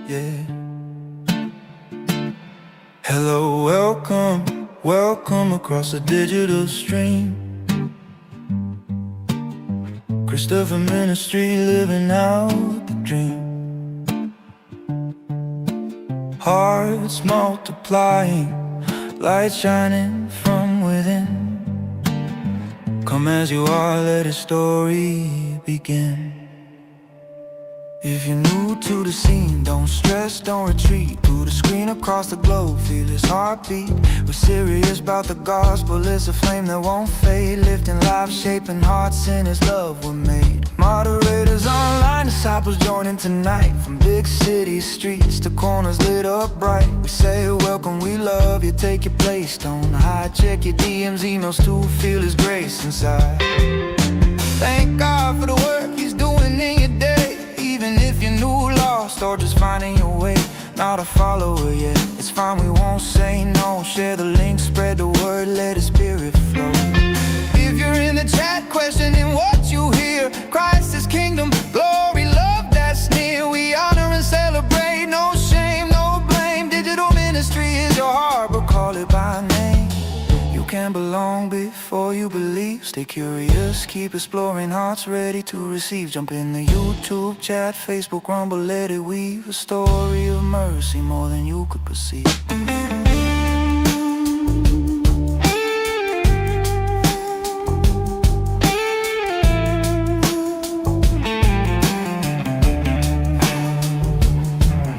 Yeah. Hello, welcome, welcome across the digital stream. Christopher Ministry, living out the dream. Hearts multiplying, light shining from within. Come as you are, let a story begin. If you're new to the scene, don't stress, don't retreat. Through the screen across the globe, feel his heartbeat. We're serious about the gospel, it's a flame that won't fade. Lifting lives, shaping hearts, in his love we're made. Moderators online, disciples joining tonight. From big city streets to corners lit up bright. We say welcome, we love you, take your place. Don't hide, check your DMs, emails too, feel his grace inside. Thank God for the work he's doing in your day. Even if you're new, lost, or just finding your way. Not a follower yet, it's fine, we won't say no. Share the link, spread the word, let his spirit flow. If you're in the chat questioning what you hear, Christ is kingdom, glory, love that's near. We honor and celebrate, no shame, no blame. Digital ministry is your harbor, call it by name. You can belong before you believe. Stay curious, keep exploring, hearts ready to receive. Jump in the YouTube chat, Facebook, Rumble, let it weave. A story of mercy, more than you could perceive.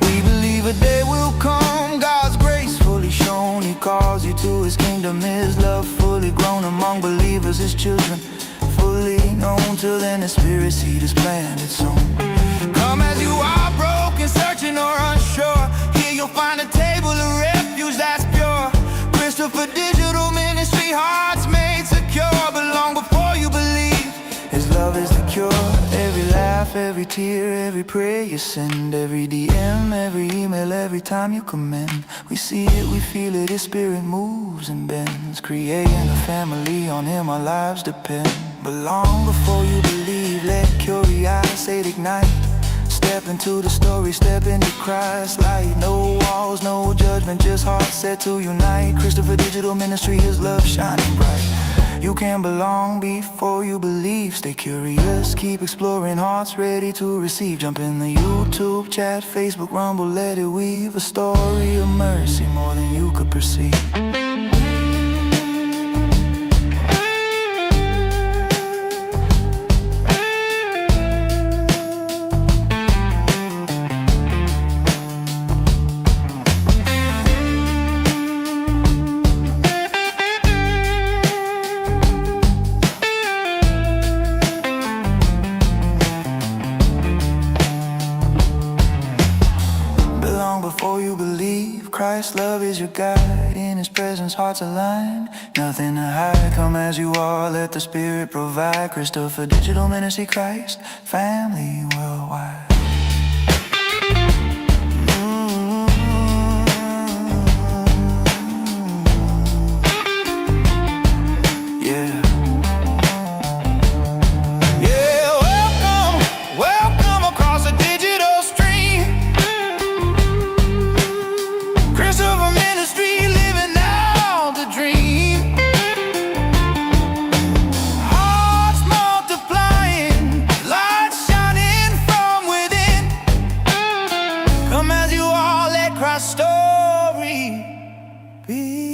We believe a day will come, God's grace fully shown. He calls you to his kingdom, his love fully grown among believers, his children fully known. Till then the spirit seed is planted soon. Come as you are, broken, searching or unsure. Here you'll find a table of refuge that's pure. Christopher Digital Ministry, hearts made secure. Belong before you believe, his love is the cure. Every laugh, every tear, every prayer you send, every DM, every email, every time you commend. We see it, we feel it, his spirit moves and bends. Creating a family, on him our lives depend. Belong before you believe, let curiosity ignite. Step into the story, step into Christ's light. No walls, no judgment, just hearts set to unite. Christopher Digital Ministry, his love shining bright. You can belong before you believe. Stay curious, keep exploring, hearts ready to receive. Jump in the YouTube chat, Facebook, Rumble, let it weave. A story of mercy, more than you could perceive. Before you believe, Christ's love is your guide. In his presence, hearts aligned, nothing to hide. Come as you are, let the spirit provide. Christopher Digital Ministry, Christ, family worldwide. Story begin.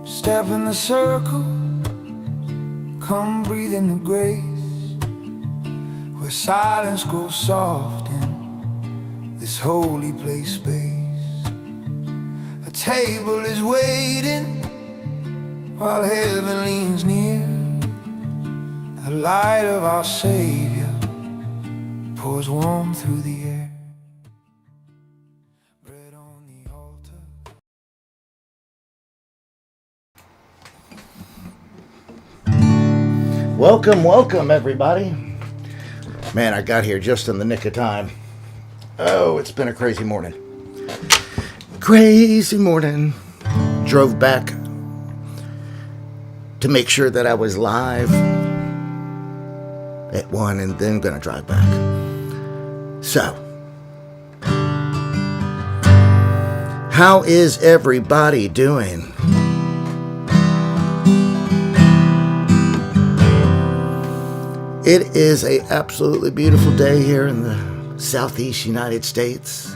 Step in the circle, come breathe in the grace, where silence grows soft in this holy place space. A table is waiting while heaven leans near. The light of our Savior pours warm through the air. Bread on the altar. Welcome, everybody. Man, I got here just in the nick of time. Oh, it's been a crazy morning. Crazy morning. Drove back to make sure that I was live at 1 and then gonna drive back. So, how is everybody doing? It is a absolutely beautiful day here in the southeast United States.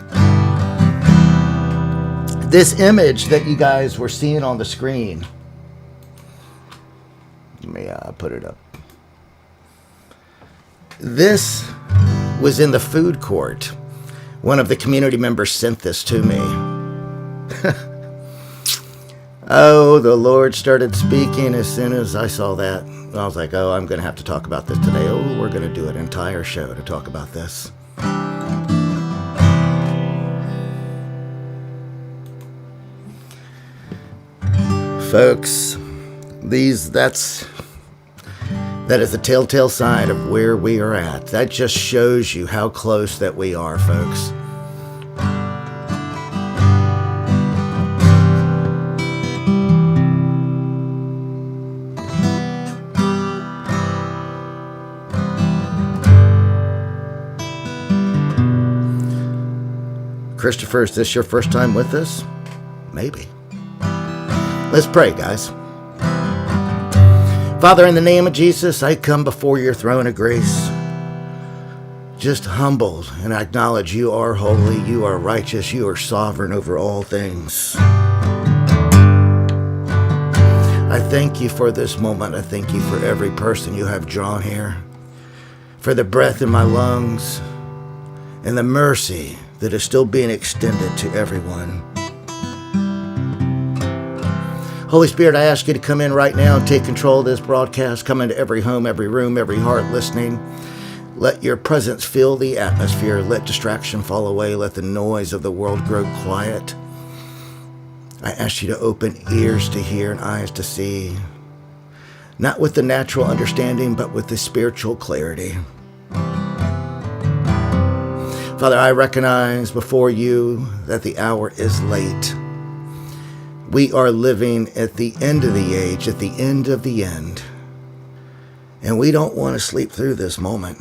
This image that you guys were seeing on the screen, let me put it up. This was in the food court. One of the community members sent this to me. Oh, the Lord started speaking as soon as I saw that. I was like, oh, I'm going to have to talk about this today. Oh, we're going to do an entire show to talk about this. Folks, that is a telltale sign of where we are at. That just shows you how close that we are, folks. Christopher, is this your first time with us? Maybe. Let's pray, guys. Father, in the name of Jesus, I come before your throne of grace, just humbled, and I acknowledge you are holy, you are righteous, you are sovereign over all things. I thank you for this moment. I thank you for every person you have drawn here, for the breath in my lungs, and the mercy that is still being extended to everyone. Holy Spirit, I ask you to come in right now and take control of this broadcast. Come into every home, every room, every heart listening. Let your presence fill the atmosphere. Let distraction fall away. Let the noise of the world grow quiet. I ask you to open ears to hear and eyes to see, not with the natural understanding, but with the spiritual clarity. Father, I recognize before you that the hour is late. We are living at the end of the age, at the end of the end. And we don't want to sleep through this moment.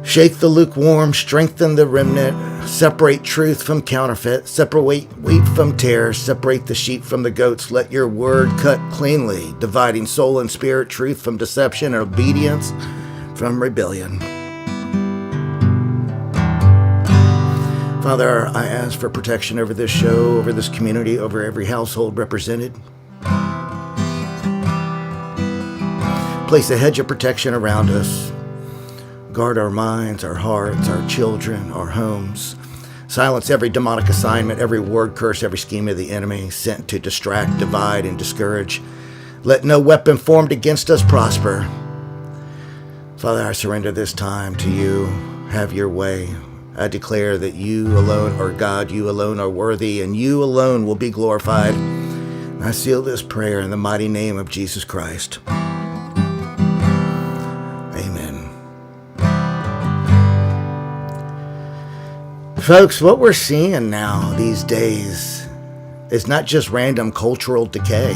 Shake the lukewarm, strengthen the remnant, separate truth from counterfeit, separate wheat from tares, separate the sheep from the goats. Let your word cut cleanly, dividing soul and spirit, truth from deception, and obedience from rebellion. Father, I ask for protection over this show, over this community, over every household represented. Place a hedge of protection around us. Guard our minds, our hearts, our children, our homes. Silence every demonic assignment, every word curse, every scheme of the enemy sent to distract, divide, and discourage. Let no weapon formed against us prosper. Father, I surrender this time to you. Have your way. I declare that you alone are God, you alone are worthy, and you alone will be glorified. I seal this prayer in the mighty name of Jesus Christ. Amen. Folks, what we're seeing now these days is not just random cultural decay.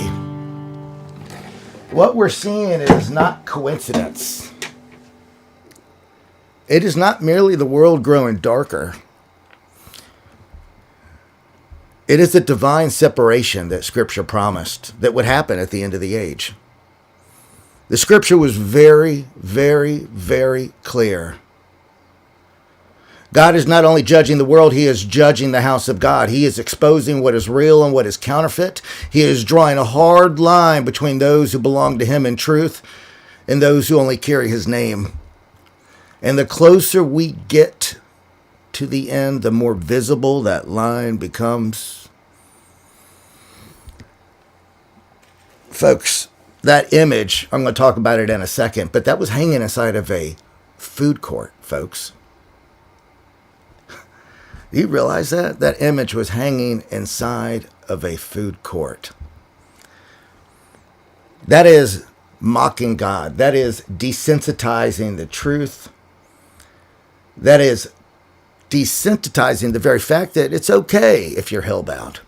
What we're seeing is not coincidence. It is not merely the world growing darker. It is a divine separation that Scripture promised that would happen at the end of the age. The Scripture was very, very, very clear. God is not only judging the world, he is judging the house of God. He is exposing what is real and what is counterfeit. He is drawing a hard line between those who belong to him in truth and those who only carry his name. And the closer we get to the end, the more visible that line becomes. Folks, that image, I'm going to talk about it in a second, but that was hanging inside of a food court, folks. Do you realize that? That image was hanging inside of a food court. That is mocking God. That is desensitizing the truth. That is desensitizing the very fact that it's okay if you're hellbound.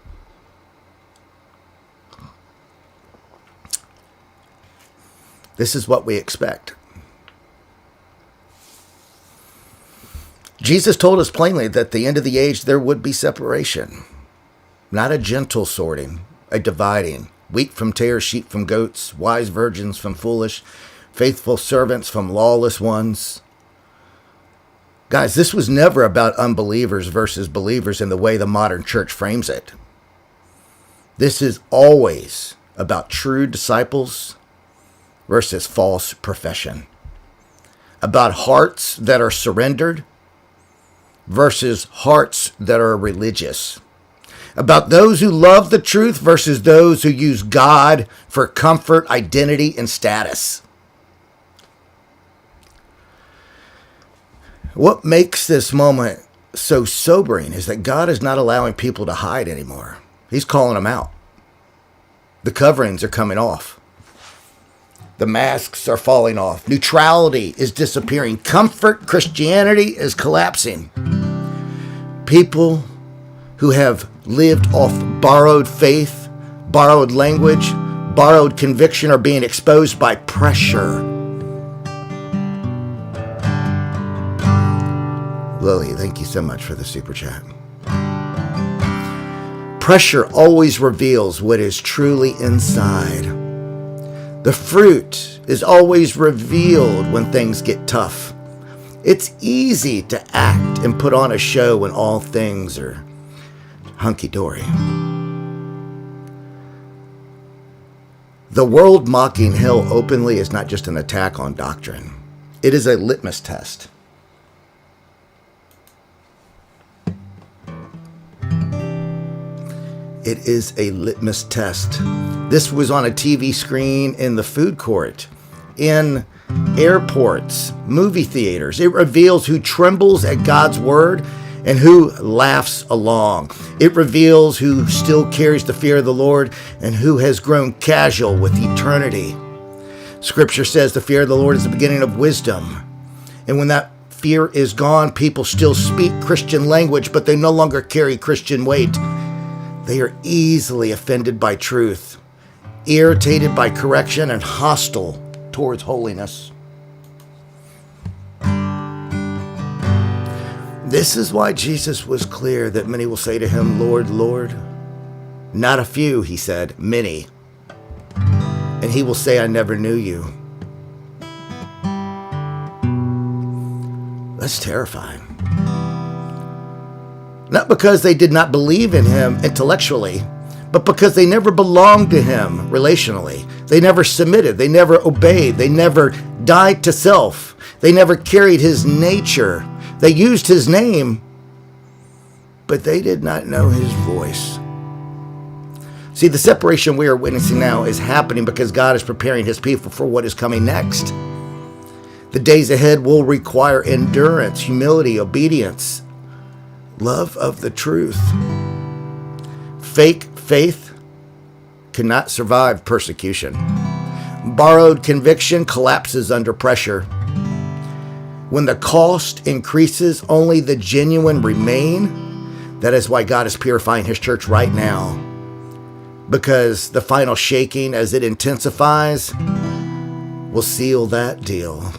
This is what we expect. Jesus told us plainly that at the end of the age there would be separation. Not a gentle sorting, a dividing. Wheat from tares, sheep from goats, wise virgins from foolish, faithful servants from lawless ones. Guys, this was never about unbelievers versus believers in the way the modern church frames it. This is always about true disciples versus false profession. About hearts that are surrendered versus hearts that are religious. About those who love the truth versus those who use God for comfort, identity, and status. What makes this moment so sobering is that God is not allowing people to hide anymore. He's calling them out. The coverings are coming off. The masks are falling off. Neutrality is disappearing. Comfort Christianity is collapsing. People who have lived off borrowed faith, borrowed language, borrowed conviction are being exposed by pressure. Lily, thank you so much for the super chat. Pressure always reveals what is truly inside. The fruit is always revealed when things get tough. It's easy to act and put on a show when all things are hunky-dory. The world mocking hell openly is not just an attack on doctrine. It is a litmus test. It is a litmus test. This was on a TV screen in the food court, in airports, movie theaters. It reveals who trembles at God's word and who laughs along. It reveals who still carries the fear of the Lord and who has grown casual with eternity. Scripture says the fear of the Lord is the beginning of wisdom. And when that fear is gone, people still speak Christian language, but they no longer carry Christian weight. They are easily offended by truth, irritated by correction, and hostile towards holiness. This is why Jesus was clear that many will say to him, Lord, Lord. Not a few, he said, many. And he will say, I never knew you. That's terrifying. Not because they did not believe in him intellectually, but because they never belonged to him relationally. They never submitted. They never obeyed. They never died to self. They never carried his nature. They used his name, but they did not know his voice. See, the separation we are witnessing now is happening because God is preparing his people for what is coming next. The days ahead will require endurance, humility, obedience, love of the truth. Fake faith cannot survive persecution. Borrowed conviction collapses under pressure. When the cost increases, only the genuine remain. That is why God is purifying his church right now. Because the final shaking, as it intensifies, will seal that deal.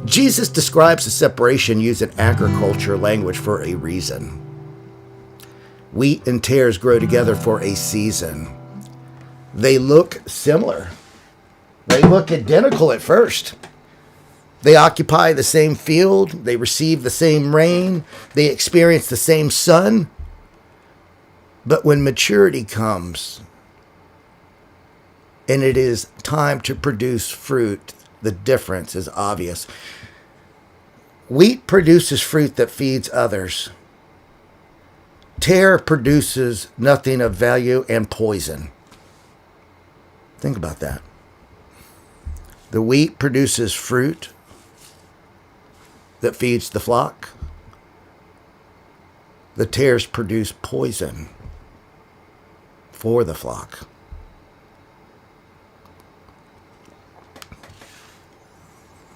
Jesus describes the separation using agriculture language for a reason. Wheat and tares grow together for a season. They look similar. They look identical at first. They occupy the same field. They receive the same rain. They experience the same sun. But when maturity comes and it is time to produce fruit, the difference is obvious. Wheat produces fruit that feeds others. Tare produces nothing of value and poison. Think about that. The wheat produces fruit that feeds the flock. The tares produce poison for the flock.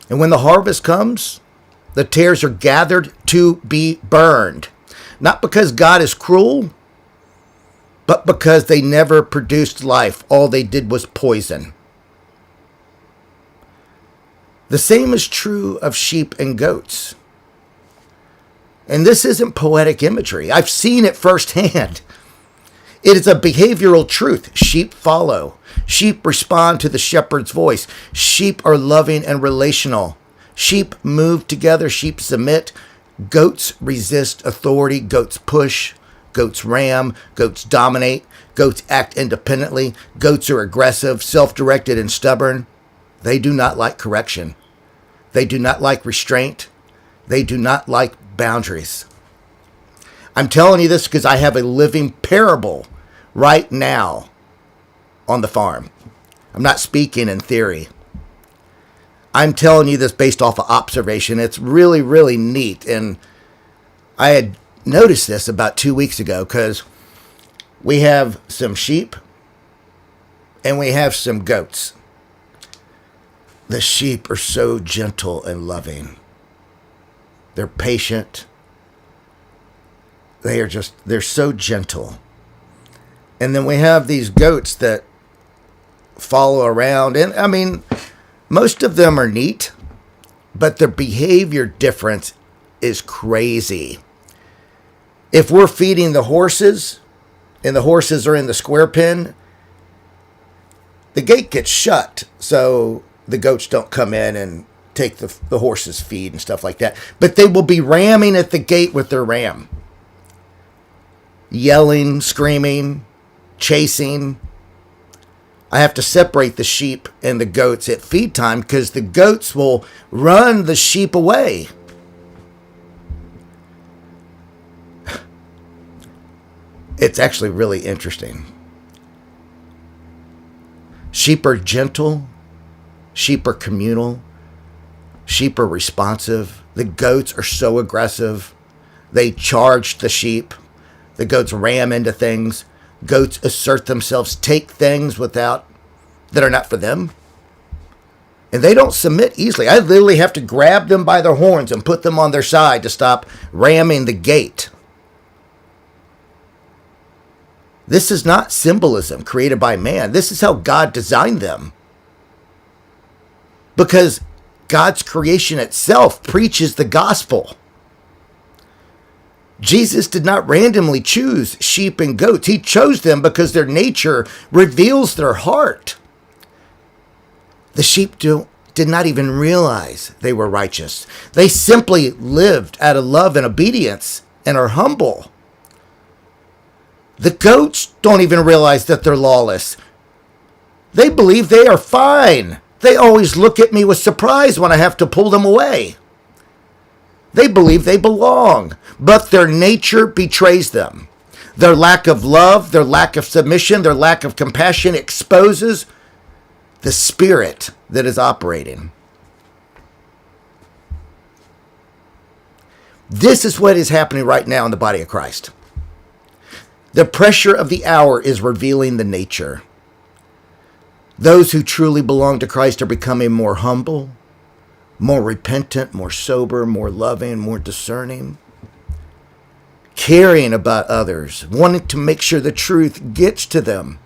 And when the harvest comes, the tares are gathered to be burned. Not because God is cruel, but because they never produced life. All they did was poison. The same is true of sheep and goats. And this isn't poetic imagery. I've seen it firsthand. It is a behavioral truth. Sheep follow. Sheep respond to the shepherd's voice. Sheep are loving and relational. Sheep move together. Sheep submit. Goats resist authority. Goats push. Goats ram. Goats dominate. Goats act independently. Goats are aggressive, self-directed, and stubborn. They do not like correction. They do not like restraint. They do not like boundaries. I'm telling you this because I have a living parable right now on the farm. I'm not speaking in theory. I'm telling you this based off of observation. It's really, really neat. And I had noticed this about 2 weeks ago because we have some sheep and we have some goats. The sheep are so gentle and loving. They're patient. They're so gentle. And then we have these goats that follow around. And I mean, most of them are neat, but their behavior difference is crazy. If we're feeding the horses and the horses are in the square pen, the gate gets shut so the goats don't come in and take the horses' feed and stuff like that. But they will be ramming at the gate with their ram. Yelling, screaming, chasing. I have to separate the sheep and the goats at feed time because the goats will run the sheep away. It's actually really interesting. Sheep are gentle. Sheep are communal. Sheep are responsive. The goats are so aggressive. They charge the sheep. The goats ram into things. Goats assert themselves, take things that are not for them. And they don't submit easily. I literally have to grab them by their horns and put them on their side to stop ramming the gate. This is not symbolism created by man. This is how God designed them. Because God's creation itself preaches the gospel. Jesus did not randomly choose sheep and goats. He chose them because their nature reveals their heart. The sheep did not even realize they were righteous. They simply lived out of love and obedience and are humble. The goats don't even realize that they're lawless. They believe they are fine. They always look at me with surprise when I have to pull them away. They believe they belong, but their nature betrays them. Their lack of love, their lack of submission, their lack of compassion exposes the spirit that is operating. This is what is happening right now in the body of Christ. The pressure of the hour is revealing the nature. Those who truly belong to Christ are becoming more humble, more repentant, more sober, more loving, more discerning, caring about others, wanting to make sure the truth gets to them.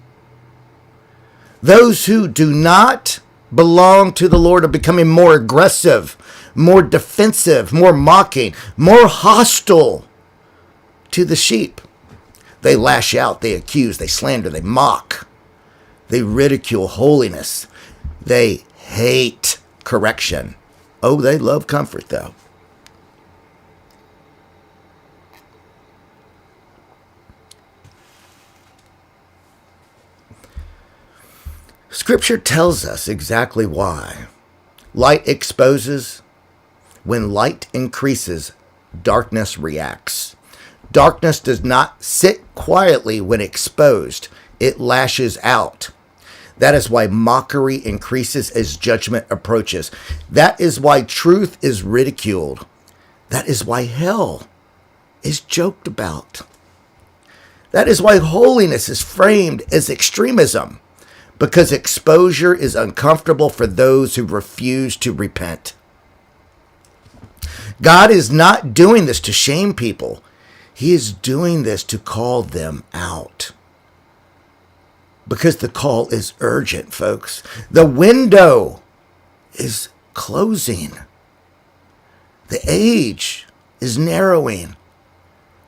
Those who do not belong to the Lord are becoming more aggressive, more defensive, more mocking, more hostile to the sheep. They lash out, they accuse, they slander, they mock. They ridicule holiness. They hate correction. Oh, they love comfort, though. Scripture tells us exactly why. Light exposes, When light increases, darkness reacts. Darkness does not sit quietly when exposed. It lashes out. That is why mockery increases as judgment approaches. That is why truth is ridiculed. That is why hell is joked about. That is why holiness is framed as extremism, because exposure is uncomfortable for those who refuse to repent. God is not doing this to shame people. He is doing this to call them out. Because the call is urgent, folks. The window is closing. The age is narrowing.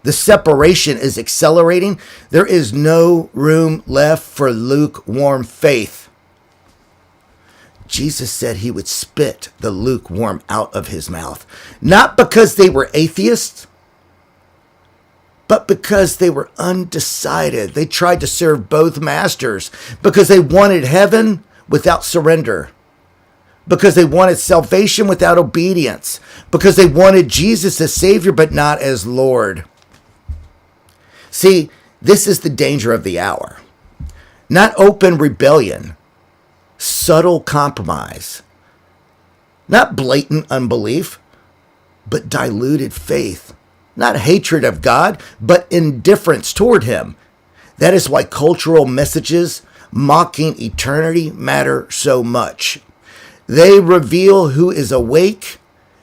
The separation is accelerating. There is no room left for lukewarm faith. Jesus said he would spit the lukewarm out of his mouth. Not because they were atheists, but because they were undecided. They tried to serve both masters because they wanted heaven without surrender, because they wanted salvation without obedience, because they wanted Jesus as Savior but not as Lord. See, this is the danger of the hour. Not open rebellion, subtle compromise. Not blatant unbelief, but diluted faith. Not hatred of God, but indifference toward him. That is why cultural messages mocking eternity matter so much. They reveal who is awake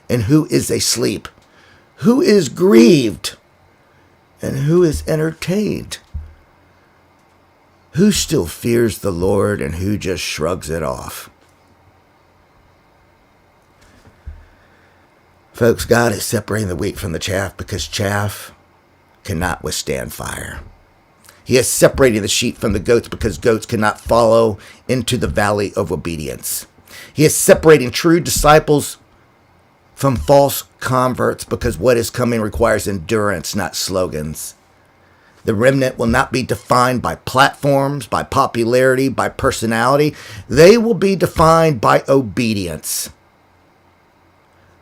and who is asleep, who is grieved and who is entertained, who still fears the Lord and who just shrugs it off. Folks, God is separating the wheat from the chaff because chaff cannot withstand fire. He is separating the sheep from the goats because goats cannot follow into the valley of obedience. He is separating true disciples from false converts because what is coming requires endurance, not slogans. The remnant will not be defined by platforms, by popularity, by personality. They will be defined by obedience.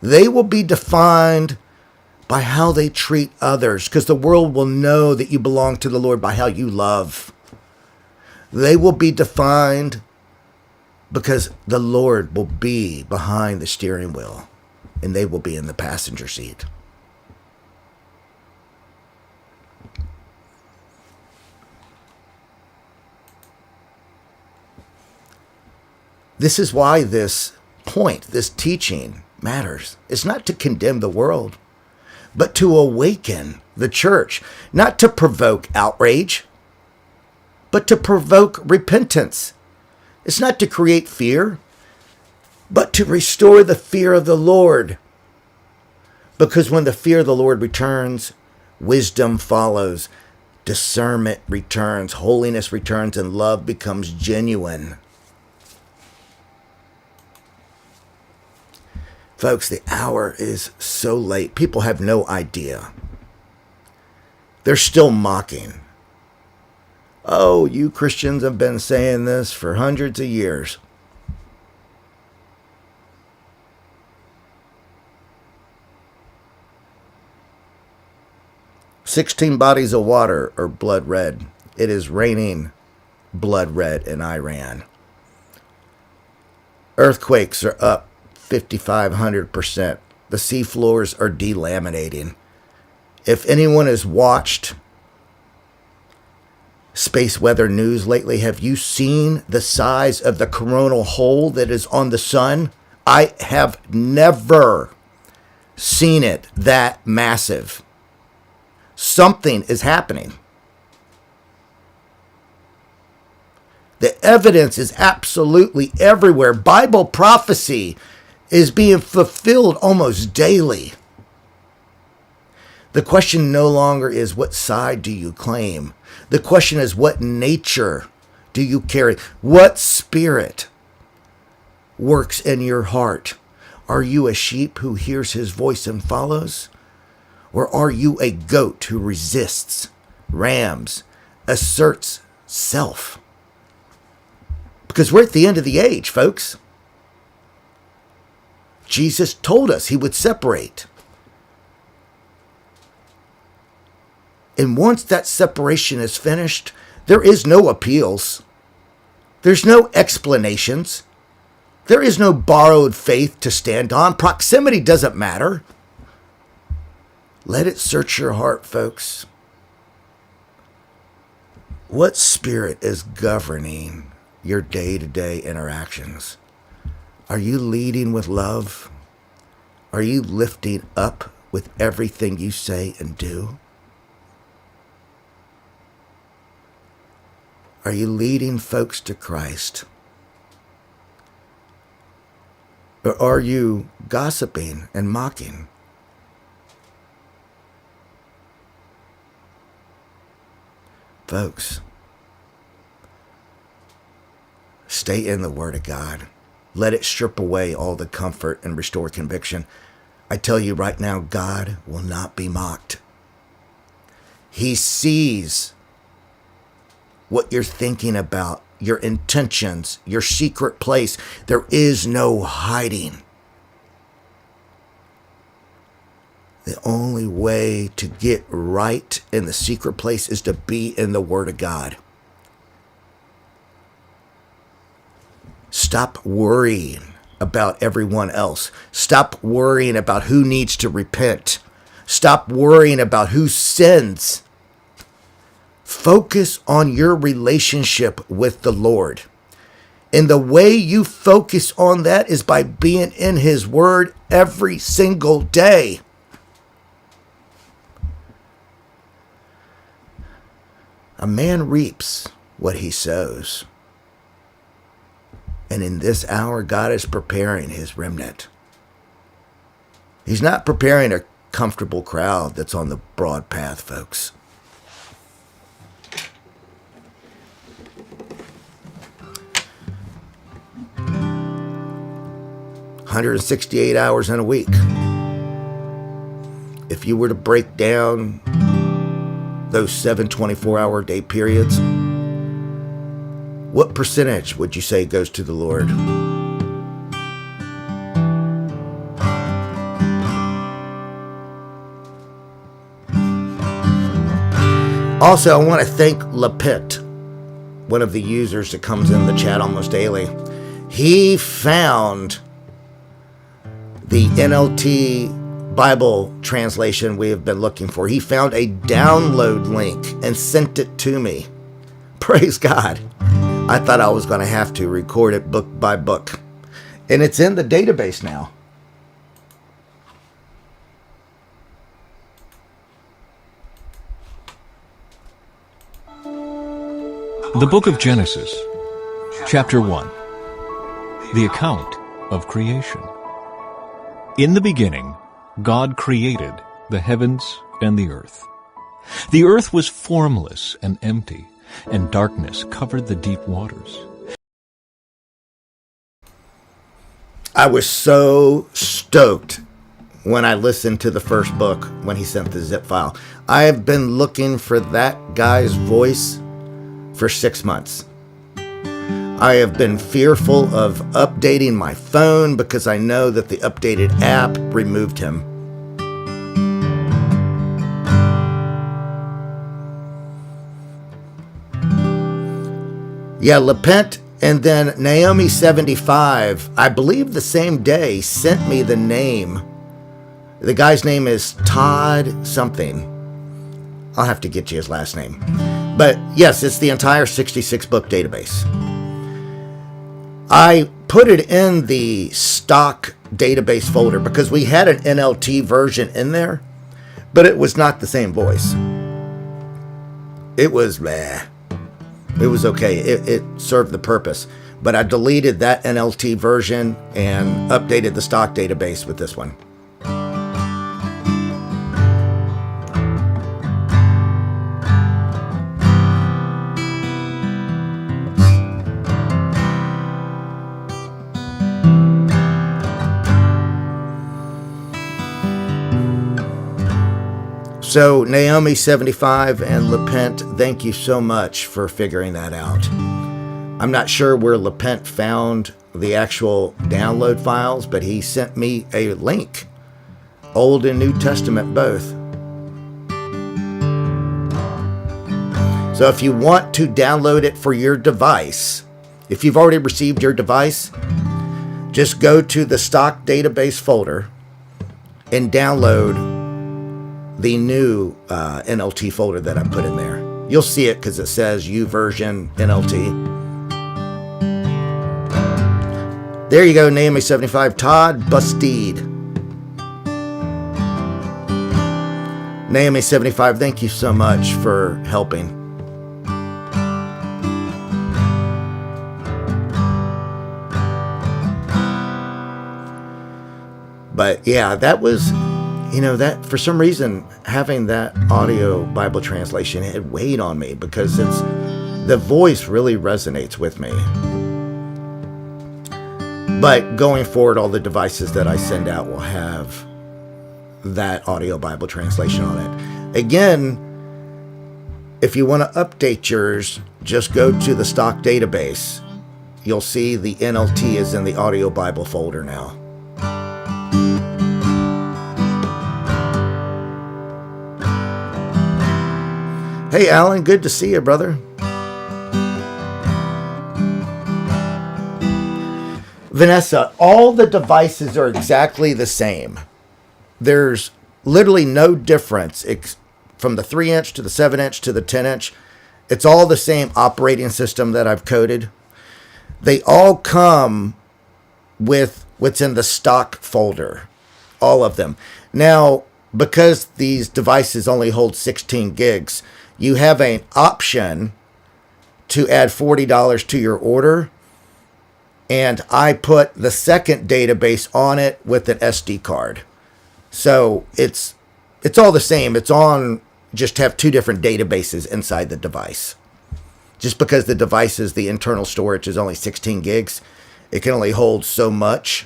They will be defined by how they treat others, because the world will know that you belong to the Lord by how you love. They will be defined because the Lord will be behind the steering wheel and they will be in the passenger seat. This is why this point, this teaching matters. It's not to condemn the world, but to awaken the church, not to provoke outrage, but to provoke repentance. It's not to create fear, but to restore the fear of the Lord. Because when the fear of the Lord returns, wisdom follows, discernment returns, holiness returns, and love becomes genuine. Folks, the hour is so late. People have no idea. They're still mocking. Oh, you Christians have been saying this for hundreds of years. "16 bodies of water are blood red. It is raining blood red in Iran. Earthquakes are up 5,500%. The seafloors are delaminating. If anyone has watched space weather news lately, have you seen the size of the coronal hole that is on the sun? I have never seen it that massive. Something is happening. The evidence is absolutely everywhere. Bible prophecy is being fulfilled almost daily. The question no longer is, what side do you claim? The question is, what nature do you carry? What spirit works in your heart? Are you a sheep who hears his voice and follows? Or are you a goat who resists, rams, asserts self? Because we're at the end of the age, folks. Jesus told us he would separate. And once that separation is finished, there is no appeals. There's no explanations. There is no borrowed faith to stand on. Proximity doesn't matter. Let it search your heart, folks. What spirit is governing your day-to-day interactions? Are you leading with love? Are you lifting up with everything you say and do? Are you leading folks to Christ? Or are you gossiping and mocking? Folks, stay in the Word of God. Let it strip away all the comfort and restore conviction. I tell you right now, God will not be mocked. He sees what you're thinking about, your intentions, your secret place. There is no hiding. The only way to get right in the secret place is to be in the Word of God. Stop worrying about everyone else. Stop worrying about who needs to repent. Stop worrying about who sins. Focus on your relationship with the Lord. And the way you focus on that is by being in His Word every single day. A man reaps what he sows. And in this hour, God is preparing His remnant. He's not preparing a comfortable crowd that's on the broad path, folks. $168 hours in a week. If you were to break down those 7 24-hour day periods, what percentage would you say goes to the Lord? Also, I want to thank Lepit, one of the users that comes in the chat almost daily. He found the NLT Bible translation we have been looking for. He found a download link and sent it to me. Praise God. I thought I was going to have to record it book by book. And it's in the database now. The book of Genesis, chapter 1, the account of creation. In the beginning, God created the heavens and the earth. The earth was formless and empty, and darkness covered the deep waters. I was so stoked when I listened to the first book when he sent the zip file. I have been looking for that guy's voice for 6 months. I have been fearful of updating my phone because I know that the updated app removed him. Yeah, Lepent and then Naomi75, I believe the same day, sent me the name. The guy's name is Todd something. I'll have to get you his last name. But yes, it's the entire 66 book database. I put it in the stock database folder because we had an NLT version in there, but it was not the same voice. It was bleh. It was okay. It served the purpose. But I deleted that NLT version and updated the stock database with this one. So Naomi75 and Lepent, thank you so much for figuring that out. I'm not sure where Lepent found the actual download files, but he sent me a link, Old and New Testament both. So if you want to download it for your device, if you've already received your device, just go to the stock database folder and download the new NLT folder that I put in there. You'll see it because it says uversion NLT. There you go, Naomi 75. Todd Bustede. Naomi 75, thank you so much for helping. But yeah, that was, that for some reason, having that audio Bible translation, it weighed on me because the voice really resonates with me. But going forward, all the devices that I send out will have that audio Bible translation on it. Again, if you want to update yours, just go to the stock database. You'll see the NLT is in the audio Bible folder now. Hey, Alan, good to see you, brother. Vanessa, all the devices are exactly the same. There's literally no difference from the 3-inch to the 7-inch to the 10-inch. It's all the same operating system that I've coded. They all come with what's in the stock folder, all of them. Now, because these devices only hold 16 gigs, you have an option to add $40 to your order. And I put the second database on it with an SD card. So it's all the same. It's on, just have two different databases inside the device. Just because the device's, the internal storage is only 16 gigs, it can only hold so much.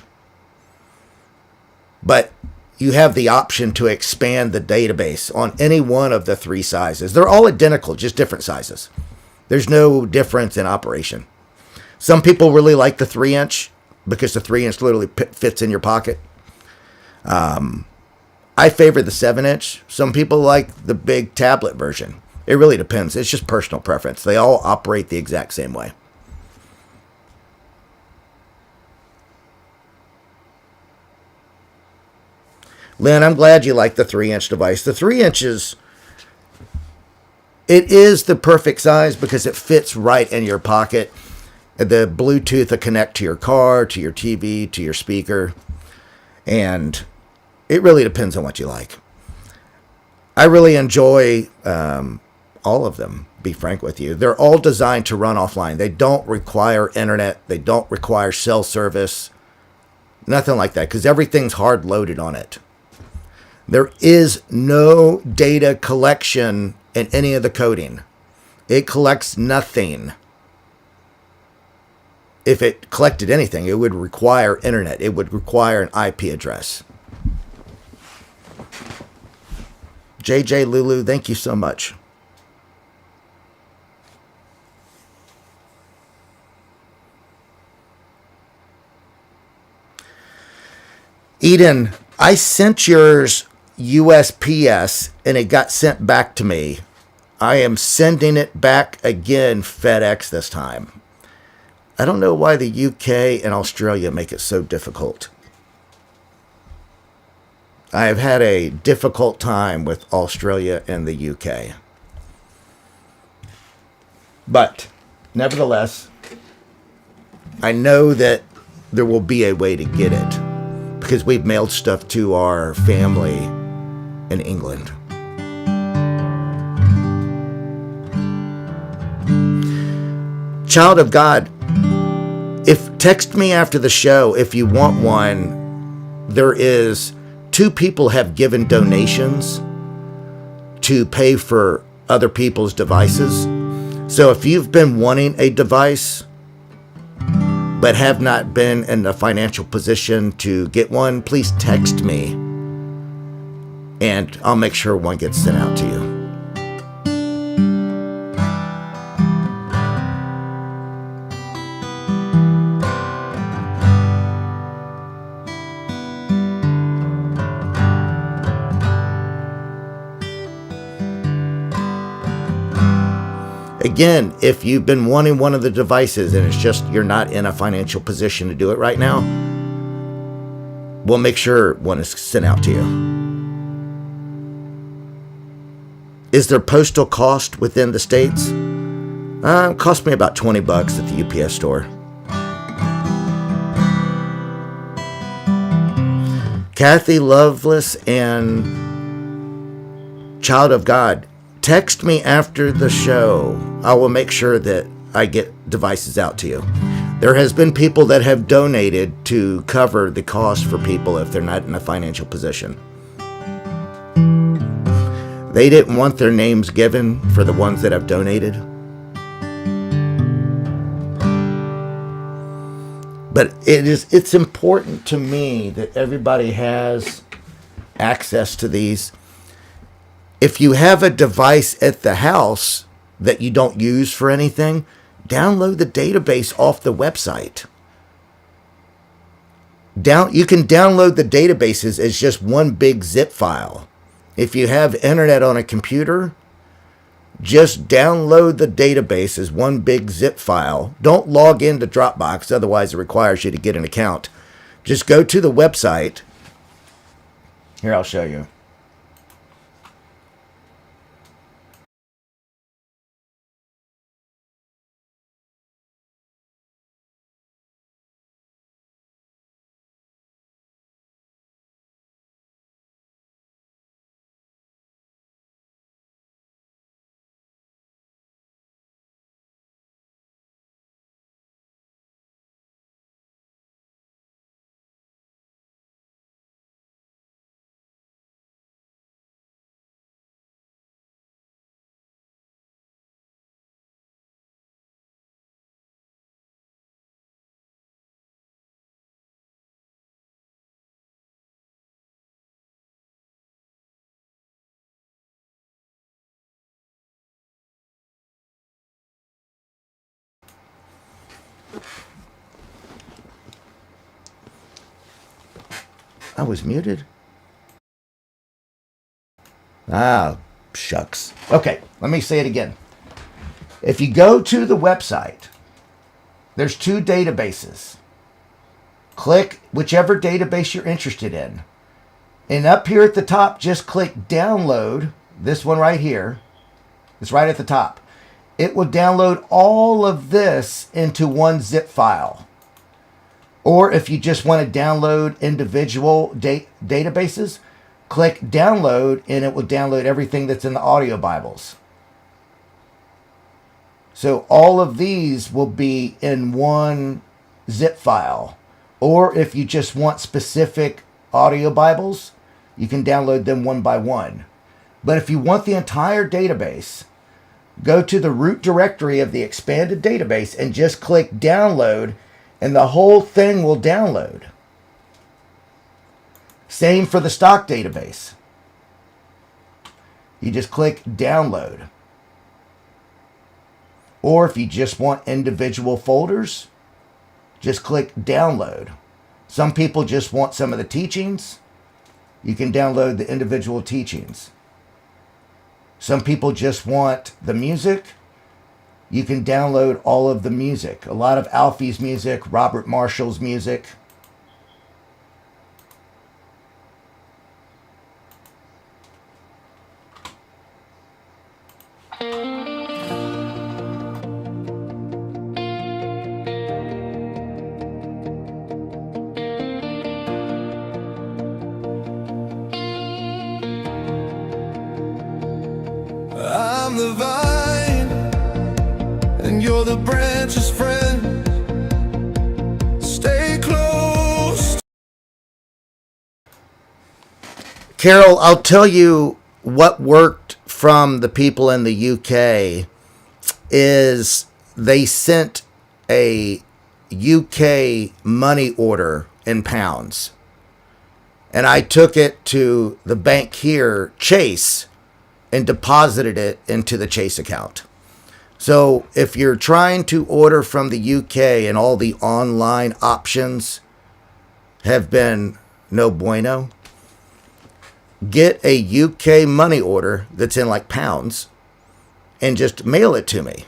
But you have the option to expand the database on any one of the three sizes. They're all identical, just different sizes. There's no difference in operation. Some people really like the 3-inch because the 3-inch literally fits in your pocket. I favor the 7-inch. Some people like the big tablet version. It really depends. It's just personal preference. They all operate the exact same way. Lynn, I'm glad you like the 3-inch device. The 3 inches, it is the perfect size because it fits right in your pocket. The Bluetooth will connect to your car, to your TV, to your speaker. And it really depends on what you like. I really enjoy all of them, be frank with you. They're all designed to run offline. They don't require internet. They don't require cell service. Nothing like that because everything's hard loaded on it. There is no data collection in any of the coding. It collects nothing. If it collected anything, it would require internet. It would require an IP address. JJ Lulu, thank you so much. Eden, I sent yours USPS and it got sent back to me. I am sending it back again FedEx this time. I don't know why the UK and Australia make it so difficult. I have had a difficult time with Australia and the UK. But, nevertheless, I know that there will be a way to get it because we've mailed stuff to our family in England. Child of God, text me after the show if you want one. There is 2 people have given donations to pay for other people's devices. So if you've been wanting a device but have not been in a financial position to get one, please text me and I'll make sure one gets sent out to you. Again, if you've been wanting one of the devices and it's just you're not in a financial position to do it right now, we'll make sure one is sent out to you. Is there postal cost within the states? It cost me about $20 at the UPS store. Kathy Loveless and Child of God, text me after the show. I will make sure that I get devices out to you. There has been people that have donated to cover the cost for people if they're not in a financial position. They didn't want their names given for the ones that have donated. But it's important to me that everybody has access to these. If you have a device at the house that you don't use for anything, download the database off the website. You can download the databases as just one big zip file. If you have internet on a computer, just download the database as one big zip file. Don't log into Dropbox, otherwise it requires you to get an account. Just go to the website. Here, I'll show you. I was muted. Shucks. Okay, let me say it again. If you go to the website, there's two databases. Click whichever database you're interested in. And up here at the top, just click download. This one right here. It's right at the top. It will download all of this into one zip file. Or if you just want to download individual databases, click download and it will download everything that's in the audio Bibles. So all of these will be in one zip file. Or if you just want specific audio Bibles, you can download them one by one. But if you want the entire database, go to the root directory of the expanded database and just click download, and the whole thing will download. Same for the stock database. You just click download. Or if you just want individual folders, just click download. Some people just want some of the teachings. You can download the individual teachings. Some people just want the music. You can download all of the music. A lot of Alfie's music, Robert Marshall's music. I'm the vine, and you're the branches, friend. Stay close. Carol, I'll tell you what worked from the people in the UK is they sent a UK money order in pounds. And I took it to the bank here, Chase, and deposited it into the Chase account. So if you're trying to order from the UK and all the online options have been no bueno, get a UK money order that's in like pounds and just mail it to me.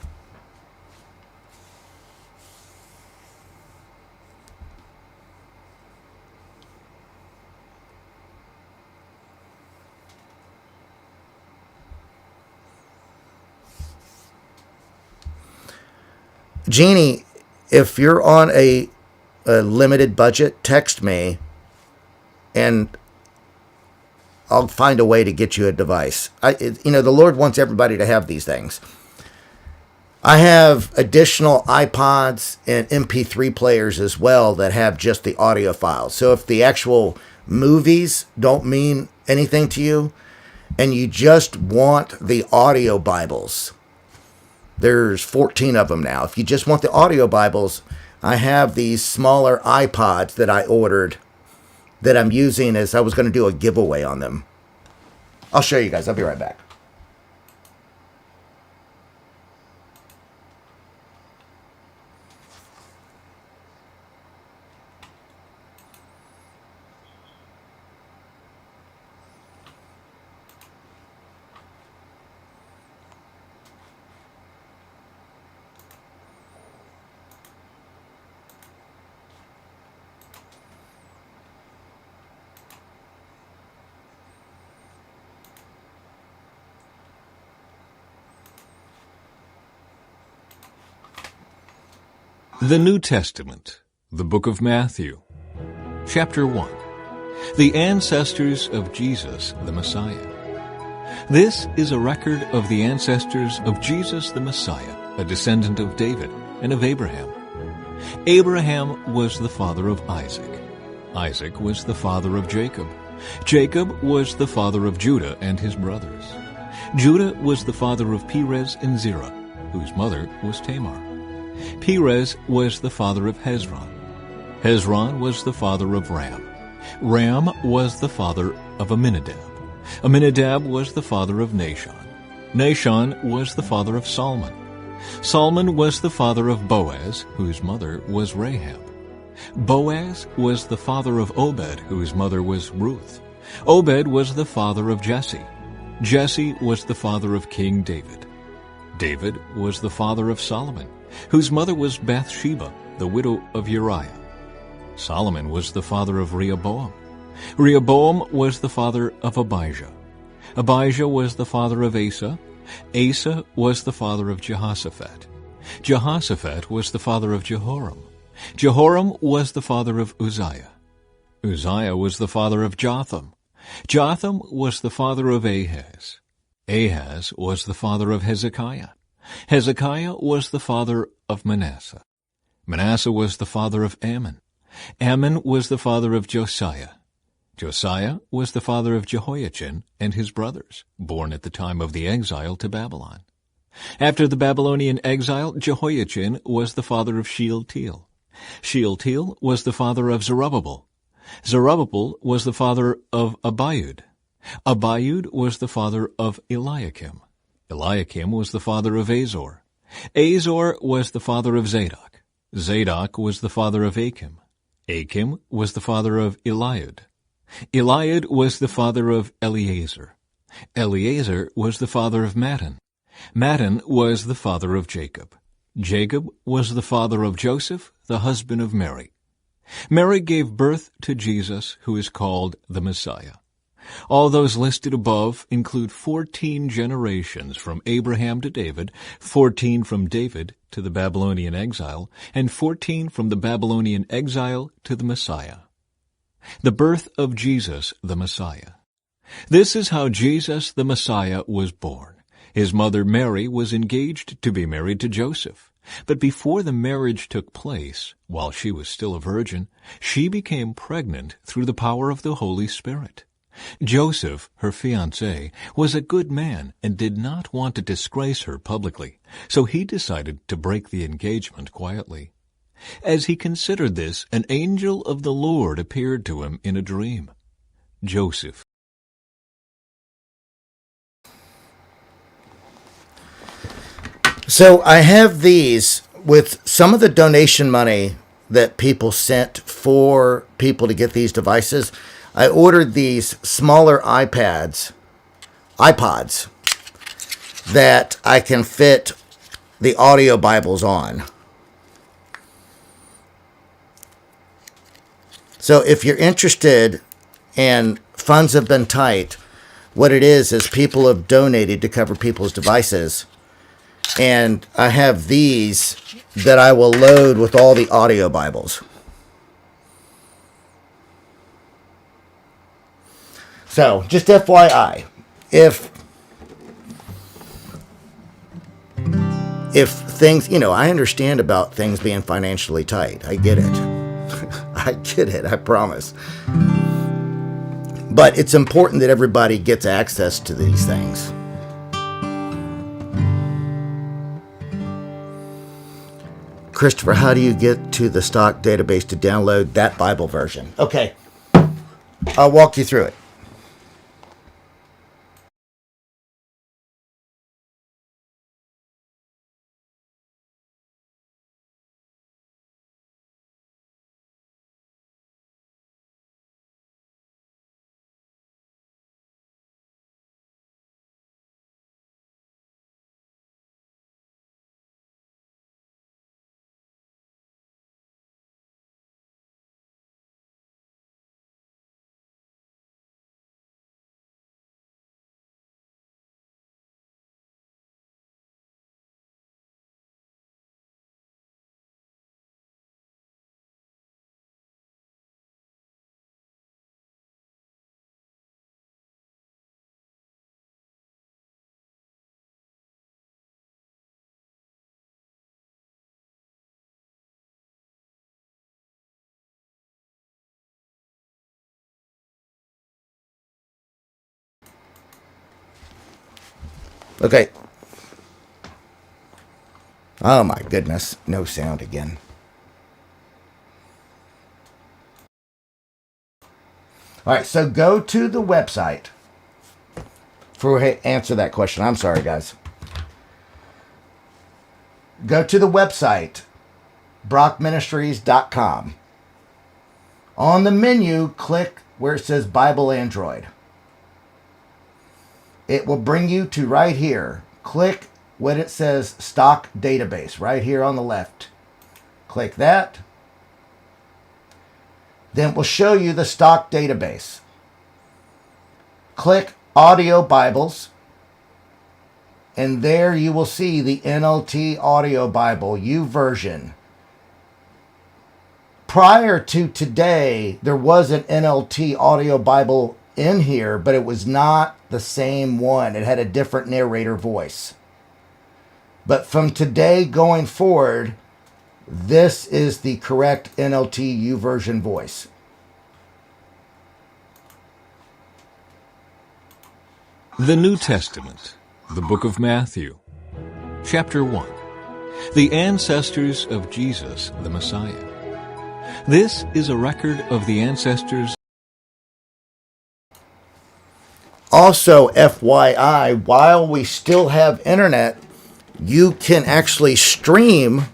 Jeannie, if you're on a limited budget, text me and I'll find a way to get you a device. The Lord wants everybody to have these things. I have additional iPods and MP3 players as well that have just the audio files. So if the actual movies don't mean anything to you and you just want the audio Bibles, there's 14 of them now. If you just want the audio Bibles, I have these smaller iPods that I ordered that I'm using as I was going to do a giveaway on them. I'll show you guys. I'll be right back. The New Testament, the Book of Matthew, Chapter 1, The Ancestors of Jesus the Messiah. This is a record of the ancestors of Jesus the Messiah, a descendant of David and of Abraham. Abraham was the father of Isaac. Isaac was the father of Jacob. Jacob was the father of Judah and his brothers. Judah was the father of Perez and Zerah, whose mother was Tamar. Perez was the father of Hezron. Hezron was the father of Ram. Ram was the father of Amminadab. Amminadab was the father of Nahshon. Nahshon was the father of Salmon. Salmon was the father of Boaz, whose mother was Rahab. Boaz was the father of Obed, whose mother was Ruth. Obed was the father of Jesse. Jesse was the father of King David. David was the father of Solomon, whose mother was Bathsheba, the widow of Uriah. Solomon was the father of Rehoboam. Rehoboam was the father of Abijah. Abijah was the father of Asa. Asa was the father of Jehoshaphat. Jehoshaphat was the father of Jehoram. Jehoram was the father of Uzziah. Uzziah was the father of Jotham. Jotham was the father of Ahaz. Ahaz was the father of Hezekiah. Hezekiah was the father of Manasseh. Manasseh was the father of Ammon. Ammon was the father of Josiah. Josiah was the father of Jehoiachin and his brothers, born at the time of the exile to Babylon. After the Babylonian exile, Jehoiachin was the father of Shealtiel. Shealtiel was the father of Zerubbabel. Zerubbabel was the father of Abiud. Abiud was the father of Eliakim. Eliakim was the father of Azor. Azor was the father of Zadok. Zadok was the father of Achim. Achim was the father of Eliud. Eliud was the father of Eleazar. Eleazar was the father of Mattan. Mattan was the father of Jacob. Jacob was the father of Joseph, the husband of Mary. Mary gave birth to Jesus, who is called the Messiah. All those listed above include 14 generations from Abraham to David, 14 from David to the Babylonian exile, and 14 from the Babylonian exile to the Messiah. The birth of Jesus the Messiah. This is how Jesus the Messiah was born. His mother Mary was engaged to be married to Joseph. But before the marriage took place, while she was still a virgin, she became pregnant through the power of the Holy Spirit. Joseph, her fiancé, was a good man and did not want to disgrace her publicly, so he decided to break the engagement quietly. As he considered this, an angel of the Lord appeared to him in a dream. Joseph. So I have these with some of the donation money that people sent for people to get these devices. I ordered these smaller iPods, that I can fit the audio Bibles on. So if you're interested and funds have been tight, what it is people have donated to cover people's devices. And I have these that I will load with all the audio Bibles. So, just FYI, if things, I understand about things being financially tight. I get it. I get it, I promise. But it's important that everybody gets access to these things. Christopher, how do you get to the stock database to download that Bible version? Okay, I'll walk you through it. Okay. Oh my goodness, no sound again. All right, so go to the website for answer that question. I'm sorry, guys. Go to the website, brockministries.com. On the menu, click where it says Bible Android. It will bring you to right here. Click when it says Stock Database, right here on the left. Click that. Then it will show you the stock database. Click Audio Bibles. And there you will see the NLT Audio Bible, YouVersion. Prior to today, there was an NLT Audio Bible in here, but it was not the same one. It had a different narrator voice. But from today going forward, this is the correct NLT YouVersion voice. The New Testament, the book of Matthew, chapter 1. The ancestors of Jesus, the Messiah. This is a record of the ancestors. Also, FYI, while we still have internet, you can actually stream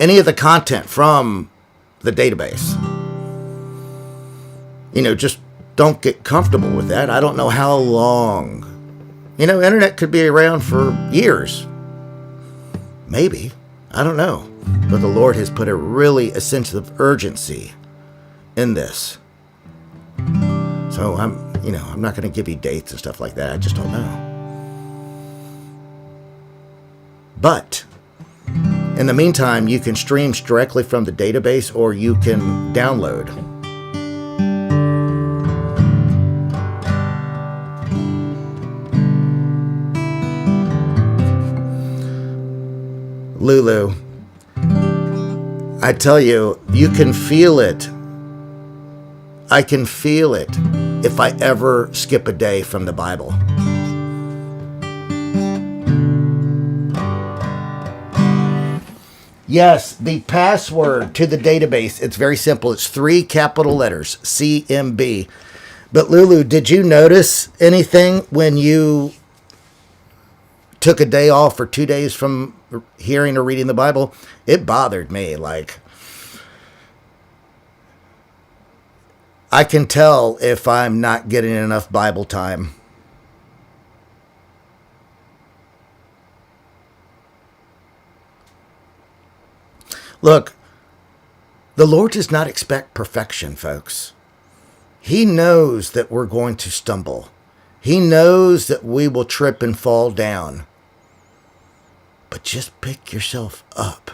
any of the content from the database. Just don't get comfortable with that. I don't know how long. Internet could be around for years. Maybe. I don't know. But the Lord has put a sense of urgency in this. So I'm not going to give you dates and stuff like that. I just don't know. But in the meantime, you can stream directly from the database or you can download. Lulu, I tell you, you can feel it. I can feel it if I ever skip a day from the Bible. Yes, the password to the database, it's very simple. It's 3 capital letters, CMB. But Lulu, did you notice anything when you took a day off for 2 days from hearing or reading the Bible? It bothered me. I can tell if I'm not getting enough Bible time. Look, the Lord does not expect perfection, folks. He knows that we're going to stumble. He knows that we will trip and fall down. But just pick yourself up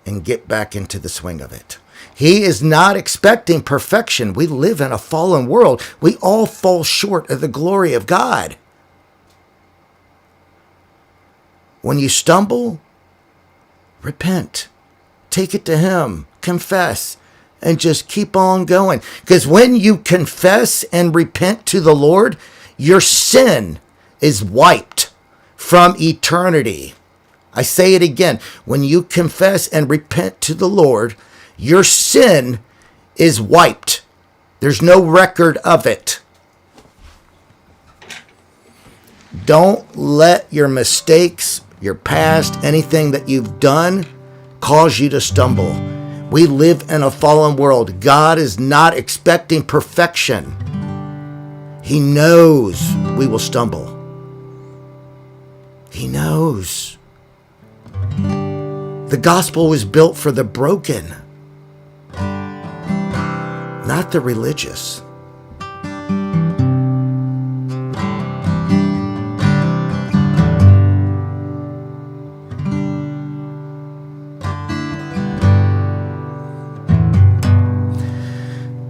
and get back into the swing of it. He is not expecting perfection. We live in a fallen world. We all fall short of the glory of God. When you stumble, repent. Take it to Him. Confess. And just keep on going. Because when you confess and repent to the Lord, your sin is wiped from eternity. I say it again. When you confess and repent to the Lord, your sin is wiped. There's no record of it. Don't let your mistakes, your past, anything that you've done, cause you to stumble. We live in a fallen world. God is not expecting perfection. He knows we will stumble. He knows. The gospel was built for the broken, not the religious.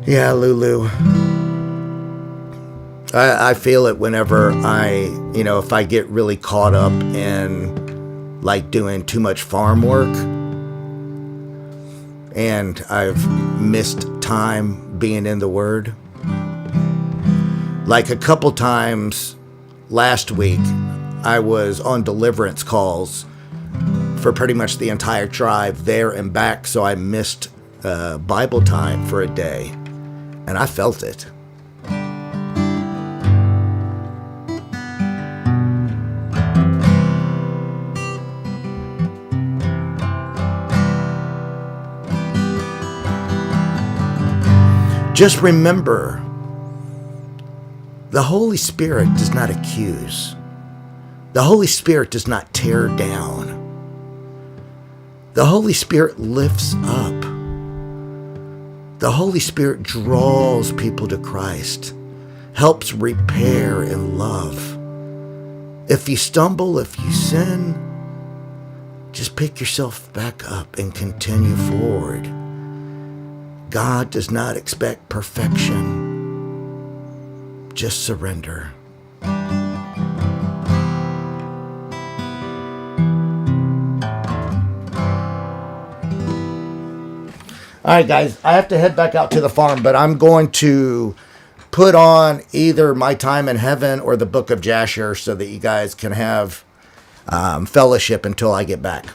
Yeah, Lulu. I feel it whenever if I get really caught up in like doing too much farm work and I've missed time being in the Word. Like a couple times last week, I was on deliverance calls for pretty much the entire drive there and back, so I missed Bible time for a day, and I felt it. Just remember, the Holy Spirit does not accuse. The Holy Spirit does not tear down. The Holy Spirit lifts up. The Holy Spirit draws people to Christ, helps repair and love. If you stumble, if you sin, just pick yourself back up and continue forward. God does not expect perfection. Just surrender. All right, guys, I have to head back out to the farm, but I'm going to put on either My Time in Heaven or the Book of Jasher so that you guys can have fellowship until I get back.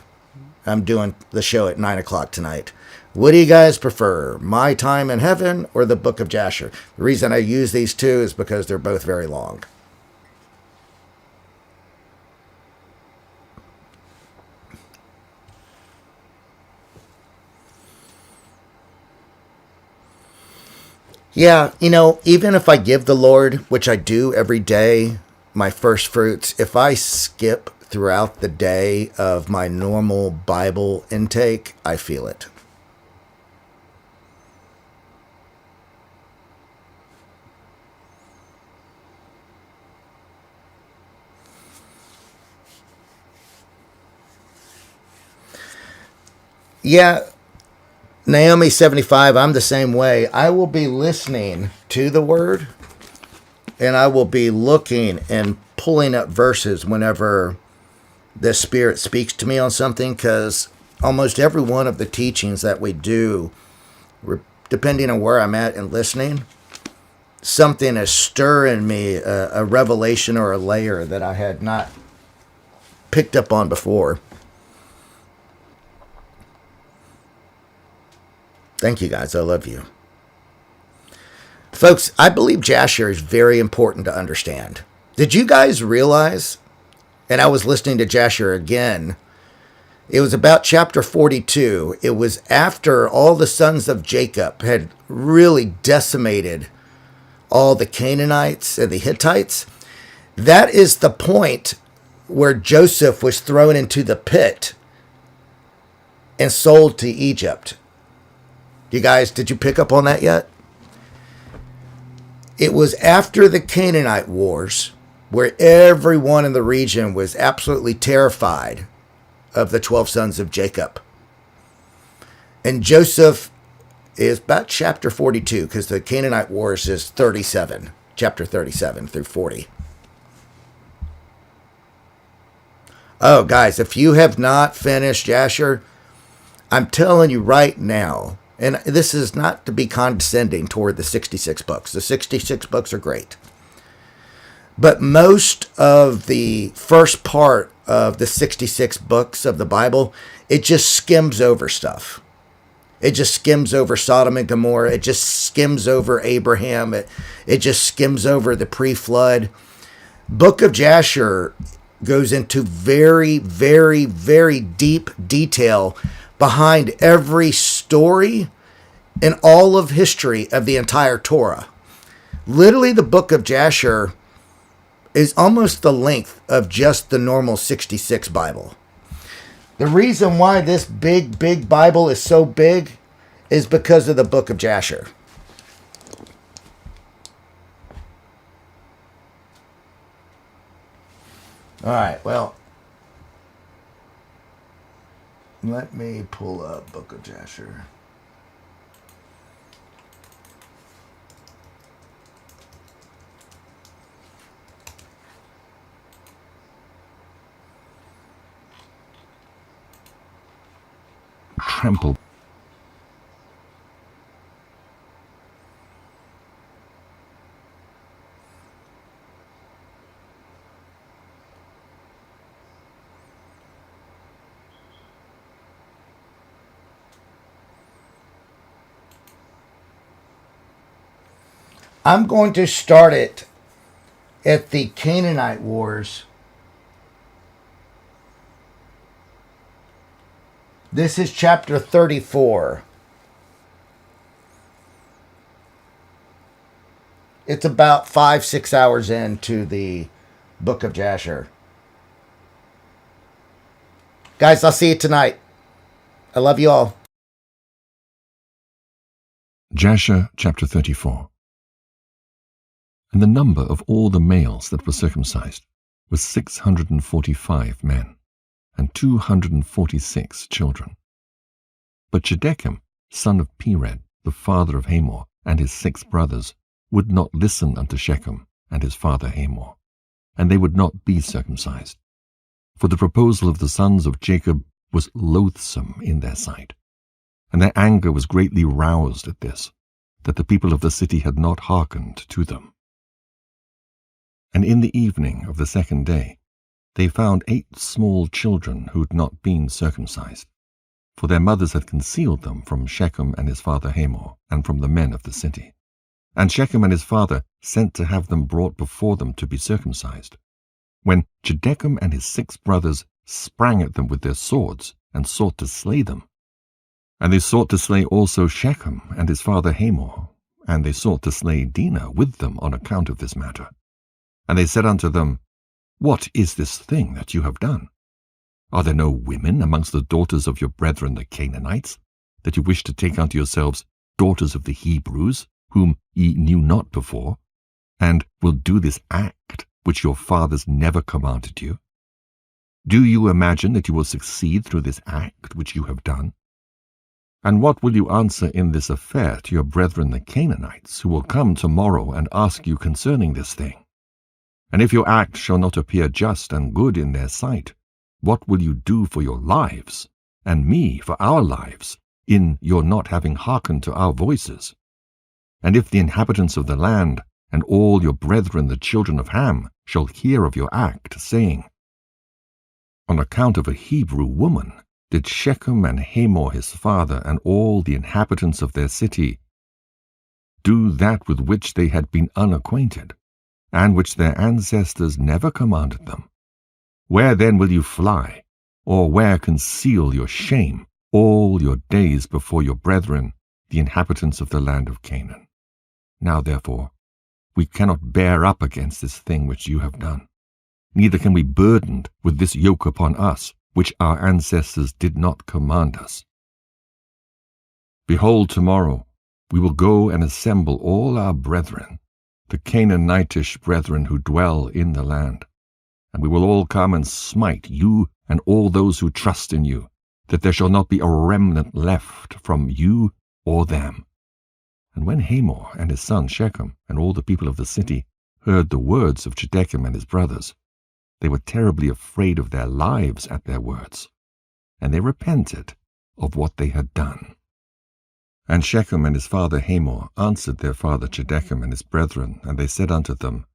I'm doing the show at 9 o'clock tonight. What do you guys prefer, My Time in Heaven or the Book of Jasher? The reason I use these two is because they're both very long. Yeah, even if I give the Lord, which I do every day, my first fruits, if I skip throughout the day of my normal Bible intake, I feel it. Yeah, Naomi 75, I'm the same way. I will be listening to the Word, and I will be looking and pulling up verses whenever the Spirit speaks to me on something, because almost every one of the teachings that we do, depending on where I'm at and listening, something is stirring me, a revelation or a layer that I had not picked up on before. Thank you, guys. I love you. Folks, I believe Jasher is very important to understand. Did you guys realize, and I was listening to Jasher again, it was about chapter 42. It was after all the sons of Jacob had really decimated all the Canaanites and the Hittites. That is the point where Joseph was thrown into the pit. and sold to Egypt. You guys, did you pick up on that yet? It was after the Canaanite Wars, where everyone in the region was absolutely terrified of the 12 sons of Jacob. And Joseph is about chapter 42, because the Canaanite Wars is 37, chapter 37 through 40. Oh, guys, if you have not finished Jasher, I'm telling you right now, and this is not to be condescending toward the 66 books. The 66 books are great. But most of the first part of the 66 books of the Bible, it just skims over stuff. It just skims over Sodom and Gomorrah. It just skims over Abraham. It just skims over the pre-flood. Book of Jasher goes into very, very, very deep detail behind every story in all of history of the entire Torah. Literally, the book of Jasher is almost the length of just the normal 66 Bible. The reason why this big Bible is so big is because of the book of Jasher. All right, well, let me pull up book of Jasher. Trample. I'm going to start it at the Canaanite Wars. This is chapter 34. It's about 5-6 hours into the book of Jasher. Guys, I'll see you tonight. I love you all. Jasher chapter 34. And the number of all the males that were circumcised was 645 men, and 246 children. But Shedechem, son of Pered, the father of Hamor, and his 6 brothers, would not listen unto Shechem and his father Hamor, and they would not be circumcised. For the proposal of the sons of Jacob was loathsome in their sight, and their anger was greatly roused at this, that the people of the city had not hearkened to them. And in the evening of the 2nd day, they found 8 small children who had not been circumcised, for their mothers had concealed them from Shechem and his father Hamor, and from the men of the city. And Shechem and his father sent to have them brought before them to be circumcised, when Shedechem and his 6 brothers sprang at them with their swords, and sought to slay them. And they sought to slay also Shechem and his father Hamor, and they sought to slay Dinah with them on account of this matter. And they said unto them, What is this thing that you have done? Are there no women amongst the daughters of your brethren the Canaanites, that you wish to take unto yourselves daughters of the Hebrews, whom ye knew not before, and will do this act which your fathers never commanded you? Do you imagine that you will succeed through this act which you have done? And what will you answer in this affair to your brethren the Canaanites, who will come tomorrow and ask you concerning this thing? And if your act shall not appear just and good in their sight, what will you do for your lives, and me for our lives, in your not having hearkened to our voices? And if the inhabitants of the land, and all your brethren the children of Ham, shall hear of your act, saying, On account of a Hebrew woman did Shechem and Hamor his father, and all the inhabitants of their city, do that with which they had been unacquainted, and which their ancestors never commanded them, where then will you fly, or where conceal your shame all your days before your brethren, the inhabitants of the land of Canaan? Now therefore, we cannot bear up against this thing which you have done, neither can we burdened with this yoke upon us, which our ancestors did not command us. Behold, tomorrow we will go and assemble all our brethren, the Canaanitish brethren who dwell in the land, and we will all come and smite you and all those who trust in you, that there shall not be a remnant left from you or them. And when Hamor and his son Shechem and all the people of the city heard the words of Shechem and his brothers, they were terribly afraid of their lives at their words, and they repented of what they had done. And Shechem and his father Hamor answered their father Shechem and his brethren, and they said unto them,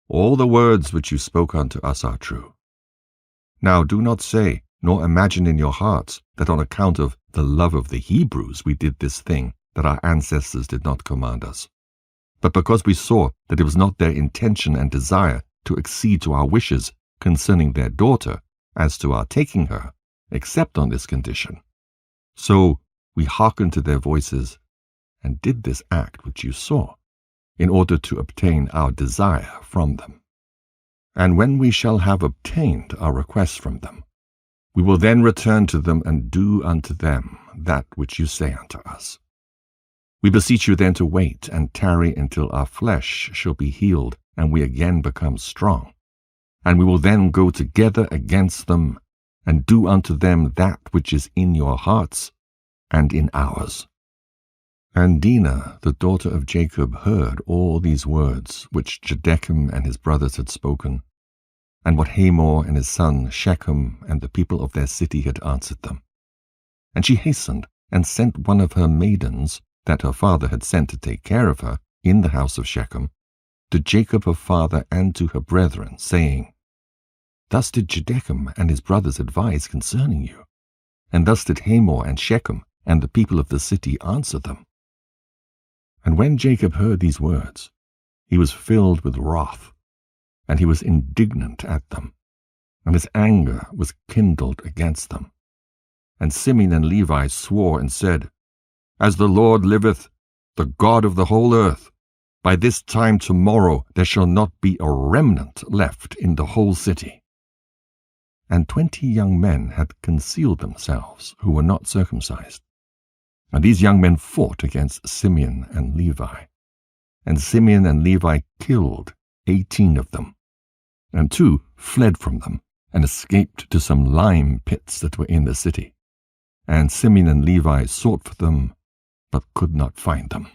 All the words which you spoke unto us are true. Now do not say, nor imagine in your hearts, that on account of the love of the Hebrews we did this thing that our ancestors did not command us, but because we saw that it was not their intention and desire to accede to our wishes concerning their daughter, as to our taking her, except on this condition. So we hearkened to their voices, and did this act which you saw, in order to obtain our desire from them. And when we shall have obtained our request from them, we will then return to them and do unto them that which you say unto us. We beseech you then to wait and tarry until our flesh shall be healed, and we again become strong. And we will then go together against them, and do unto them that which is in your hearts and in ours. And Dinah, the daughter of Jacob, heard all these words which Shechem and his brothers had spoken, and what Hamor and his son Shechem and the people of their city had answered them. And she hastened and sent one of her maidens, that her father had sent to take care of her in the house of Shechem, to Jacob her father and to her brethren, saying, Thus did Shechem and his brothers advise concerning you, and thus did Hamor and Shechem and the people of the city answer them. And when Jacob heard these words, he was filled with wrath, and he was indignant at them, and his anger was kindled against them. And Simeon and Levi swore and said, As the Lord liveth, the God of the whole earth, by this time tomorrow there shall not be a remnant left in the whole city. And 20 young men had concealed themselves, who were not circumcised. And these young men fought against Simeon and Levi. And Simeon and Levi killed 18 of them. And 2 fled from them, and escaped to some lime pits that were in the city. And Simeon and Levi sought for them, but could not find them.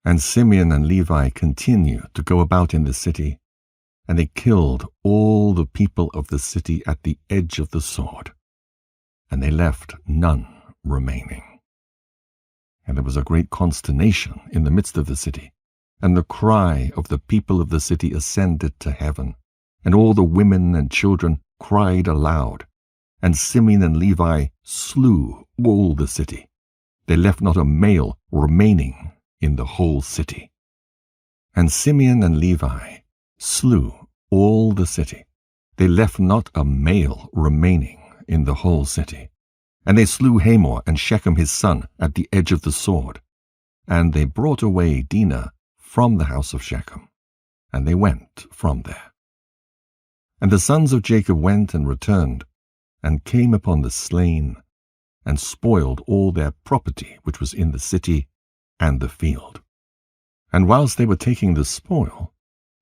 And Simeon and Levi continued to go about in the city, and they killed all the people of the city at the edge of the sword, and they left none remaining. And there was a great consternation in the midst of the city, and the cry of the people of the city ascended to heaven, and all the women and children cried aloud, and Simeon and Levi slew all the city. They left not a male remaining in the whole city. And Simeon and Levi slew all the city. They left not a male remaining in the whole city. And they slew Hamor and Shechem his son at the edge of the sword. And they brought away Dinah from the house of Shechem, and they went from there. And the sons of Jacob went and returned, and came upon the slain, and spoiled all their property which was in the city and the field. And whilst they were taking the spoil,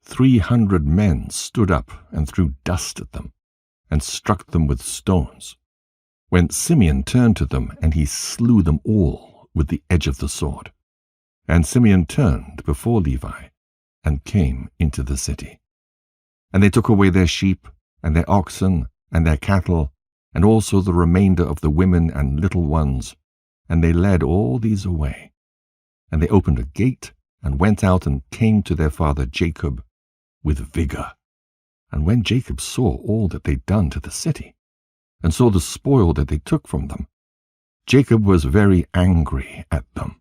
300 men stood up and threw dust at them, and struck them with stones, when Simeon turned to them, and he slew them all with the edge of the sword. And Simeon turned before Levi, and came into the city. And they took away their sheep, and their oxen, and their cattle, and also the remainder of the women and little ones, and they led all these away. And they opened a gate, and went out and came to their father Jacob with vigor. And when Jacob saw all that they'd done to the city, and saw the spoil that they took from them, Jacob was very angry at them.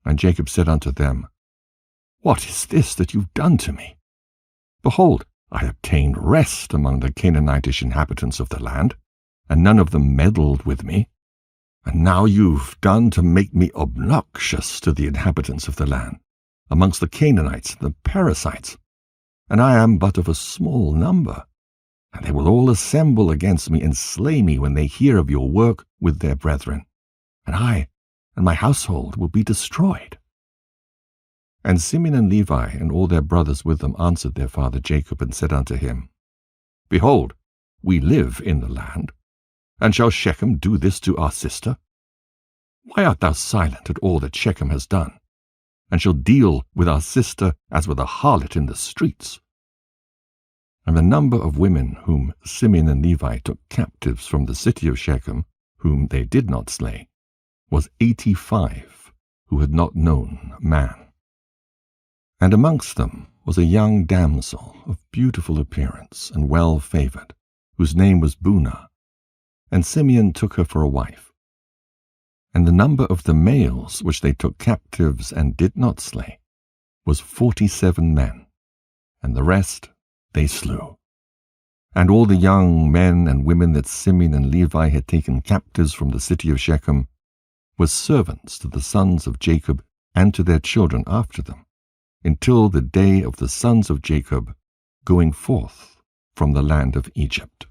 And Jacob said unto them, What is this that you've done to me? Behold, I obtained rest among the Canaanitish inhabitants of the land, and none of them meddled with me. And now you've done to make me obnoxious to the inhabitants of the land, amongst the Canaanites and the Perizzites, and I am but of a small number, and they will all assemble against me and slay me when they hear of your work with their brethren, and I and my household will be destroyed." And Simeon and Levi and all their brothers with them answered their father Jacob and said unto him, "Behold, we live in the land, and shall Shechem do this to our sister? Why art thou silent at all that Shechem has done, and shall deal with our sister as with a harlot in the streets?" And the number of women whom Simeon and Levi took captives from the city of Shechem, whom they did not slay, was 85, who had not known man. And amongst them was a young damsel of beautiful appearance and well favored, whose name was Bunah, and Simeon took her for a wife. And the number of the males which they took captives and did not slay was 47 men, and the rest they slew. And all the young men and women that Simeon and Levi had taken captives from the city of Shechem were servants to the sons of Jacob and to their children after them, until the day of the sons of Jacob going forth from the land of Egypt.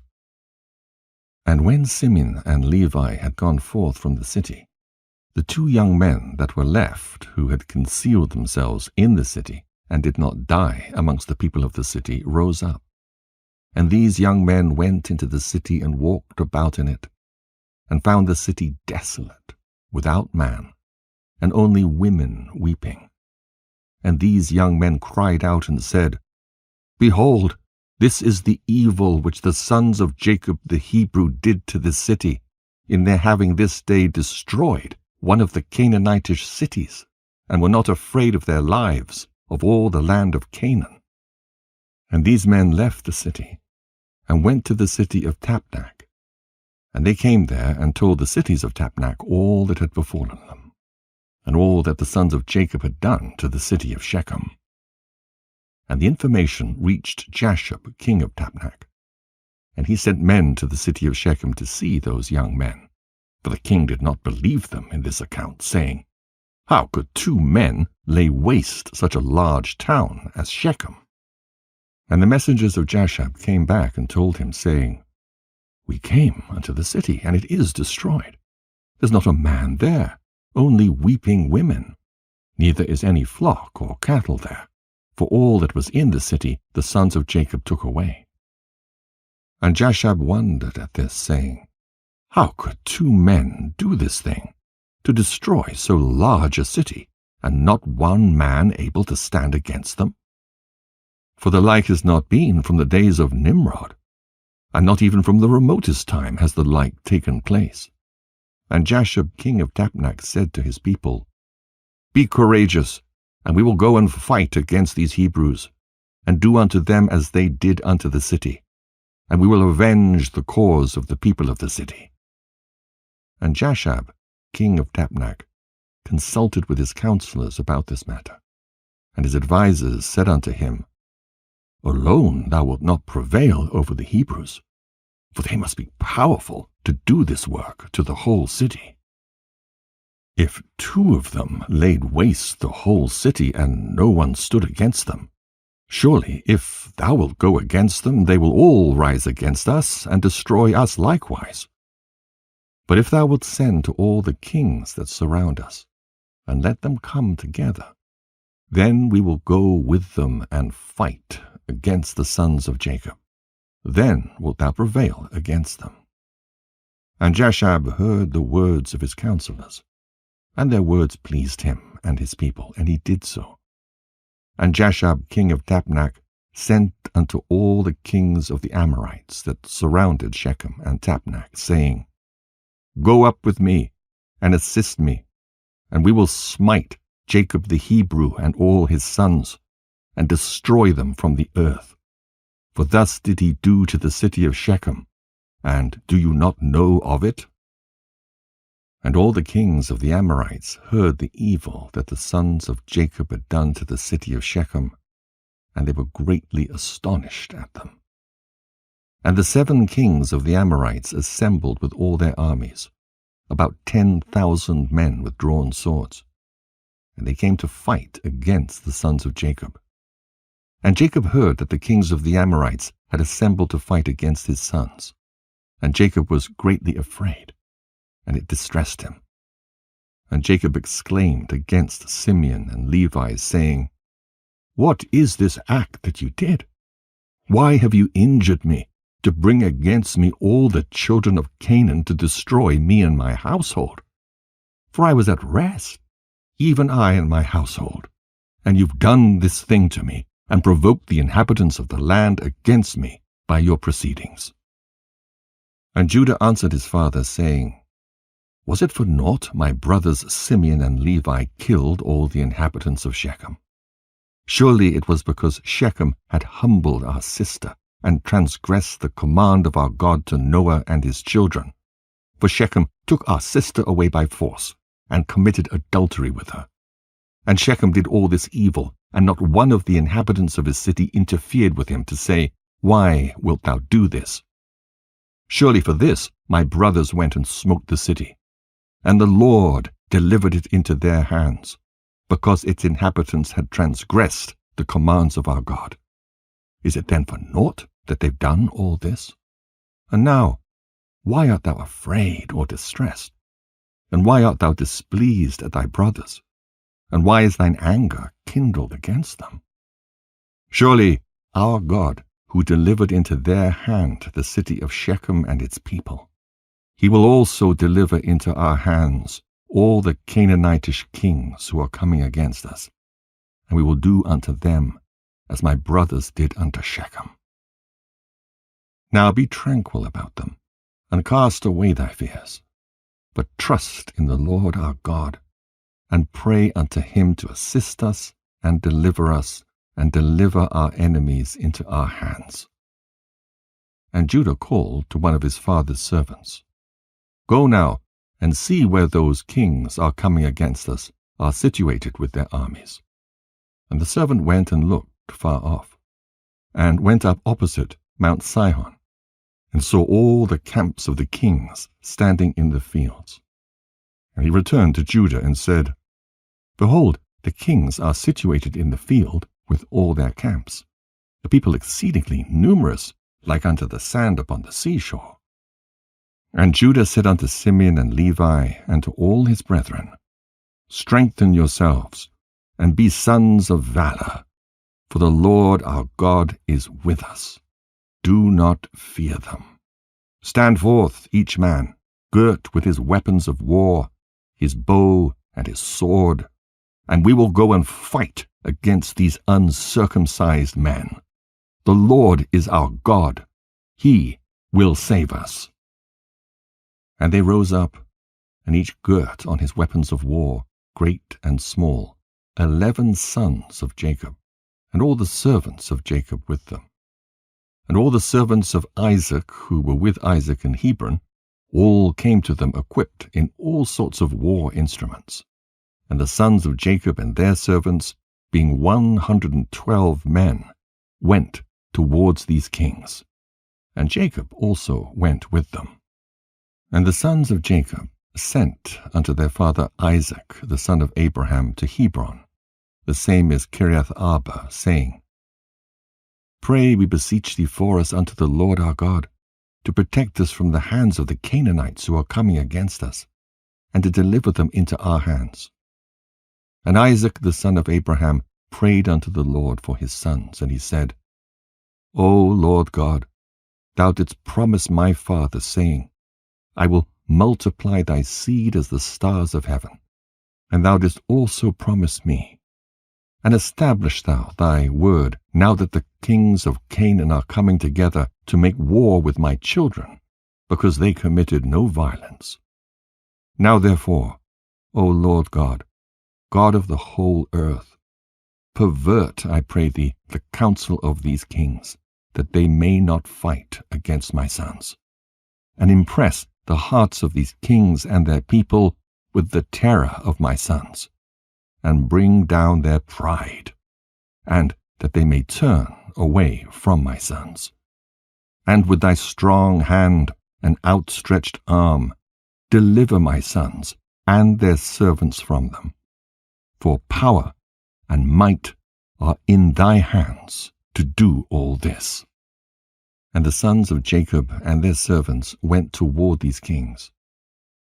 And when Simeon and Levi had gone forth from the city, the 2 young men that were left, who had concealed themselves in the city and did not die amongst the people of the city, rose up. And these young men went into the city and walked about in it, and found the city desolate, without man, and only women weeping. And these young men cried out and said, "Behold, this is the evil which the sons of Jacob the Hebrew did to this city, in their having this day destroyed one of the Canaanitish cities, and were not afraid of their lives of all the land of Canaan." And these men left the city, and went to the city of Tapnach. And they came there, and told the cities of Tapnach all that had befallen them, and all that the sons of Jacob had done to the city of Shechem. And the information reached Jashub, king of Tapnach, and he sent men to the city of Shechem to see those young men. For the king did not believe them in this account, saying, "How could 2 men lay waste such a large town as Shechem?" And the messengers of Jashub came back and told him, saying, "We came unto the city, and it is destroyed. There's not a man there, only weeping women. Neither is any flock or cattle there, for all that was in the city the sons of Jacob took away." And Jashub wondered at this, saying, "How could 2 men do this thing, to destroy so large a city, and not one man able to stand against them? For the like has not been from the days of Nimrod, and not even from the remotest time has the like taken place." And Jashub king of Tapnach said to his people, "Be courageous, and we will go and fight against these Hebrews, and do unto them as they did unto the city, and we will avenge the cause of the people of the city." And Jashub king of Tapnach consulted with his counselors about this matter, and his advisers said unto him, "Alone thou wilt not prevail over the Hebrews, for they must be powerful to do this work to the whole city. If 2 of them laid waste the whole city, and no one stood against them, surely if thou wilt go against them, they will all rise against us, and destroy us likewise. But if thou wilt send to all the kings that surround us, and let them come together, then we will go with them and fight against the sons of Jacob. Then wilt thou prevail against them." And Jashub heard the words of his counselors, and their words pleased him and his people, and he did so. And Jashub king of Tapnach sent unto all the kings of the Amorites that surrounded Shechem and Tapnach, saying, "Go up with me, and assist me, and we will smite Jacob the Hebrew and all his sons, and destroy them from the earth. For thus did he do to the city of Shechem, and do you not know of it?" And all the kings of the Amorites heard the evil that the sons of Jacob had done to the city of Shechem, and they were greatly astonished at them. And the 7 kings of the Amorites assembled with all their armies, about 10,000 men with drawn swords, and they came to fight against the sons of Jacob. And Jacob heard that the kings of the Amorites had assembled to fight against his sons, and Jacob was greatly afraid, and it distressed him. And Jacob exclaimed against Simeon and Levi, saying, "What is this act that you did? Why have you injured me, to bring against me all the children of Canaan to destroy me and my household? For I was at rest, even I and my household, and you've done this thing to me, and provoked the inhabitants of the land against me by your proceedings." And Judah answered his father, saying, "Was it for naught my brothers Simeon and Levi killed all the inhabitants of Shechem? Surely it was because Shechem had humbled our sister, and transgressed the command of our God to Noah and his children. For Shechem took our sister away by force, and committed adultery with her. And Shechem did all this evil, and not one of the inhabitants of his city interfered with him to say, 'Why wilt thou do this?' Surely for this my brothers went and smote the city, and the Lord delivered it into their hands, because its inhabitants had transgressed the commands of our God. Is it then for naught that they've done all this? And now, why art thou afraid or distressed? And why art thou displeased at thy brothers? And why is thine anger kindled against them? Surely our God, who delivered into their hand the city of Shechem and its people, he will also deliver into our hands all the Canaanitish kings who are coming against us, and we will do unto them as my brothers did unto Shechem. Now be tranquil about them, and cast away thy fears, but trust in the Lord our God, and pray unto him to assist us, and deliver our enemies into our hands." And Judah called to one of his father's servants, "Go now, and see where those kings are coming against us are situated with their armies." And the servant went and looked far off, and went up opposite Mount Sihon, and saw all the camps of the kings standing in the fields. And he returned to Judah and said, "Behold, the kings are situated in the field with all their camps, the people exceedingly numerous, like unto the sand upon the seashore." And Judah said unto Simeon and Levi and to all his brethren, "Strengthen yourselves, and be sons of valor, for the Lord our God is with us. Do not fear them. Stand forth, each man, girt with his weapons of war, his bow and his sword, and we will go and fight against these uncircumcised men. The Lord is our God. He will save us." And they rose up, and each girt on his weapons of war, great and small, 11 sons of Jacob, and all the servants of Jacob with them. And all the servants of Isaac who were with Isaac in Hebron, all came to them equipped in all sorts of war instruments. And the sons of Jacob and their servants, being 112 men, went towards these kings. And Jacob also went with them. And the sons of Jacob sent unto their father Isaac, the son of Abraham, to Hebron, the same is Kiriath Arba, saying, "Pray, we beseech thee for us unto the Lord our God, to protect us from the hands of the Canaanites who are coming against us, and to deliver them into our hands." And Isaac the son of Abraham prayed unto the Lord for his sons, and he said, "O Lord God, thou didst promise my father, saying, I will multiply thy seed as the stars of heaven, and thou didst also promise me. And establish thou thy word, now that the kings of Canaan are coming together to make war with my children, because they committed no violence. Now therefore, O Lord God, God of the whole earth, pervert, I pray thee, the counsel of these kings, that they may not fight against my sons, and impress the hearts of these kings and their people with the terror of my sons, and bring down their pride, and that they may turn away from my sons. And with thy strong hand and outstretched arm, deliver my sons and their servants from them. For power and might are in thy hands to do all this. And the sons of Jacob and their servants went toward these kings,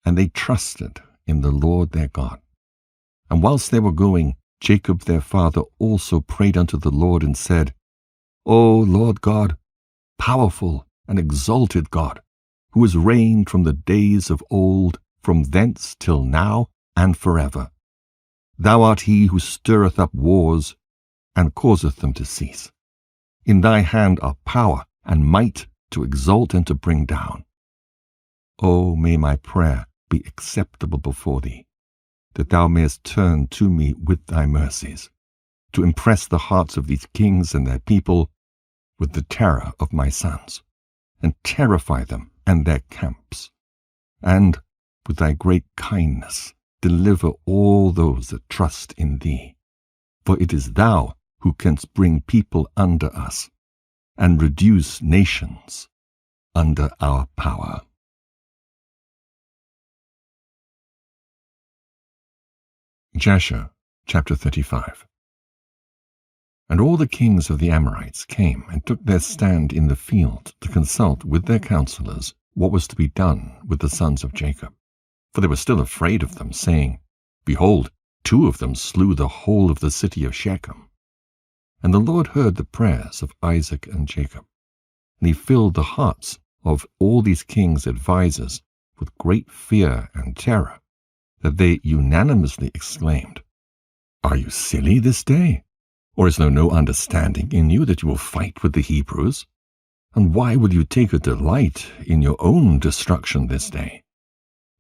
and they trusted in the Lord their God. And whilst they were going, Jacob their father also prayed unto the Lord and said, O Lord God, powerful and exalted God, who has reigned from the days of old, from thence till now and forever. Thou art he who stirreth up wars, and causeth them to cease. In thy hand are power and might to exalt and to bring down. O may my prayer be acceptable before thee, that thou mayest turn to me with thy mercies, to impress the hearts of these kings and their people with the terror of my sons, and terrify them and their camps, and with thy great kindness deliver all those that trust in thee. For it is thou who canst bring people under us, and reduce nations under our power. Jasher, chapter 35. And all the kings of the Amorites came and took their stand in the field to consult with their counselors what was to be done with the sons of Jacob. For they were still afraid of them, saying, Behold, 2 of them slew the whole of the city of Shechem. And the Lord heard the prayers of Isaac and Jacob, and he filled the hearts of all these kings' advisers with great fear and terror, that they unanimously exclaimed, Are you silly this day? Or is there no understanding in you that you will fight with the Hebrews? And why will you take a delight in your own destruction this day?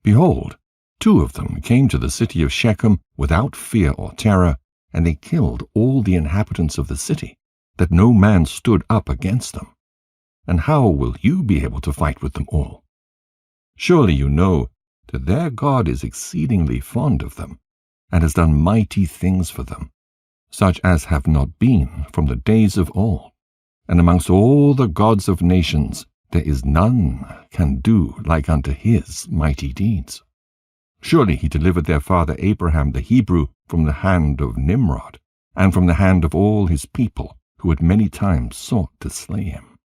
Behold, 2 of them came to the city of Shechem without fear or terror, and they killed all the inhabitants of the city, that no man stood up against them. And how will you be able to fight with them all? Surely you know that their God is exceedingly fond of them, and has done mighty things for them, such as have not been from the days of old. And amongst all the gods of nations there is none can do like unto his mighty deeds. Surely he delivered their father Abraham the Hebrew from the hand of Nimrod, and from the hand of all his people, who had many times sought to slay him.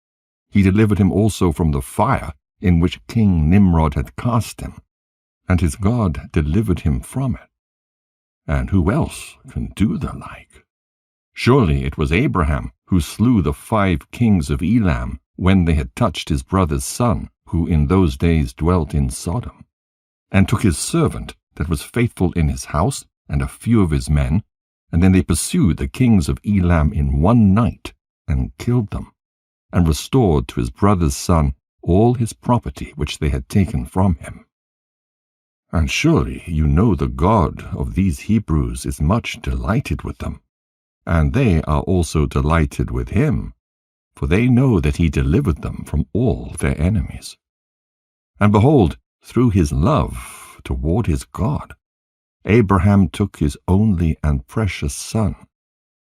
He delivered him also from the fire in which King Nimrod had cast him, and his God delivered him from it. And who else can do the like? Surely it was Abraham who slew the 5 kings of Elam when they had touched his brother's son, who in those days dwelt in Sodom, and took his servant that was faithful in his house, and a few of his men, and then they pursued the kings of Elam in one night, and killed them, and restored to his brother's son all his property which they had taken from him. And surely you know the God of these Hebrews is much delighted with them, and they are also delighted with him, for they know that he delivered them from all their enemies. And behold, through his love toward his God, Abraham took his only and precious son,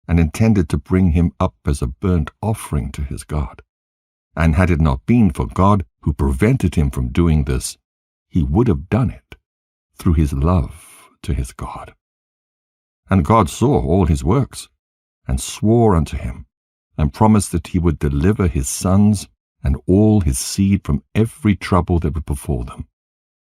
and intended to bring him up as a burnt offering to his God. And had it not been for God who prevented him from doing this, he would have done it through his love to his God. And God saw all his works, and swore unto him, and promised that he would deliver his sons and all his seed from every trouble that would befall them,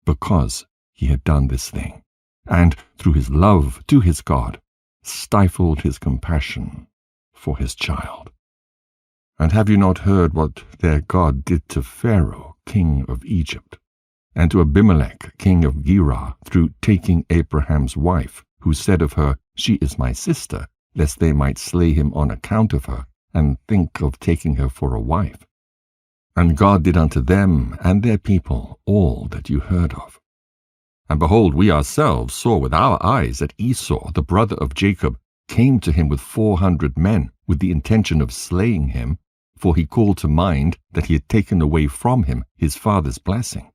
because he had done this thing, and through his love to his God stifled his compassion for his child. And have you not heard what their God did to Pharaoh, king of Egypt, and to Abimelech, king of Gerar, through taking Abraham's wife, who said of her, She is my sister, lest they might slay him on account of her, and think of taking her for a wife? And God did unto them and their people all that you heard of. And behold, we ourselves saw with our eyes that Esau, the brother of Jacob, came to him with 400 men, with the intention of slaying him, for he called to mind that he had taken away from him his father's blessing.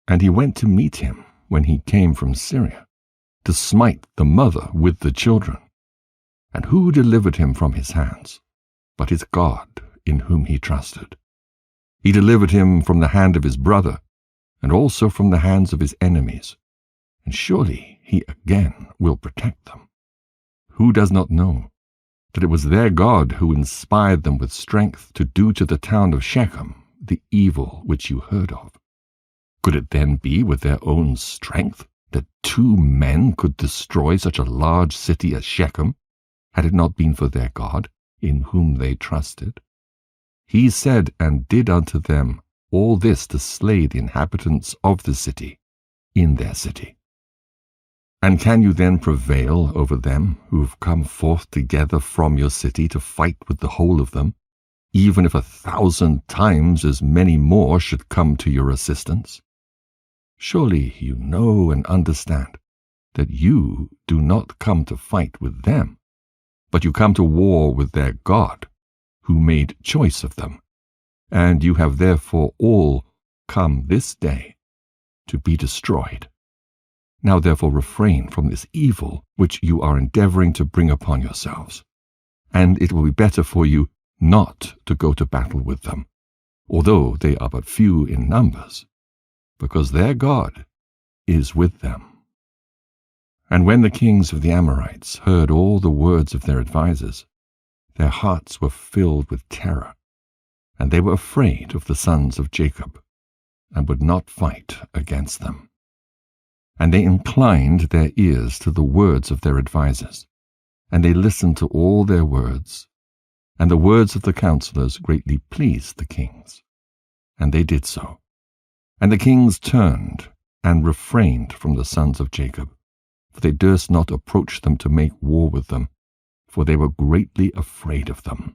And he went to meet him when he came from Syria, to smite the mother with the children. And who delivered him from his hands, but his God in whom he trusted? He delivered him from the hand of his brother, and also from the hands of his enemies, and surely he again will protect them. Who does not know that it was their God who inspired them with strength to do to the town of Shechem the evil which you heard of. Could it then be with their own strength that 2 men could destroy such a large city as Shechem, had it not been for their God, in whom they trusted? He said and did unto them all this to slay the inhabitants of the city in their city. And can you then prevail over them who have come forth together from your city to fight with the whole of them, even if 1,000 times as many more should come to your assistance? Surely you know and understand that you do not come to fight with them, but you come to war with their God, who made choice of them, and you have therefore all come this day to be destroyed. Now therefore refrain from this evil which you are endeavoring to bring upon yourselves, and it will be better for you not to go to battle with them, although they are but few in numbers, because their God is with them. And when the kings of the Amorites heard all the words of their advisers, their hearts were filled with terror, and they were afraid of the sons of Jacob, and would not fight against them. And they inclined their ears to the words of their advisers, and they listened to all their words, and the words of the counselors greatly pleased the kings. And they did so. And the kings turned and refrained from the sons of Jacob, for they durst not approach them to make war with them, for they were greatly afraid of them.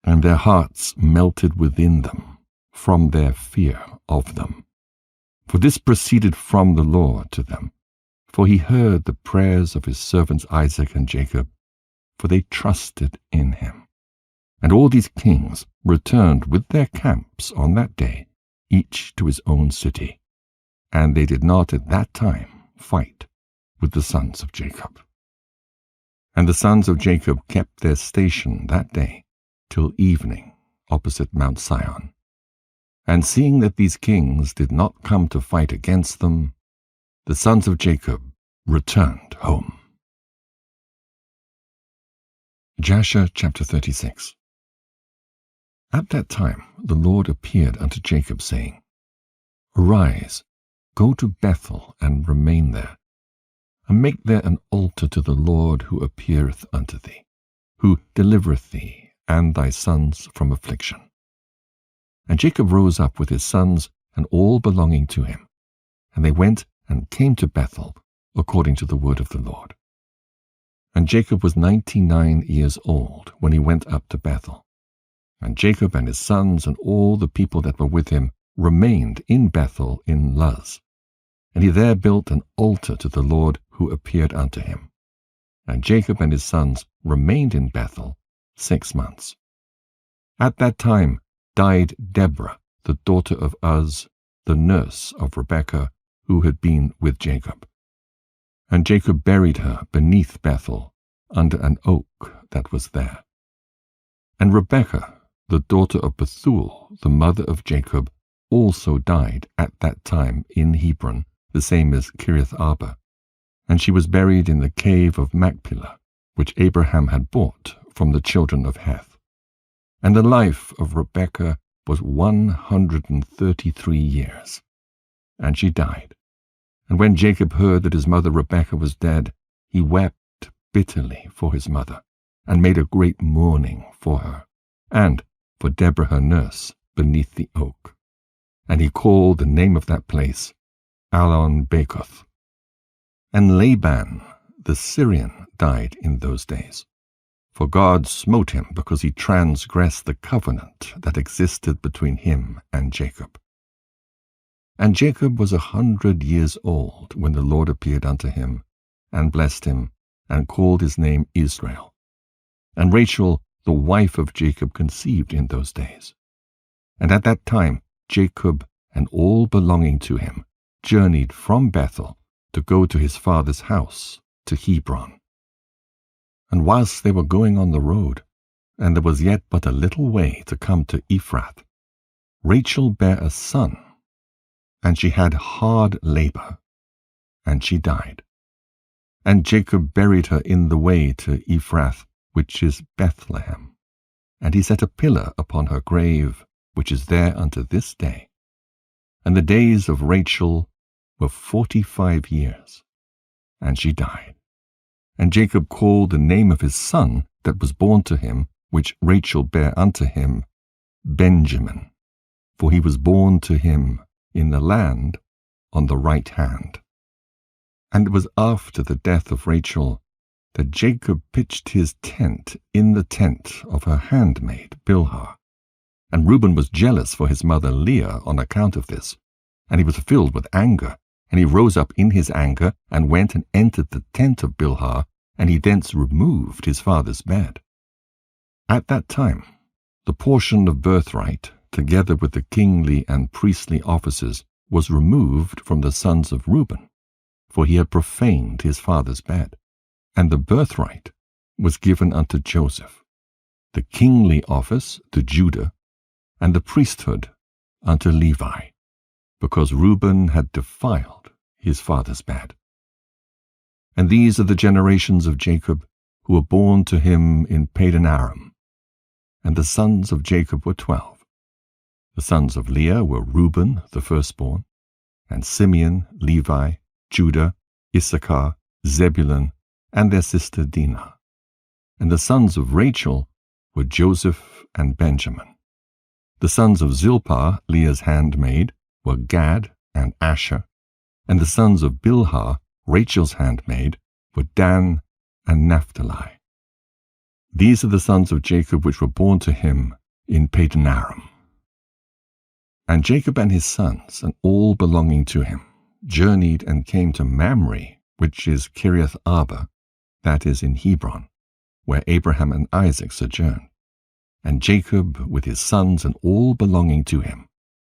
And their hearts melted within them from their fear of them. For this proceeded from the Lord to them, for he heard the prayers of his servants Isaac and Jacob, for they trusted in him. And all these kings returned with their camps on that day, each to his own city, and they did not at that time fight with the sons of Jacob. And the sons of Jacob kept their station that day till evening opposite Mount Sion. And seeing that these kings did not come to fight against them, the sons of Jacob returned home. Jasher chapter 36. At that time the Lord appeared unto Jacob, saying, Arise, go to Bethel, and remain there, and make there an altar to the Lord who appeareth unto thee, who delivereth thee and thy sons from affliction. And Jacob rose up with his sons and all belonging to him, and they went and came to Bethel, according to the word of the Lord. And Jacob was 99 years old when he went up to Bethel. And Jacob and his sons and all the people that were with him remained in Bethel in Luz. And he there built an altar to the Lord who appeared unto him. And Jacob and his sons remained in Bethel 6 months. At that time died Deborah, the daughter of Uz, the nurse of Rebekah, who had been with Jacob. And Jacob buried her beneath Bethel, under an oak that was there. And Rebekah, the daughter of Bethuel, the mother of Jacob, also died at that time in Hebron, the same as Kiriath Arba, and she was buried in the cave of Machpelah, which Abraham had bought from the children of Heth. And the life of Rebekah was 133 years, and she died. And when Jacob heard that his mother Rebekah was dead, he wept bitterly for his mother, and made a great mourning for her, and for Deborah her nurse, beneath the oak. And he called the name of that place Allon-Bakoth. And Laban the Syrian died in those days, for God smote him because he transgressed the covenant that existed between him and Jacob. And Jacob was 100 years old when the Lord appeared unto him, and blessed him, and called his name Israel. And Rachel, the wife of Jacob, conceived in those days. And at that time Jacob and all belonging to him journeyed from Bethel to go to his father's house, to Hebron. And whilst they were going on the road, and there was yet but a little way to come to Ephrath, Rachel bare a son, and she had hard labor, and she died. And Jacob buried her in the way to Ephrath, which is Bethlehem. And he set a pillar upon her grave, which is there unto this day. And the days of Rachel were 45 years, and she died. And Jacob called the name of his son that was born to him, which Rachel bare unto him, Benjamin, for he was born to him in the land on the right hand. And it was after the death of Rachel that Jacob pitched his tent in the tent of her handmaid Bilhah. And Reuben was jealous for his mother Leah on account of this, and he was filled with anger, and he rose up in his anger, and went and entered the tent of Bilhah, and he thence removed his father's bed. At that time, the portion of birthright, together with the kingly and priestly offices, was removed from the sons of Reuben, for he had profaned his father's bed. And the birthright was given unto Joseph, the kingly office to Judah, and the priesthood unto Levi, because Reuben had defiled his father's bed. And these are the generations of Jacob, who were born to him in Padan Aram. And the sons of Jacob were 12. The sons of Leah were Reuben, the firstborn, and Simeon, Levi, Judah, Issachar, Zebulun, and their sister Dinah. And the sons of Rachel were Joseph and Benjamin. The sons of Zilpah, Leah's handmaid, were Gad and Asher. And the sons of Bilhah, Rachel's handmaid, were Dan and Naphtali. These are the sons of Jacob which were born to him in Padan Aram. And Jacob and his sons, and all belonging to him, journeyed and came to Mamre, which is Kiriath Arba, that is in Hebron, where Abraham and Isaac sojourned. And Jacob, with his sons and all belonging to him,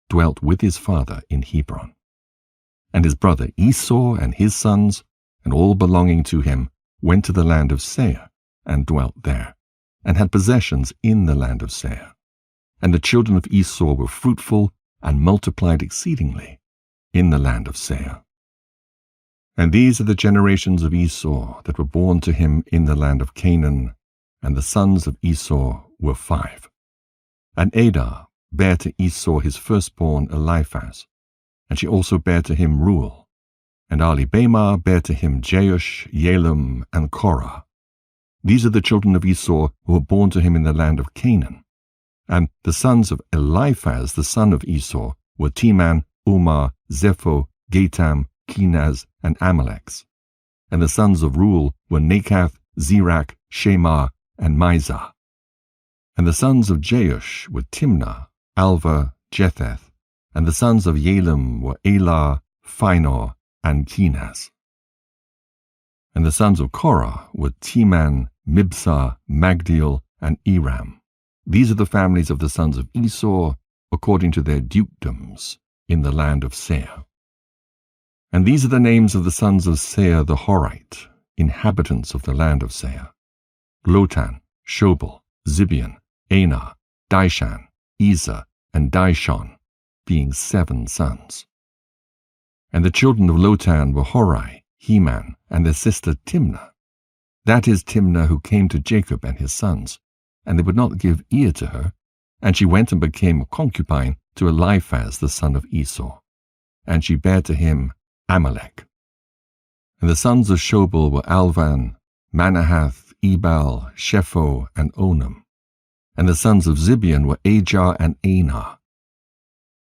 dwelt with his father in Hebron. And his brother Esau and his sons, and all belonging to him, went to the land of Seir, and dwelt there, and had possessions in the land of Seir. And the children of Esau were fruitful, and multiplied exceedingly in the land of Seir. And these are the generations of Esau that were born to him in the land of Canaan, and the sons of Esau were 5. And Adah bare to Esau his firstborn Eliphaz, and she also bare to him Reuel. And Ahlibamah bare to him Jeush, Yalam, and Korah. These are the children of Esau who were born to him in the land of Canaan. And the sons of Eliphaz, the son of Esau, were Teman, Umar, Zepho, Gatam, Kenaz, and Amaleks. And the sons of Reuel were Nakath, Zerach, Shemar, and Mizah. And the sons of Jeush were Timnah, Alva, Jetheth. And the sons of Yalam were Elah, Phinor, and Kenaz. And the sons of Korah were Teman, Mibsah, Magdiel, and Eram. These are the families of the sons of Esau, according to their dukedoms, in the land of Seir. And these are the names of the sons of Seir the Horite, inhabitants of the land of Seir: Lotan, Shobal, Zibeon, Anah, Dishan, Ezer, and Dishon, being 7 sons. And the children of Lotan were Horai, Heman, and their sister Timnah. That is Timnah who came to Jacob and his sons, and they would not give ear to her, and she went and became a concubine to Eliphaz the son of Esau, and she bare to him Amalek. And the sons of Shobal were Alvan, Manahath, Ebal, Shepho, and Onam. And the sons of Zibeon were Ajar and Anah.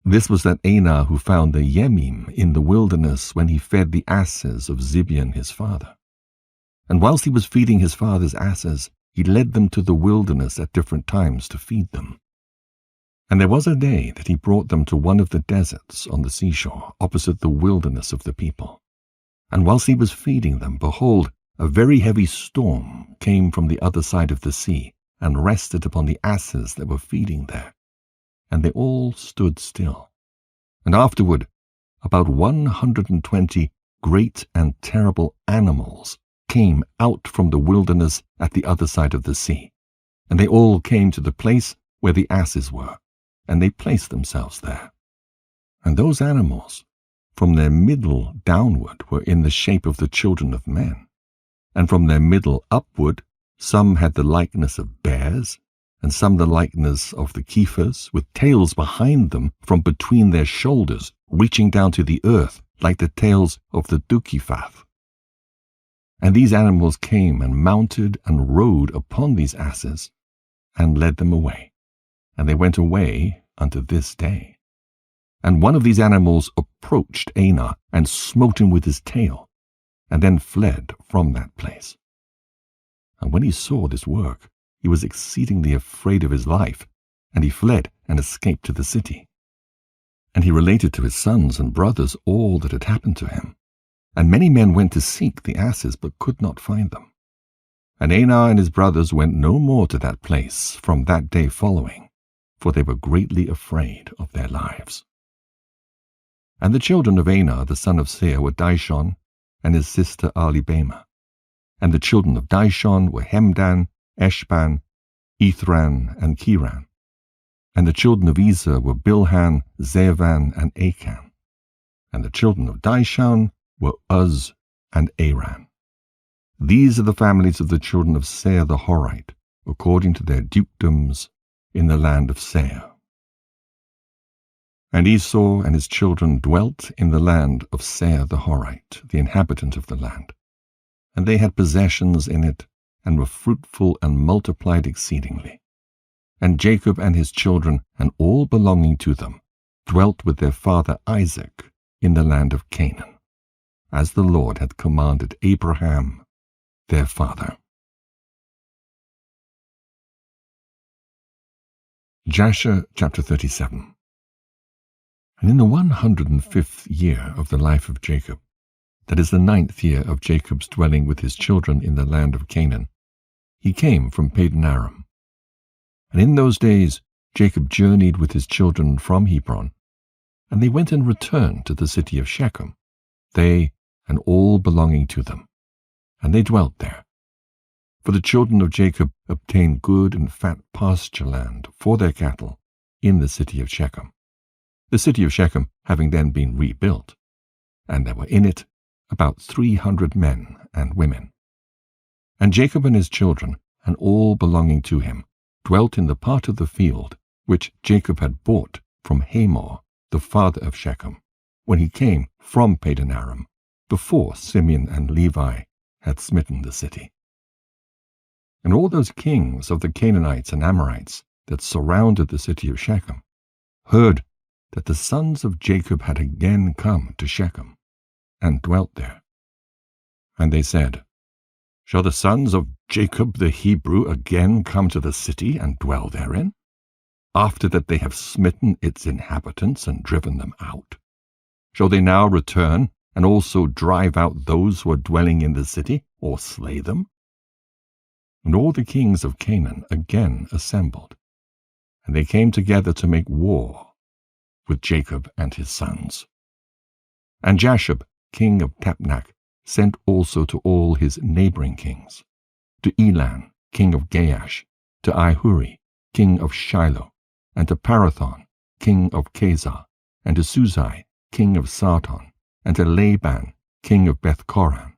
This was that Anah who found the Yemim in the wilderness when he fed the asses of Zibeon his father. And whilst he was feeding his father's asses, he led them to the wilderness at different times to feed them. And there was a day that he brought them to one of the deserts on the seashore, opposite the wilderness of the people. And whilst he was feeding them, behold, a very heavy storm came from the other side of the sea, and rested upon the asses that were feeding there. And they all stood still. And afterward, about 120 great and terrible animals came out from the wilderness at the other side of the sea. And they all came to the place where the asses were, and they placed themselves there. And those animals, from their middle downward, were in the shape of the children of men, and from their middle upward Some had the likeness of bears, and some the likeness of the kephas, with tails behind them from between their shoulders, reaching down to the earth, like the tails of the dukiphath. And these animals came and mounted and rode upon these asses, and led them away. And they went away unto this day. And one of these animals approached Anah, and smote him with his tail, and then fled from that place. And when he saw this work, he was exceedingly afraid of his life, and he fled and escaped to the city. And he related to his sons and brothers all that had happened to him. And many men went to seek the asses, but could not find them. And Anah and his brothers went no more to that place from that day following, for they were greatly afraid of their lives. And the children of Anah the son of Seir were Dishon and his sister Ahlibamah. And the children of Dishon were Hemdan, Eshban, Ithran, and Kiran. And the children of Ezer were Bilhan, Zevan, and Achan. And the children of Dishon were Uz and Aran. These are the families of the children of Seir the Horite, according to their dukedoms in the land of Seir. And Esau and his children dwelt in the land of Seir the Horite, the inhabitant of the land. And they had possessions in it, and were fruitful and multiplied exceedingly. And Jacob and his children, and all belonging to them, dwelt with their father Isaac in the land of Canaan, as the Lord had commanded Abraham, their father. Jasher chapter 37. And in the 105th year of the life of Jacob, that is the 9th year of Jacob's dwelling with his children in the land of Canaan, he came from Padan Aram. And in those days Jacob journeyed with his children from Hebron, and they went and returned to the city of Shechem, they and all belonging to them, and they dwelt there. For the children of Jacob obtained good and fat pasture land for their cattle in the city of Shechem, the city of Shechem having then been rebuilt, and there were in it about 300 men and women. And Jacob and his children, and all belonging to him, dwelt in the part of the field which Jacob had bought from Hamor, the father of Shechem, when he came from Padan Aram, before Simeon and Levi had smitten the city. And all those kings of the Canaanites and Amorites that surrounded the city of Shechem heard that the sons of Jacob had again come to Shechem, and dwelt there. And they said, Shall the sons of Jacob the Hebrew again come to the city and dwell therein, after that they have smitten its inhabitants and driven them out? Shall they now return and also drive out those who are dwelling in the city, or slay them? And all the kings of Canaan again assembled, and they came together to make war with Jacob and his sons. And Jashub, king of Tapnach, sent also to all his neighboring kings, to Elan, king of Gaash, to Ihuri, king of Shiloh, and to Parathon, king of Chazar, and to Suzai, king of Sarton, and to Laban, king of Beth-Koran,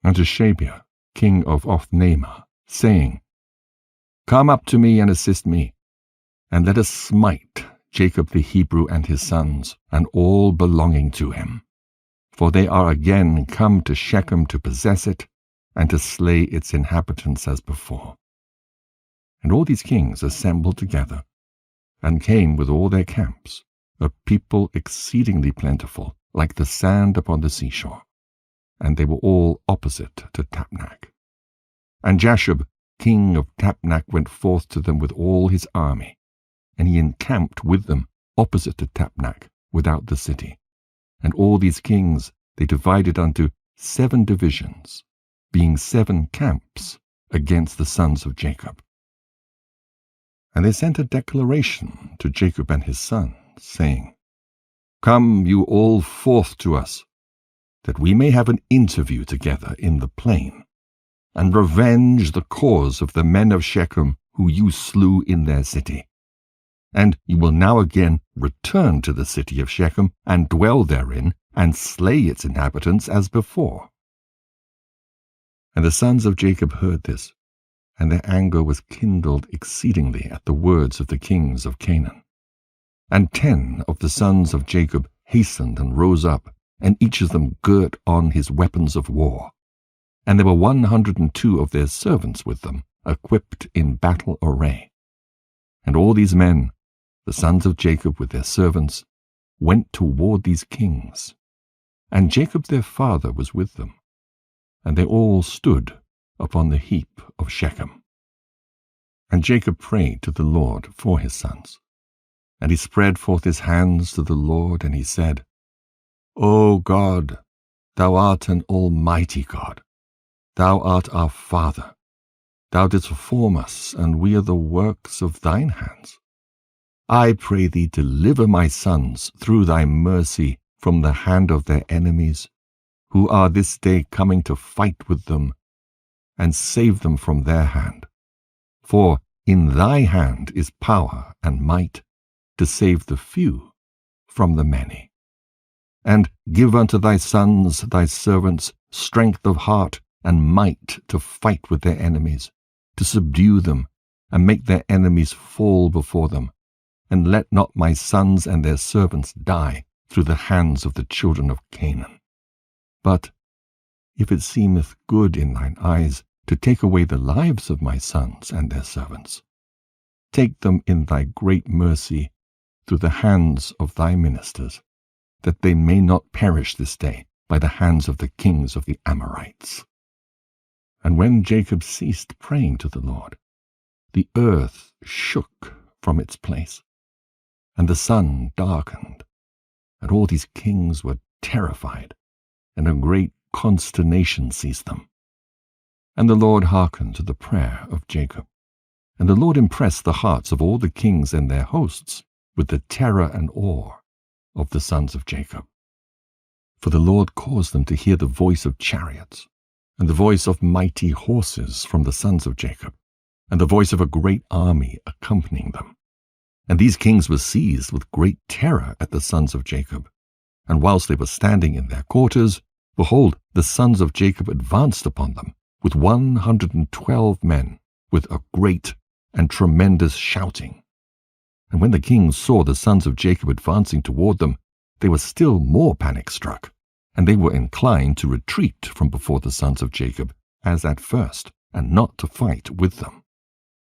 and to Shabia, king of Othnaimah, saying, Come up to me and assist me, and let us smite Jacob the Hebrew and his sons, and all belonging to him. For they are again come to Shechem to possess it, and to slay its inhabitants as before. And all these kings assembled together, and came with all their camps, a people exceedingly plentiful, like the sand upon the seashore. And they were all opposite to Tapnach. And Jashub, king of Tapnach, went forth to them with all his army, and he encamped with them opposite to Tapnach, without the city. And all these kings they divided unto 7 divisions, being 7 camps against the sons of Jacob. And they sent a declaration to Jacob and his sons, saying, Come you all forth to us, that we may have an interview together in the plain, and revenge the cause of the men of Shechem who you slew in their city. And you will now again return to the city of Shechem, and dwell therein, and slay its inhabitants as before. And the sons of Jacob heard this, and their anger was kindled exceedingly at the words of the kings of Canaan. And 10 of the sons of Jacob hastened and rose up, and each of them girt on his weapons of war. And there were 102 of their servants with them, equipped in battle array. And all these men, the sons of Jacob with their servants, went toward these kings. And Jacob their father was with them. And they all stood upon the heap of Shechem. And Jacob prayed to the Lord for his sons. And he spread forth his hands to the Lord, and he said, O God, thou art an almighty God. Thou art our Father. Thou didst form us, and we are the works of thine hands. I pray thee, deliver my sons through thy mercy from the hand of their enemies, who are this day coming to fight with them, and save them from their hand. For in thy hand is power and might, to save the few from the many. And give unto thy sons, thy servants, strength of heart and might to fight with their enemies, to subdue them, and make their enemies fall before them. And let not my sons and their servants die through the hands of the children of Canaan. But if it seemeth good in thine eyes to take away the lives of my sons and their servants, take them in thy great mercy through the hands of thy ministers, that they may not perish this day by the hands of the kings of the Amorites. And when Jacob ceased praying to the Lord, the earth shook from its place, and the sun darkened, and all these kings were terrified, and a great consternation seized them. And the Lord hearkened to the prayer of Jacob, and the Lord impressed the hearts of all the kings and their hosts with the terror and awe of the sons of Jacob. For the Lord caused them to hear the voice of chariots, and the voice of mighty horses from the sons of Jacob, and the voice of a great army accompanying them. And these kings were seized with great terror at the sons of Jacob. And whilst they were standing in their quarters, behold, the sons of Jacob advanced upon them with 112 men, with a great and tremendous shouting. And when the kings saw the sons of Jacob advancing toward them, they were still more panic-struck, and they were inclined to retreat from before the sons of Jacob, as at first, and not to fight with them.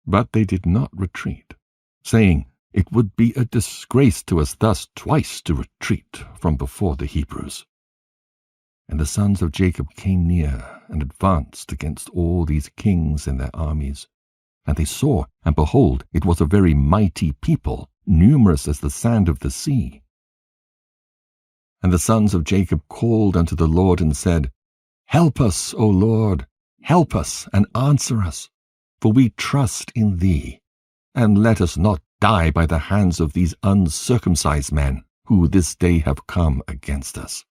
But they did not retreat, saying, It would be a disgrace to us thus twice to retreat from before the Hebrews. And the sons of Jacob came near and advanced against all these kings and their armies. And they saw, and behold, it was a very mighty people, numerous as the sand of the sea. And the sons of Jacob called unto the Lord and said, Help us, O Lord, help us and answer us, for we trust in thee, and let us not die by the hands of these uncircumcised men, who this day have come against us.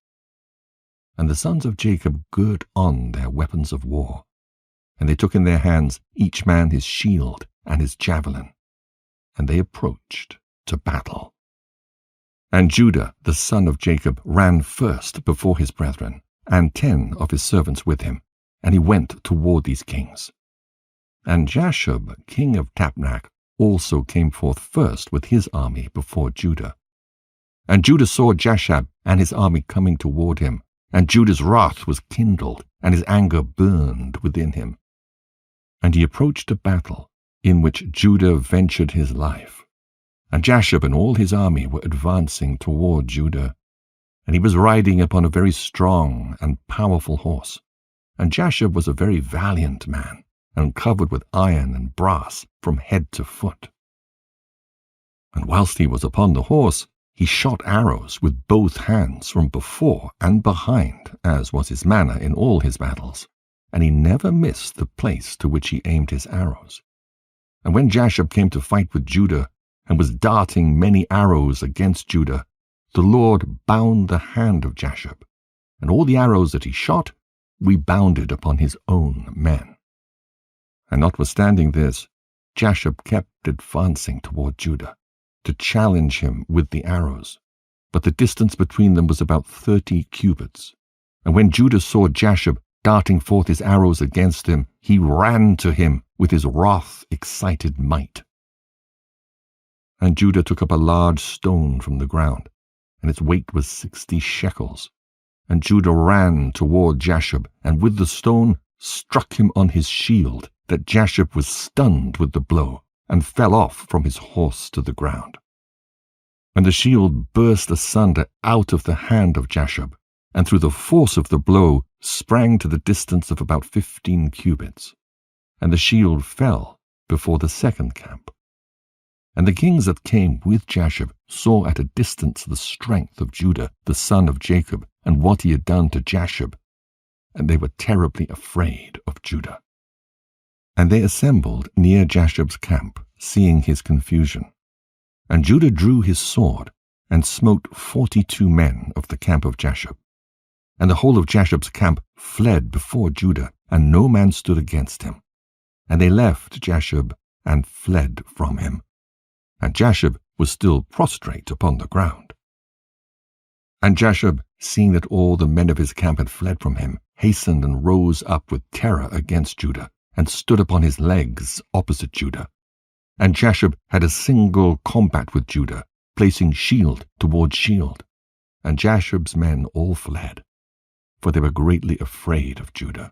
And the sons of Jacob girt on their weapons of war, and they took in their hands each man his shield and his javelin, and they approached to battle. And Judah the son of Jacob ran first before his brethren, and 10 of his servants with him, and he went toward these kings. And Jashub king of Tapnach also came forth first with his army before Judah. And Judah saw Jashub and his army coming toward him, and Judah's wrath was kindled, and his anger burned within him. And he approached a battle, in which Judah ventured his life. And Jashub and all his army were advancing toward Judah, and he was riding upon a very strong and powerful horse. And Jashub was a very valiant man, and covered with iron and brass from head to foot. And whilst he was upon the horse, he shot arrows with both hands from before and behind, as was his manner in all his battles, and he never missed the place to which he aimed his arrows. And when Jashub came to fight with Judah, and was darting many arrows against Judah, the Lord bound the hand of Jashub, and all the arrows that he shot rebounded upon his own men. And notwithstanding this, Jashub kept advancing toward Judah, to challenge him with the arrows, but the distance between them was about 30 cubits. And when Judah saw Jashub darting forth his arrows against him, he ran to him, with his wrath-excited might. And Judah took up a large stone from the ground, and its weight was 60 shekels. And Judah ran toward Jashub, and with the stone struck him on his shield, that Jashub was stunned with the blow, and fell off from his horse to the ground. And the shield burst asunder out of the hand of Jashub, and through the force of the blow sprang to the distance of about 15 cubits. And the shield fell before the second camp. And the kings that came with Jashub saw at a distance the strength of Judah, the son of Jacob, and what he had done to Jashub, and they were terribly afraid of Judah. And they assembled near Jashub's camp, seeing his confusion. And Judah drew his sword, and smote 42 men of the camp of Jashub. And the whole of Jashub's camp fled before Judah, and no man stood against him. And they left Jashub, and fled from him. And Jashub was still prostrate upon the ground. And Jashub, seeing that all the men of his camp had fled from him, hastened and rose up with terror against Judah, and stood upon his legs opposite Judah. And Jashub had a single combat with Judah, placing shield toward shield. And Jashub's men all fled, for they were greatly afraid of Judah.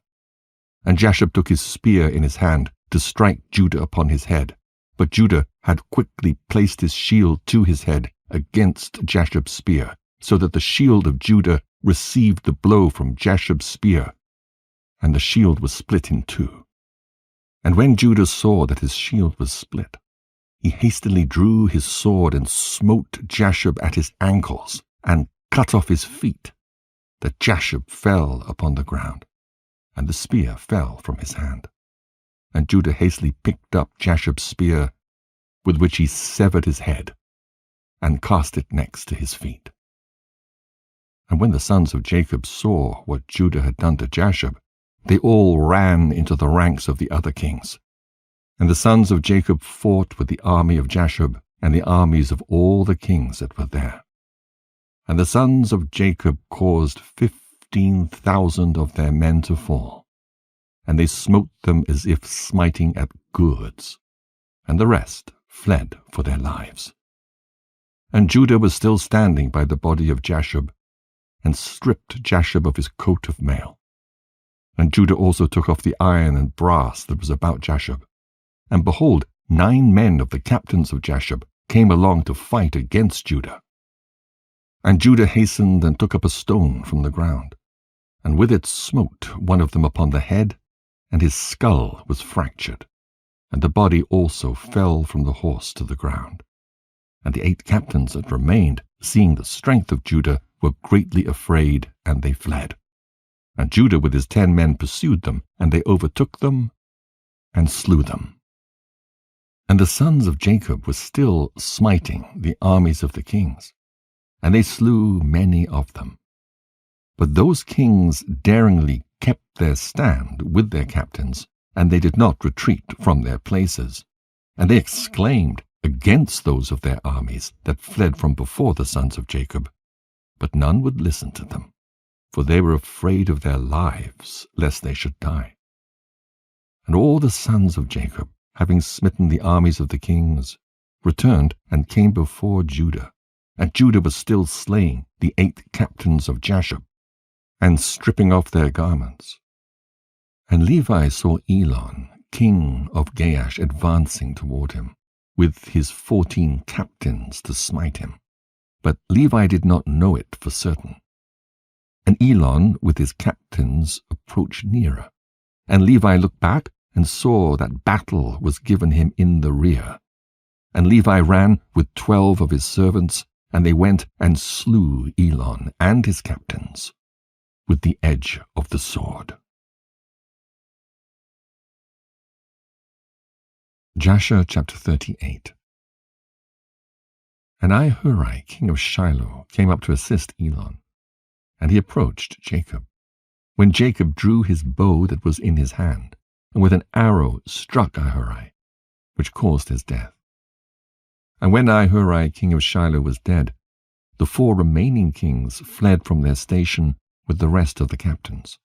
And Jashub took his spear in his hand to strike Judah upon his head. But Judah had quickly placed his shield to his head against Jashub's spear, so that the shield of Judah received the blow from Jashub's spear, and the shield was split in two. And when Judah saw that his shield was split, he hastily drew his sword and smote Jashub at his ankles, and cut off his feet, that Jashub fell upon the ground, and the spear fell from his hand. And Judah hastily picked up Jashub's spear, with which he severed his head, and cast it next to his feet. And when the sons of Jacob saw what Judah had done to Jashub, they all ran into the ranks of the other kings. And the sons of Jacob fought with the army of Jashub, and the armies of all the kings that were there. And the sons of Jacob caused 15,000 of their men to fall, and they smote them as if smiting at gourds, and the rest fled for their lives. And Judah was still standing by the body of Jashub, and stripped Jashub of his coat of mail. And Judah also took off the iron and brass that was about Jashub. And behold, 9 men of the captains of Jashub came along to fight against Judah. And Judah hastened and took up a stone from the ground, and with it smote one of them upon the head, and his skull was fractured, and the body also fell from the horse to the ground. And the 8 captains that remained, seeing the strength of Judah, were greatly afraid, and they fled. And Judah with his 10 men pursued them, and they overtook them, and slew them. And the sons of Jacob were still smiting the armies of the kings, and they slew many of them. But those kings daringly kept their stand with their captains, and they did not retreat from their places. And they exclaimed against those of their armies that fled from before the sons of Jacob. But none would listen to them, for they were afraid of their lives, lest they should die. And all the sons of Jacob, having smitten the armies of the kings, returned and came before Judah. And Judah was still slaying the 8 captains of Jashub, and stripping off their garments. And Levi saw Elon, king of Gaash, advancing toward him, with his 14 captains to smite him. But Levi did not know it for certain. And Elon, with his captains, approached nearer. And Levi looked back and saw that battle was given him in the rear. And Levi ran with 12 of his servants, and they went and slew Elon and his captains with the edge of the sword. Jasher chapter 38. And Ahihurai, king of Shiloh, came up to assist Elon, and he approached Jacob, when Jacob drew his bow that was in his hand, and with an arrow struck Ahihurai, which caused his death. And when Ahihurai, king of Shiloh, was dead, the 4 remaining kings fled from their station with the rest of the captains,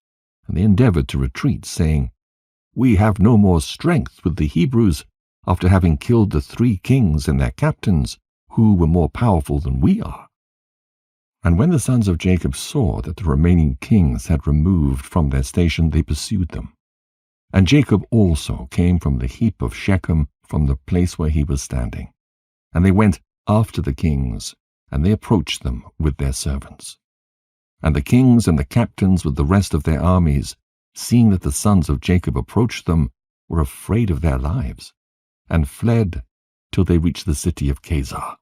and they endeavored to retreat, saying, we have no more strength with the Hebrews after having killed the 3 kings and their captains, who were more powerful than we are. And when the sons of Jacob saw that the remaining kings had removed from their station, they pursued them. And Jacob also came from the heap of Shechem, from the place where he was standing. And they went after the kings, and they approached them with their servants. And the kings and the captains with the rest of their armies, seeing that the sons of Jacob approached them, were afraid of their lives, and fled till they reached the city of Kazar.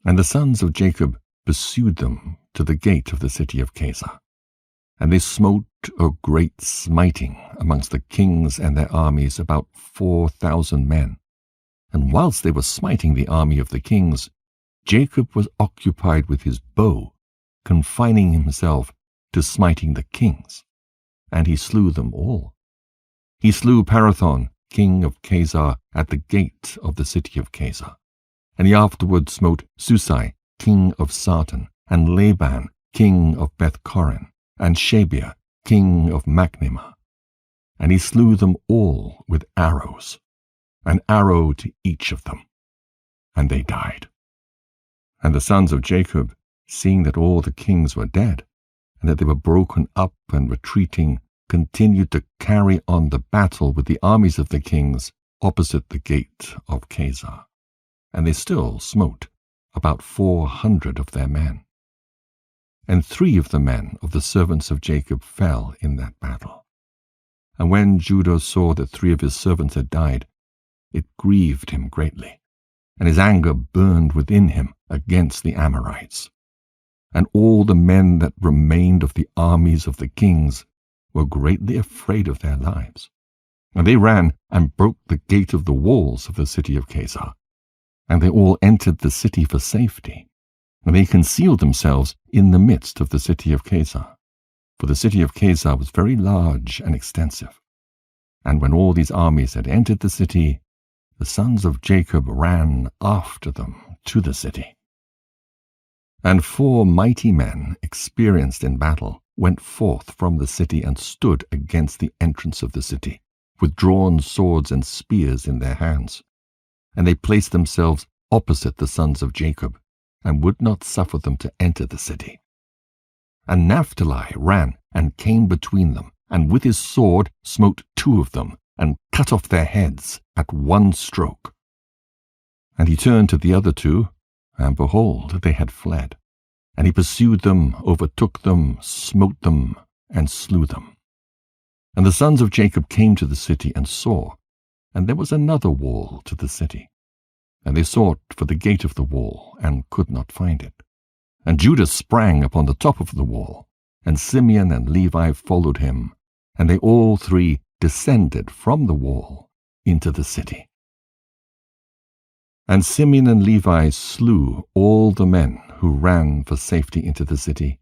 And the sons of Jacob pursued them to the gate of the city of Kazar. And they smote a great smiting amongst the kings and their armies, about 4,000 men. And whilst they were smiting the army of the kings, Jacob was occupied with his bow, confining himself to smiting the kings. And he slew them all. He slew Parathon, king of Kazar, at the gate of the city of Kazar. And he afterward smote Susai, king of Sartan, and Laban, king of Beth-Corin, and Shabia, king of Machnimah. And he slew them all with arrows, an arrow to each of them, and they died. And the sons of Jacob, seeing that all the kings were dead, and that they were broken up and retreating, continued to carry on the battle with the armies of the kings opposite the gate of Kazar. And they still smote about 400 of their men. And 3 of the men of the servants of Jacob fell in that battle. And when Judah saw that 3 of his servants had died, it grieved him greatly, and his anger burned within him against the Amorites. And all the men that remained of the armies of the kings were greatly afraid of their lives. And they ran and broke the gate of the walls of the city of Kazar. And they all entered the city for safety, and they concealed themselves in the midst of the city of Kazar. For the city of Kazar was very large and extensive. And when all these armies had entered the city, the sons of Jacob ran after them to the city. And 4 mighty men, experienced in battle, went forth from the city and stood against the entrance of the city, with drawn swords and spears in their hands. And they placed themselves opposite the sons of Jacob, and would not suffer them to enter the city. And Naphtali ran and came between them, and with his sword smote 2 of them, and cut off their heads at one stroke. And he turned to the other 2, and behold, they had fled. And he pursued them, overtook them, smote them, and slew them. And the sons of Jacob came to the city and saw, and there was another wall to the city. And they sought for the gate of the wall, and could not find it. And Judah sprang upon the top of the wall, and Simeon and Levi followed him, and they all 3 descended from the wall into the city. And Simeon and Levi slew all the men who ran for safety into the city,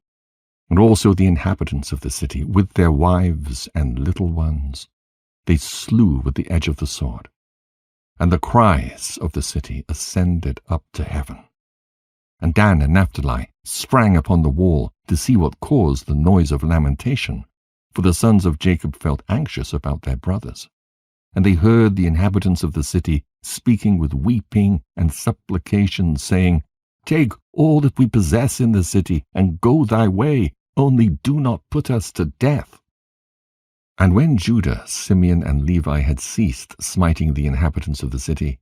and also the inhabitants of the city, with their wives and little ones. They slew with the edge of the sword. And the cries of the city ascended up to heaven. And Dan and Naphtali sprang upon the wall to see what caused the noise of lamentation, for the sons of Jacob felt anxious about their brothers. And they heard the inhabitants of the city speaking with weeping and supplication, saying, "Take all that we possess in the city, and go thy way, only do not put us to death." And when Judah, Simeon, and Levi had ceased smiting the inhabitants of the city,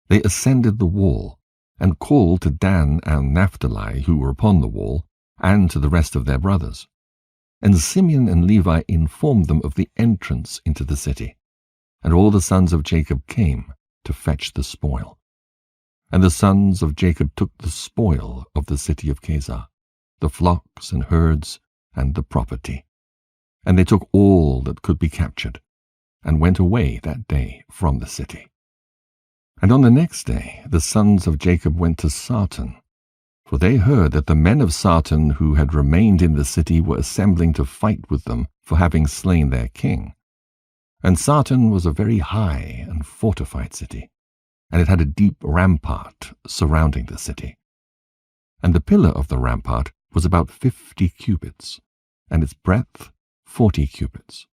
they ascended the wall, and called to Dan and Naphtali, who were upon the wall, and to the rest of their brothers. And Simeon and Levi informed them of the entrance into the city. And all the sons of Jacob came to fetch the spoil. And the sons of Jacob took the spoil of the city of Kazar, the flocks and herds, and the property. And they took all that could be captured, and went away that day from the city. And on the next day the sons of Jacob went to Sartan, for they heard that the men of Sartan who had remained in the city were assembling to fight with them for having slain their king. And Sartan was a very high and fortified city, and it had a deep rampart surrounding the city. And the pillar of the rampart was about 50 cubits, and its breadth 40 cubits,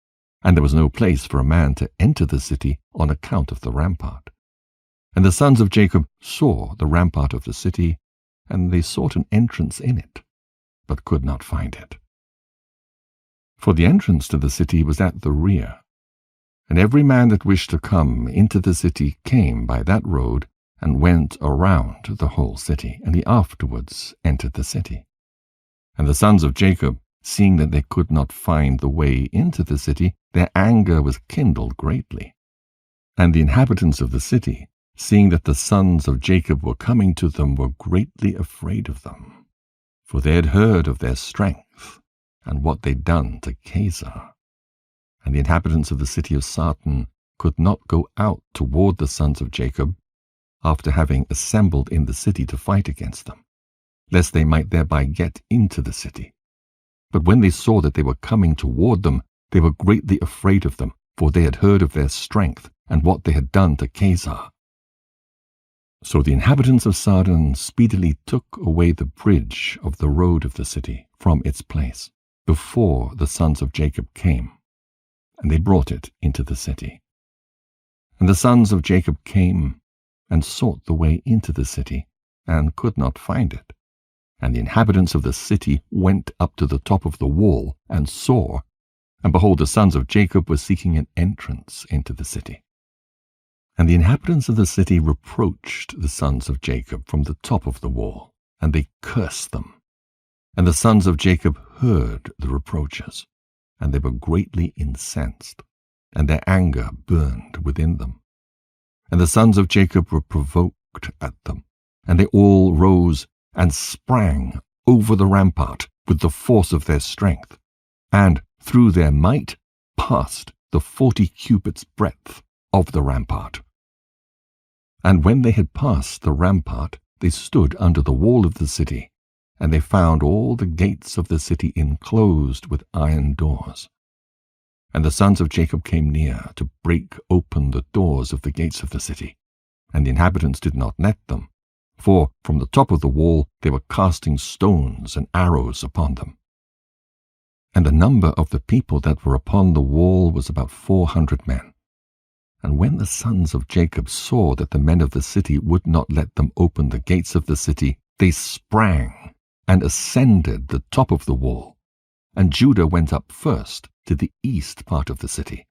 and there was no place for a man to enter the city on account of the rampart. And the sons of Jacob saw the rampart of the city, and they sought an entrance in it, but could not find it. For the entrance to the city was at the rear, and every man that wished to come into the city came by that road and went around the whole city, and he afterwards entered the city. And the sons of Jacob, seeing that they could not find the way into the city, their anger was kindled greatly. And the inhabitants of the city, seeing that the sons of Jacob were coming to them, were greatly afraid of them, for they had heard of their strength and what they'd done to Kazar. And the inhabitants of the city of Sarton could not go out toward the sons of Jacob, after having assembled in the city to fight against them, lest they might thereby get into the city. But when they saw that they were coming toward them, they were greatly afraid of them, for they had heard of their strength and what they had done to Kazar. So the inhabitants of Sarton speedily took away the bridge of the road of the city from its place, before the sons of Jacob came, and they brought it into the city. And the sons of Jacob came and sought the way into the city, and could not find it. And the inhabitants of the city went up to the top of the wall, and saw, and behold, the sons of Jacob were seeking an entrance into the city. And the inhabitants of the city reproached the sons of Jacob from the top of the wall, and they cursed them. And the sons of Jacob heard the reproaches, and they were greatly incensed, and their anger burned within them. And the sons of Jacob were provoked at them, and they all rose and sprang over the rampart with the force of their strength, and through their might passed the 40 cubits breadth of the rampart. And when they had passed the rampart, they stood under the wall of the city, and they found all the gates of the city enclosed with iron doors. And the sons of Jacob came near to break open the doors of the gates of the city, and the inhabitants did not let them, for from the top of the wall they were casting stones and arrows upon them. And the number of the people that were upon the wall was about 400 men. And when the sons of Jacob saw that the men of the city would not let them open the gates of the city, they sprang and ascended the top of the wall. And Judah went up first to the east part of the city,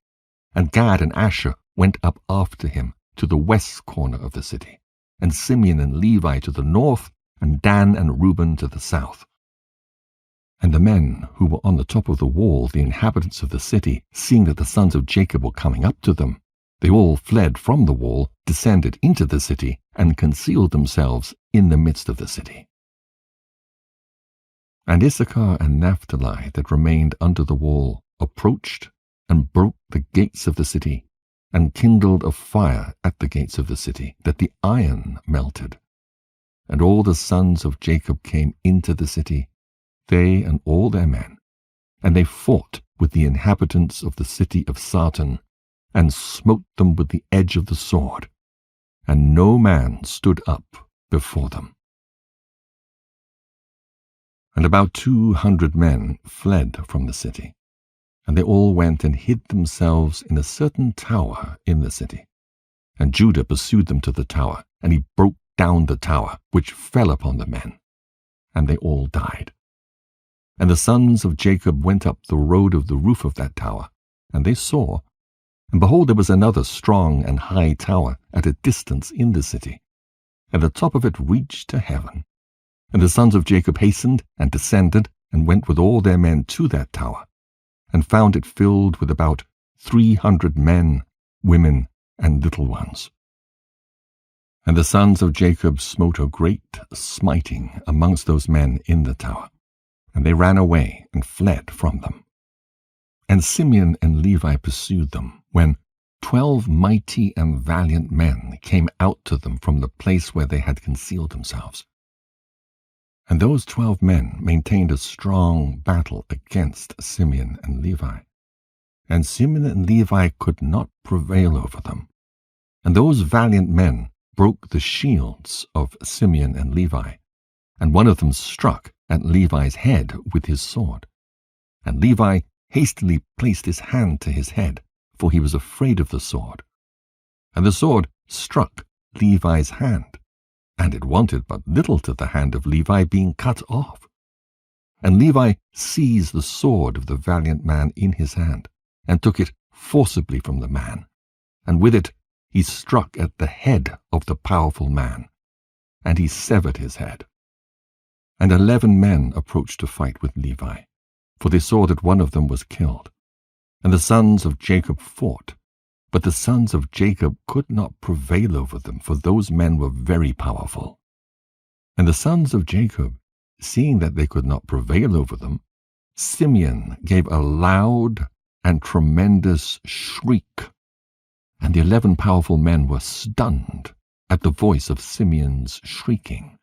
and Gad and Asher went up after him to the west corner of the city, and Simeon and Levi to the north, and Dan and Reuben to the south. And the men who were on the top of the wall, the inhabitants of the city, seeing that the sons of Jacob were coming up to them, they all fled from the wall, descended into the city, and concealed themselves in the midst of the city. And Issachar and Naphtali that remained under the wall approached and broke the gates of the city, and kindled a fire at the gates of the city, that the iron melted. And all the sons of Jacob came into the city, they and all their men, and they fought with the inhabitants of the city of Sarton, and smote them with the edge of the sword, and no man stood up before them. And about 200 men fled from the city, and they all went and hid themselves in a certain tower in the city. And Judah pursued them to the tower, and he broke down the tower, which fell upon the men, and they all died. And the sons of Jacob went up the road of the roof of that tower, and they saw, and behold, there was another strong and high tower at a distance in the city, and the top of it reached to heaven. And the sons of Jacob hastened and descended, and went with all their men to that tower, and found it filled with about 300 men, women, and little ones. And the sons of Jacob smote a great smiting amongst those men in the tower, and they ran away and fled from them. And Simeon and Levi pursued them, when 12 mighty and valiant men came out to them from the place where they had concealed themselves. And those 12 men maintained a strong battle against Simeon and Levi. And Simeon and Levi could not prevail over them. And those valiant men broke the shields of Simeon and Levi, and one of them struck at Levi's head with his sword. And Levi hastily placed his hand to his head, for he was afraid of the sword. And the sword struck Levi's hand, and it wanted but little to the hand of Levi being cut off. And Levi seized the sword of the valiant man in his hand, and took it forcibly from the man, and with it he struck at the head of the powerful man, and he severed his head. And 11 men approached to fight with Levi, for they saw that one of them was killed. And the sons of Jacob fought, but the sons of Jacob could not prevail over them, for those men were very powerful. And the sons of Jacob, seeing that they could not prevail over them, Simeon gave a loud and tremendous shriek, and the 11 powerful men were stunned at the voice of Simeon's shrieking.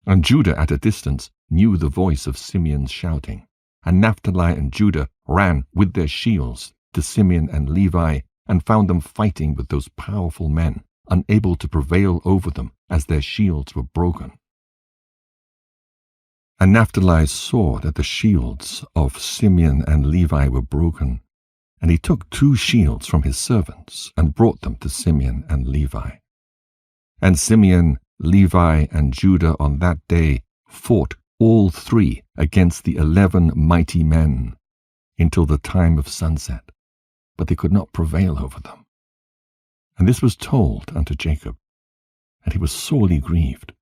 And Judah at a distance knew the voice of Simeon's shouting, and Naphtali and Judah ran with their shields to Simeon and Levi, and found them fighting with those powerful men, unable to prevail over them, as their shields were broken. And Naphtali saw that the shields of Simeon and Levi were broken, and he took 2 shields from his servants, and brought them to Simeon and Levi. And Simeon, Levi, and Judah on that day fought all 3 against the 11 mighty men, until the time of sunset, but they could not prevail over them. And this was told unto Jacob, and he was sorely grieved.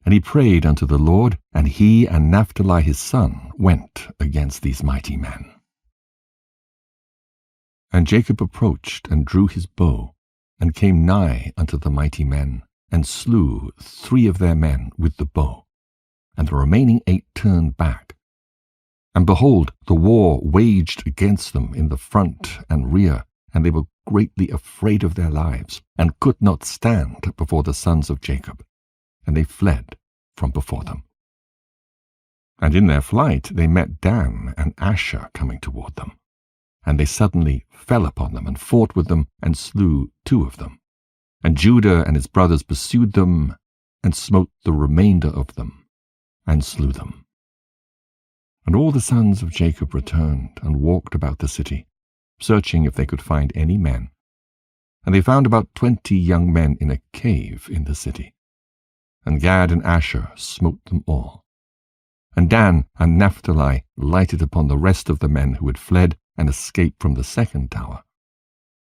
And he prayed unto the Lord, and he and Naphtali his son went against these mighty men. And Jacob approached and drew his bow, and came nigh unto the mighty men, and slew 3 of their men with the bow, and the remaining 8 turned back. And behold, the war waged against them in the front and rear, and they were greatly afraid of their lives, and could not stand before the sons of Jacob, and they fled from before them. And in their flight they met Dan and Asher coming toward them, and they suddenly fell upon them, and fought with them, and slew 2 of them. And Judah and his brothers pursued them, and smote the remainder of them, and slew them. And all the sons of Jacob returned, and walked about the city, searching if they could find any men. And they found about 20 young men in a cave in the city. And Gad and Asher smote them all. And Dan and Naphtali lighted upon the rest of the men who had fled and escaped from the second tower,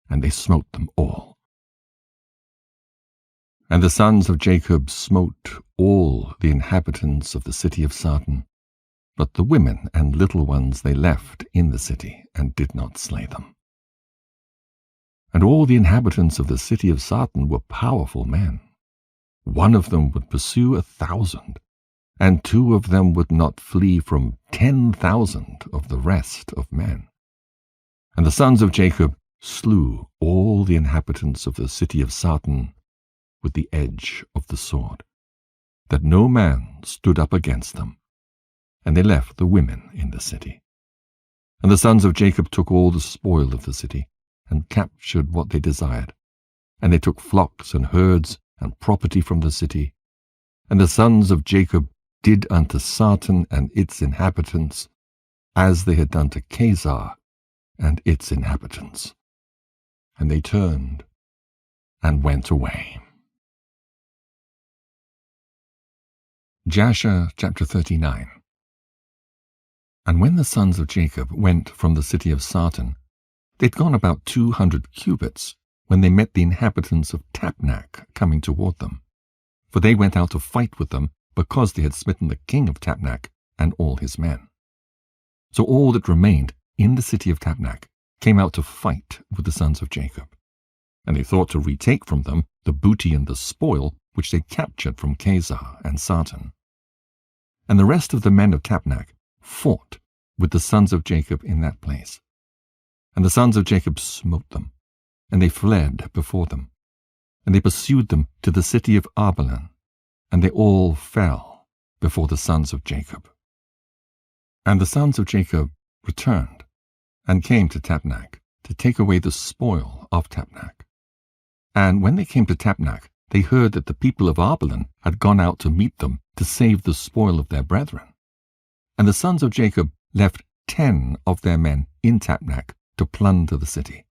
and they smote them all. And the sons of Jacob smote all the inhabitants of the city of Sardin, but the women and little ones they left in the city, and did not slay them. And all the inhabitants of the city of Sardin were powerful men. One of them would pursue 1,000, and 2 of them would not flee from 10,000 of the rest of men. And the sons of Jacob slew all the inhabitants of the city of Sardin with the edge of the sword, that no man stood up against them, and they left the women in the city. And the sons of Jacob took all the spoil of the city, and captured what they desired, and they took flocks and herds and property from the city. And the sons of Jacob did unto Sardin and its inhabitants as they had done to Kezar and its inhabitants. And they turned and went away. Jasher chapter 39. And when the sons of Jacob went from the city of Sardin, they'd gone about 200 cubits, when they met the inhabitants of Tapnach coming toward them. For they went out to fight with them, because they had smitten the king of Tapnach and all his men. So all that remained in the city of Tapnach came out to fight with the sons of Jacob. And they thought to retake from them the booty and the spoil which they captured from Kezar and Sardin. And the rest of the men of Tapnach fought with the sons of Jacob in that place. And the sons of Jacob smote them, and they fled before them. And they pursued them to the city of Arbelan, and they all fell before the sons of Jacob. And the sons of Jacob returned, and came to Tapnach, to take away the spoil of Tapnach. And when they came to Tapnach, they heard that the people of Arbelan had gone out to meet them to save the spoil of their brethren. And the sons of Jacob left 10 of their men in Tapnach to plunder the city,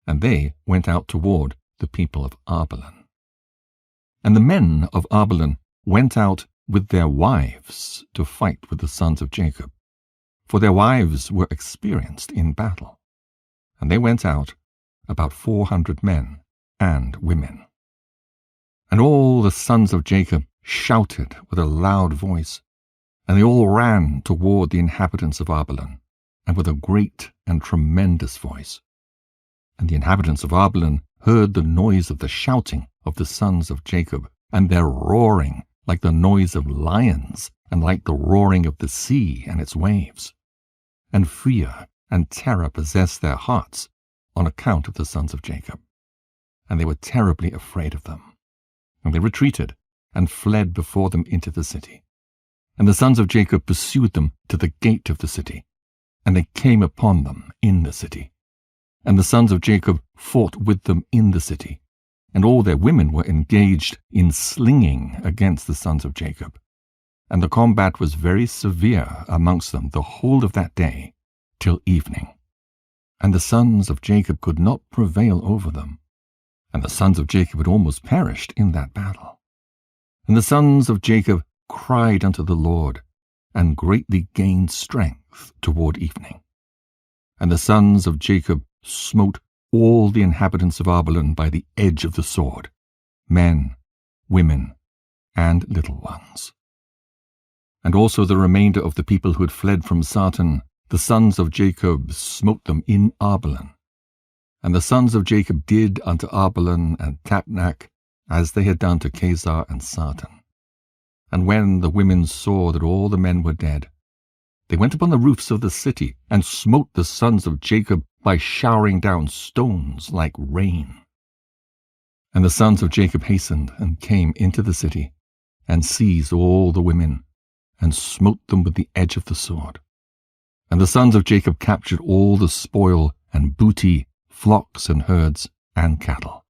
and they went out toward the people of Arbelan. And the men of Arbelan went out with their wives to fight with the sons of Jacob, for their wives were experienced in battle. And they went out, about 400 men and women. And all the sons of Jacob shouted with a loud voice, and they all ran toward the inhabitants of Arbelan, and with a great and tremendous voice. And the inhabitants of Arbelan heard the noise of the shouting of the sons of Jacob, and their roaring like the noise of lions, and like the roaring of the sea and its waves. And fear and terror possessed their hearts on account of the sons of Jacob, and they were terribly afraid of them. And they retreated and fled before them into the city. And the sons of Jacob pursued them to the gate of the city, and they came upon them in the city. And the sons of Jacob fought with them in the city, and all their women were engaged in slinging against the sons of Jacob. And the combat was very severe amongst them the whole of that day till evening. And the sons of Jacob could not prevail over them, and the sons of Jacob had almost perished in that battle. And the sons of Jacob cried unto the Lord, and greatly gained strength toward evening. And the sons of Jacob smote all the inhabitants of Arbelan by the edge of the sword, men, women, and little ones. And also the remainder of the people who had fled from Sartan, the sons of Jacob smote them in Arbelan. And the sons of Jacob did unto Arbelan and Tapnach as they had done to Kezar and Sartan. And when the women saw that all the men were dead, they went upon the roofs of the city and smote the sons of Jacob by showering down stones like rain. And the sons of Jacob hastened and came into the city, and seized all the women, and smote them with the edge of the sword. And the sons of Jacob captured all the spoil and booty, flocks and herds and cattle.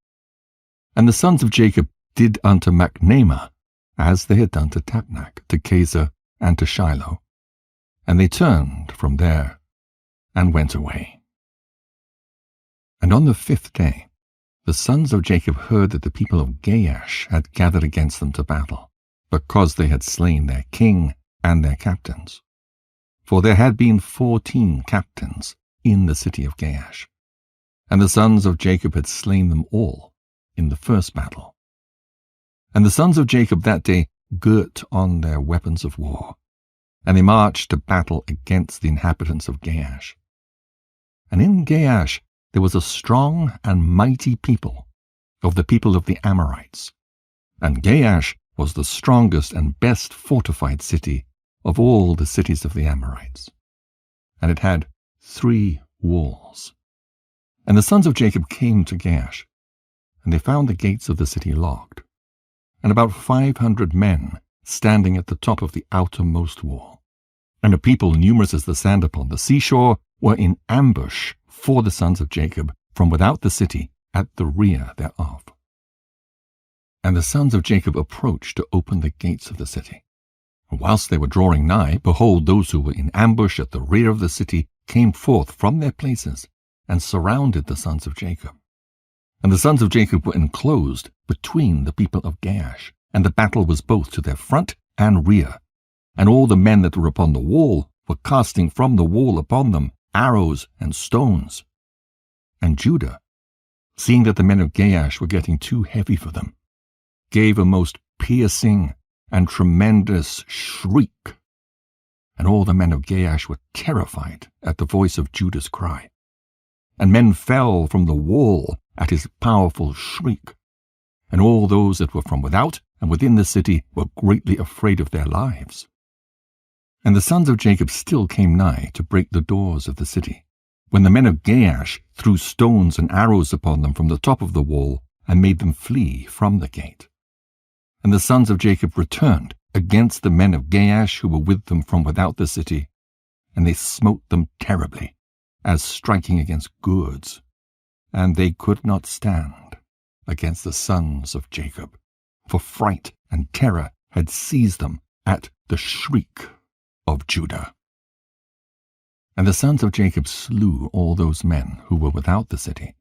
And the sons of Jacob did unto Machnamah as they had done to Tapnach, to Kezar, and to Shiloh. And they turned from there and went away. And on the 5th day, the sons of Jacob heard that the people of Gaash had gathered against them to battle, because they had slain their king and their captains. For there had been 14 captains in the city of Gaash, and the sons of Jacob had slain them all in the first battle. And the sons of Jacob that day girt on their weapons of war, and they marched to battle against the inhabitants of Gaash. And in Gaash there was a strong and mighty people, of the people of the Amorites. And Gaash was the strongest and best fortified city of all the cities of the Amorites. And it had 3 walls. And the sons of Jacob came to Gaash, and they found the gates of the city locked, and about 500 men standing at the top of the outermost wall. And a people numerous as the sand upon the seashore were in ambush for the sons of Jacob from without the city at the rear thereof. And the sons of Jacob approached to open the gates of the city. And whilst they were drawing nigh, behold, those who were in ambush at the rear of the city came forth from their places and surrounded the sons of Jacob. And the sons of Jacob were enclosed between the people of Gaash, and the battle was both to their front and rear. And all the men that were upon the wall were casting from the wall upon them arrows and stones. And Judah, seeing that the men of Gaash were getting too heavy for them, gave a most piercing and tremendous shriek. And all the men of Gaash were terrified at the voice of Judah's cry. And men fell from the wall at his powerful shriek. And all those that were from without and within the city were greatly afraid of their lives. And the sons of Jacob still came nigh to break the doors of the city, when the men of Gaash threw stones and arrows upon them from the top of the wall, and made them flee from the gate. And the sons of Jacob returned against the men of Gaash who were with them from without the city, and they smote them terribly, as striking against gourds, and they could not stand against the sons of Jacob, for fright and terror had seized them at the shriek of Judah. And the sons of Jacob slew all those men who were without the city.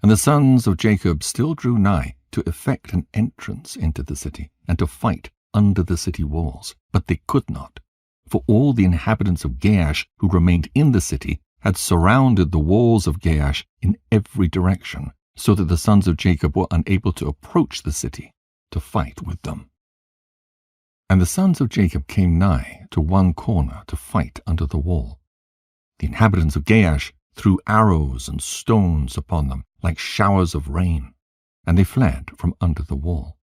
And the sons of Jacob still drew nigh to effect an entrance into the city, and to fight under the city walls. But they could not, for all the inhabitants of Gaash who remained in the city had surrounded the walls of Gaash in every direction, so that the sons of Jacob were unable to approach the city to fight with them. And the sons of Jacob came nigh to one corner to fight under the wall. The inhabitants of Gaash threw arrows and stones upon them like showers of rain, and they fled from under the wall.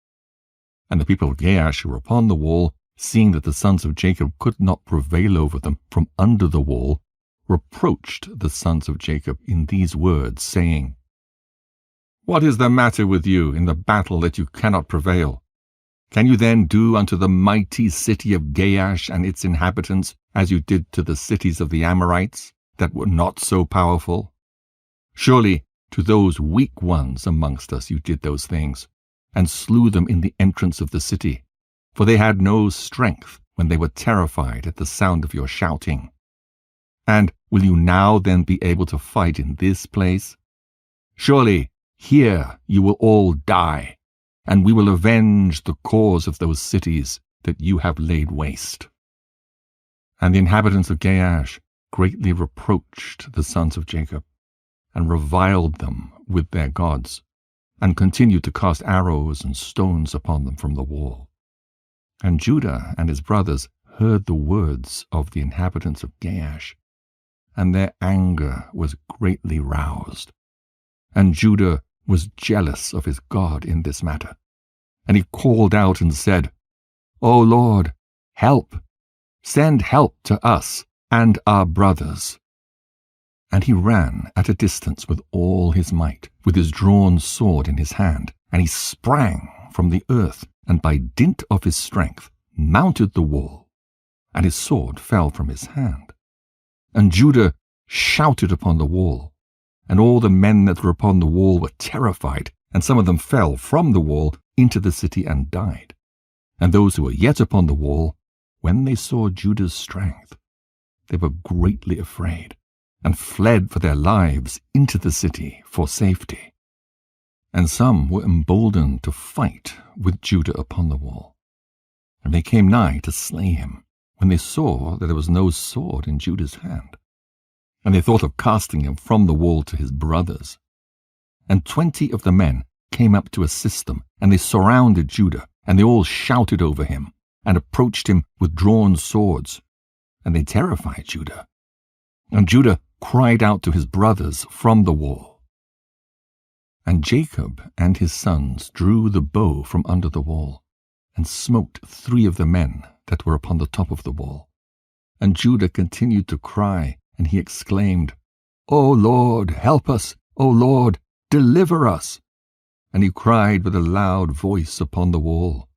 And the people of Gaash who were upon the wall, seeing that the sons of Jacob could not prevail over them from under the wall, reproached the sons of Jacob in these words, saying, What is the matter with you in the battle that you cannot prevail? Can you then do unto the mighty city of Gaash and its inhabitants as you did to the cities of the Amorites that were not so powerful? Surely to those weak ones amongst us you did those things, and slew them in the entrance of the city, for they had no strength when they were terrified at the sound of your shouting. And will you now then be able to fight in this place? Surely here you will all die, and we will avenge the cause of those cities that you have laid waste. And the inhabitants of Gaash greatly reproached the sons of Jacob, and reviled them with their gods, and continued to cast arrows and stones upon them from the wall. And Judah and his brothers heard the words of the inhabitants of Gaash, and their anger was greatly roused. And Judah was jealous of his God in this matter. And he called out and said, O Lord, help! Send help to us and our brothers. And he ran at a distance with all his might, with his drawn sword in his hand, and he sprang from the earth, and by dint of his strength mounted the wall, and his sword fell from his hand. And Judah shouted upon the wall, and all the men that were upon the wall were terrified, and some of them fell from the wall into the city and died. And those who were yet upon the wall, when they saw Judah's strength, they were greatly afraid, and fled for their lives into the city for safety. And some were emboldened to fight with Judah upon the wall. And they came nigh to slay him, when they saw that there was no sword in Judah's hand. And they thought of casting him from the wall to his brothers. And 20 of the men came up to assist them, and they surrounded Judah, and they all shouted over him, and approached him with drawn swords. And they terrified Judah. And Judah cried out to his brothers from the wall. And Jacob and his sons drew the bow from under the wall, and smote 3 of the men that were upon the top of the wall. And Judah continued to cry, and he exclaimed, O Lord, help us! O Lord, deliver us! And he cried with a loud voice upon the wall.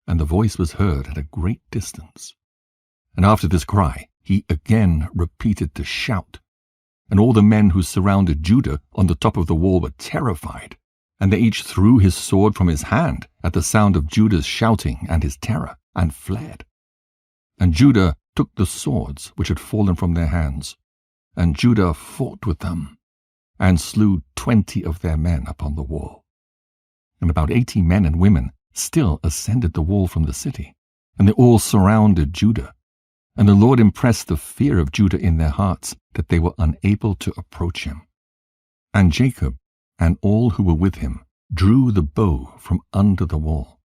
And the voice was heard at a great distance. And after this cry, he again repeated the shout. And all the men who surrounded Judah on the top of the wall were terrified, and they each threw his sword from his hand at the sound of Judah's shouting and his terror, and fled. And Judah took the swords which had fallen from their hands, and Judah fought with them, and slew 20 of their men upon the wall. And about 80 men and women still ascended the wall from the city, and they all surrounded Judah. And the Lord impressed the fear of Judah in their hearts, that they were unable to approach him. And Jacob and all who were with him drew the bow from under the wall.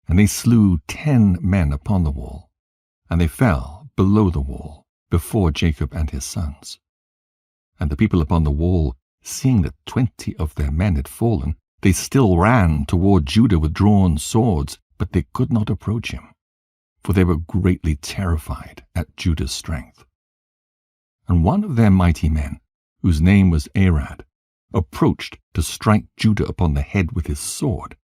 And they slew 10 men upon the wall, and they fell below the wall before Jacob and his sons. And the people upon the wall, seeing that 20 of their men had fallen, they still ran toward Judah with drawn swords, but they could not approach him, for they were greatly terrified at Judah's strength. And one of their mighty men, whose name was Arad, approached to strike Judah upon the head with his sword,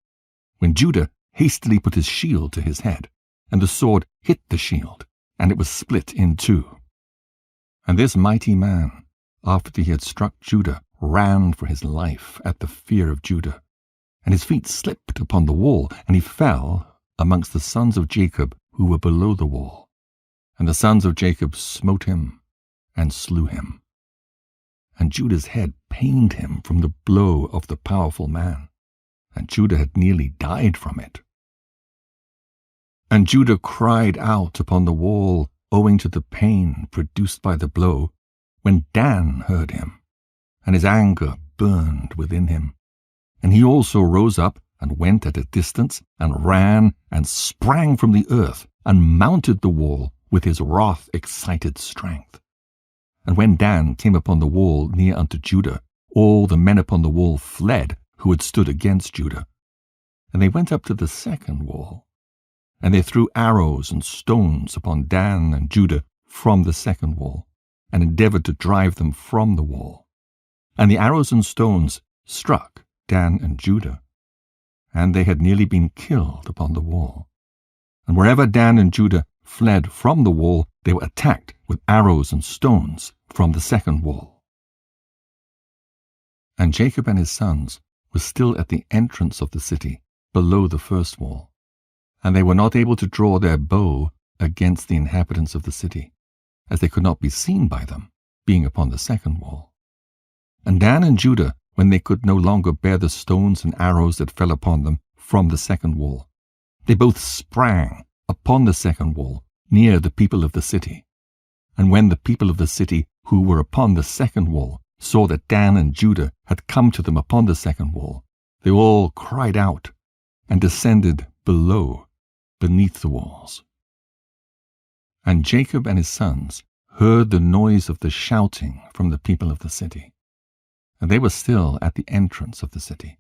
when Judah hastily put his shield to his head, and the sword hit the shield, and it was split in two. And this mighty man, after he had struck Judah, ran for his life at the fear of Judah, and his feet slipped upon the wall, and he fell amongst the sons of Jacob who were below the wall. And the sons of Jacob smote him, and slew him. And Judah's head pained him from the blow of the powerful man, and Judah had nearly died from it. And Judah cried out upon the wall, owing to the pain produced by the blow, when Dan heard him, and his anger burned within him. And he also rose up and went at a distance, and ran and sprang from the earth, and mounted the wall with his wrath-excited strength. And when Dan came upon the wall near unto Judah, all the men upon the wall fled who had stood against Judah. And they went up to the second wall, and they threw arrows and stones upon Dan and Judah from the second wall, and endeavored to drive them from the wall. And the arrows and stones struck Dan and Judah, and they had nearly been killed upon the wall. And wherever Dan and Judah fled from the wall, they were attacked with arrows and stones from the second wall. And Jacob and his sons were still at the entrance of the city, below the first wall, and they were not able to draw their bow against the inhabitants of the city, as they could not be seen by them, being upon the second wall. And Dan and Judah, when they could no longer bear the stones and arrows that fell upon them from the second wall, they both sprang upon the second wall, near the people of the city. And when the people of the city who were upon the second wall saw that Dan and Judah had come to them upon the second wall, they all cried out, and descended below, beneath the walls. And Jacob and his sons heard the noise of the shouting from the people of the city. And they were still at the entrance of the city,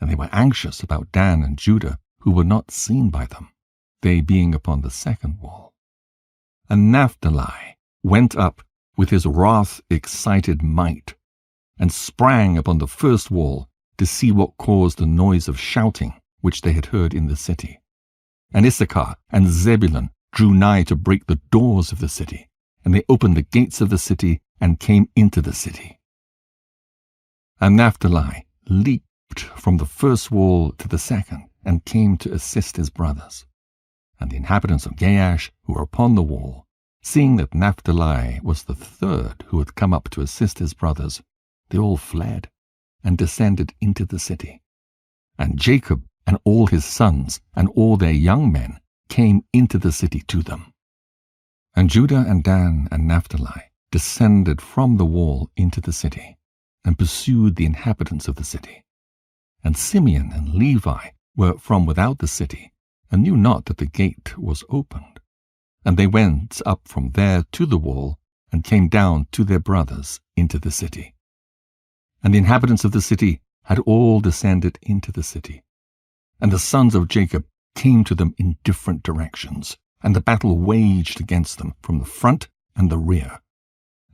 and they were anxious about Dan and Judah, who were not seen by them, they being upon the second wall. And Naphtali went up with his wrath-excited might, and sprang upon the first wall to see what caused the noise of shouting which they had heard in the city. And Issachar and Zebulun drew nigh to break the doors of the city, and they opened the gates of the city and came into the city. And Naphtali leaped from the first wall to the second, and came to assist his brothers. And the inhabitants of Gaash, who were upon the wall, seeing that Naphtali was the third who had come up to assist his brothers, they all fled, and descended into the city. And Jacob and all his sons and all their young men came into the city to them. And Judah and Dan and Naphtali descended from the wall into the city, and pursued the inhabitants of the city. And Simeon and Levi were from without the city, and knew not that the gate was opened. And they went up from there to the wall, and came down to their brothers into the city. And the inhabitants of the city had all descended into the city. And the sons of Jacob came to them in different directions, and the battle waged against them from the front and the rear.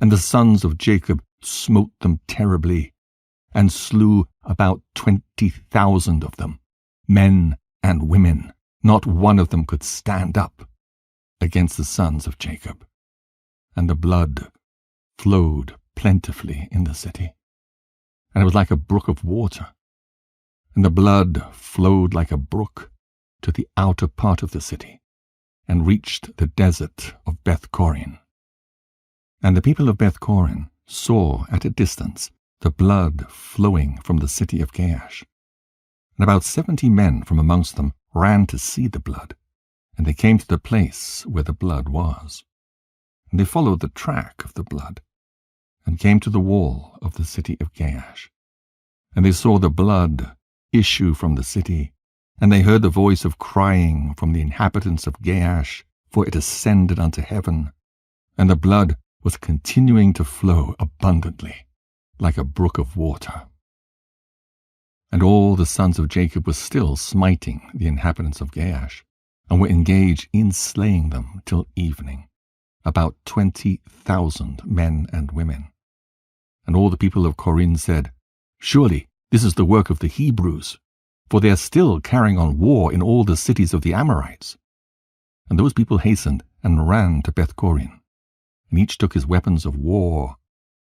And the sons of Jacob smote them terribly, and slew about 20,000 of them, men and women. Not one of them could stand up against the sons of Jacob. And the blood flowed plentifully in the city, and it was like a brook of water. And the blood flowed like a brook to the outer part of the city, and reached the desert of Beth-Corin. And the people of Beth-Corin saw at a distance the blood flowing from the city of Gaash. And about 70 men from amongst them ran to see the blood, and they came to the place where the blood was. And they followed the track of the blood, and came to the wall of the city of Gaash. And they saw the blood issue from the city, and they heard the voice of crying from the inhabitants of Gaash, for it ascended unto heaven, and the blood was continuing to flow abundantly, like a brook of water. And all the sons of Jacob were still smiting the inhabitants of Gaash, and were engaged in slaying them till evening, about 20,000 men and women. And all the people of Corinth said, Surely this is the work of the Hebrews, for they are still carrying on war in all the cities of the Amorites. And those people hastened and ran to Beth-Corin, and each took his weapons of war,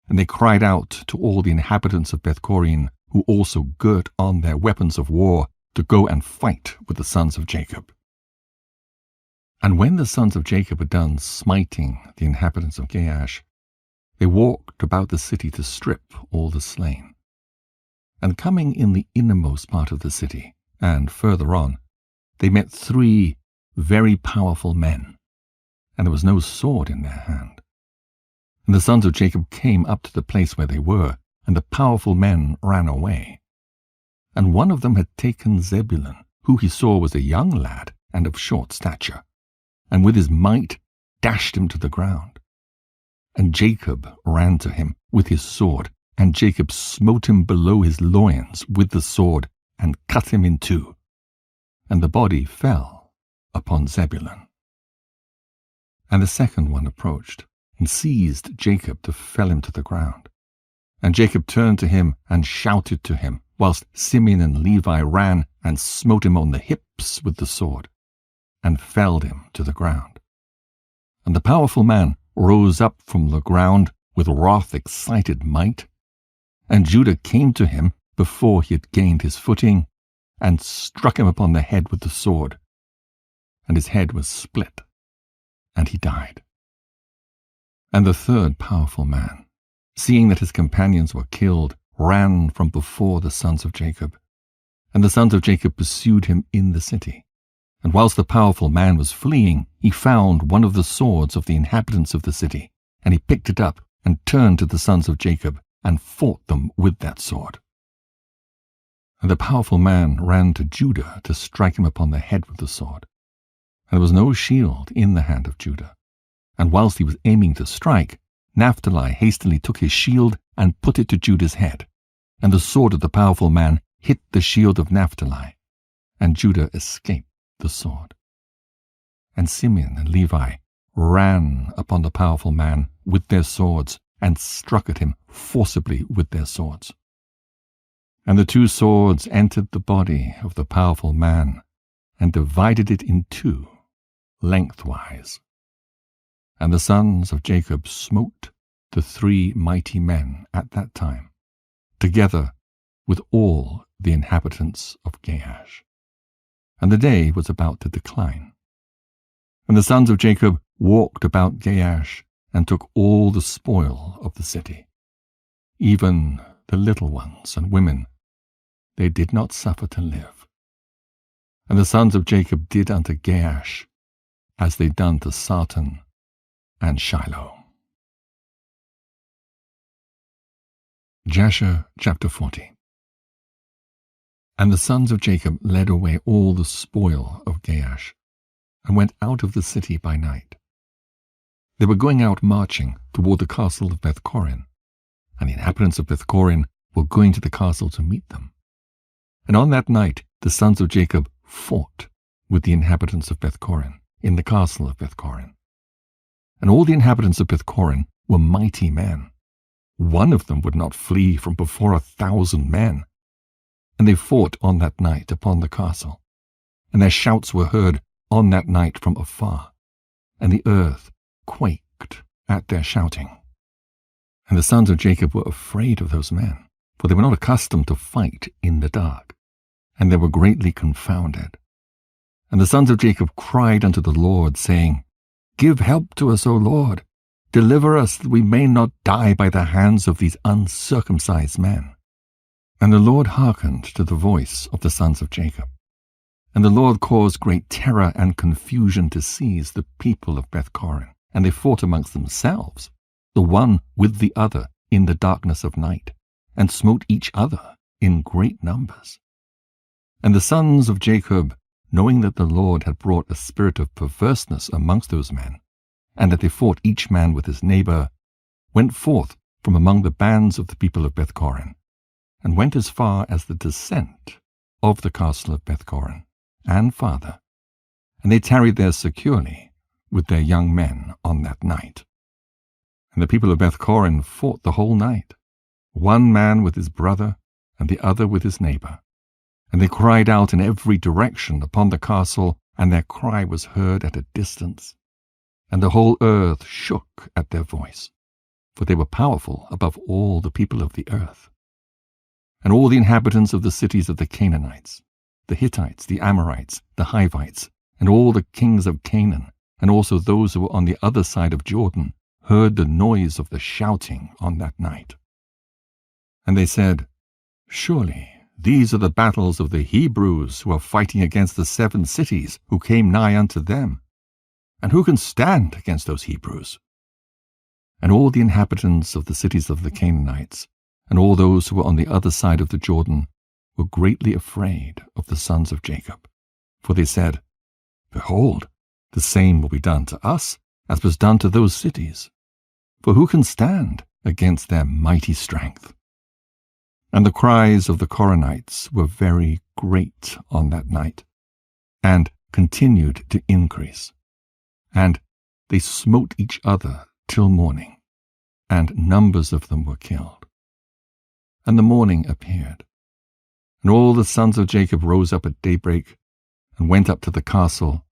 and they cried out to all the inhabitants of Beth-Corin, who also girt on their weapons of war, to go and fight with the sons of Jacob. And when the sons of Jacob had done smiting the inhabitants of Gaash, they walked about the city to strip all the slain. And coming in the innermost part of the city, and further on, they met 3 very powerful men, and there was no sword in their hand. And the sons of Jacob came up to the place where they were, and the powerful men ran away. And one of them had taken Zebulun, who he saw was a young lad and of short stature, and with his might dashed him to the ground. And Jacob ran to him with his sword, and Jacob smote him below his loins with the sword, and cut him in 2. And the body fell upon Zebulun. And the second one approached, and seized Jacob to fell him to the ground. And Jacob turned to him and shouted to him, whilst Simeon and Levi ran and smote him on the hips with the sword, and felled him to the ground. And the powerful man rose up from the ground with wrath-excited might, and Judah came to him before he had gained his footing, and struck him upon the head with the sword, and his head was split, and he died. And the third powerful man, seeing that his companions were killed, ran from before the sons of Jacob. And the sons of Jacob pursued him in the city. And whilst the powerful man was fleeing, he found one of the swords of the inhabitants of the city, and he picked it up and turned to the sons of Jacob and fought them with that sword. And the powerful man ran to Judah to strike him upon the head with the sword. And there was no shield in the hand of Judah. And whilst he was aiming to strike, Naphtali hastily took his shield and put it to Judah's head. And the sword of the powerful man hit the shield of Naphtali, and Judah escaped the sword. And Simeon and Levi ran upon the powerful man with their swords, and struck at him forcibly with their swords. And the 2 swords entered the body of the powerful man, and divided it in 2, lengthwise. And the sons of Jacob smote the 3 mighty men at that time, together with all the inhabitants of Gaash. And the day was about to decline. And the sons of Jacob walked about Gaash, and took all the spoil of the city. Even the little ones and women they did not suffer to live. And the sons of Jacob did unto Gaash as they done to Sartan and Shiloh. Jasher chapter 40. And the sons of Jacob led away all the spoil of Gaash, and went out of the city by night. They were going out marching toward the castle of Beth-Corin, and the inhabitants of Beth-Corin were going to the castle to meet them. And on that night the sons of Jacob fought with the inhabitants of Beth-Corin in the castle of Beth-Corin. And all the inhabitants of Beth-Corin were mighty men. One of them would not flee from before 1,000 men. And they fought on that night upon the castle, and their shouts were heard on that night from afar, and the earth quaked at their shouting. And the sons of Jacob were afraid of those men, for they were not accustomed to fight in the dark, and they were greatly confounded. And the sons of Jacob cried unto the Lord, saying, Give help to us, O Lord. Deliver us, that we may not die by the hands of these uncircumcised men. And the Lord hearkened to the voice of the sons of Jacob. And the Lord caused great terror and confusion to seize the people of Beth-Corin, and they fought amongst themselves, the one with the other in the darkness of night, and smote each other in great numbers. And the sons of Jacob, knowing that the Lord had brought a spirit of perverseness amongst those men, and that they fought each man with his neighbor, went forth from among the bands of the people of Beth-Corin, and went as far as the descent of the castle of Beth-Corin, and farther, and they tarried there securely with their young men on that night. And the people of Beth-Corin fought the whole night, one man with his brother, and the other with his neighbor. And they cried out in every direction upon the castle, and their cry was heard at a distance. And the whole earth shook at their voice, for they were powerful above all the people of the earth. And all the inhabitants of the cities of the Canaanites, the Hittites, the Amorites, the Hivites, and all the kings of Canaan, and also those who were on the other side of Jordan, heard the noise of the shouting on that night. And they said, Surely these are the battles of the Hebrews who are fighting against the 7 cities who came nigh unto them. And who can stand against those Hebrews? And all the inhabitants of the cities of the Canaanites, and all those who were on the other side of the Jordan, were greatly afraid of the sons of Jacob. For they said, Behold, the same will be done to us as was done to those cities. For who can stand against their mighty strength? And the cries of the Koranites were very great on that night, and continued to increase. And they smote each other till morning, and numbers of them were killed. And the morning appeared, and all the sons of Jacob rose up at daybreak, and went up to the castle,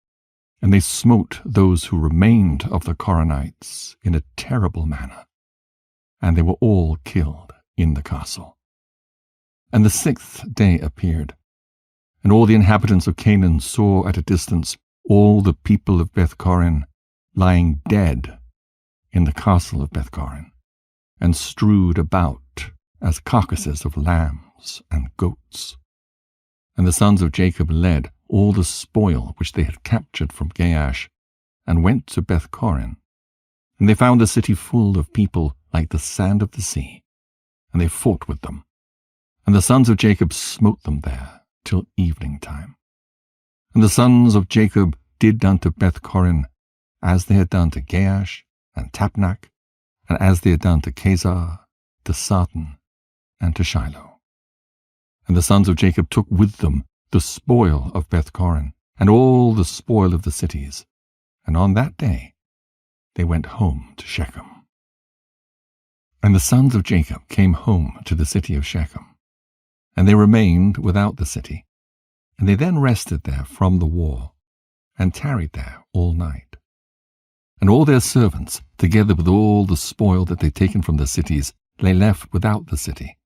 and they smote those who remained of the Koranites in a terrible manner, and they were all killed in the castle. And the 6th day appeared, and all the inhabitants of Canaan saw at a distance all the people of Beth-Corin lying dead in the castle of Beth-Corin, and strewed about as carcasses of lambs and goats. And the sons of Jacob led all the spoil which they had captured from Gaash, and went to Beth-Corin. And they found the city full of people like the sand of the sea, and they fought with them. And the sons of Jacob smote them there till evening time. And the sons of Jacob did unto Beth-Corin as they had done to Gaash and Tapnach, and as they had done to Kezar, to Sarton, and to Shiloh. And the sons of Jacob took with them the spoil of Beth-Corin, and all the spoil of the cities, and on that day they went home to Shechem. And the sons of Jacob came home to the city of Shechem, and they remained without the city, and they then rested there from the war, and tarried there all night. And all their servants, together with all the spoil that they had taken from the cities, lay left without the city.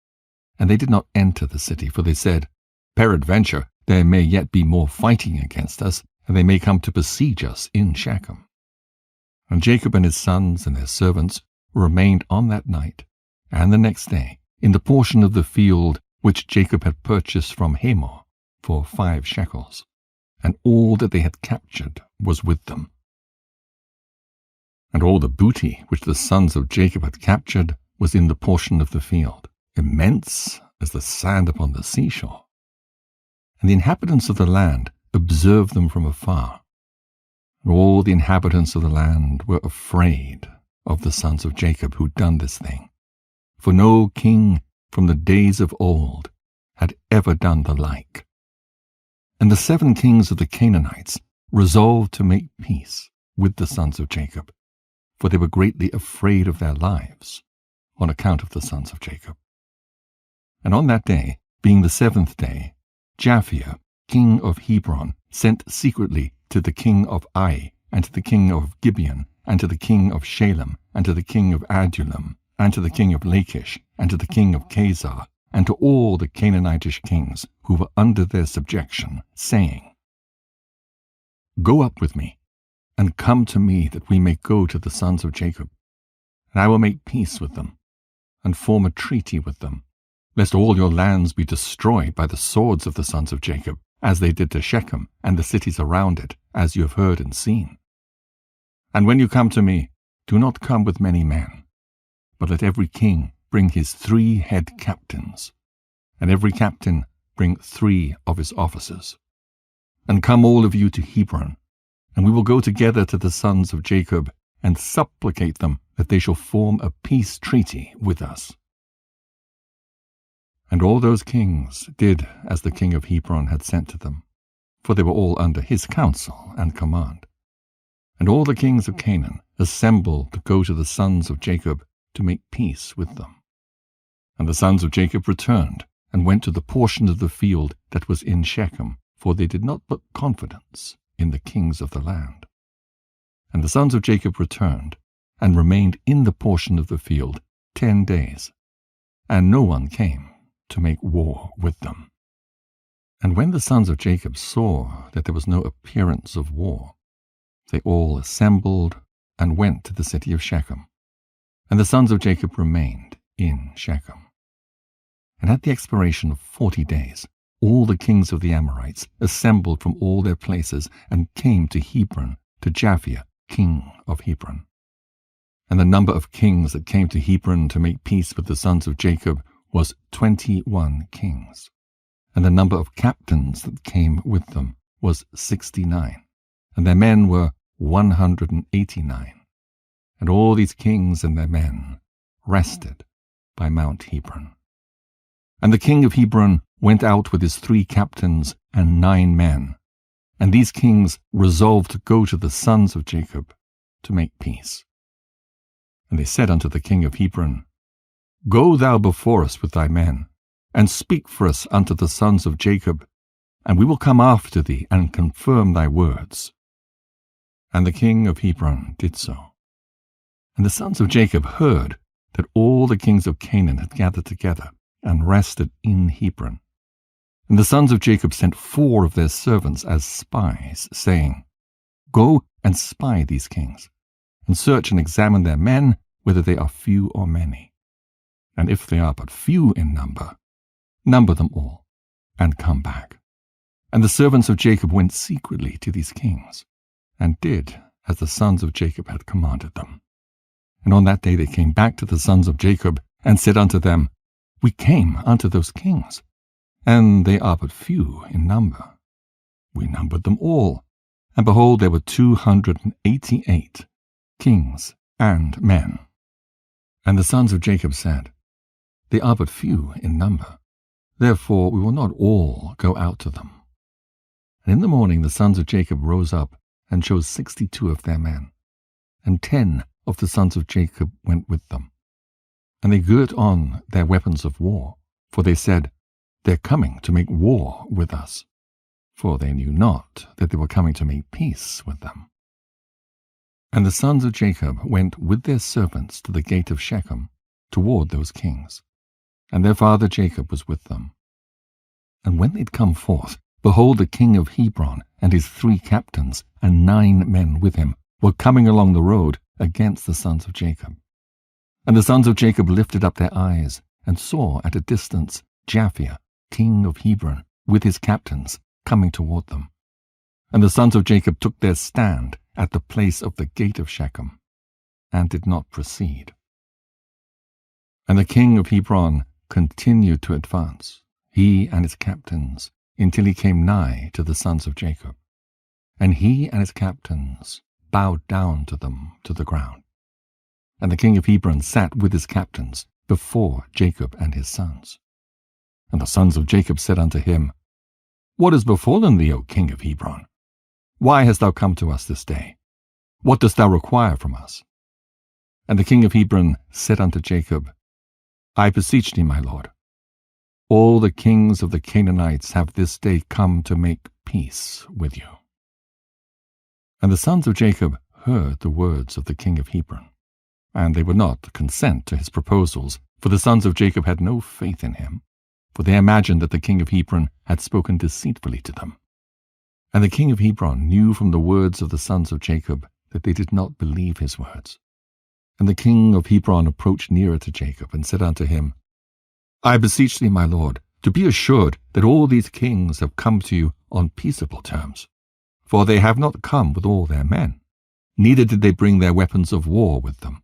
And they did not enter the city, for they said, Peradventure there may yet be more fighting against us, and they may come to besiege us in Shechem. And Jacob and his sons and their servants remained on that night, and the next day, in the portion of the field which Jacob had purchased from Hamor for 5 shekels, and all that they had captured was with them. And all the booty which the sons of Jacob had captured was in the portion of the field, immense as the sand upon the seashore. And the inhabitants of the land observed them from afar. And all the inhabitants of the land were afraid of the sons of Jacob who done this thing. For no king from the days of old had ever done the like. And the 7 kings of the Canaanites resolved to make peace with the sons of Jacob, for they were greatly afraid of their lives on account of the sons of Jacob. And on that day, being the 7th day, Japhia, king of Hebron, sent secretly to the king of Ai, and to the king of Gibeon, and to the king of Shalem, and to the king of Adullam, and to the king of Lachish, and to the king of Kezar, and to all the Canaanitish kings who were under their subjection, saying, Go up with me, and come to me, that we may go to the sons of Jacob. And I will make peace with them, and form a treaty with them, lest all your lands be destroyed by the swords of the sons of Jacob, as they did to Shechem and the cities around it, as you have heard and seen. And when you come to me, do not come with many men, but let every king bring his 3 head captains, and every captain bring 3 of his officers. And come all of you to Hebron, and we will go together to the sons of Jacob, and supplicate them that they shall form a peace treaty with us. And all those kings did as the king of Hebron had sent to them, for they were all under his counsel and command. And all the kings of Canaan assembled to go to the sons of Jacob to make peace with them. And the sons of Jacob returned, and went to the portion of the field that was in Shechem, for they did not put confidence in the kings of the land. And the sons of Jacob returned, and remained in the portion of the field 10 days, and no one came to make war with them. And when the sons of Jacob saw that there was no appearance of war, they all assembled and went to the city of Shechem, And the sons of Jacob remained in Shechem. And at the expiration of 40 days, all the kings of the Amorites assembled from all their places and came to Hebron, to Japhia, king of Hebron. And the number of kings that came to Hebron to make peace with the sons of Jacob was 21 kings. And the number of captains that came with them was 69, and their men were 189. And all these kings and their men rested by Mount Hebron. And the king of Hebron went out with his 3 captains and 9 men, and these kings resolved to go to the sons of Jacob to make peace. And they said unto the king of Hebron, Go thou before us with thy men, and speak for us unto the sons of Jacob, and we will come after thee and confirm thy words. And the king of Hebron did so. And the sons of Jacob heard that all the kings of Canaan had gathered together and rested in Hebron. And the sons of Jacob sent 4 of their servants as spies, saying, Go and spy these kings, and search and examine their men, whether they are few or many. And if they are but few in number, number them all, and come back. And the servants of Jacob went secretly to these kings, and did as the sons of Jacob had commanded them. And on that day they came back to the sons of Jacob, and said unto them, We came unto those kings, and they are but few in number. We numbered them all, and behold, there were 288 kings and men. And the sons of Jacob said, They are but few in number, therefore we will not all go out to them. And in the morning the sons of Jacob rose up, and chose 62 of their men, and 10 of the sons of Jacob went with them. And they girt on their weapons of war, for they said, They're coming to make war with us. For they knew not that they were coming to make peace with them. And the sons of Jacob went with their servants to the gate of Shechem, toward those kings, and their father Jacob was with them. And when they'd come forth, behold, the king of Hebron and his 3 captains and 9 men with him were coming along the road against the sons of Jacob. And the sons of Jacob lifted up their eyes, and saw at a distance Japhia, king of Hebron, with his captains, coming toward them. And the sons of Jacob took their stand at the place of the gate of Shechem, and did not proceed. And the king of Hebron continued to advance, he and his captains, until he came nigh to the sons of Jacob. And he and his captains bowed down to them to the ground. And the king of Hebron sat with his captains before Jacob and his sons. And the sons of Jacob said unto him, What has befallen thee, O king of Hebron? Why hast thou come to us this day? What dost thou require from us? And the king of Hebron said unto Jacob, I beseech thee, my lord, all the kings of the Canaanites have this day come to make peace with you. And the sons of Jacob heard the words of the king of Hebron, and they would not consent to his proposals, for the sons of Jacob had no faith in him, for they imagined that the king of Hebron had spoken deceitfully to them. And the king of Hebron knew from the words of the sons of Jacob that they did not believe his words. And the king of Hebron approached nearer to Jacob, and said unto him, I beseech thee, my lord, to be assured that all these kings have come to you on peaceable terms. For they have not come with all their men, neither did they bring their weapons of war with them.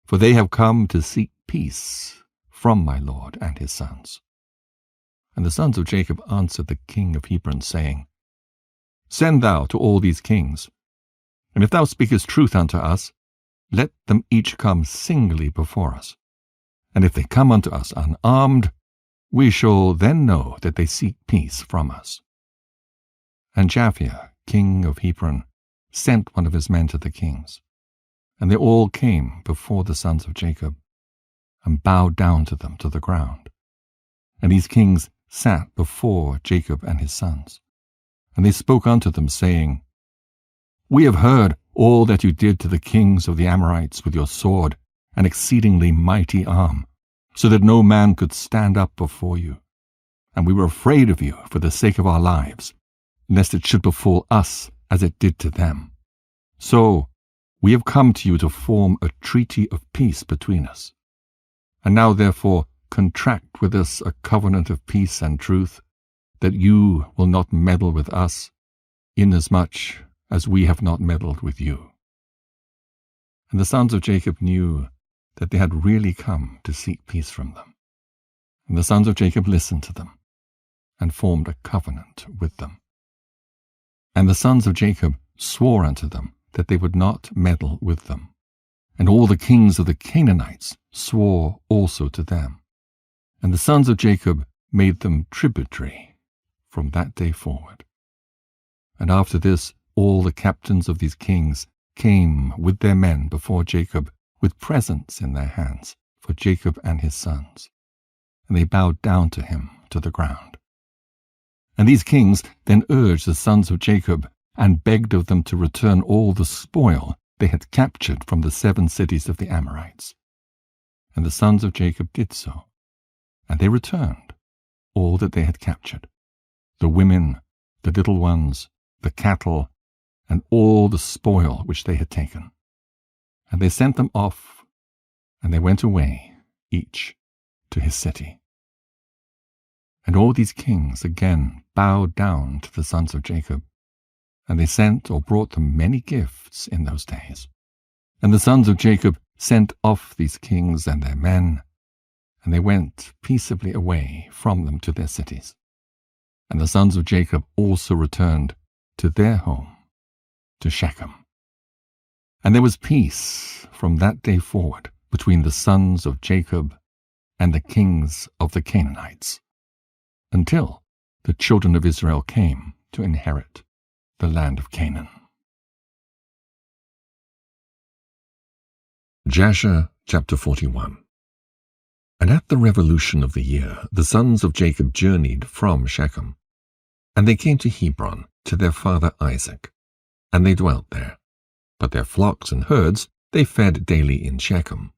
For they have come to seek peace from my lord and his sons. And the sons of Jacob answered the king of Hebron, saying, Send thou to all these kings, and if thou speakest truth unto us, let them each come singly before us. And if they come unto us unarmed, we shall then know that they seek peace from us. And Japhia, king of Hebron, sent one of his men to the kings, and they all came before the sons of Jacob, and bowed down to them to the ground. And these kings sat before Jacob and his sons. And they spoke unto them, saying, We have heard all that you did to the kings of the Amorites with your sword and exceedingly mighty arm, so that no man could stand up before you. And we were afraid of you for the sake of our lives, lest it should befall us as it did to them. So We have come to you to form a treaty of peace between us. And now therefore contract with us a covenant of peace and truth, that you will not meddle with us, inasmuch as we have not meddled with you." And the sons of Jacob knew that they had really come to seek peace from them. And the sons of Jacob listened to them, and formed a covenant with them. And the sons of Jacob swore unto them that they would not meddle with them. And all the kings of the Canaanites swore also to them. And the sons of Jacob made them tributary from that day forward. And after this, all the captains of these kings came with their men before Jacob, with presents in their hands for Jacob and his sons. And they bowed down to him to the ground. And these kings then urged the sons of Jacob, and begged of them to return all the spoil they had captured from the 7 cities of the Amorites. And the sons of Jacob did so, and they returned all that they had captured, the women, the little ones, the cattle, and all the spoil which they had taken. And they sent them off, and they went away, each to his city. And all these kings again bowed down to the sons of Jacob, and they sent or brought them many gifts in those days. And the sons of Jacob sent off these kings and their men, and they went peaceably away from them to their cities. And the sons of Jacob also returned to their home, to Shechem. And there was peace from that day forward between the sons of Jacob and the kings of the Canaanites, until the children of Israel came to inherit the land of Canaan. Jasher chapter 41. And at the revolution of the year, the sons of Jacob journeyed from Shechem, and they came to Hebron to their father Isaac, and they dwelt there. But their flocks and herds they fed daily in Shechem,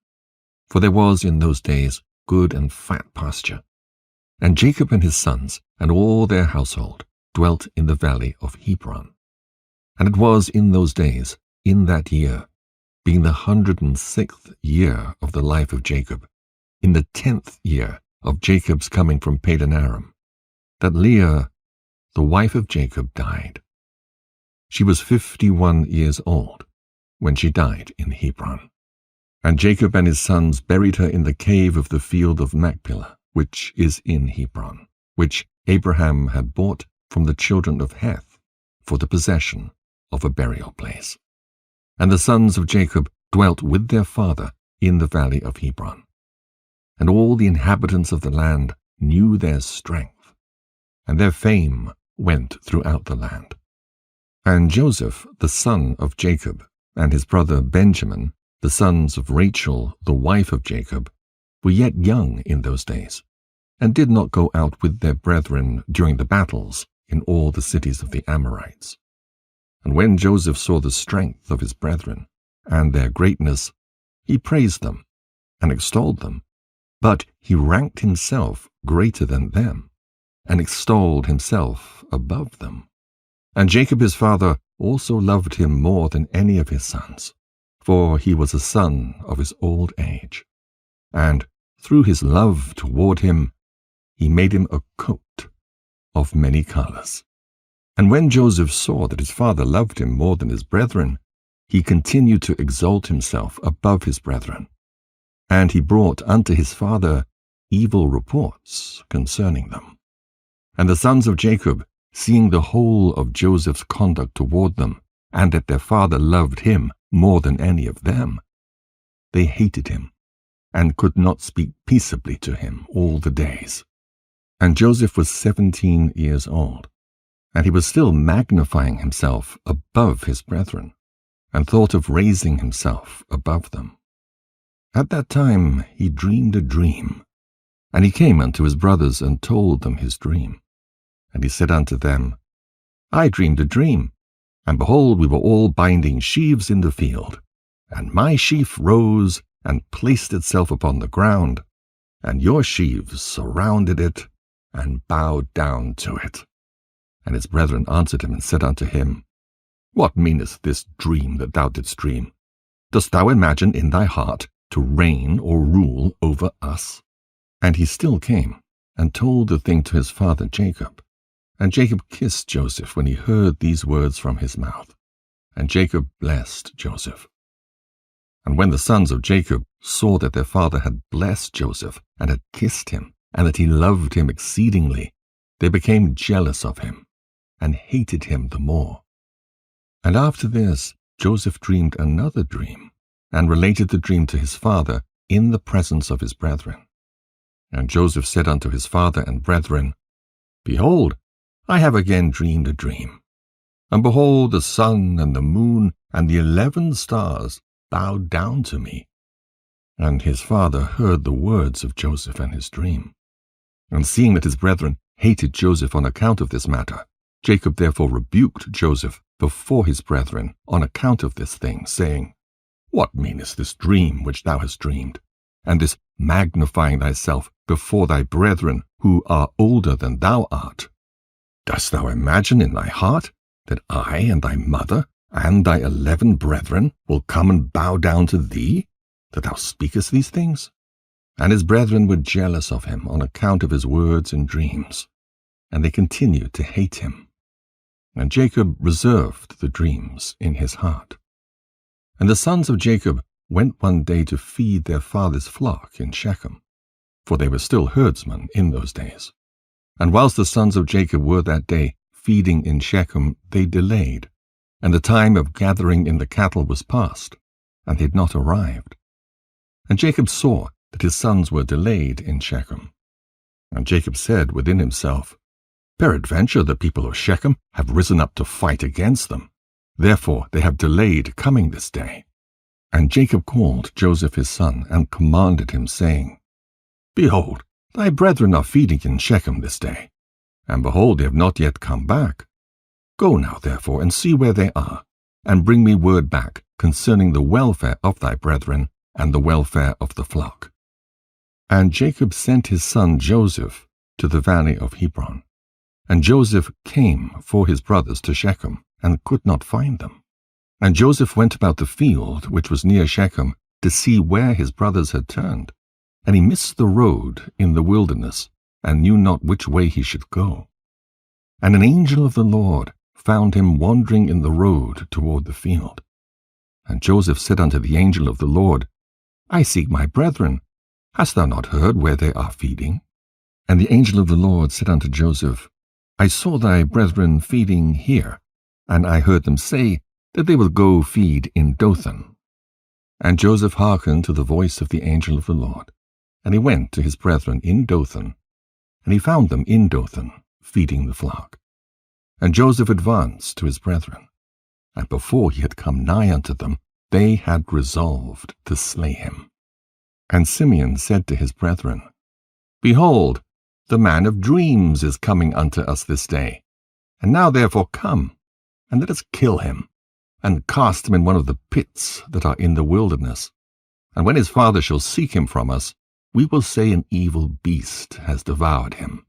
for there was in those days good and fat pasture. And Jacob and his sons and all their household dwelt in the valley of Hebron. And it was in those days, in that year, being the 106th year of the life of Jacob, in the 10th year of Jacob's coming from Padan Aram, that Leah, the wife of Jacob, died. She was 51 years old when she died in Hebron. And Jacob and his sons buried her in the cave of the field of Machpelah, which is in Hebron, which Abraham had bought from the children of Heth for the possession of a burial place. And the sons of Jacob dwelt with their father in the valley of Hebron. And all the inhabitants of the land knew their strength, and their fame went throughout the land. And Joseph, the son of Jacob, and his brother Benjamin, the sons of Rachel, the wife of Jacob, were yet young in those days, and did not go out with their brethren during the battles in all the cities of the Amorites. And when Joseph saw the strength of his brethren, and their greatness, he praised them, and extolled them, but he ranked himself greater than them, and extolled himself above them. And Jacob his father also loved him more than any of his sons, for he was a son of his old age. And through his love toward him, he made him a coat of many colors. And when Joseph saw that his father loved him more than his brethren, he continued to exalt himself above his brethren. And he brought unto his father evil reports concerning them. And the sons of Jacob, seeing the whole of Joseph's conduct toward them, and that their father loved him more than any of them, they hated him, and could not speak peaceably to him all the days. And Joseph was 17 years old, and he was still magnifying himself above his brethren, and thought of raising himself above them. At that time he dreamed a dream, and he came unto his brothers and told them his dream. And he said unto them, I dreamed a dream, and behold, we were all binding sheaves in the field, and my sheaf rose and placed itself upon the ground, and your sheaves surrounded it and bowed down to it. And his brethren answered him and said unto him, What meaneth this dream that thou didst dream? dost thou imagine in thy heart to reign or rule over us? And he still came, and told the thing to his father Jacob. And Jacob kissed Joseph when he heard these words from his mouth. And Jacob blessed Joseph. And when the sons of Jacob saw that their father had blessed Joseph, and had kissed him, and that he loved him exceedingly, they became jealous of him, and hated him the more. And after this Joseph dreamed another dream, and related the dream to his father in the presence of his brethren. And Joseph said unto his father and brethren, Behold, I have again dreamed a dream. And behold, the sun and the moon and the 11 stars bowed down to me. And his father heard the words of Joseph and his dream. And seeing that his brethren hated Joseph on account of this matter, Jacob therefore rebuked Joseph before his brethren on account of this thing, saying, What meaneth this dream which thou hast dreamed, and this magnifying thyself before thy brethren who are older than thou art? Dost thou imagine in thy heart that I and thy mother and thy 11 brethren will come and bow down to thee, that thou speakest these things? And his brethren were jealous of him on account of his words and dreams, and they continued to hate him. And Jacob reserved the dreams in his heart. And the sons of Jacob went one day to feed their father's flock in Shechem, for they were still herdsmen in those days. And whilst the sons of Jacob were that day feeding in Shechem, they delayed, and the time of gathering in the cattle was past, and they had not arrived. And Jacob saw that his sons were delayed in Shechem. And Jacob said within himself, Peradventure the people of Shechem have risen up to fight against them. Therefore they have delayed coming this day. And Jacob called Joseph his son, and commanded him, saying, Behold, thy brethren are feeding in Shechem this day, and behold, they have not yet come back. Go now, therefore, and see where they are, and bring me word back concerning the welfare of thy brethren, and the welfare of the flock. And Jacob sent his son Joseph to the valley of Hebron. And Joseph came for his brothers to Shechem, and could not find them. And Joseph went about the field which was near Shechem to see where his brothers had turned. And he missed the road in the wilderness, and knew not which way he should go. And an angel of the Lord found him wandering in the road toward the field. And Joseph said unto the angel of the Lord, I seek my brethren. Hast thou not heard where they are feeding? And the angel of the Lord said unto Joseph, I saw thy brethren feeding here, and I heard them say that they will go feed in Dothan. And Joseph hearkened to the voice of the angel of the Lord, and he went to his brethren in Dothan, and he found them in Dothan, feeding the flock. And Joseph advanced to his brethren, and before he had come nigh unto them, they had resolved to slay him. And Simeon said to his brethren, Behold, the man of dreams is coming unto us this day. And now therefore come, and let us kill him, and cast him in one of the pits that are in the wilderness. And when his father shall seek him from us, we will say an evil beast has devoured him.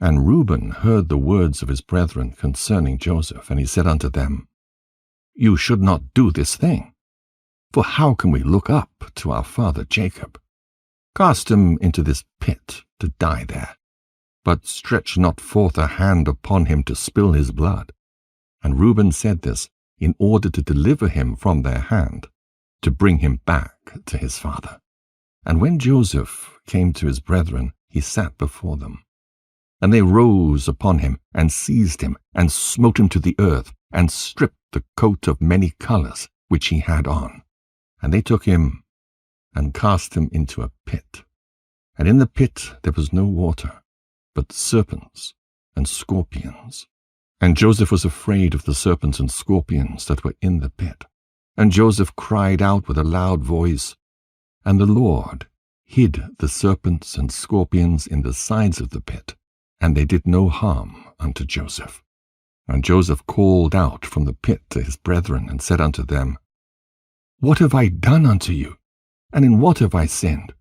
And Reuben heard the words of his brethren concerning Joseph, and he said unto them, You should not do this thing. For how can we look up to our father Jacob? Cast him into this pit to die there, but stretch not forth a hand upon him to spill his blood. And Reuben said this in order to deliver him from their hand, to bring him back to his father. And when Joseph came to his brethren, he sat before them. And they rose upon him, and seized him, and smote him to the earth, and stripped the coat of many colours which he had on. And they took him, and cast him into a pit. And in the pit there was no water, but serpents and scorpions. And Joseph was afraid of the serpents and scorpions that were in the pit. And Joseph cried out with a loud voice, and the Lord hid the serpents and scorpions in the sides of the pit, and they did no harm unto Joseph. And Joseph called out from the pit to his brethren, and said unto them, What have I done unto you? And in what have I sinned?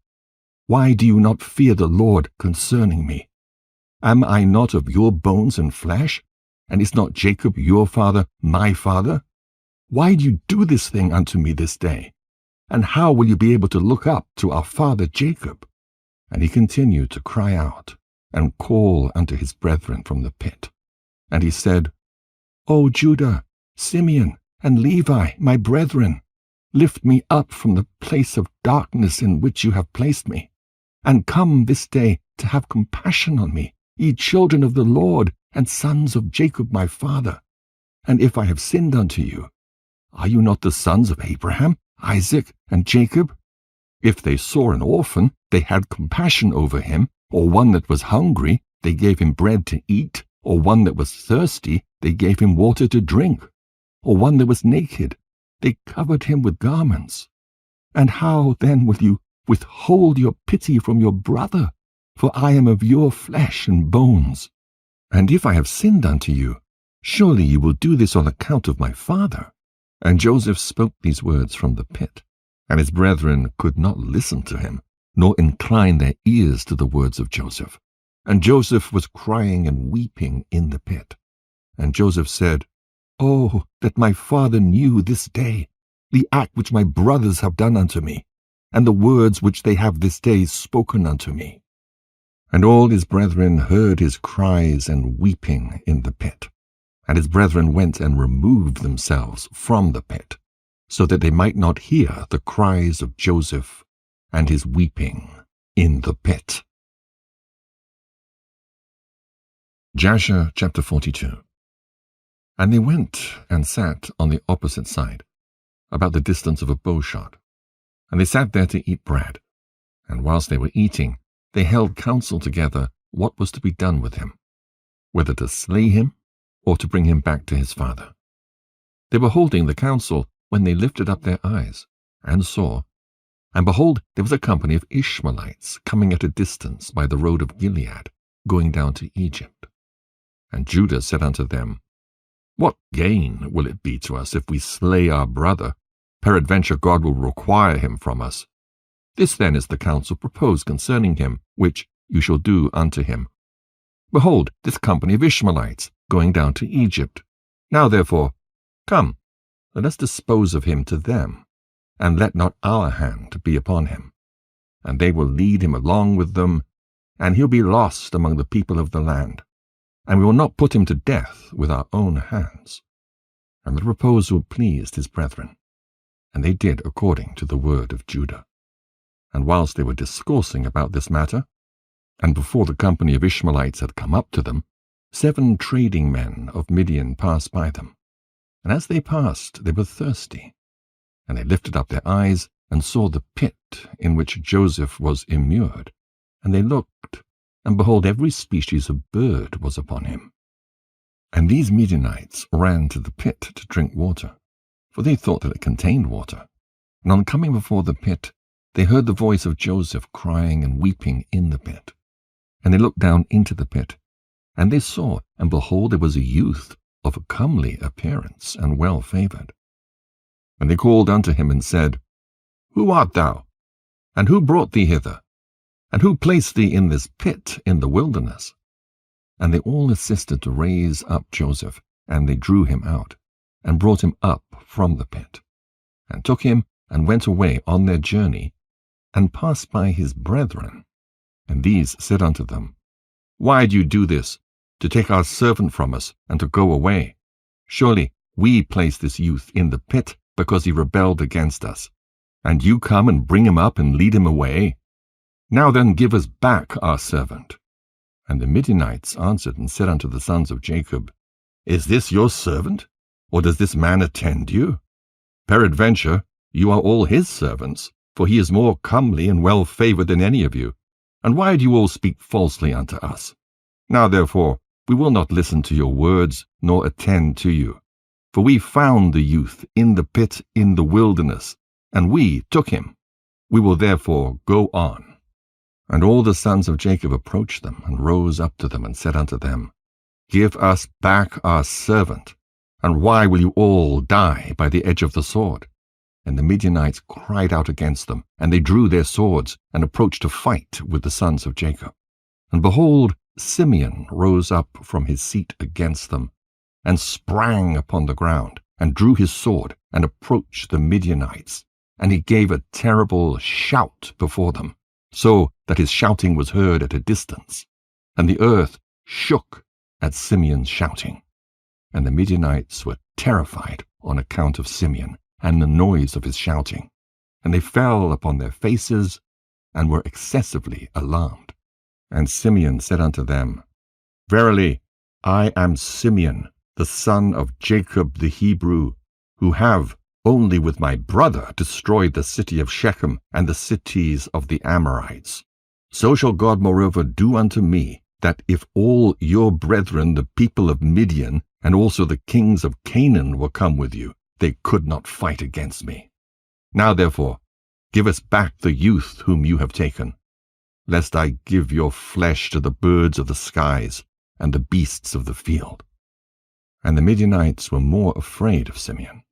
Why do you not fear the Lord concerning me? Am I not of your bones and flesh? And is not Jacob your father my father? Why do you do this thing unto me this day? And how will you be able to look up to our father Jacob? And he continued to cry out and call unto his brethren from the pit. And he said, O Judah, Simeon, and Levi, my brethren, lift me up from the place of darkness in which you have placed me, and come this day to have compassion on me, ye children of the Lord, and sons of Jacob my father. And if I have sinned unto you, are you not the sons of Abraham, Isaac, and Jacob? If they saw an orphan, they had compassion over him, or one that was hungry, they gave him bread to eat, or one that was thirsty, they gave him water to drink, or one that was naked, they covered him with garments. And how then will you withhold your pity from your brother? For I am of your flesh and bones. And if I have sinned unto you, surely you will do this on account of my father. And Joseph spoke these words from the pit, and his brethren could not listen to him, nor incline their ears to the words of Joseph. And Joseph was crying and weeping in the pit. And Joseph said, Oh, that my father knew this day the act which my brothers have done unto me, and the words which they have this day spoken unto me. And all his brethren heard his cries and weeping in the pit. And his brethren went and removed themselves from the pit, so that they might not hear the cries of Joseph and his weeping in the pit. Jasher chapter 42. And they went and sat on the opposite side, about the distance of a bowshot. And they sat there to eat bread. And whilst they were eating, they held counsel together what was to be done with him, whether to slay him or to bring him back to his father. They were holding the counsel when they lifted up their eyes, and saw, and behold, there was a company of Ishmaelites coming at a distance by the road of Gilead, going down to Egypt. And Judah said unto them, What gain will it be to us if we slay our brother? Peradventure God will require him from us. This then is the counsel proposed concerning him, which you shall do unto him. Behold, this company of Ishmaelites going down to Egypt. Now therefore, come, let us dispose of him to them, and let not our hand be upon him. And they will lead him along with them, and he'll be lost among the people of the land. And we will not put him to death with our own hands. And the proposal pleased his brethren, and they did according to the word of Judah. And whilst they were discoursing about this matter, and before the company of Ishmaelites had come up to them, 7 trading men of Midian passed by them. And as they passed, they were thirsty. And they lifted up their eyes, and saw the pit in which Joseph was immured. And they looked, and behold, every species of bird was upon him. And these Midianites ran to the pit to drink water, for they thought that it contained water. And on coming before the pit, they heard the voice of Joseph crying and weeping in the pit. And they looked down into the pit, and they saw, and behold, there was a youth of a comely appearance and well favored. And they called unto him and said, Who art thou? And who brought thee hither? And who placed thee in this pit in the wilderness? And they all assisted to raise up Joseph, and they drew him out, and brought him up from the pit, and took him, and went away on their journey, and passed by his brethren. And these said unto them, Why do you do this, to take our servant from us, and to go away? Surely we placed this youth in the pit, because he rebelled against us. And you come and bring him up and lead him away? Now then give us back our servant. And the Midianites answered and said unto the sons of Jacob, Is this your servant, or does this man attend you? Peradventure you are all his servants, for he is more comely and well favored than any of you. And why do you all speak falsely unto us? Now therefore we will not listen to your words, nor attend to you. For we found the youth in the pit in the wilderness, and we took him. We will therefore go on. And all the sons of Jacob approached them, and rose up to them, and said unto them, Give us back our servant. And why will you all die by the edge of the sword? And the Midianites cried out against them, and they drew their swords, and approached to fight with the sons of Jacob. And behold, Simeon rose up from his seat against them, and sprang upon the ground, and drew his sword, and approached the Midianites. And he gave a terrible shout before them, so that his shouting was heard at a distance. And the earth shook at Simeon's shouting. And the Midianites were terrified on account of Simeon and the noise of his shouting. And they fell upon their faces and were excessively alarmed. And Simeon said unto them, Verily, I am Simeon, the son of Jacob the Hebrew, who have only with my brother destroyed the city of Shechem and the cities of the Amorites. So shall God moreover do unto me, that if all your brethren, the people of Midian, and also the kings of Canaan were come with you, they could not fight against me. Now therefore, give us back the youth whom you have taken, lest I give your flesh to the birds of the skies and the beasts of the field. And the Midianites were more afraid of Simeon.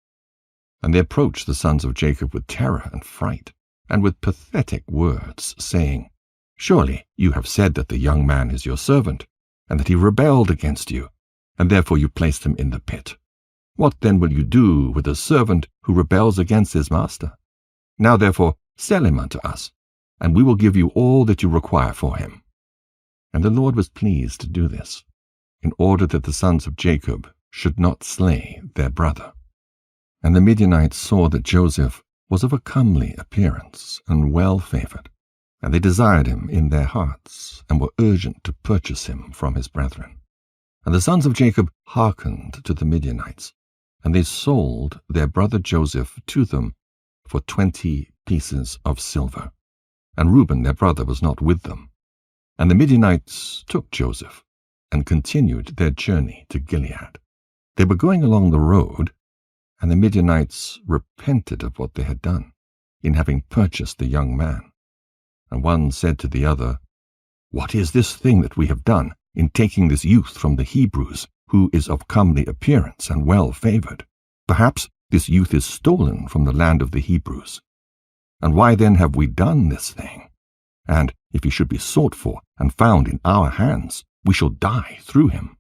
And they approached the sons of Jacob with terror and fright, and with pathetic words, saying, Surely you have said that the young man is your servant, and that he rebelled against you, and therefore you placed him in the pit. What then will you do with a servant who rebels against his master? Now therefore sell him unto us, and we will give you all that you require for him. And the Lord was pleased to do this, in order that the sons of Jacob should not slay their brother. And the Midianites saw that Joseph was of a comely appearance and well-favored, and they desired him in their hearts, and were urgent to purchase him from his brethren. And the sons of Jacob hearkened to the Midianites, and they sold their brother Joseph to them for 20 pieces of silver. And Reuben their brother was not with them. And the Midianites took Joseph, and continued their journey to Gilead. They were going along the road, and the Midianites repented of what they had done, in having purchased the young man. And one said to the other, What is this thing that we have done, in taking this youth from the Hebrews, who is of comely appearance and well-favored? Perhaps this youth is stolen from the land of the Hebrews. And why then have we done this thing? And if he should be sought for and found in our hands, we shall die through him.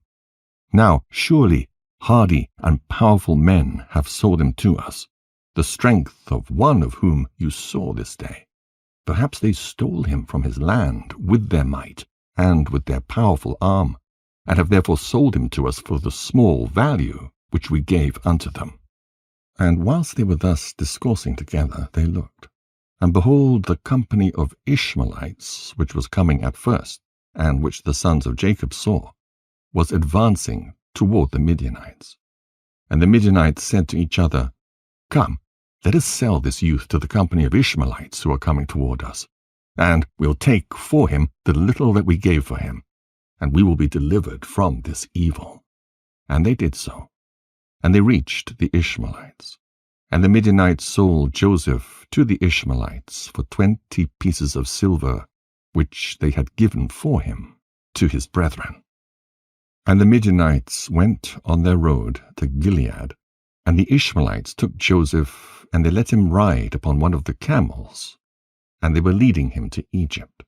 Now surely hardy and powerful men have sold him to us, the strength of one of whom you saw this day. Perhaps they stole him from his land with their might and with their powerful arm, and have therefore sold him to us for the small value which we gave unto them. And whilst they were thus discoursing together, they looked, and behold, the company of Ishmaelites, which was coming at first, and which the sons of Jacob saw, was advancing toward the Midianites. And the Midianites said to each other, Come, let us sell this youth to the company of Ishmaelites who are coming toward us, and we'll take for him the little that we gave for him, and we will be delivered from this evil. And they did so. And they reached the Ishmaelites. And the Midianites sold Joseph to the Ishmaelites for 20 pieces of silver, which they had given for him to his brethren. And the Midianites went on their road to Gilead, and the Ishmaelites took Joseph, and they let him ride upon one of the camels, and they were leading him to Egypt.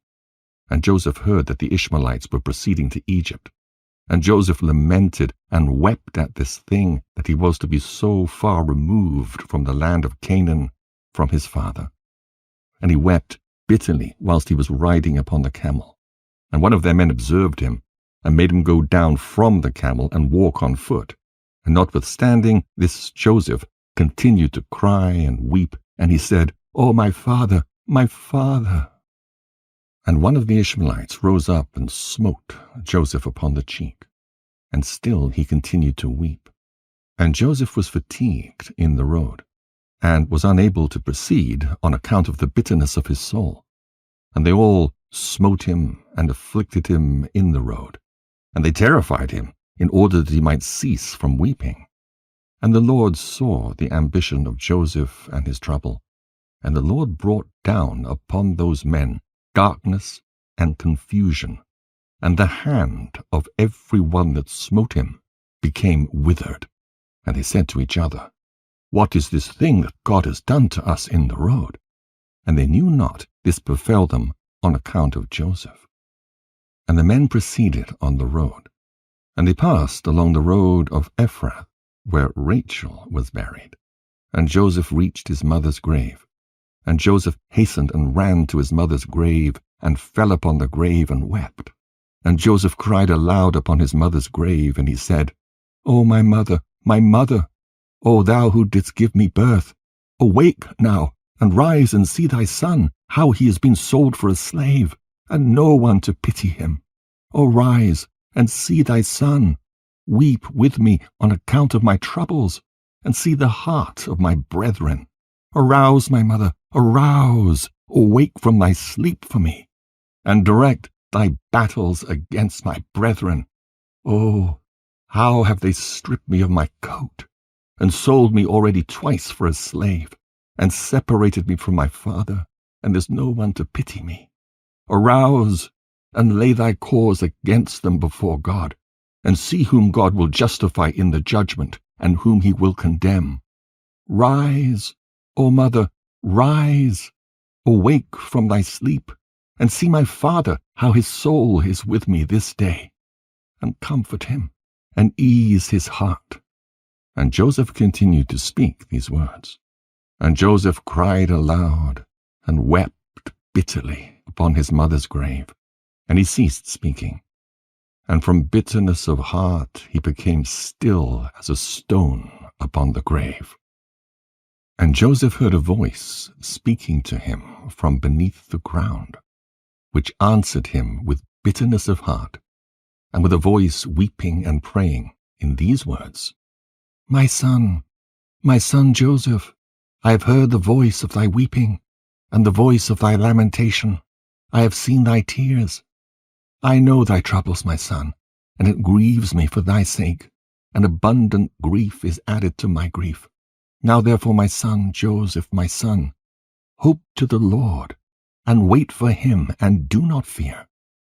And Joseph heard that the Ishmaelites were proceeding to Egypt. And Joseph lamented and wept at this thing, that he was to be so far removed from the land of Canaan, from his father. And he wept bitterly whilst he was riding upon the camel. And one of their men observed him, and made him go down from the camel and walk on foot. And notwithstanding this, Joseph continued to cry and weep, and he said, O my father, my father! And one of the Ishmaelites rose up and smote Joseph upon the cheek, and still he continued to weep. And Joseph was fatigued in the road, and was unable to proceed on account of the bitterness of his soul. And they all smote him and afflicted him in the road, and they terrified him in order that he might cease from weeping. And the Lord saw the ambition of Joseph and his trouble, and the Lord brought down upon those men darkness and confusion, and the hand of every one that smote him became withered. And they said to each other, What is this thing that God has done to us in the road? And they knew not this befell them on account of Joseph. And the men proceeded on the road, and they passed along the road of Ephrath, where Rachel was buried. And Joseph reached his mother's grave. And Joseph hastened and ran to his mother's grave, and fell upon the grave and wept. And Joseph cried aloud upon his mother's grave, and he said, O my mother, O thou who didst give me birth, awake now, and rise and see thy son, how he has been sold for a slave, and no one to pity him. Arise and see thy son. Weep with me on account of my troubles, and see the heart of my brethren. Arouse, my mother, arouse, awake from thy sleep for me, and direct thy battles against my brethren. Oh, how have they stripped me of my coat, and sold me already twice for a slave, and separated me from my father, and there's no one to pity me. Arouse, and lay thy cause against them before God, and see whom God will justify in the judgment, and whom he will condemn. Rise, O mother, rise, awake from thy sleep, and see my father, how his soul is with me this day, and comfort him, and ease his heart. And Joseph continued to speak these words. And Joseph cried aloud, and wept bitterly upon his mother's grave, and he ceased speaking. And from bitterness of heart he became still as a stone upon the grave. And Joseph heard a voice speaking to him from beneath the ground, which answered him with bitterness of heart, and with a voice weeping and praying in these words, my son Joseph, I have heard the voice of thy weeping, and the voice of thy lamentation. I have seen thy tears. I know thy troubles, my son, and it grieves me for thy sake, and abundant grief is added to my grief. Now therefore, my son Joseph, my son, hope to the Lord, and wait for him, and do not fear.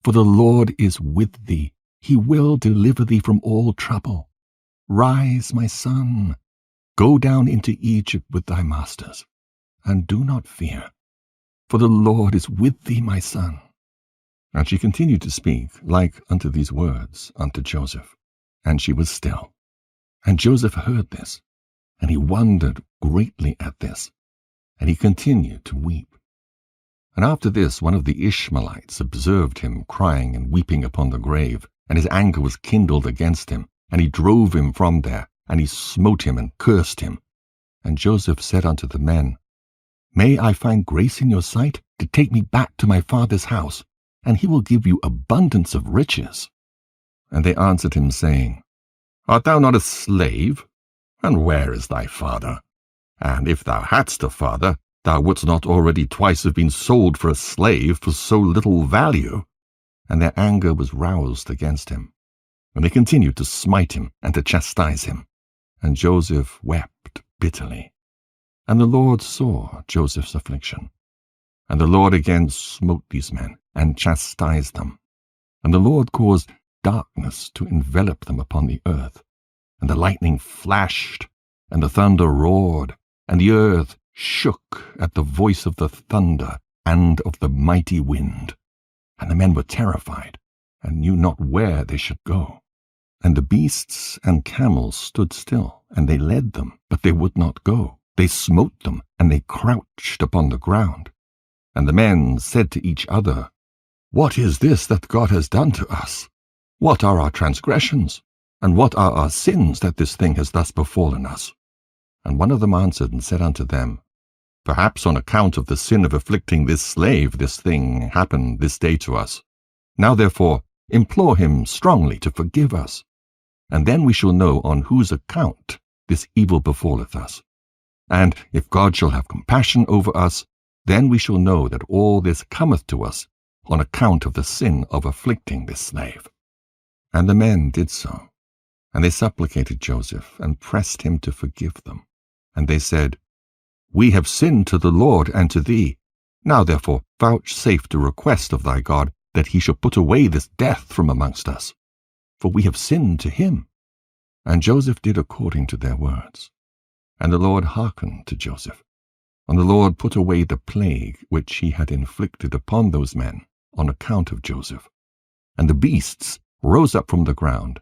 For the Lord is with thee, he will deliver thee from all trouble. Rise, my son, go down into Egypt with thy masters, and do not fear, for the Lord is with thee, my son. And she continued to speak like unto these words unto Joseph, and she was still. And Joseph heard this, and he wondered greatly at this, and he continued to weep. And after this one of the Ishmaelites observed him crying and weeping upon the grave, and his anger was kindled against him, and he drove him from there, and he smote him and cursed him. And Joseph said unto the men, May I find grace in your sight to take me back to my father's house, and he will give you abundance of riches. And they answered him, saying, Art thou not a slave? And where is thy father? And if thou hadst a father, thou wouldst not already twice have been sold for a slave for so little value. And their anger was roused against him. And they continued to smite him and to chastise him. And Joseph wept bitterly. And the Lord saw Joseph's affliction. And the Lord again smote these men, and chastised them. And the Lord caused darkness to envelop them upon the earth. And the lightning flashed, and the thunder roared, and the earth shook at the voice of the thunder and of the mighty wind. And the men were terrified, and knew not where they should go. And the beasts and camels stood still, and they led them, but they would not go. They smote them, and they crouched upon the ground. And the men said to each other, What is this that God has done to us? What are our transgressions? And what are our sins that this thing has thus befallen us? And one of them answered and said unto them, Perhaps on account of the sin of afflicting this slave this thing happened this day to us. Now therefore implore him strongly to forgive us, and then we shall know on whose account this evil befalleth us. And if God shall have compassion over us, then we shall know that all this cometh to us on account of the sin of afflicting this slave. And the men did so, and they supplicated Joseph, and pressed him to forgive them. And they said, We have sinned to the Lord and to thee. Now therefore vouchsafe to request of thy God that he shall put away this death from amongst us, for we have sinned to him. And Joseph did according to their words. And the Lord hearkened to Joseph. And the Lord put away the plague which he had inflicted upon those men on account of Joseph. And the beasts rose up from the ground,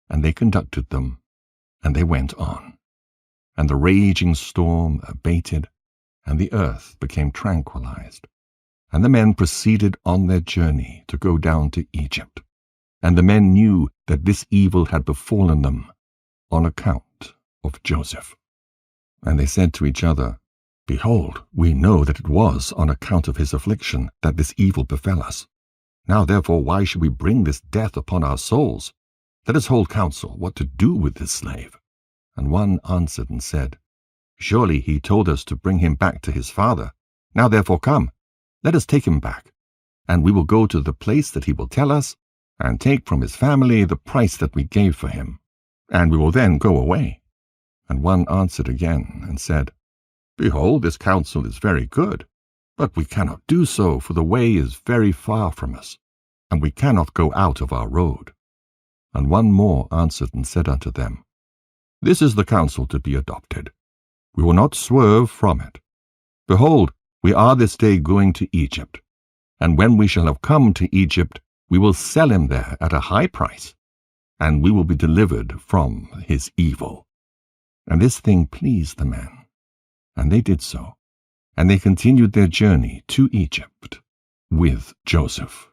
and they conducted them And they went on. And the raging storm abated, and the earth became tranquilized. And the men proceeded on their journey to go down to Egypt. And the men knew that this evil had befallen them on account of Joseph. And they said to each other, Behold, we know that it was on account of his affliction that this evil befell us. Now therefore why should we bring this death upon our souls? Let us hold counsel what to do with this slave. And one answered and said, Surely he told us to bring him back to his father. Now therefore come, let us take him back, and we will go to the place that he will tell us, and take from his family the price that we gave for him, and we will then go away. And one answered again and said, Behold, this counsel is very good, but we cannot do so, for the way is very far from us, and we cannot go out of our road. And one more answered and said unto them, This is the counsel to be adopted. We will not swerve from it. Behold, we are this day going to Egypt, and when we shall have come to Egypt, we will sell him there at a high price, and we will be delivered from his evil. And this thing pleased the men, and they did so, and they continued their journey to Egypt with Joseph.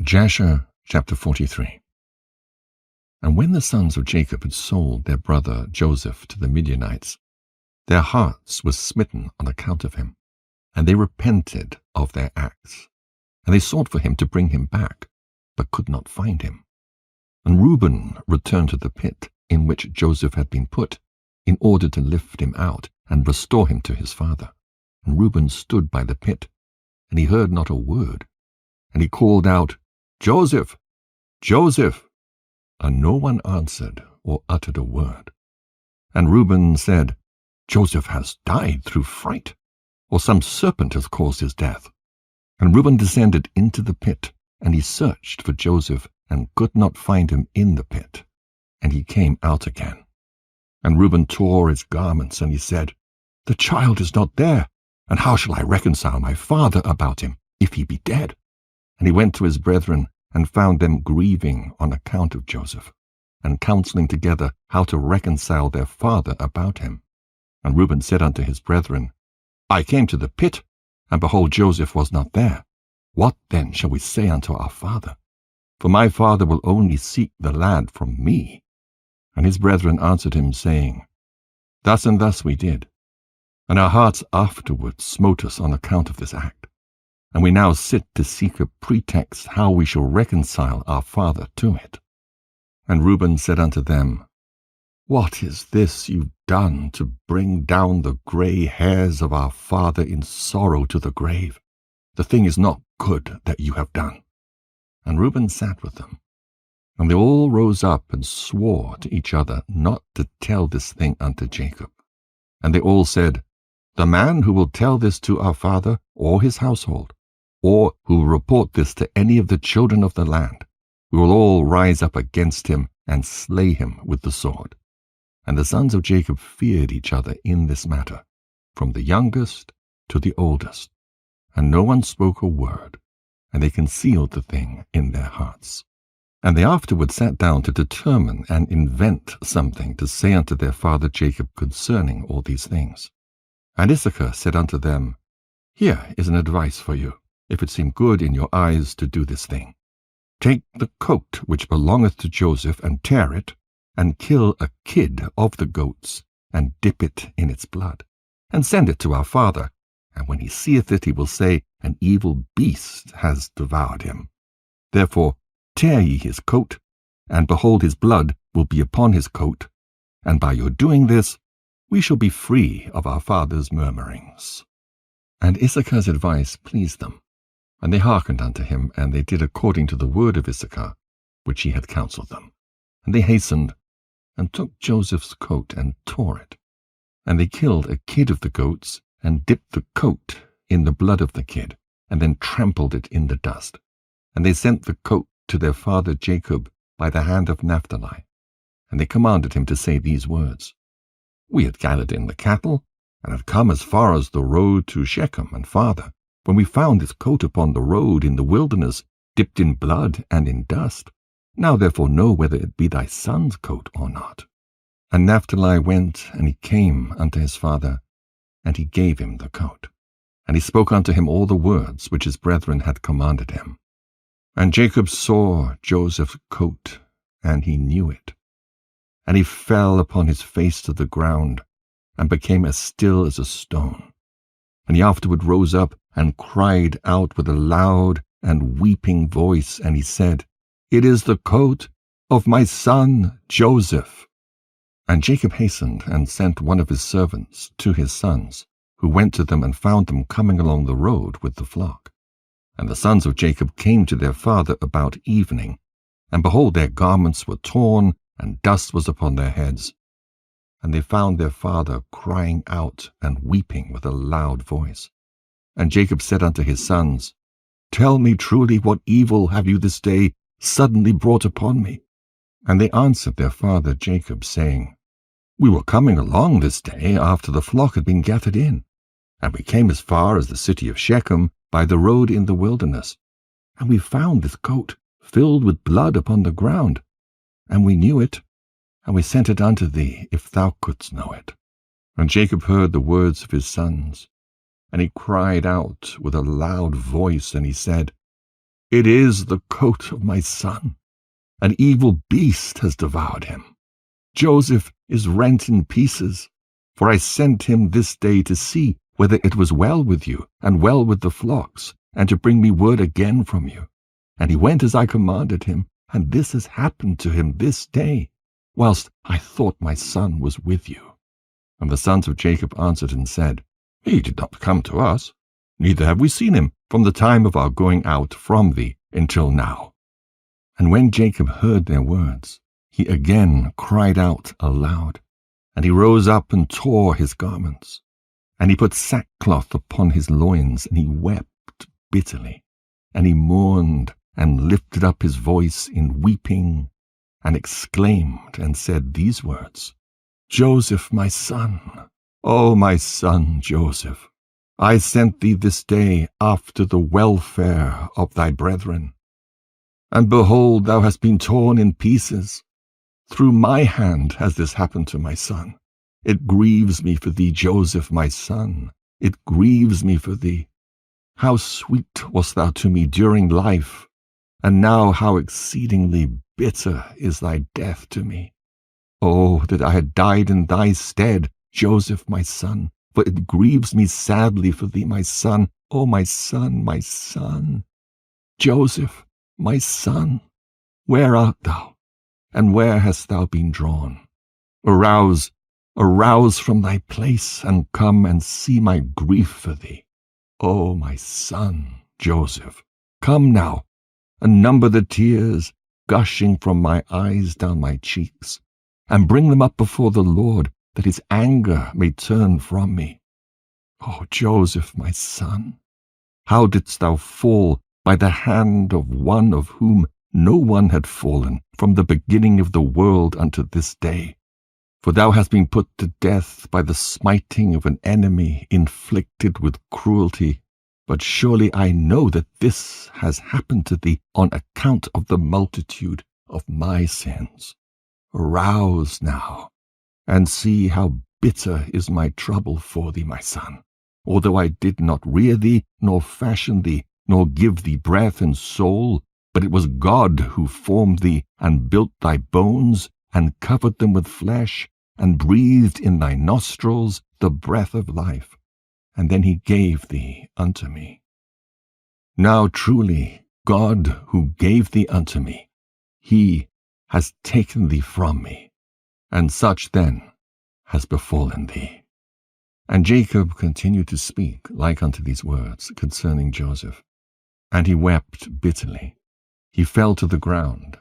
Jasher chapter 43. And when the sons of Jacob had sold their brother Joseph to the Midianites, their hearts were smitten on account of him, and they repented of their acts. And they sought for him to bring him back, but could not find him. And Reuben returned to the pit in which Joseph had been put, in order to lift him out and restore him to his father. And Reuben stood by the pit, and he heard not a word. And he called out, Joseph, Joseph! And no one answered or uttered a word. And Reuben said, Joseph has died through fright, or some serpent has caused his death. And Reuben descended into the pit, and he searched for Joseph, and could not find him in the pit. And he came out again. And Reuben tore his garments, and he said, The child is not there, and how shall I reconcile my father about him, if he be dead? And he went to his brethren, and found them grieving on account of Joseph, and counseling together how to reconcile their father about him. And Reuben said unto his brethren, I came to the pit, and behold, Joseph was not there. What then shall we say unto our father? For my father will only seek the lad from me. And his brethren answered him, saying, Thus and thus we did, and our hearts afterward smote us on account of this act. And we now sit to seek a pretext how we shall reconcile our father to it. And Reuben said unto them, What is this you've done to bring down the grey hairs of our father in sorrow to the grave? The thing is not good that you have done. And Reuben sat with them. And they all rose up and swore to each other not to tell this thing unto Jacob. And they all said, The man who will tell this to our father or his household, or who will report this to any of the children of the land, we will all rise up against him and slay him with the sword. And the sons of Jacob feared each other in this matter, from the youngest to the oldest. And no one spoke a word, and they concealed the thing in their hearts. And they afterward sat down to determine and invent something to say unto their father Jacob concerning all these things. And Issachar said unto them, Here is an advice for you, if it seem good in your eyes to do this thing. Take the coat which belongeth to Joseph, and tear it, and kill a kid of the goats, and dip it in its blood, and send it to our father, and when he seeth it, he will say, An evil beast has devoured him. Therefore tear ye his coat, and behold, his blood will be upon his coat, and by your doing this, we shall be free of our father's murmurings. And Issachar's advice pleased them, and they hearkened unto him, and they did according to the word of Issachar, which he had counselled them. And they hastened, and took Joseph's coat, and tore it. And they killed a kid of the goats, and dipped the coat in the blood of the kid, and then trampled it in the dust. And they sent the coat to their father Jacob by the hand of Naphtali. And they commanded him to say these words, We had gathered in the cattle, and had come as far as the road to Shechem and farther, when we found this coat upon the road in the wilderness, dipped in blood and in dust. Now therefore know whether it be thy son's coat or not. And Naphtali went, and he came unto his father, and he gave him the coat. And he spoke unto him all the words which his brethren had commanded him. And Jacob saw Joseph's coat, and he knew it. And he fell upon his face to the ground, and became as still as a stone. And he afterward rose up, and cried out with a loud and weeping voice, and he said, It is the coat of my son Joseph. And Jacob hastened, and sent one of his servants to his sons, who went to them and found them coming along the road with the flock. And the sons of Jacob came to their father about evening, and behold, their garments were torn, and dust was upon their heads. And they found their father crying out and weeping with a loud voice. And Jacob said unto his sons, Tell me truly, what evil have you this day suddenly brought upon me? And they answered their father Jacob, saying, We were coming along this day after the flock had been gathered in, and we came as far as the city of Shechem by the road in the wilderness. And we found this coat filled with blood upon the ground, and we knew it, and we sent it unto thee, if thou couldst know it. And Jacob heard the words of his sons, and he cried out with a loud voice, and he said, It is the coat of my son. An evil beast has devoured him. Joseph is rent in pieces, for I sent him this day to see whether it was well with you, and well with the flocks, and to bring me word again from you. And he went as I commanded him, and this has happened to him this day, whilst I thought my son was with you. And the sons of Jacob answered and said, He did not come to us, neither have we seen him from the time of our going out from thee until now. And when Jacob heard their words, he again cried out aloud, and he rose up and tore his garments. And he put sackcloth upon his loins, and he wept bitterly. And he mourned, and lifted up his voice in weeping, and exclaimed, and said these words, Joseph, my son, O my son Joseph, I sent thee this day after the welfare of thy brethren. And behold, thou hast been torn in pieces. Through my hand has this happened to my son. It grieves me for thee, Joseph, my son. It grieves me for thee. How sweet wast thou to me during life, and now how exceedingly bitter is thy death to me. Oh, that I had died in thy stead, Joseph, my son, for it grieves me sadly for thee, my son. Oh, my son, my son. Joseph, my son, where art thou, and where hast thou been drawn? Arouse, arouse from thy place, and come and see my grief for thee. O my son, Joseph, come now, and number the tears gushing from my eyes down my cheeks, and bring them up before the Lord, that his anger may turn from me. O Joseph, my son, how didst thou fall by the hand of one of whom no one had fallen from the beginning of the world unto this day? For thou hast been put to death by the smiting of an enemy inflicted with cruelty. But surely I know that this has happened to thee on account of the multitude of my sins. Arouse now, and see how bitter is my trouble for thee, my son. Although I did not rear thee, nor fashion thee, nor give thee breath and soul, but it was God who formed thee, and built thy bones, and covered them with flesh, and breathed in thy nostrils the breath of life, and then he gave thee unto me. Now truly God who gave thee unto me, he has taken thee from me, and such then has befallen thee. And Jacob continued to speak like unto these words concerning Joseph, and he wept bitterly. He fell to the ground,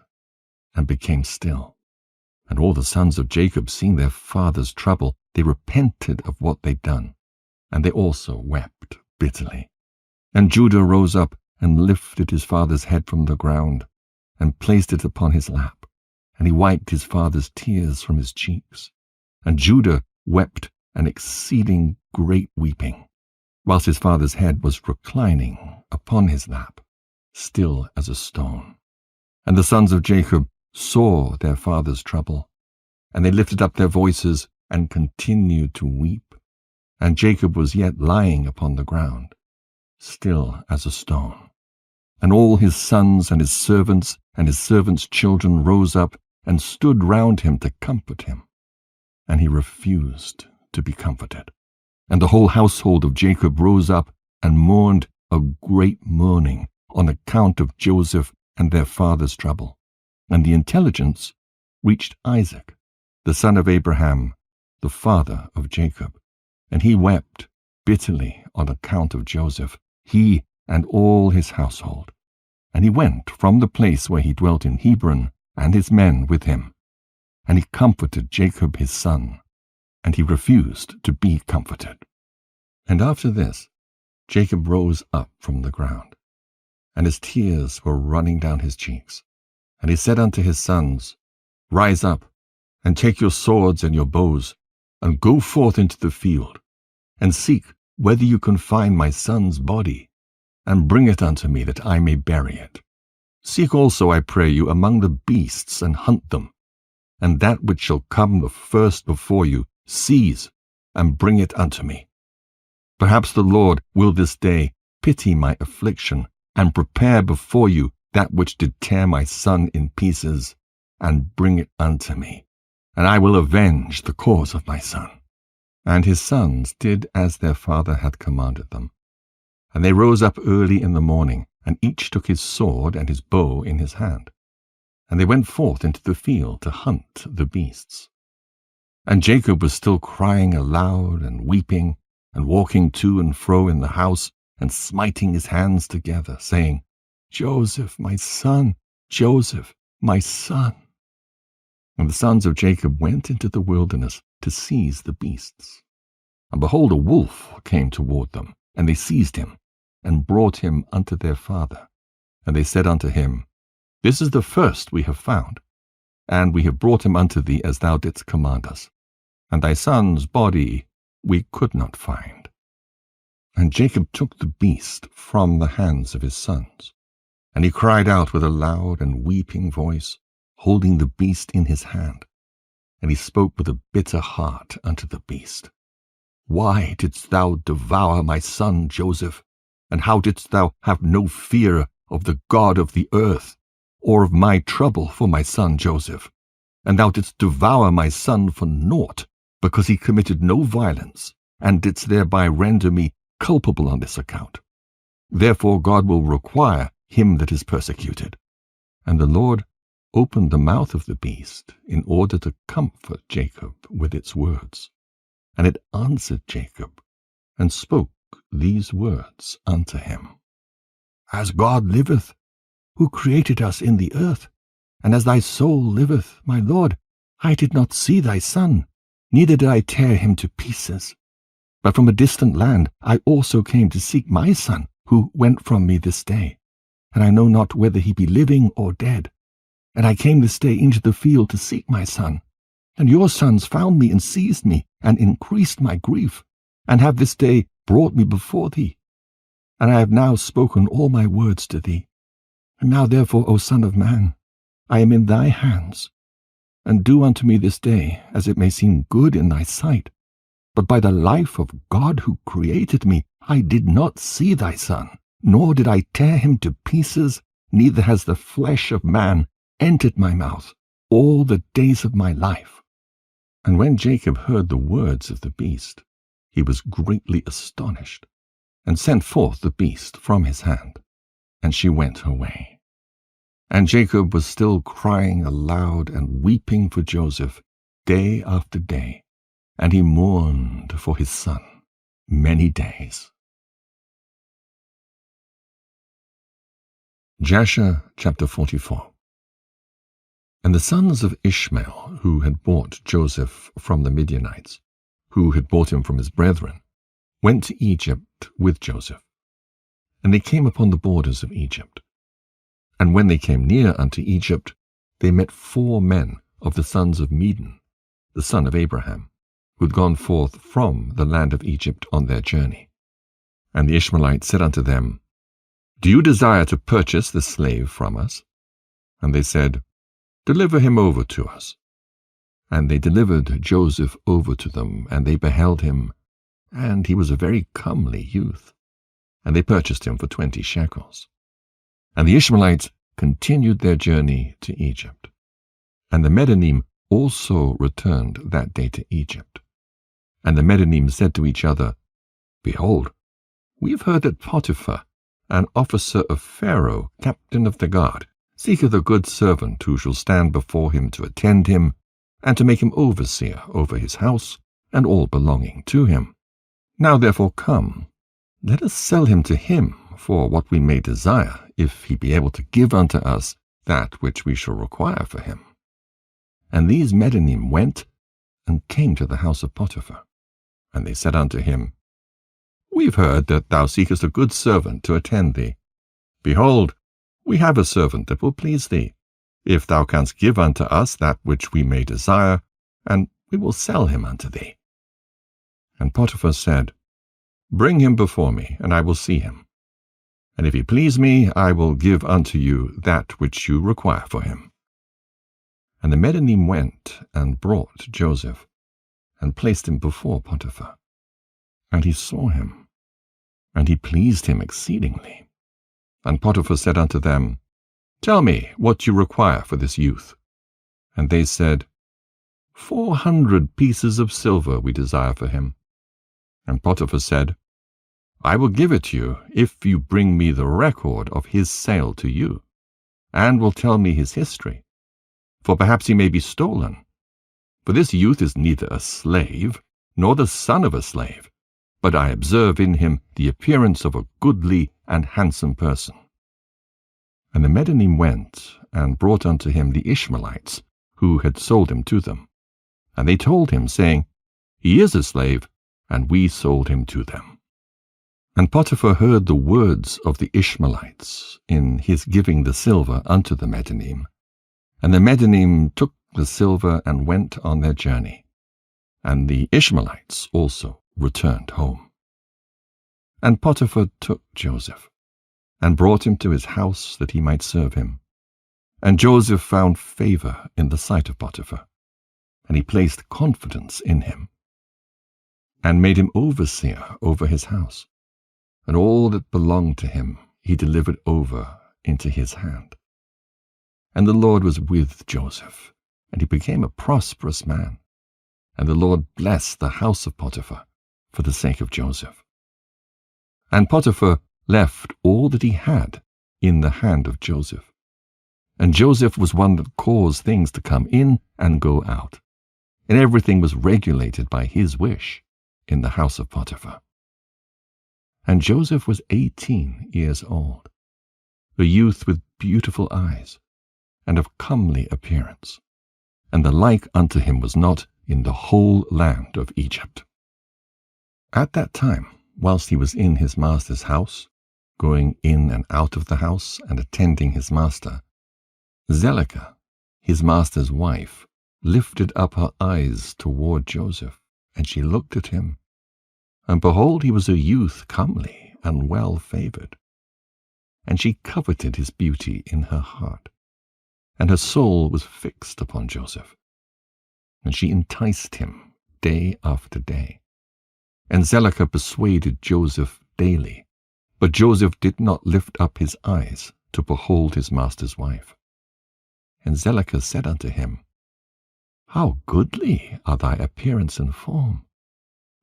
and became still. And all the sons of Jacob, seeing their father's trouble, they repented of what they'd done, and they also wept bitterly. And Judah rose up and lifted his father's head from the ground, and placed it upon his lap, and he wiped his father's tears from his cheeks. And Judah wept an exceeding great weeping, whilst his father's head was reclining upon his lap, still as a stone. And the sons of Jacob saw their father's trouble, and they lifted up their voices and continued to weep. And Jacob was yet lying upon the ground, still as a stone. And all his sons and his servants children rose up and stood round him to comfort him. And he refused to be comforted. And the whole household of Jacob rose up and mourned a great mourning on account of Joseph and their father's trouble. And the intelligence reached Isaac, the son of Abraham, the father of Jacob. And he wept bitterly on account of Joseph, he and all his household. And he went from the place where he dwelt in Hebron, and his men with him. And he comforted Jacob his son, and he refused to be comforted. And after this, Jacob rose up from the ground, and his tears were running down his cheeks. And he said unto his sons, Rise up, and take your swords and your bows, and go forth into the field, and seek whether you can find my son's body, and bring it unto me, that I may bury it. Seek also, I pray you, among the beasts, and hunt them, and that which shall come the first before you, seize, and bring it unto me. Perhaps the Lord will this day pity my affliction, and prepare before you that which did tear my son in pieces, and bring it unto me, and I will avenge the cause of my son. And his sons did as their father had commanded them. And they rose up early in the morning, and each took his sword and his bow in his hand. And they went forth into the field to hunt the beasts. And Jacob was still crying aloud and weeping, and walking to and fro in the house, and smiting his hands together, saying, Joseph, my son, Joseph, my son. And the sons of Jacob went into the wilderness to seize the beasts. And behold, a wolf came toward them, and they seized him, and brought him unto their father. And they said unto him, This is the first we have found, and we have brought him unto thee as thou didst command us. And thy son's body we could not find. And Jacob took the beast from the hands of his sons, and he cried out with a loud and weeping voice, holding the beast in his hand. And he spoke with a bitter heart unto the beast. Why didst thou devour my son Joseph? And how didst thou have no fear of the God of the earth, or of my trouble for my son Joseph? And thou didst devour my son for naught, because he committed no violence, and didst thereby render me culpable on this account. Therefore God will require him that is persecuted. And the Lord opened the mouth of the beast in order to comfort Jacob with its words. And it answered Jacob, and spoke these words unto him. As God liveth, who created us in the earth, and as thy soul liveth, my Lord, I did not see thy son, neither did I tear him to pieces. But from a distant land I also came to seek my son, who went from me this day. And I know not whether he be living or dead. And I came this day into the field to seek my son. And your sons found me and seized me, and increased my grief, and have this day brought me before thee. And I have now spoken all my words to thee. And now therefore, O Son of Man, I am in thy hands. And do unto me this day as it may seem good in thy sight. But by the life of God who created me, I did not see thy son, nor did I tear him to pieces, neither has the flesh of man entered my mouth all the days of my life. And when Jacob heard the words of the beast, he was greatly astonished, and sent forth the beast from his hand, and she went her way. And Jacob was still crying aloud and weeping for Joseph day after day, and he mourned for his son many days. Jasher chapter 44. And the sons of Ishmael, who had bought Joseph from the Midianites, who had bought him from his brethren, went to Egypt with Joseph. And they came upon the borders of Egypt. And when they came near unto Egypt, they met 4 men of the sons of Medan, the son of Abraham, who had gone forth from the land of Egypt on their journey. And the Ishmaelites said unto them, Do you desire to purchase the slave from us? And they said, Deliver him over to us. And they delivered Joseph over to them, and they beheld him, and he was a very comely youth. And they purchased him for 20 shekels. And the Ishmaelites continued their journey to Egypt. And the Medanim also returned that day to Egypt. And the Medanim said to each other, Behold, we have heard that Potiphar, an officer of Pharaoh, captain of the guard, seeketh a good servant who shall stand before him to attend him, and to make him overseer over his house, and all belonging to him. Now therefore come, let us sell him to him for what we may desire, if he be able to give unto us that which we shall require for him. And these Medanim went, and came to the house of Potiphar. And they said unto him, We have heard that thou seekest a good servant to attend thee. Behold, we have a servant that will please thee, if thou canst give unto us that which we may desire, and we will sell him unto thee. And Potiphar said, Bring him before me, and I will see him. And if he please me, I will give unto you that which you require for him. And the Medanim went and brought Joseph, and placed him before Potiphar. And he saw him, and he pleased him exceedingly. And Potiphar said unto them, Tell me what you require for this youth. And they said, 400 pieces of silver we desire for him. And Potiphar said, I will give it you, if you bring me the record of his sale to you, and will tell me his history. For perhaps he may be stolen. For this youth is neither a slave, nor the son of a slave, but I observe in him the appearance of a goodly and handsome person. And the Medanim went, and brought unto him the Ishmaelites, who had sold him to them. And they told him, saying, He is a slave, and we sold him to them. And Potiphar heard the words of the Ishmaelites in his giving the silver unto the Medanim. And the Medanim took the silver and went on their journey. And the Ishmaelites also returned home. And Potiphar took Joseph, and brought him to his house that he might serve him. And Joseph found favor in the sight of Potiphar, and he placed confidence in him, and made him overseer over his house, and all that belonged to him he delivered over into his hand. And the Lord was with Joseph, and he became a prosperous man. And the Lord blessed the house of Potiphar for the sake of Joseph. And Potiphar left all that he had in the hand of Joseph. And Joseph was one that caused things to come in and go out, and everything was regulated by his wish in the house of Potiphar. And Joseph was 18 years old, a youth with beautiful eyes, and of comely appearance, and the like unto him was not in the whole land of Egypt. At that time, whilst he was in his master's house, going in and out of the house and attending his master, Zelicah, his master's wife, lifted up her eyes toward Joseph, and she looked at him. And behold, he was a youth comely and well favored. And she coveted his beauty in her heart, and her soul was fixed upon Joseph. And she enticed him day after day. And Zelicah persuaded Joseph daily, but Joseph did not lift up his eyes to behold his master's wife. And Zelicah said unto him, How goodly are thy appearance and form!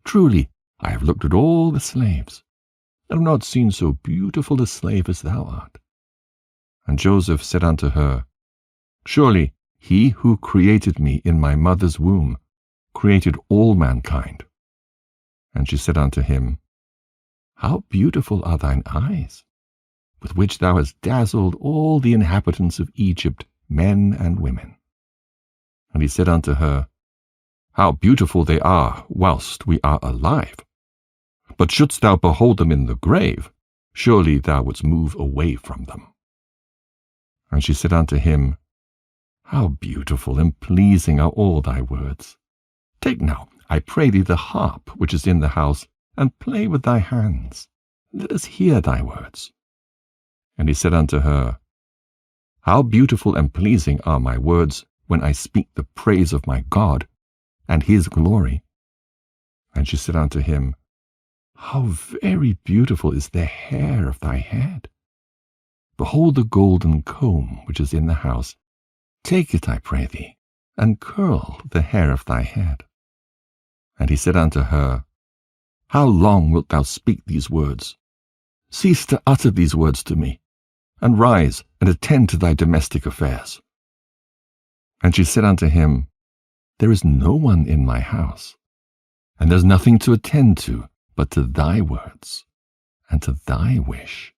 Truly, I have looked at all the slaves, and have not seen so beautiful a slave as thou art. And Joseph said unto her, Surely he who created me in my mother's womb created all mankind. And she said unto him, How beautiful are thine eyes, with which thou hast dazzled all the inhabitants of Egypt, men and women. And he said unto her, How beautiful they are whilst we are alive! But shouldst thou behold them in the grave, surely thou wouldst move away from them. And she said unto him, How beautiful and pleasing are all thy words! Take now, I pray thee, the harp which is in the house, and play with thy hands. Let us hear thy words. And he said unto her, How beautiful and pleasing are my words when I speak the praise of my God and his glory. And she said unto him, How very beautiful is the hair of thy head! Behold the golden comb which is in the house. Take it, I pray thee, and curl the hair of thy head. And he said unto her, How long wilt thou speak these words? Cease to utter these words to me, and rise and attend to thy domestic affairs. And she said unto him, There is no one in my house, and there is nothing to attend to but to thy words, and to thy wish.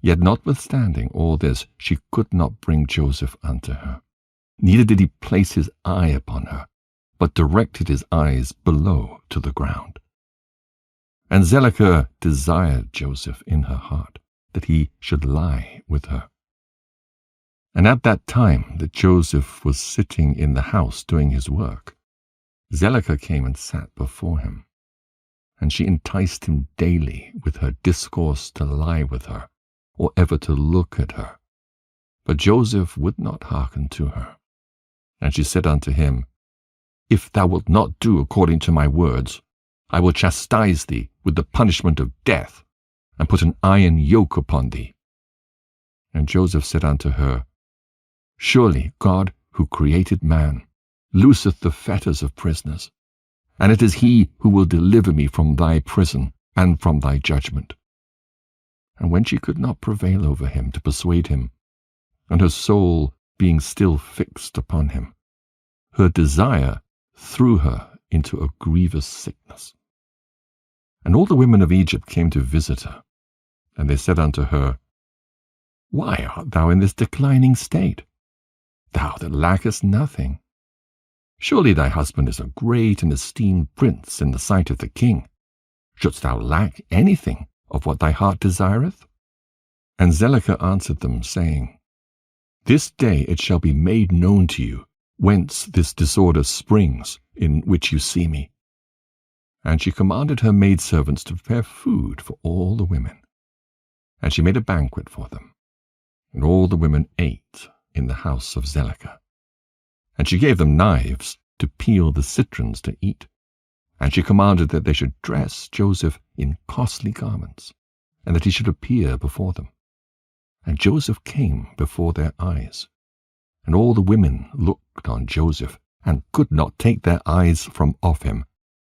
Yet notwithstanding all this, she could not bring Joseph unto her, neither did he place his eye upon her, but directed his eyes below to the ground. And Zelicah desired Joseph in her heart, that he should lie with her. And at that time that Joseph was sitting in the house doing his work, Zelicah came and sat before him, and she enticed him daily with her discourse to lie with her, or ever to look at her. But Joseph would not hearken to her. And she said unto him, If thou wilt not do according to my words, I will chastise thee with the punishment of death, and put an iron yoke upon thee. And Joseph said unto her, Surely God, who created man, looseth the fetters of prisoners, and it is he who will deliver me from thy prison and from thy judgment. And when she could not prevail over him to persuade him, and her soul being still fixed upon him, her desire threw her into a grievous sickness. And all the women of Egypt came to visit her, and they said unto her, Why art thou in this declining state? Thou that lackest nothing. Surely thy husband is a great and esteemed prince in the sight of the king. Shouldst thou lack anything of what thy heart desireth? And Zelicah answered them, saying, This day it shall be made known to you whence this disorder springs, in which you see me. And she commanded her maidservants to prepare food for all the women. And she made a banquet for them. And all the women ate in the house of Zelicah. And she gave them knives to peel the citrons to eat. And she commanded that they should dress Joseph in costly garments, and that he should appear before them. And Joseph came before their eyes. And all the women looked on Joseph, and could not take their eyes from off him.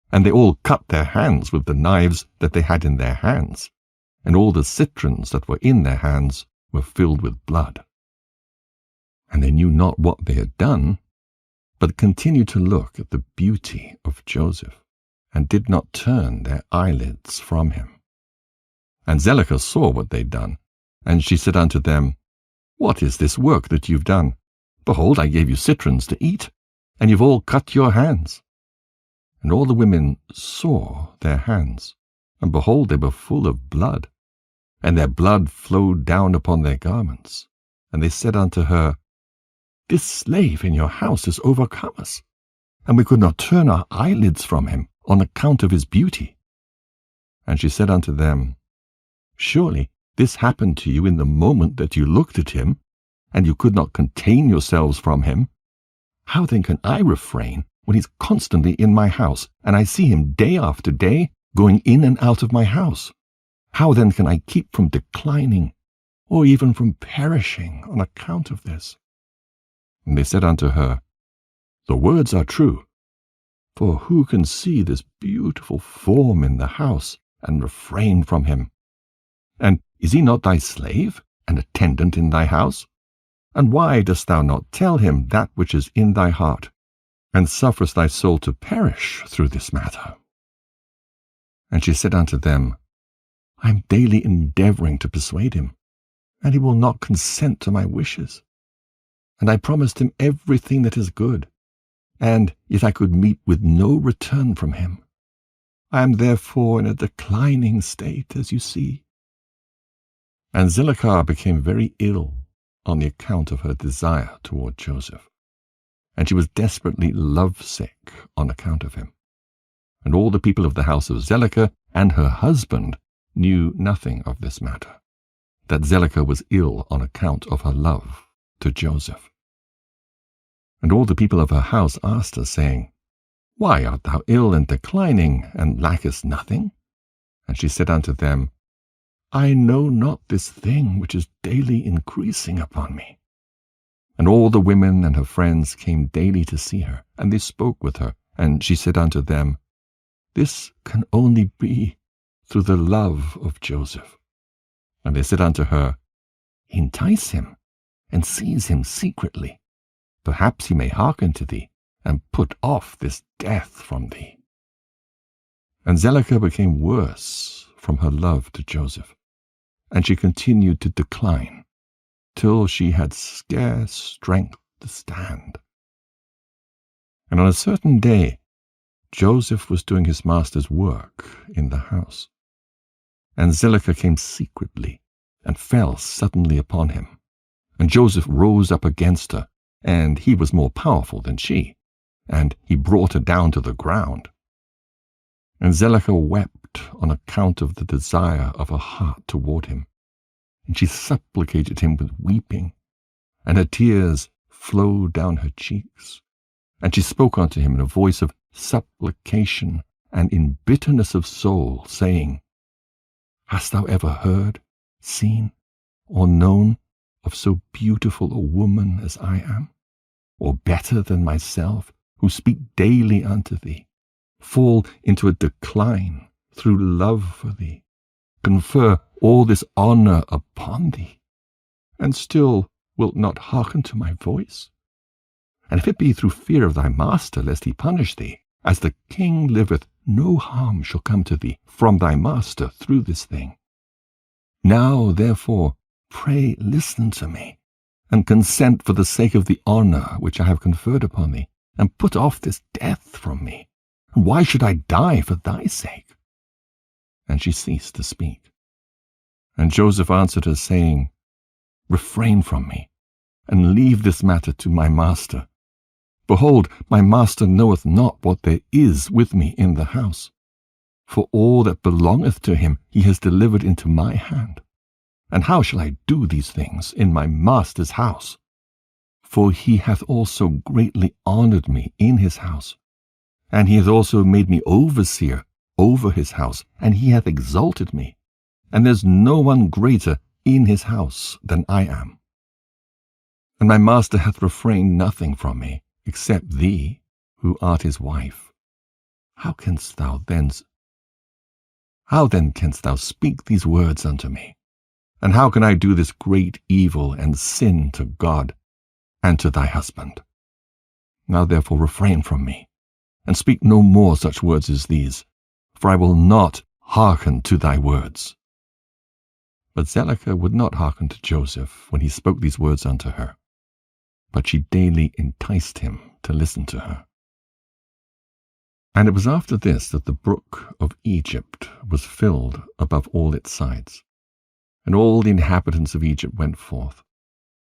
And they all cut their hands with the knives that they had in their hands, and all the citrons that were in their hands were filled with blood. And they knew not what they had done, but continued to look at the beauty of Joseph, and did not turn their eyelids from him. And Zelicah saw what they had done, and she said unto them, What is this work that you've done? Behold, I gave you citrons to eat, and you've all cut your hands. And all the women saw their hands, and behold, they were full of blood, and their blood flowed down upon their garments. And they said unto her, This slave in your house has overcome us, and we could not turn our eyelids from him on account of his beauty. And she said unto them, Surely this happened to you in the moment that you looked at him, and you could not contain yourselves from him. How then can I refrain when he's constantly in my house, and I see him day after day going in and out of my house? How then can I keep from declining, or even from perishing on account of this? And they said unto her, The words are true. For who can see this beautiful form in the house, and refrain from him? And is he not thy slave, and attendant in thy house? And why dost thou not tell him that which is in thy heart, and sufferest thy soul to perish through this matter? And she said unto them, I am daily endeavoring to persuade him, and he will not consent to my wishes. And I promised him everything that is good, and yet I could meet with no return from him. I am therefore in a declining state, as you see. And Zelicah became very ill on the account of her desire toward Joseph, and she was desperately lovesick on account of him. And all the people of the house of Zelicah and her husband knew nothing of this matter. that Zelicah was ill on account of her love to Joseph. And all the people of her house asked her, saying, Why art thou ill and declining, and lackest nothing? And she said unto them, I know not this thing which is daily increasing upon me. And all the women and her friends came daily to see her, and they spoke with her. And she said unto them, This can only be through the love of Joseph. And they said unto her, Entice him, and seize him secretly. Perhaps he may hearken to thee, and put off this death from thee. And Zelicah became worse from her love to Joseph, and she continued to decline, till she had scarce strength to stand. And on a certain day Joseph was doing his master's work in the house. And Zelicah came secretly, and fell suddenly upon him. And Joseph rose up against her, and he was more powerful than she, and he brought her down to the ground. And Zelicah wept on account of the desire of her heart toward him, and she supplicated him with weeping, and her tears flowed down her cheeks. And she spoke unto him in a voice of supplication and in bitterness of soul, saying, Hast thou ever heard, seen, or known of so beautiful a woman as I am, or better than myself, who speak daily unto thee, fall into a decline through love for thee, confer all this honour upon thee, and still wilt not hearken to my voice? And if it be through fear of thy master, lest he punish thee, as the king liveth, no harm shall come to thee from thy master through this thing. Now, therefore, pray listen to me, and consent for the sake of the honour which I have conferred upon thee, and put off this death from me. And why should I die for thy sake? And she ceased to speak. And Joseph answered her, saying, Refrain from me, and leave this matter to my master. Behold, my master knoweth not what there is with me in the house. For all that belongeth to him he has delivered into my hand. And how shall I do these things in my master's house? For he hath also greatly honoured me in his house. And he hath also made me overseer over his house, and he hath exalted me. And there's no one greater in his house than I am. And my master hath refrained nothing from me, except thee, who art his wife. How then canst thou speak these words unto me? And how can I do this great evil and sin to God and to thy husband? Now therefore refrain from me, and speak no more such words as these, for I will not hearken to thy words. But Zelicah would not hearken to Joseph when he spoke these words unto her, but she daily enticed him to listen to her. And it was after this that the brook of Egypt was filled above all its sides. And all the inhabitants of Egypt went forth,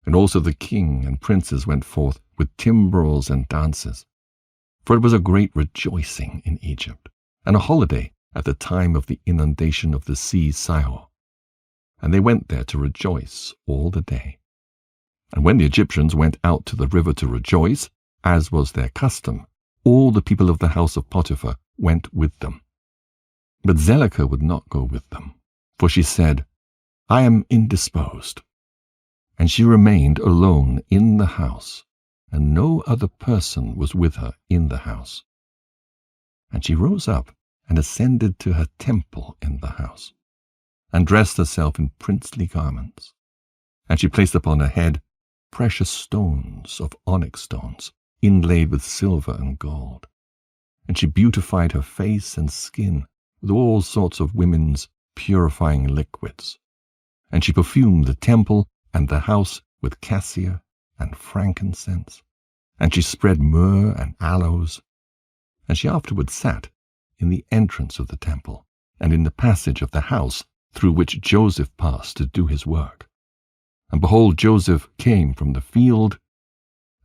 and also the king and princes went forth with timbrels and dances. For it was a great rejoicing in Egypt, and a holiday at the time of the inundation of the sea Sihor. And they went there to rejoice all the day. And when the Egyptians went out to the river to rejoice, as was their custom, all the people of the house of Potiphar went with them. But Zelicah would not go with them, for she said, I am indisposed. And she remained alone in the house, and no other person was with her in the house. And she rose up and ascended to her temple in the house, and dressed herself in princely garments. And she placed upon her head precious stones of onyx stones, inlaid with silver and gold. And she beautified her face and skin with all sorts of women's purifying liquids. And she perfumed the temple and the house with cassia and frankincense. And she spread myrrh and aloes. And she afterward sat in the entrance of the temple, and in the passage of the house through which Joseph passed to do his work. And behold, Joseph came from the field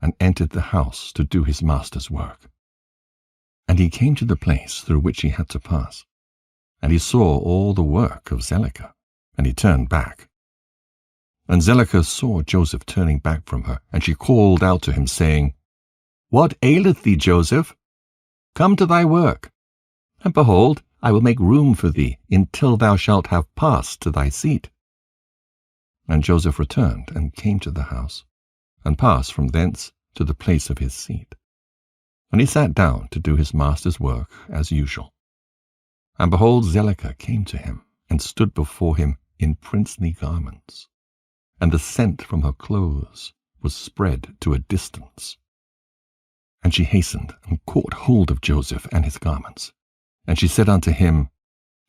and entered the house to do his master's work. And he came to the place through which he had to pass, and he saw all the work of Zelicah, and he turned back. And Zelicah saw Joseph turning back from her, and she called out to him, saying, What aileth thee, Joseph? Come to thy work. And behold, I will make room for thee, until thou shalt have passed to thy seat. And Joseph returned, and came to the house, and passed from thence to the place of his seat. And he sat down to do his master's work as usual. And behold, Zelicah came to him, and stood before him in princely garments. And the scent from her clothes was spread to a distance. And she hastened, and caught hold of Joseph and his garments. And she said unto him,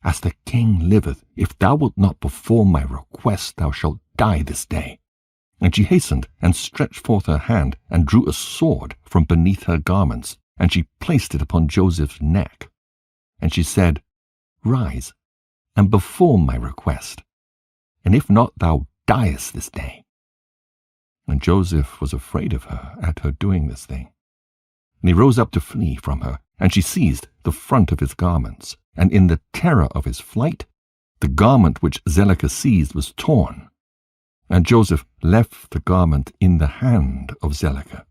As the king liveth, if thou wilt not perform my request, thou shalt die this day. And she hastened, and stretched forth her hand, and drew a sword from beneath her garments, and she placed it upon Joseph's neck. And she said, Rise, and perform my request, and if not, thou diest this day. And Joseph was afraid of her at her doing this thing. And he rose up to flee from her, and she seized the front of his garments, and in the terror of his flight, the garment which Zelicah seized was torn. And Joseph left the garment in the hand of Zelicah.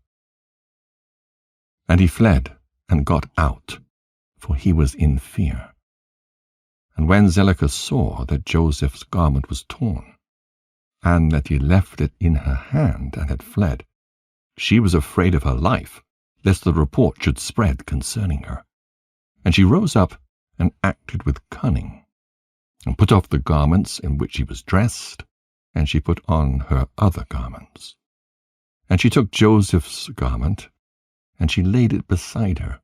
And he fled, and got out, for he was in fear. And when Zelicah saw that Joseph's garment was torn, and that he left it in her hand and had fled, she was afraid of her life, lest the report should spread concerning her. And she rose up and acted with cunning, and put off the garments in which she was dressed, and she put on her other garments. And she took Joseph's garment, and she laid it beside her.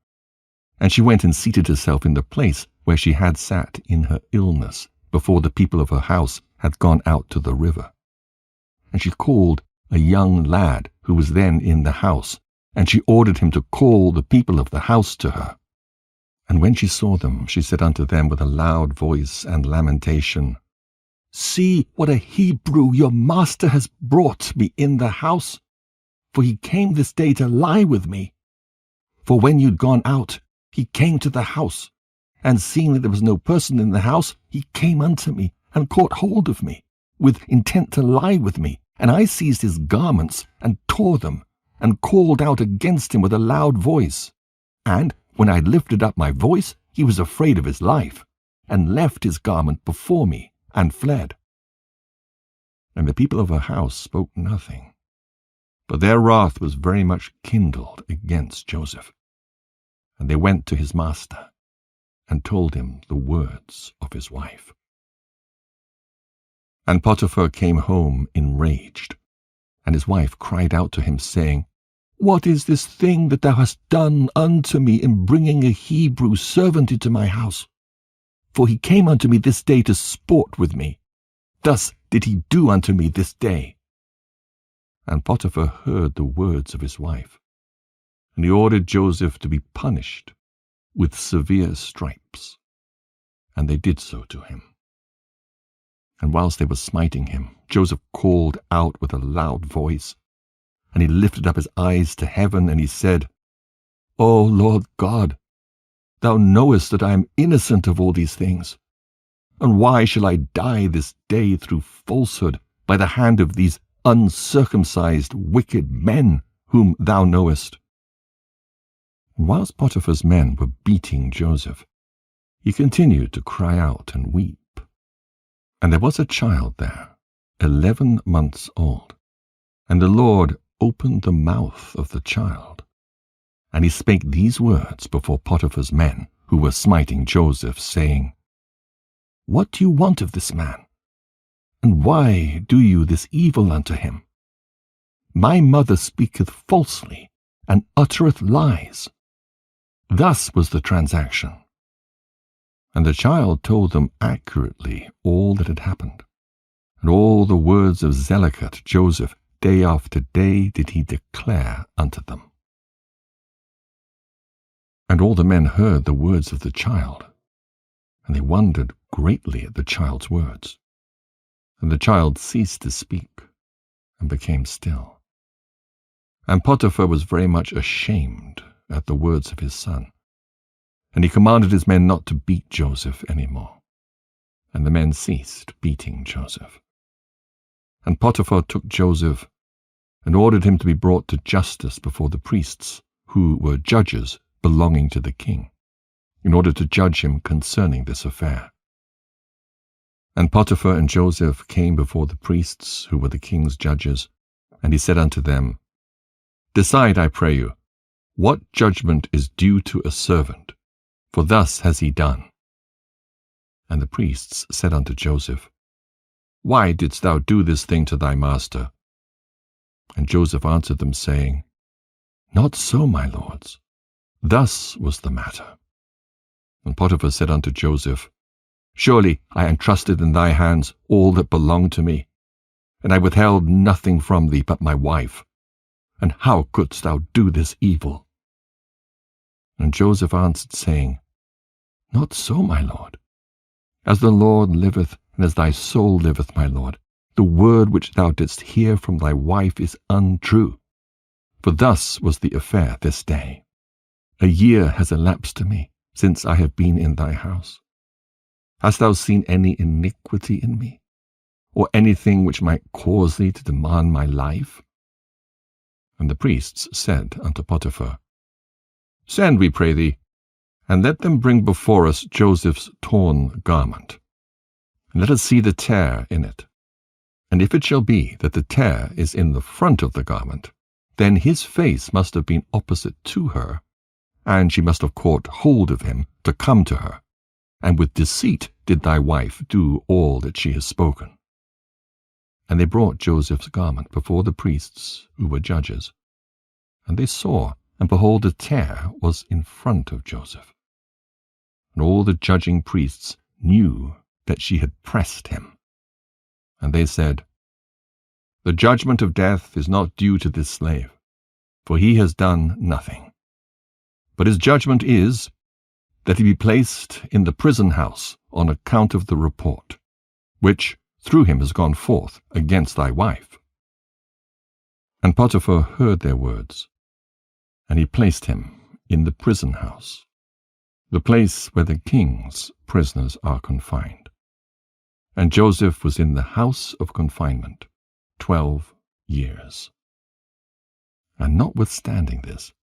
And she went and seated herself in the place where she had sat in her illness, before the people of her house had gone out to the river. And she called a young lad who was then in the house, and she ordered him to call the people of the house to her. And when she saw them, she said unto them with a loud voice and lamentation, See what a Hebrew your master has brought me in the house, for he came this day to lie with me. For when you'd gone out, he came to the house, and seeing that there was no person in the house, he came unto me, and caught hold of me, with intent to lie with me. And I seized his garments, and tore them, and called out against him with a loud voice. And when I lifted up my voice, he was afraid of his life, and left his garment before me, and fled. And the people of her house spoke nothing, but their wrath was very much kindled against Joseph. And they went to his master, and told him the words of his wife. And Potiphar came home enraged, and his wife cried out to him, saying, What is this thing that thou hast done unto me in bringing a Hebrew servant into my house? For he came unto me this day to sport with me. Thus did he do unto me this day. And Potiphar heard the words of his wife, and he ordered Joseph to be punished with severe stripes. And they did so to him. And whilst they were smiting him, Joseph called out with a loud voice, and he lifted up his eyes to heaven, and he said, O Lord God, thou knowest that I am innocent of all these things. And why shall I die this day through falsehood by the hand of these uncircumcised wicked men whom thou knowest? And whilst Potiphar's men were beating Joseph, he continued to cry out and weep. And there was a child there, 11 months old, and the Lord opened the mouth of the child. And he spake these words before Potiphar's men, who were smiting Joseph, saying, What do you want of this man? And why do you this evil unto him? My mother speaketh falsely, and uttereth lies. Thus was the transaction. And the child told them accurately all that had happened, and all the words of Zelicah to Joseph, day after day did he declare unto them. And all the men heard the words of the child, and they wondered greatly at the child's words. And the child ceased to speak, and became still. And Potiphar was very much ashamed at the words of his son. And he commanded his men not to beat Joseph any more. And the men ceased beating Joseph. And Potiphar took Joseph and ordered him to be brought to justice before the priests, who were judges belonging to the king, in order to judge him concerning this affair. And Potiphar and Joseph came before the priests, who were the king's judges, and he said unto them, Decide, I pray you, what judgment is due to a servant, for thus has he done. And the priests said unto Joseph, Why didst thou do this thing to thy master? And Joseph answered them, saying, Not so, my lords. Thus was the matter. And Potiphar said unto Joseph, Surely I entrusted in thy hands all that belonged to me, and I withheld nothing from thee but my wife. And how couldst thou do this evil? And Joseph answered, saying, Not so, my lord. As the Lord liveth, and as thy soul liveth, my lord, the word which thou didst hear from thy wife is untrue. For thus was the affair this day. A year has elapsed to me, since I have been in thy house. Hast thou seen any iniquity in me, or anything which might cause thee to demand my life? And the priests said unto Potiphar, Send, we pray thee, and let them bring before us Joseph's torn garment, and let us see the tear in it. And if it shall be that the tear is in the front of the garment, then his face must have been opposite to her, and she must have caught hold of him to come to her, and with deceit did thy wife do all that she has spoken. And they brought Joseph's garment before the priests, who were judges. And they saw, and behold, a tear was in front of Joseph. And all the judging priests knew that she had pressed him. And they said, The judgment of death is not due to this slave, for he has done nothing. But his judgment is that he be placed in the prison house on account of the report, which through him has gone forth against thy wife. And Potiphar heard their words, and he placed him in the prison house, the place where the king's prisoners are confined. And Joseph was in the house of confinement 12 years. And notwithstanding this,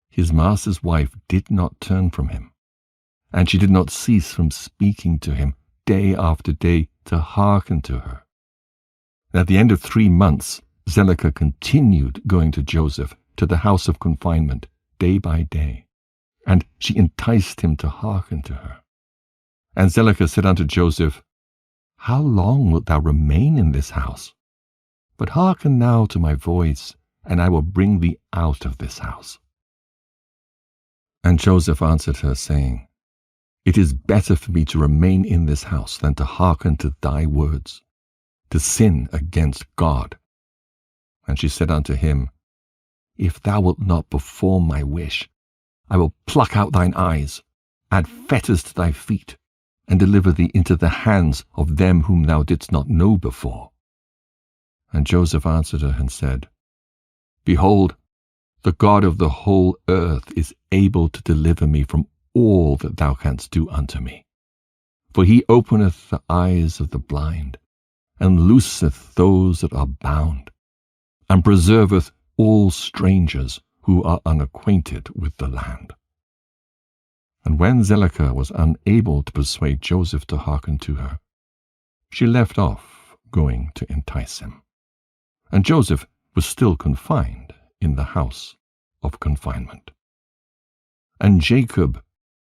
his master's wife did not turn from him, and she did not cease from speaking to him day after day to hearken to her. And at the end of 3 months, Zelicah continued going to Joseph to the house of confinement day by day, and she enticed him to hearken to her. And Zelicah said unto Joseph, How long wilt thou remain in this house? But hearken now to my voice, and I will bring thee out of this house. And Joseph answered her, saying, It is better for me to remain in this house than to hearken to thy words, to sin against God. And she said unto him, If thou wilt not perform my wish, I will pluck out thine eyes, add fetters to thy feet, and deliver thee into the hands of them whom thou didst not know before. And Joseph answered her and said, Behold, the God of the whole earth is able to deliver me from all that thou canst do unto me. For he openeth the eyes of the blind, and looseth those that are bound, and preserveth all strangers who are unacquainted with the land. And when Zelicah was unable to persuade Joseph to hearken to her, she left off going to entice him. And Joseph was still confined in the house of confinement. And Jacob,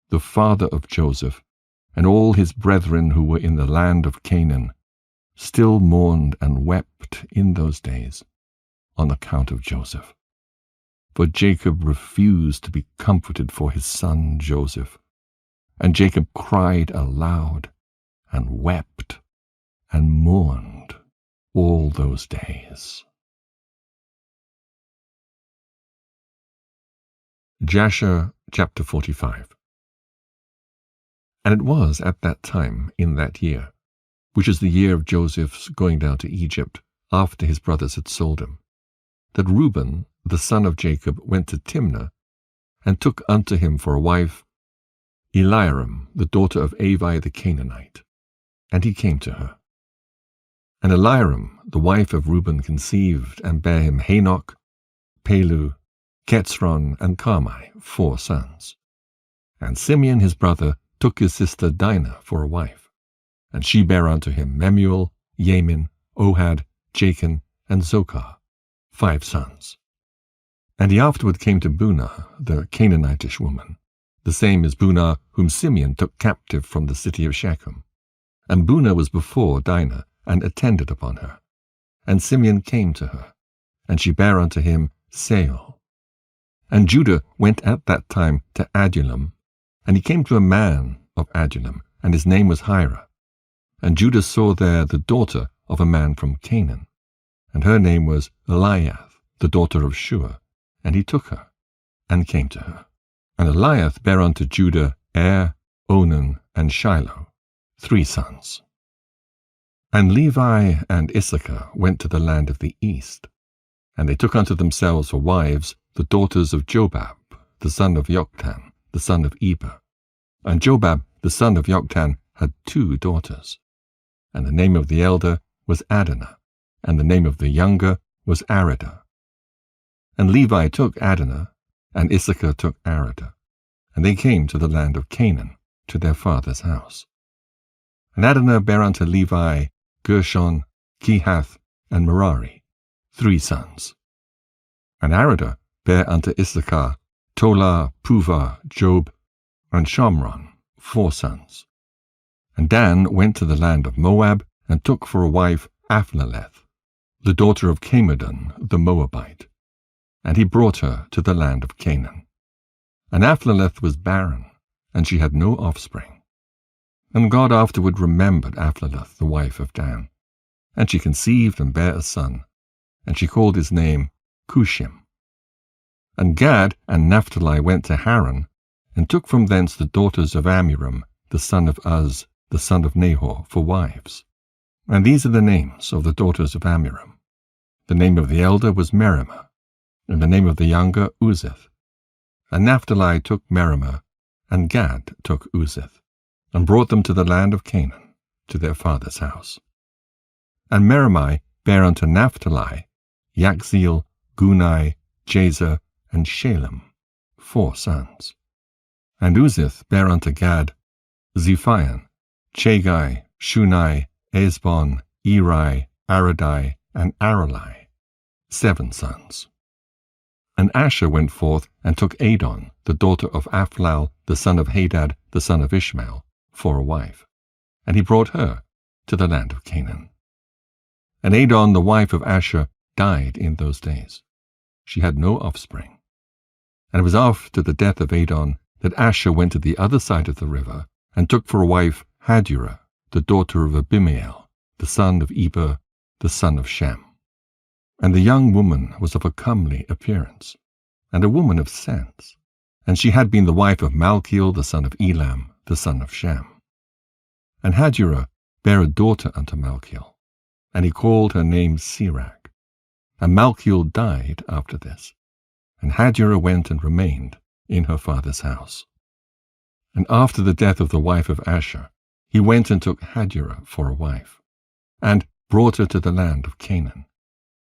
the father of Joseph, and all his brethren who were in the land of Canaan, still mourned and wept in those days on account of Joseph. For Jacob refused to be comforted for his son Joseph, and Jacob cried aloud, and wept, and mourned all those days. Jasher chapter 45. And it was at that time, in that year, which is the year of Joseph's going down to Egypt, after his brothers had sold him, that Reuben, the son of Jacob, went to Timnah, and took unto him for a wife Eliarim, the daughter of Avi the Canaanite. And he came to her. And Eliram, the wife of Reuben, conceived, and bare him Hanoch, Palu, Ketzron, and Carmi, 4 sons. And Simeon his brother took his sister Dinah for a wife. And she bare unto him Memuel, Yamin, Ohad, Jachin, and Zochar, 5 sons. And he afterward came to Bunah, the Canaanitish woman. The same is Bunah, whom Simeon took captive from the city of Shechem. And Bunah was before Dinah, and attended upon her. And Simeon came to her, and she bare unto him Seol. And Judah went at that time to Adullam, and he came to a man of Adullam, and his name was Hira. And Judah saw there the daughter of a man from Canaan, and her name was Eliath, the daughter of Shua, and he took her, and came to her. And Eliath bare unto Judah Onan, and Shiloh, 3 sons. And Levi and Issachar went to the land of the east, and they took unto themselves for wives the daughters of Jobab, the son of Joktan, the son of Eber. And Jobab, the son of Joktan, had 2 daughters. And the name of the elder was Adonah, and the name of the younger was Aridah. And Levi took Adonah, and Issachar took Aridah, and they came to the land of Canaan, to their father's house. And Adonah bare unto Levi Gershon, Kehath, and Merari, 3 sons. And Aridah bare unto Issachar Tola, Puvah, Job, and Shomron, 4 sons. And Dan went to the land of Moab, and took for a wife Aphlaleth, the daughter of Camedon the Moabite, and he brought her to the land of Canaan. And Aphlaleth was barren, and she had no offspring. And God afterward remembered Aphlaleth, the wife of Dan, and she conceived and bare a son, and she called his name Cushim. And Gad and Naphtali went to Haran, and took from thence the daughters of Amram, the son of Uz, the son of Nahor, for wives. And these are the names of the daughters of Amram. The name of the elder was Merimah, and the name of the younger Uzith. And Naphtali took Merimah, and Gad took Uzith, and brought them to the land of Canaan, to their father's house. And Merimah bare unto Naphtali Yakzeel, Gunai, Jazer, and Shalem, 4 sons. And Uzith bare unto Gad Zephion, Chagai, Shunai, Esbon, Eri, Aradai, and Aralai, 7 sons. And Asher went forth and took Adon, the daughter of Aphlal, the son of Hadad, the son of Ishmael, for a wife, and he brought her to the land of Canaan. And Adon, the wife of Asher, died in those days. She had no offspring. And it was after the death of Adon that Asher went to the other side of the river, and took for a wife Hadurah, the daughter of Abimael, the son of Eber, the son of Shem. And the young woman was of a comely appearance, and a woman of sense, and she had been the wife of Malchiel, the son of Elam, the son of Shem. And Hadurah bare a daughter unto Malchiel, and he called her name Sirach. And Malchiel died after this, and Hadurah went and remained in her father's house. And after the death of the wife of Asher, he went and took Hadurah for a wife, and brought her to the land of Canaan.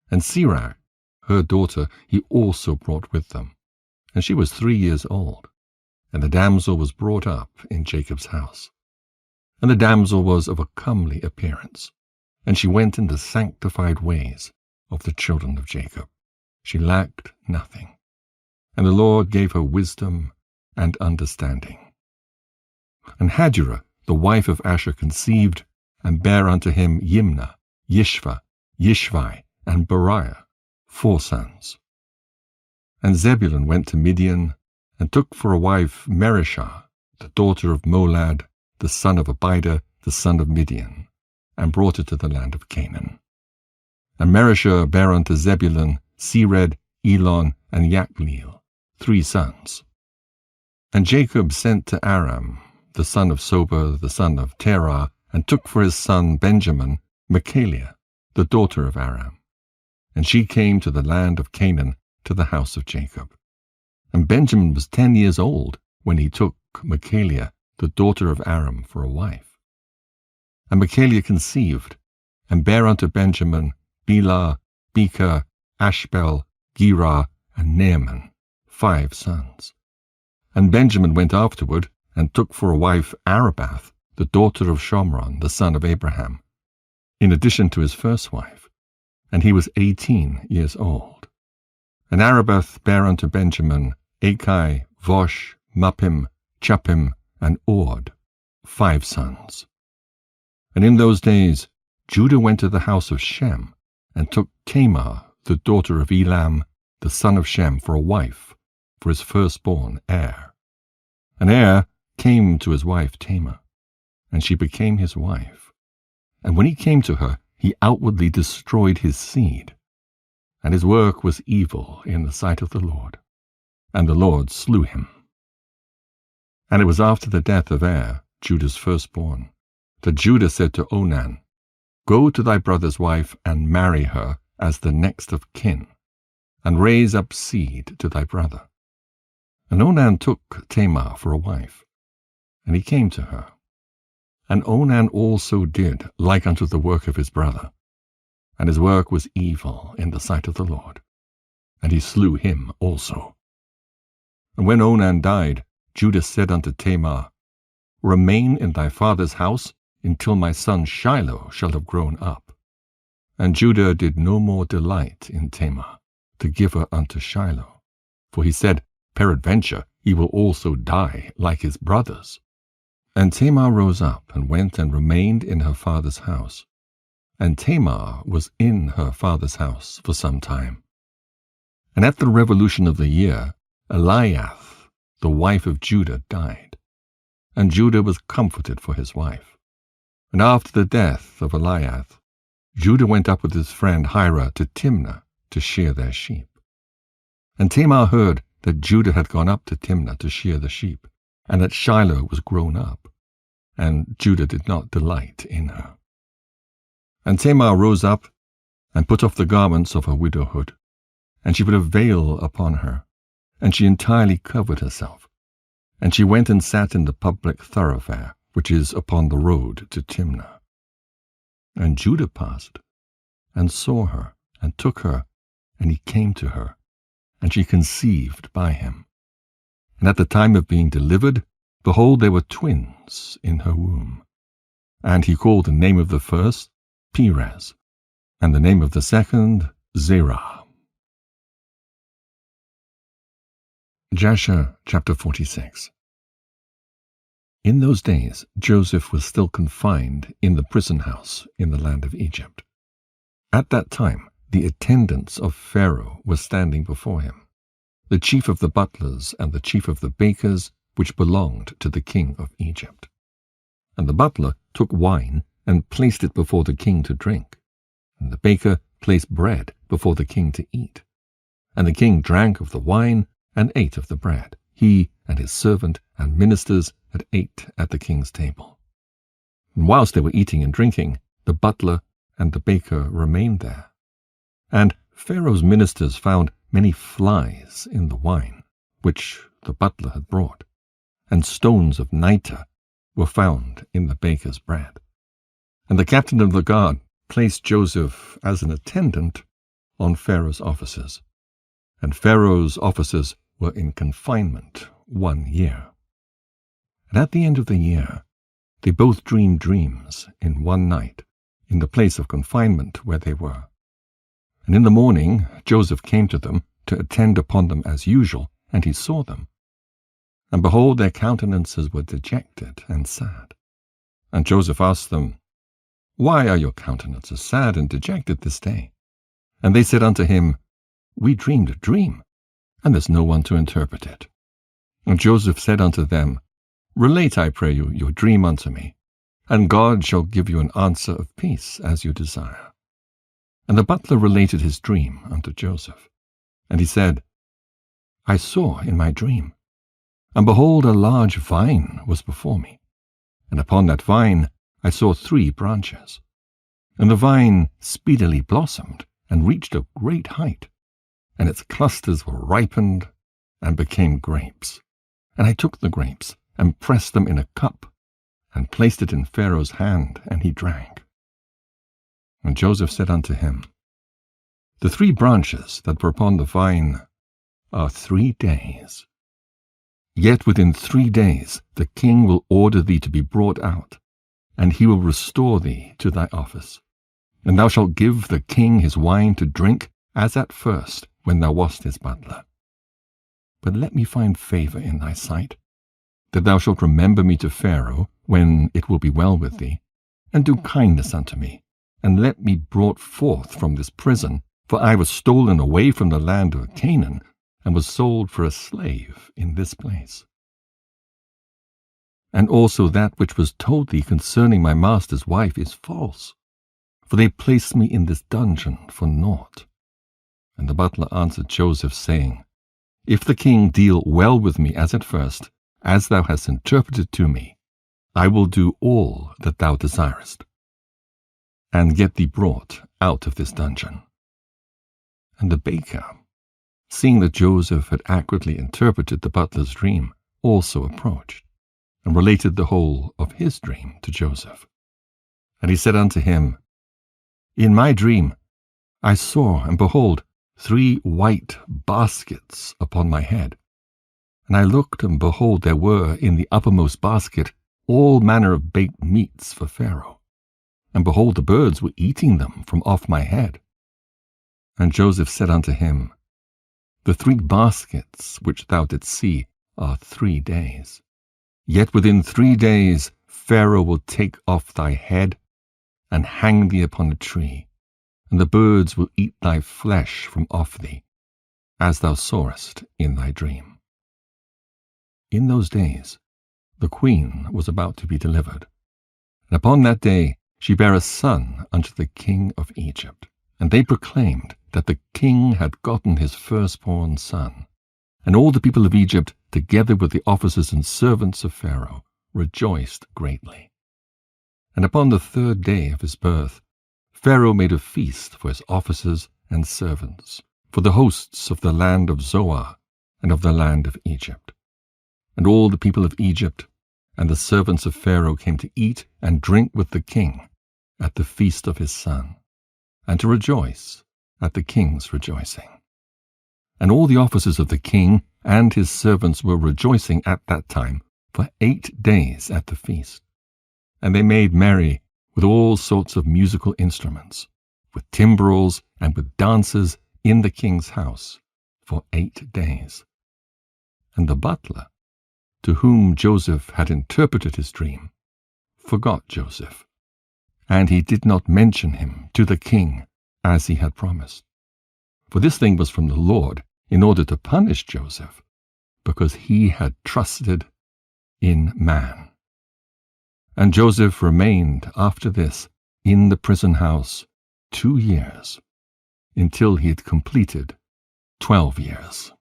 And Sirach, her daughter, he also brought with them, and she was 3 years old. And the damsel was brought up in Jacob's house. And the damsel was of a comely appearance, and she went in the sanctified ways of the children of Jacob. She lacked nothing, and the Lord gave her wisdom and understanding. And Hadurah, the wife of Asher, conceived, and bare unto him Yimnah, Yishva, Yishvi, and Beriah, 4 sons. And Zebulun went to Midian, and took for a wife Merishah, the daughter of Molad, the son of Abida, the son of Midian, and brought her to the land of Canaan. And Merishah bare unto Zebulun Sered, Elon, and Yakneel, 3 sons. And Jacob sent to Aram, the son of Sober, the son of Terah, and took for his son Benjamin Michaliah, the daughter of Aram. And she came to the land of Canaan, to the house of Jacob. And Benjamin was 10 years old when he took Michaliah, the daughter of Aram, for a wife. And Michaliah conceived, and bare unto Benjamin Bela, Becher, Ashbel, Gera, and Naaman, 5 sons. And Benjamin went afterward, and took for a wife Arabath, the daughter of Shomron, the son of Abraham, in addition to his first wife, and he was 18 years old. And Arabath bare unto Benjamin Achai, Vosh, Muppim, Chuppim, and Ord, 5 sons. And in those days Judah went to the house of Shem, and took Tamar, the daughter of Elam, the son of Shem, for a wife, for his firstborn Er. And Er came to his wife Tamar, and she became his wife. And when he came to her, he outwardly destroyed his seed. And his work was evil in the sight of the Lord, and the Lord slew him. And it was after the death of Er, Judah's firstborn, that Judah said to Onan, Go to thy brother's wife, and marry her as the next of kin, and raise up seed to thy brother. And Onan took Tamar for a wife, and he came to her. And Onan also did like unto the work of his brother, and his work was evil in the sight of the Lord, and he slew him also. And when Onan died, Judah said unto Tamar, Remain in thy father's house until my son Shiloh shall have grown up. And Judah did no more delight in Tamar, to give her unto Shiloh, for he said, Peradventure he will also die like his brothers. And Tamar rose up, and went and remained in her father's house. And Tamar was in her father's house for some time. And at the revolution of the year, Eliath, the wife of Judah, died. And Judah was comforted for his wife. And after the death of Eliath, Judah went up with his friend Hira to Timnah to shear their sheep. And Tamar heard that Judah had gone up to Timnah to shear the sheep, and that Shiloh was grown up, and Judah did not delight in her. And Tamar rose up, and put off the garments of her widowhood, and she put a veil upon her, and she entirely covered herself. And she went and sat in the public thoroughfare, which is upon the road to Timnah. And Judah passed, and saw her, and took her, and he came to her, and she conceived by him. And at the time of being delivered, behold, there were twins in her womb. And he called the name of the first Perez, and the name of the second Zerah. Jasher chapter 46. In those days Joseph was still confined in the prison house in the land of Egypt. At that time the attendants of Pharaoh were standing before him, the chief of the butlers and the chief of the bakers, which belonged to the king of Egypt. And the butler took wine and placed it before the king to drink, and the baker placed bread before the king to eat. And the king drank of the wine and ate of the bread. He and his servant and ministers had ate at the king's table. And whilst they were eating and drinking, the butler and the baker remained there. And Pharaoh's ministers found many flies in the wine, which the butler had brought, and stones of nitre were found in the baker's bread. And the captain of the guard placed Joseph as an attendant on Pharaoh's officers. And Pharaoh's officers were in confinement 1 year. And at the end of the year, they both dreamed dreams in one night, in the place of confinement where they were. And in the morning Joseph came to them to attend upon them as usual, and he saw them. And behold, their countenances were dejected and sad. And Joseph asked them, Why are your countenances sad and dejected this day? And they said unto him, We dreamed a dream, and there's no one to interpret it. And Joseph said unto them, Relate, I pray you, your dream unto me, and God shall give you an answer of peace as you desire. And the butler related his dream unto Joseph. And he said, I saw in my dream, and behold, a large vine was before me, and upon that vine I saw 3 branches. And the vine speedily blossomed, and reached a great height, and its clusters were ripened, and became grapes. And I took the grapes, and pressed them in a cup, and placed it in Pharaoh's hand, and he drank. And Joseph said unto him, The 3 branches that were upon the vine are 3 days. Yet within 3 days the king will order thee to be brought out, and he will restore thee to thy office. And thou shalt give the king his wine to drink, as at first, when thou wast his butler. But let me find favour in thy sight, that thou shalt remember me to Pharaoh, when it will be well with thee, and do kindness unto me, and let me brought forth from this prison, for I was stolen away from the land of Canaan, and was sold for a slave in this place. And also that which was told thee concerning my master's wife is false, for they placed me in this dungeon for naught. And the butler answered Joseph, saying, If the king deal well with me as at first, as thou hast interpreted to me, I will do all that thou desirest, and get thee brought out of this dungeon. And the baker, seeing that Joseph had accurately interpreted the butler's dream, also approached, and related the whole of his dream to Joseph. And he said unto him, In my dream I saw, and behold, 3 white baskets upon my head. And I looked, and behold, there were in the uppermost basket all manner of baked meats for Pharaoh. And behold, the birds were eating them from off my head. And Joseph said unto him, The 3 baskets which thou didst see are 3 days. Yet within 3 days Pharaoh will take off thy head, and hang thee upon a tree, and the birds will eat thy flesh from off thee, as thou sawest in thy dream. In those days the queen was about to be delivered, and upon that day she bare a son unto the king of Egypt. And they proclaimed that the king had gotten his firstborn son. And all the people of Egypt, together with the officers and servants of Pharaoh, rejoiced greatly. And upon the 3rd day of his birth, Pharaoh made a feast for his officers and servants, for the hosts of the land of Zoar and of the land of Egypt. And all the people of Egypt and the servants of Pharaoh came to eat and drink with the king at the feast of his son, and to rejoice at the king's rejoicing. And all the officers of the king and his servants were rejoicing at that time for 8 days at the feast. And they made merry with all sorts of musical instruments, with timbrels and with dances in the king's house for 8 days. And the butler, to whom Joseph had interpreted his dream, forgot Joseph, and he did not mention him to the king as he had promised. For this thing was from the Lord, in order to punish Joseph, because he had trusted in man. And Joseph remained after this in the prison house 2 years, until he had completed 12 years.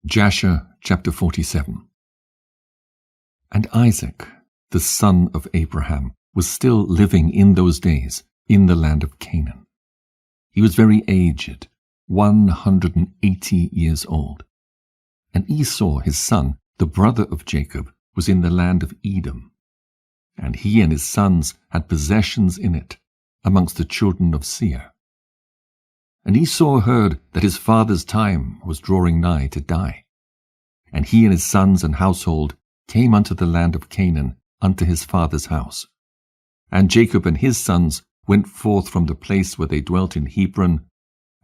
Jasher chapter 47. And Isaac, the son of Abraham, was still living in those days in the land of Canaan. He was very aged, 180 years old. And Esau his son, the brother of Jacob, was in the land of Edom. And he and his sons had possessions in it, amongst the children of Seir. And Esau heard that his father's time was drawing nigh to die. And he and his sons and household came unto the land of Canaan, unto his father's house. And Jacob and his sons went forth from the place where they dwelt in Hebron,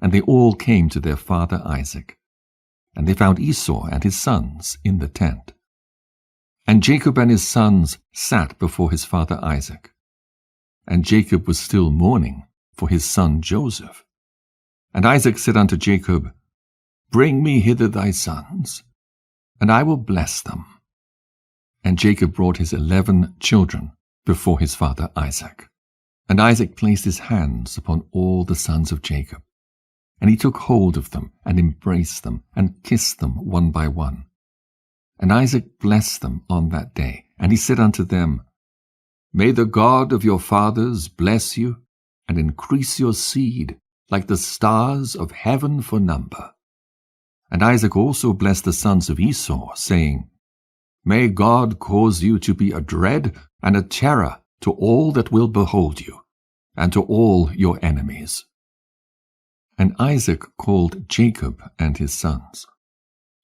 and they all came to their father Isaac. And they found Esau and his sons in the tent. And Jacob and his sons sat before his father Isaac. And Jacob was still mourning for his son Joseph. And Isaac said unto Jacob, Bring me hither thy sons, and I will bless them. And Jacob brought his 11 children before his father Isaac. And Isaac placed his hands upon all the sons of Jacob. And he took hold of them, and embraced them, and kissed them one by one. And Isaac blessed them on that day. And he said unto them, May the God of your fathers bless you, and increase your seed, like the stars of heaven for number. And Isaac also blessed the sons of Esau, saying, May God cause you to be a dread and a terror to all that will behold you, and to all your enemies. And Isaac called Jacob and his sons,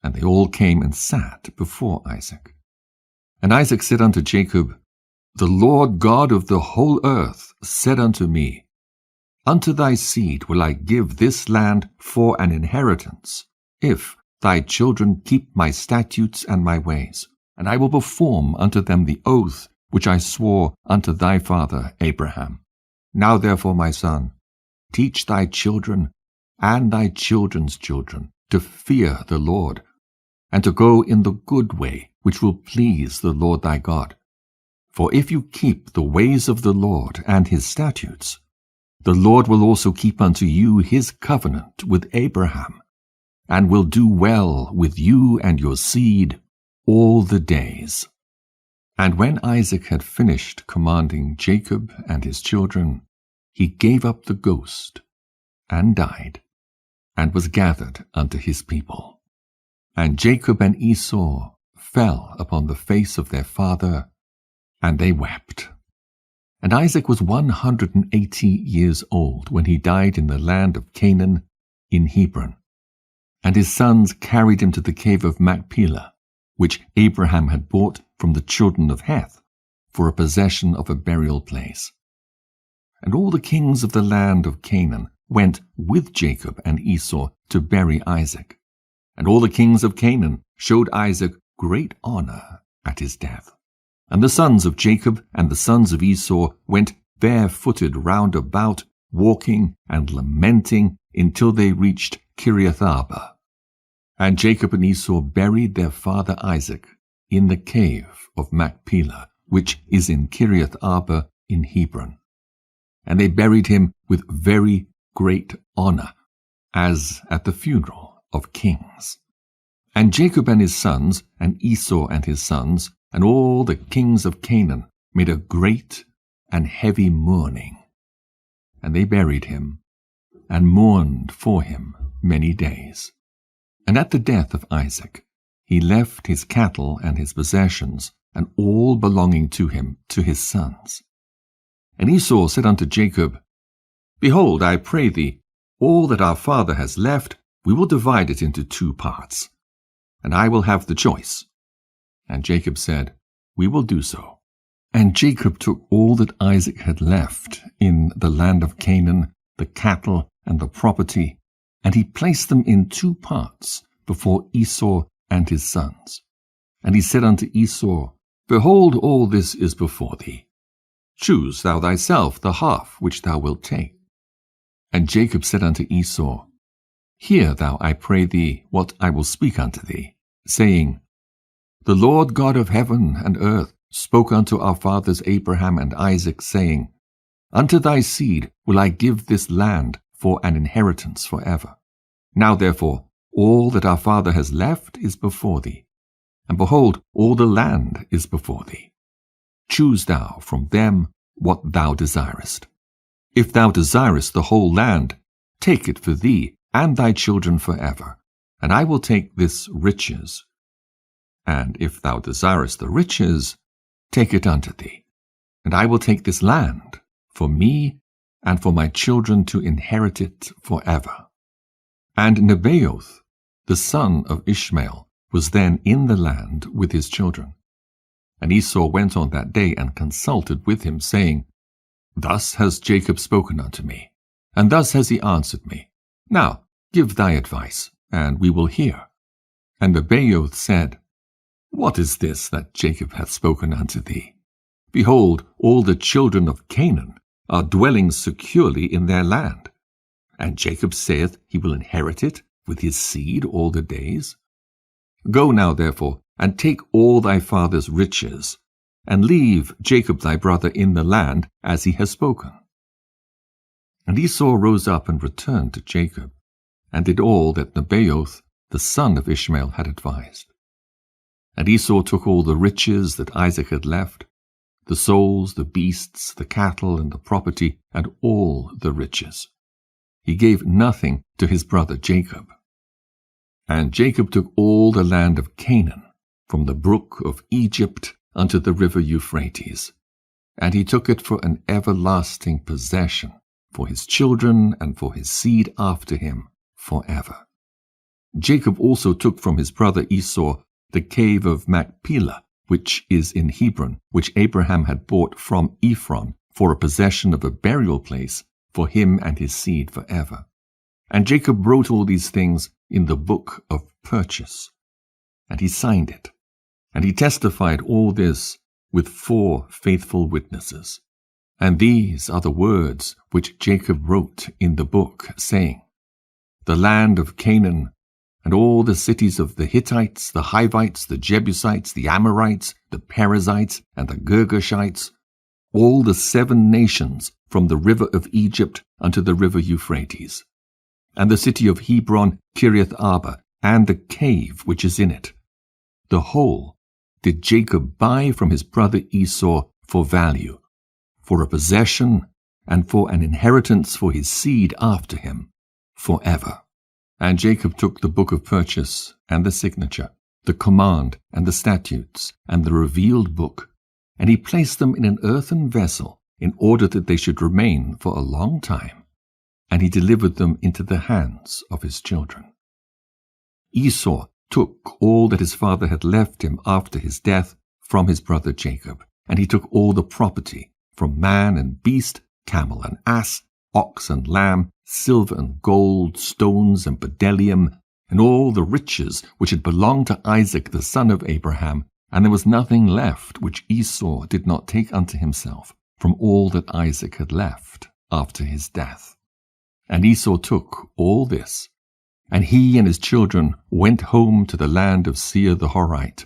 and they all came and sat before Isaac. And Isaac said unto Jacob, The Lord God of the whole earth said unto me, Unto thy seed will I give this land for an inheritance, if thy children keep my statutes and my ways, and I will perform unto them the oath which I swore unto thy father Abraham. Now therefore, my son, teach thy children and thy children's children to fear the Lord, and to go in the good way which will please the Lord thy God. For if you keep the ways of the Lord and his statutes, the Lord will also keep unto you his covenant with Abraham, and will do well with you and your seed all the days. And when Isaac had finished commanding Jacob and his children, he gave up the ghost, and died, and was gathered unto his people. And Jacob and Esau fell upon the face of their father, and they wept. And Isaac was 180 years old when he died in the land of Canaan in Hebron. And his sons carried him to the cave of Machpelah, which Abraham had bought from the children of Heth, for a possession of a burial place. And all the kings of the land of Canaan went with Jacob and Esau to bury Isaac. And all the kings of Canaan showed Isaac great honor at his death. And the sons of Jacob and the sons of Esau went barefooted round about, walking and lamenting, until they reached Kiriath-arba. And Jacob and Esau buried their father Isaac in the cave of Machpelah, which is in Kiriath-arba in Hebron. And they buried him with very great honor, as at the funeral of kings. And Jacob and his sons, and Esau and his sons, and all the kings of Canaan made a great and heavy mourning. And they buried him, and mourned for him many days. And at the death of Isaac, he left his cattle and his possessions, and all belonging to him, to his sons. And Esau said unto Jacob, Behold, I pray thee, all that our father has left, we will divide it into 2 parts, and I will have the choice. And Jacob said, We will do so. And Jacob took all that Isaac had left in the land of Canaan, the cattle and the property, and he placed them in 2 parts before Esau and his sons. And he said unto Esau, Behold, all this is before thee. Choose thou thyself the half which thou wilt take. And Jacob said unto Esau, Hear thou, I pray thee, what I will speak unto thee, saying, The Lord God of heaven and earth spoke unto our fathers Abraham and Isaac, saying, Unto thy seed will I give this land for an inheritance forever. Now therefore, all that our father has left is before thee, and behold, all the land is before thee. Choose thou from them what thou desirest. If thou desirest the whole land, take it for thee and thy children forever, and I will take this riches. And if thou desirest the riches, take it unto thee, and I will take this land for me and for my children to inherit it forever. And Nebaioth, the son of Ishmael, was then in the land with his children. And Esau went on that day and consulted with him, saying, Thus has Jacob spoken unto me, and thus has he answered me. Now give thy advice, and we will hear. And Nebaioth said, What is this that Jacob hath spoken unto thee? Behold, all the children of Canaan are dwelling securely in their land. And Jacob saith he will inherit it with his seed all the days. Go now, therefore, and take all thy father's riches, and leave Jacob thy brother in the land as he has spoken. And Esau rose up and returned to Jacob, and did all that Nebaioth, the son of Ishmael, had advised. And Esau took all the riches that Isaac had left, the souls, the beasts, the cattle, and the property, and all the riches. He gave nothing to his brother Jacob. And Jacob took all the land of Canaan, from the brook of Egypt unto the river Euphrates, and he took it for an everlasting possession, for his children and for his seed after him forever. Jacob also took from his brother Esau the cave of Machpelah, which is in Hebron, which Abraham had bought from Ephron for a possession of a burial place for him and his seed forever. And Jacob wrote all these things in the book of purchase, and he signed it, and he testified all this with 4 faithful witnesses. And these are the words which Jacob wrote in the book, saying, The land of Canaan, and all the cities of the Hittites, the Hivites, the Jebusites, the Amorites, the Perizzites, and the Girgashites, all the 7 nations from the river of Egypt unto the river Euphrates, and the city of Hebron, Kiriath Arba, and the cave which is in it. The whole did Jacob buy from his brother Esau for value, for a possession, and for an inheritance for his seed after him, forever. And Jacob took the book of purchase, and the signature, the command, and the statutes, and the revealed book, and he placed them in an earthen vessel, in order that they should remain for a long time, and he delivered them into the hands of his children. Esau took all that his father had left him after his death from his brother Jacob, and he took all the property, from man and beast, camel and ass, ox and lamb, silver and gold, stones and bdellium, and all the riches which had belonged to Isaac the son of Abraham, and there was nothing left which Esau did not take unto himself from all that Isaac had left after his death. And Esau took all this, and he and his children went home to the land of Seir the Horite,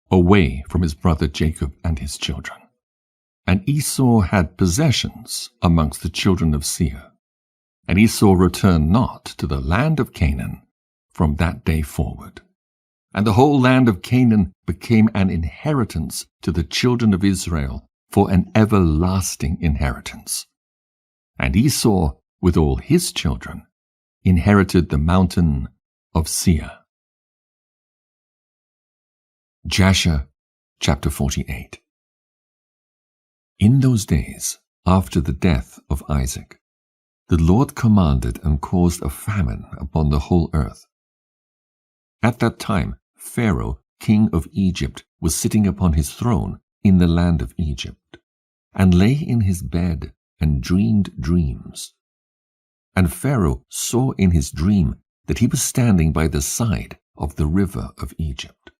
away from his brother Jacob and his children. And Esau had possessions amongst the children of Seir. And Esau returned not to the land of Canaan from that day forward. And the whole land of Canaan became an inheritance to the children of Israel for an everlasting inheritance. And Esau, with all his children, inherited the mountain of Seir. Jasher, chapter 48. In those days, after the death of Isaac, the Lord commanded and caused a famine upon the whole earth. At that time, Pharaoh, king of Egypt, was sitting upon his throne in the land of Egypt, and lay in his bed and dreamed dreams. And Pharaoh saw in his dream that he was standing by the side of the river of Egypt.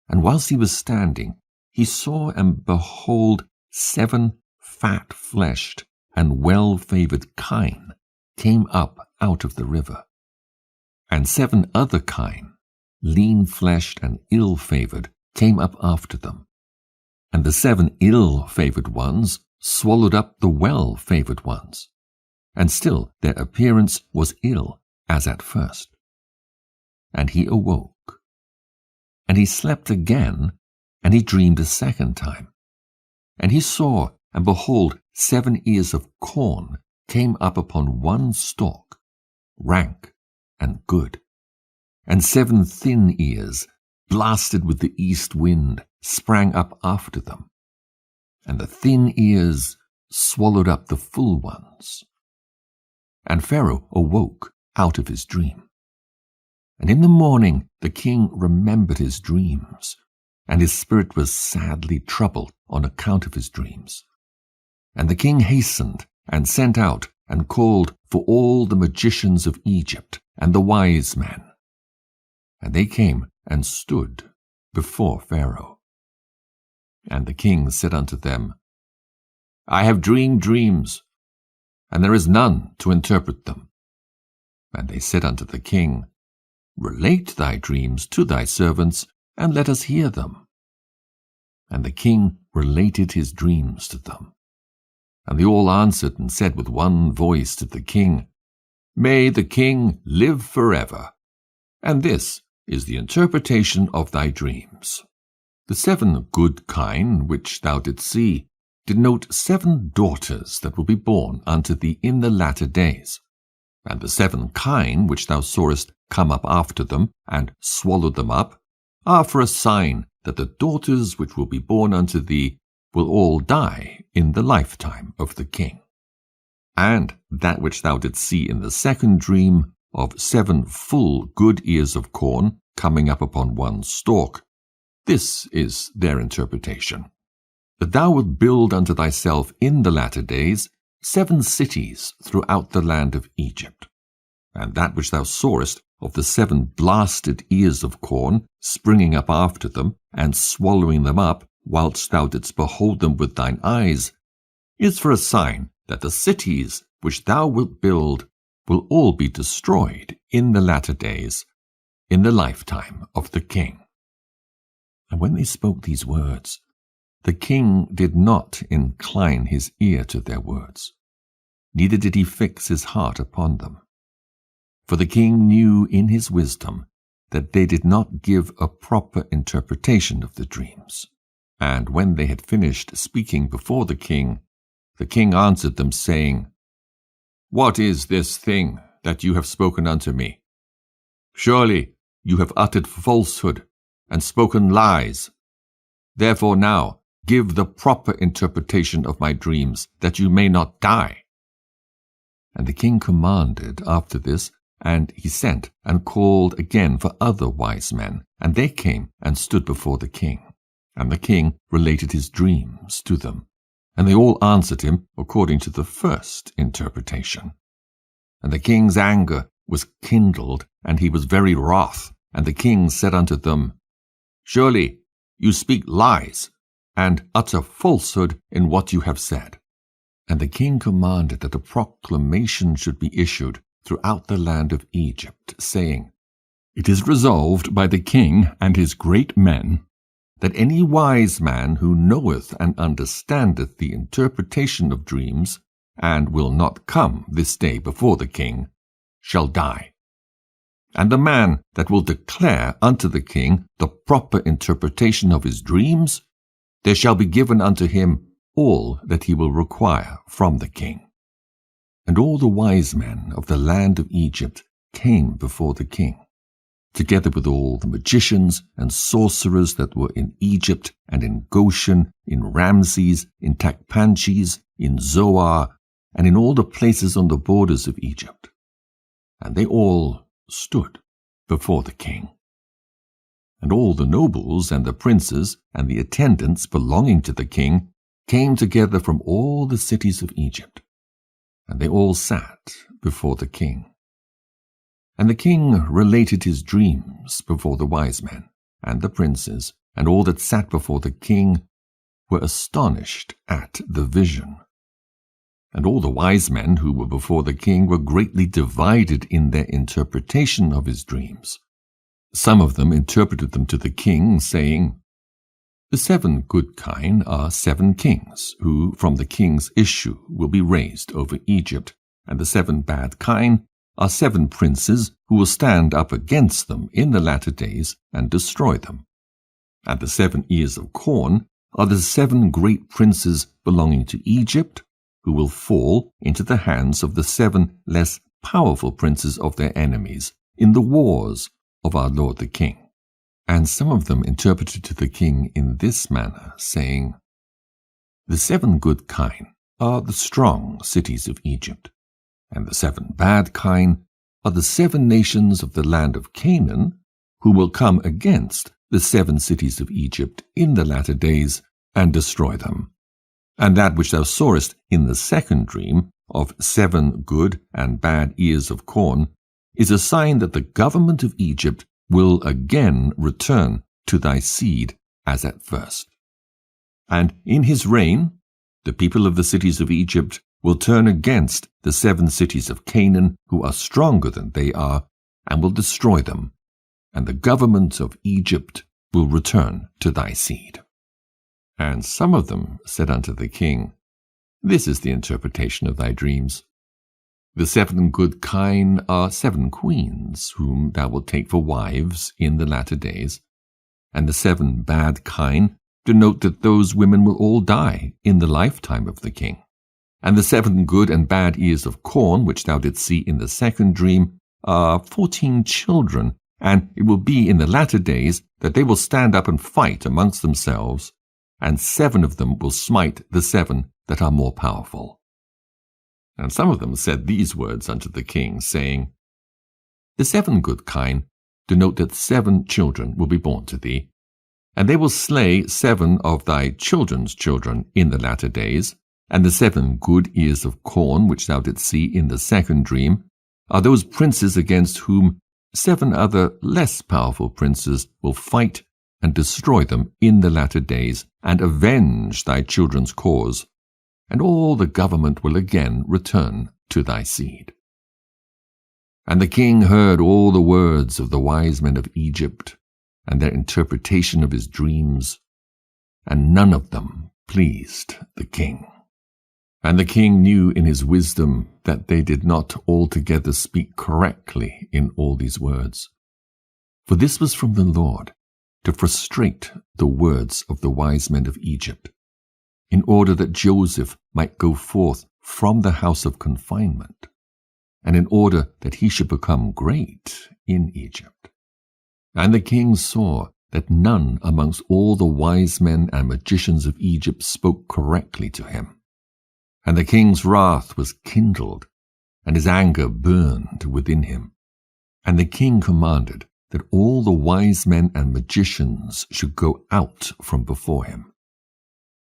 And whilst he was standing, he saw and behold 7 fat-fleshed and well-favored kine came up out of the river, and 7 other kine, lean-fleshed and ill-favored, came up after them. And the 7 ill-favored ones swallowed up the well-favored ones, and still their appearance was ill as at first. And he awoke, and he slept again, and he dreamed a second time. And he saw, and behold, 7 ears of corn came up upon one stalk, rank and good. And 7 thin ears, blasted with the east wind, sprang up after them. And the thin ears swallowed up the full ones. And Pharaoh awoke out of his dream. And in the morning the king remembered his dreams, and his spirit was sadly troubled on account of his dreams. And the king hastened and sent out and called for all the magicians of Egypt and the wise men. And they came and stood before Pharaoh. And the king said unto them, I have dreamed dreams, and there is none to interpret them. And they said unto the king, Relate thy dreams to thy servants, and let us hear them. And the king related his dreams to them. And they all answered and said with one voice to the king, May the king live forever. And this is the interpretation of thy dreams. The 7 good kine which thou didst see denote 7 daughters that will be born unto thee in the latter days. And the 7 kine which thou sawest come up after them, and swallow them up, are for a sign that the daughters which will be born unto thee will all die in the lifetime of the king. And that which thou didst see in the second dream of 7 full good ears of corn coming up upon one stalk, this is their interpretation, that thou wilt build unto thyself in the latter days 7 cities throughout the land of Egypt. And that which thou sawest of the 7 blasted ears of corn springing up after them, and swallowing them up, whilst thou didst behold them with thine eyes, is for a sign that the cities which thou wilt build will all be destroyed in the latter days, in the lifetime of the king. And when they spoke these words, the king did not incline his ear to their words, neither did he fix his heart upon them. For the king knew in his wisdom that they did not give a proper interpretation of the dreams. And when they had finished speaking before the king answered them, saying, What is this thing that you have spoken unto me? Surely you have uttered falsehood and spoken lies. Therefore now give the proper interpretation of my dreams, that you may not die. And the king commanded after this, and he sent and called again for other wise men, and they came and stood before the king. And the king related his dreams to them, and they all answered him according to the first interpretation. And the king's anger was kindled, and he was very wroth. And the king said unto them, Surely you speak lies, and utter falsehood in what you have said. And the king commanded that a proclamation should be issued throughout the land of Egypt, saying, It is resolved by the king and his great men, that any wise man who knoweth and understandeth the interpretation of dreams, and will not come this day before the king, shall die. And the man that will declare unto the king the proper interpretation of his dreams, there shall be given unto him all that he will require from the king. And all the wise men of the land of Egypt came before the king, together with all the magicians and sorcerers that were in Egypt and in Goshen, in Ramses, in Tachpanches, in Zoar, and in all the places on the borders of Egypt. And they all stood before the king. And all the nobles and the princes and the attendants belonging to the king came together from all the cities of Egypt, and they all sat before the king. And the king related his dreams before the wise men, and the princes, and all that sat before the king were astonished at the vision. And all the wise men who were before the king were greatly divided in their interpretation of his dreams. Some of them interpreted them to the king, saying, The 7 good kine are 7 kings, who from the king's issue will be raised over Egypt, and the 7 bad kine are 7 princes who will stand up against them in the latter days and destroy them. And the 7 ears of corn are the 7 great princes belonging to Egypt, who will fall into the hands of the 7 less powerful princes of their enemies in the wars of our Lord the King. And some of them interpreted to the king in this manner, saying, The 7 good kine are the strong cities of Egypt, and the 7 bad kine are the 7 nations of the land of Canaan, who will come against the 7 cities of Egypt in the latter days and destroy them. And that which thou sawest in the second dream of 7 good and bad ears of corn is a sign that the government of Egypt will again return to thy seed as at first. And in his reign, the people of the cities of Egypt will turn against the 7 cities of Canaan, who are stronger than they are, and will destroy them, and the government of Egypt will return to thy seed. And some of them said unto the king, This is the interpretation of thy dreams. The 7 good kine are 7 queens, whom thou wilt take for wives in the latter days, and the 7 bad kine denote that those women will all die in the lifetime of the king. And the 7 good and bad ears of corn, which thou didst see in the second dream, are 14 children, and it will be in the latter days that they will stand up and fight amongst themselves, and 7 of them will smite the 7 that are more powerful. And some of them said these words unto the king, saying, The 7 good kine denote that 7 children will be born to thee, and they will slay 7 of thy children's children in the latter days, and the 7 good ears of corn which thou didst see in the second dream are those princes against whom 7 other less powerful princes will fight and destroy them in the latter days, and avenge thy children's cause, and all the government will again return to thy seed. And the king heard all the words of the wise men of Egypt, and their interpretation of his dreams, and none of them pleased the king. And the king knew in his wisdom that they did not altogether speak correctly in all these words. For this was from the Lord, to frustrate the words of the wise men of Egypt, in order that Joseph might go forth from the house of confinement, and in order that he should become great in Egypt. And the king saw that none amongst all the wise men and magicians of Egypt spoke correctly to him. And the king's wrath was kindled, and his anger burned within him. And the king commanded that all the wise men and magicians should go out from before him.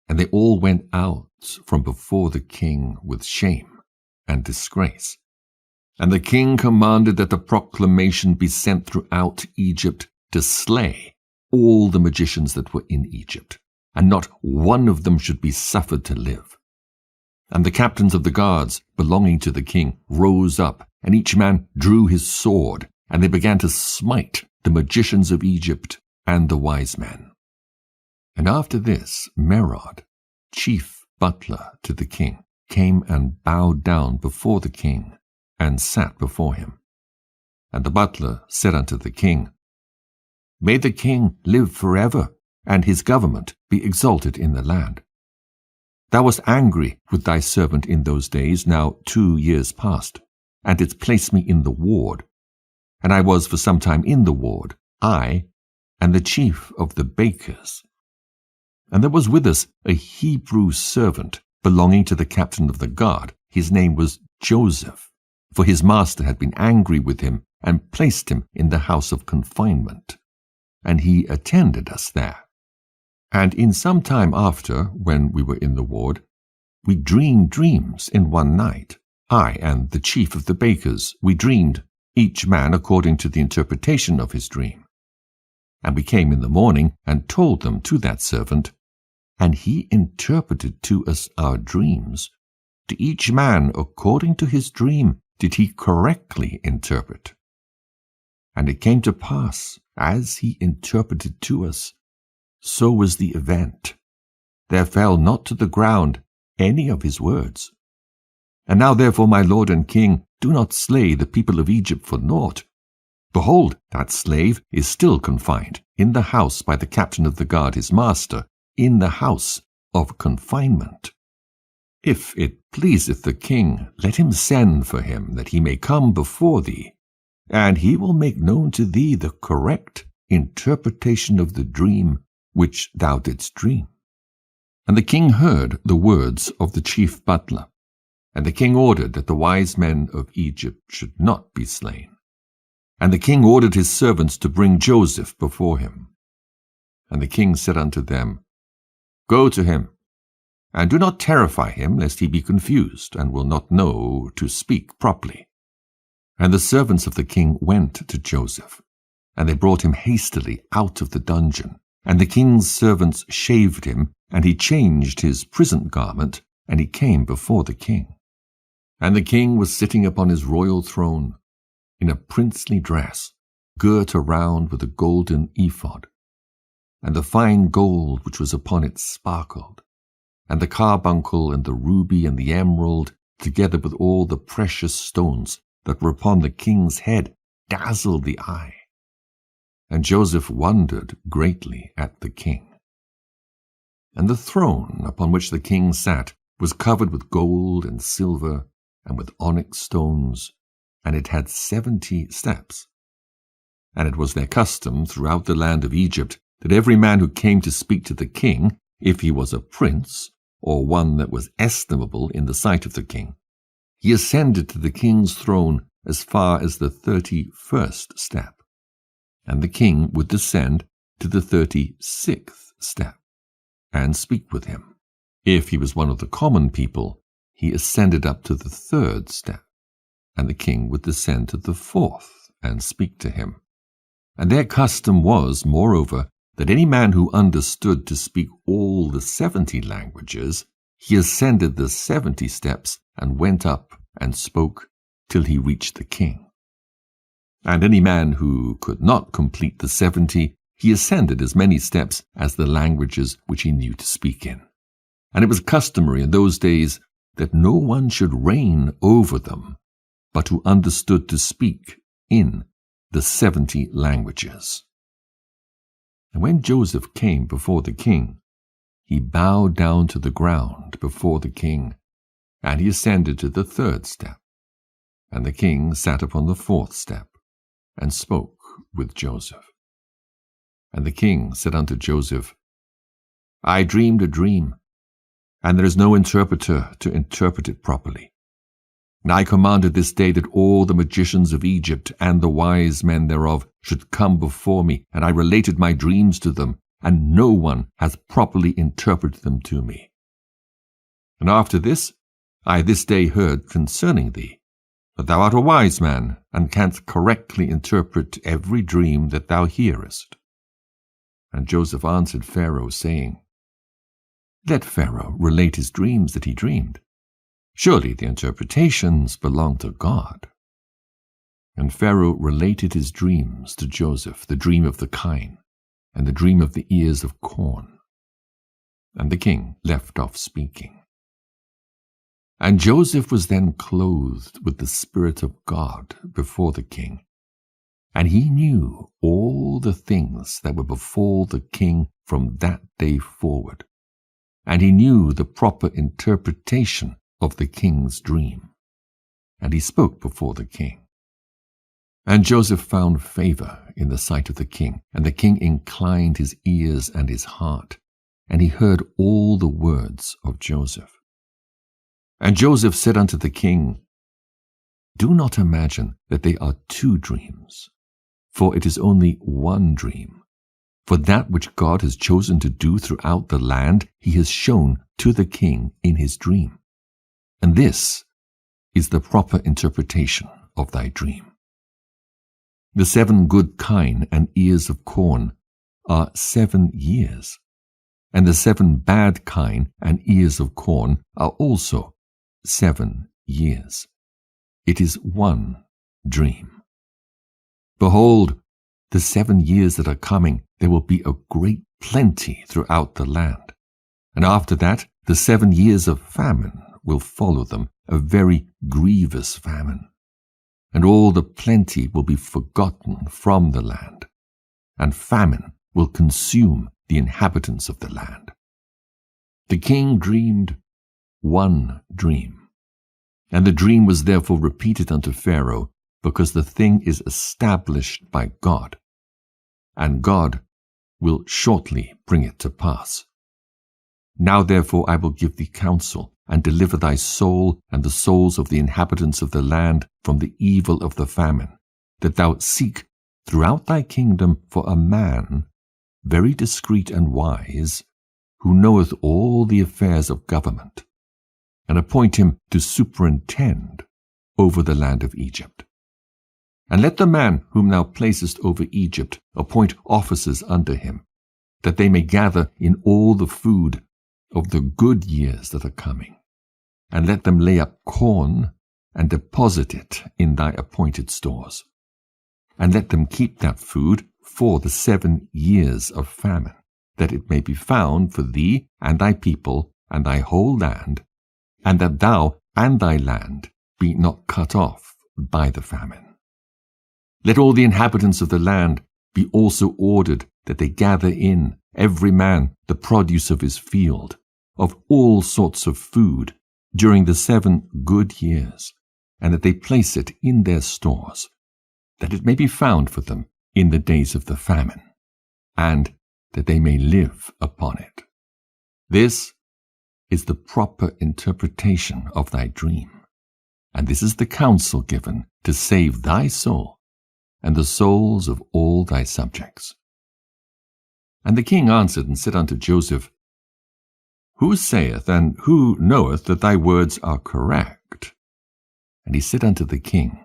And they all went out from before the king with shame and disgrace. And the king commanded that the proclamation be sent throughout Egypt to slay all the magicians that were in Egypt, and not one of them should be suffered to live. And the captains of the guards belonging to the king rose up, and each man drew his sword, and they began to smite the magicians of Egypt and the wise men. And after this, Merod, chief butler to the king, came and bowed down before the king, and sat before him. And the butler said unto the king, May the king live forever, and his government be exalted in the land. Thou wast angry with thy servant in those days, now 2 years past, and didst place me in the ward. And I was for some time in the ward, I, and the chief of the bakers. And there was with us a Hebrew servant belonging to the captain of the guard. His name was Joseph, for his master had been angry with him and placed him in the house of confinement. And he attended us there. And in some time after, when we were in the ward, we dreamed dreams in one night. I and the chief of the bakers, we dreamed, each man according to the interpretation of his dream. And we came in the morning and told them to that servant, and he interpreted to us our dreams. To each man according to his dream did he correctly interpret. And it came to pass, as he interpreted to us, so was the event. There fell not to the ground any of his words. And now therefore, my lord and king, do not slay the people of Egypt for naught. Behold, that slave is still confined in the house by the captain of the guard his master, in the house of confinement. If it pleaseth the king, let him send for him, that he may come before thee, and he will make known to thee the correct interpretation of the dream which thou didst dream. And the king heard the words of the chief butler, and the king ordered that the wise men of Egypt should not be slain. And the king ordered his servants to bring Joseph before him. And the king said unto them, Go to him, and do not terrify him, lest he be confused, and will not know to speak properly. And the servants of the king went to Joseph, and they brought him hastily out of the dungeon. And the king's servants shaved him, and he changed his prison garment, and he came before the king. And the king was sitting upon his royal throne, in a princely dress, girt around with a golden ephod. And the fine gold which was upon it sparkled, and the carbuncle and the ruby and the emerald, together with all the precious stones that were upon the king's head, dazzled the eye. And Joseph wondered greatly at the king. And the throne upon which the king sat was covered with gold and silver and with onyx stones, and it had 70 steps. And it was their custom throughout the land of Egypt that every man who came to speak to the king if he was a prince, or one that was estimable in the sight of the king, he ascended to the king's throne as far as the 31st step, and the king would descend to the 36th step and speak with him. If he was one of the common people, he ascended up to the 3rd step, and the king would descend to the 4th and speak to him. And their custom was, moreover, that any man who understood to speak all the 70 languages, he ascended the 70 steps and went up and spoke till he reached the king. And any man who could not complete the 70, he ascended as many steps as the languages which he knew to speak in. And it was customary in those days that no one should reign over them, but who understood to speak in the 70 languages. And when Joseph came before the king, he bowed down to the ground before the king, and he ascended to the 3rd step. And the king sat upon the 4th step, and spoke with Joseph. And the king said unto Joseph, I dreamed a dream, and there is no interpreter to interpret it properly. And I commanded this day that all the magicians of Egypt and the wise men thereof should come before me, and I related my dreams to them, and no one hath properly interpreted them to me. And after this, I this day heard concerning thee, that thou art a wise man, and canst correctly interpret every dream that thou hearest. And Joseph answered Pharaoh, saying, Let Pharaoh relate his dreams that he dreamed. Surely the interpretations belong to God. And Pharaoh related his dreams to Joseph, the dream of the kine, and the dream of the ears of corn. And the king left off speaking. And Joseph was then clothed with the Spirit of God before the king, and he knew all the things that would befall the king from that day forward, and he knew the proper interpretation of the king's dream, and he spoke before the king. And Joseph found favor in the sight of the king, and the king inclined his ears and his heart, and he heard all the words of Joseph. And Joseph said unto the king, Do not imagine that they are 2 dreams, for it is only one dream. For that which God has chosen to do throughout the land, he has shown to the king in his dream. And this is the proper interpretation of thy dream. The 7 good kine and ears of corn are 7 years, and the 7 bad kine and ears of corn are also 7 years. It is one dream. Behold, the 7 years that are coming, there will be a great plenty throughout the land. And after that, the 7 years of famine will follow them, a very grievous famine. And all the plenty will be forgotten from the land, and famine will consume the inhabitants of the land. The king dreamed one dream, and the dream was therefore repeated unto Pharaoh, because the thing is established by God, and God will shortly bring it to pass. Now therefore I will give thee counsel, and deliver thy soul and the souls of the inhabitants of the land from the evil of the famine, that thou seek throughout thy kingdom for a man, very discreet and wise, who knoweth all the affairs of government, and appoint him to superintend over the land of Egypt. And let the man whom thou placest over Egypt appoint officers under him, that they may gather in all the food of the good years that are coming, and let them lay up corn and deposit it in thy appointed stores. And let them keep that food for the 7 years of famine, that it may be found for thee and thy people and thy whole land, and that thou and thy land be not cut off by the famine. Let all the inhabitants of the land be also ordered that they gather in, every man, the produce of his field, of all sorts of food, during the 7 good years, and that they place it in their stores, that it may be found for them in the days of the famine, and that they may live upon it. This is the proper interpretation of thy dream, and this is the counsel given to save thy soul and the souls of all thy subjects. And the king answered and said unto Joseph, Who saith and who knoweth that thy words are correct? And he said unto the king,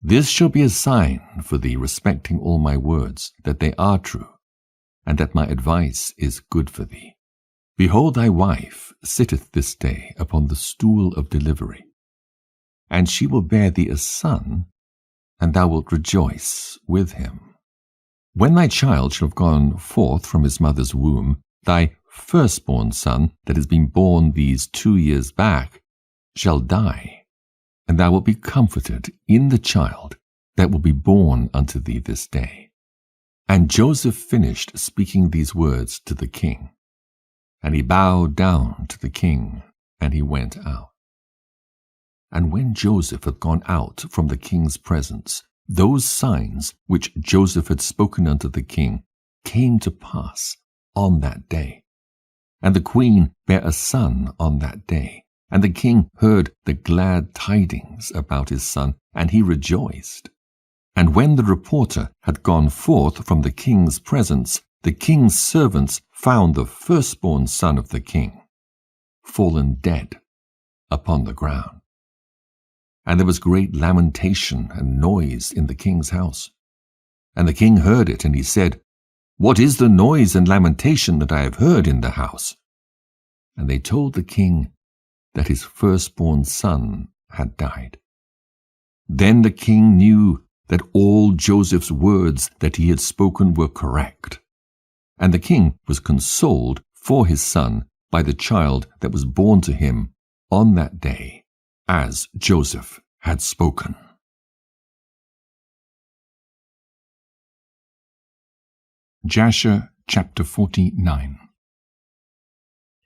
This shall be a sign for thee respecting all my words, that they are true, and that my advice is good for thee. Behold, thy wife sitteth this day upon the stool of delivery, and she will bear thee a son, and thou wilt rejoice with him. When thy child shall have gone forth from his mother's womb, thy firstborn son that has been born these 2 years back shall die, and thou wilt be comforted in the child that will be born unto thee this day. And Joseph finished speaking these words to the king. And he bowed down to the king, and he went out. And when Joseph had gone out from the king's presence, those signs which Joseph had spoken unto the king came to pass on that day. And the queen bare a son on that day. And the king heard the glad tidings about his son, and he rejoiced. And when the reporter had gone forth from the king's presence, the king's servants found the firstborn son of the king fallen dead upon the ground. And there was great lamentation and noise in the king's house. And the king heard it, and he said, What is the noise and lamentation that I have heard in the house? And they told the king that his firstborn son had died. Then the king knew that all Joseph's words that he had spoken were correct. And the king was consoled for his son by the child that was born to him on that day, as Joseph had spoken. Jasher chapter 49.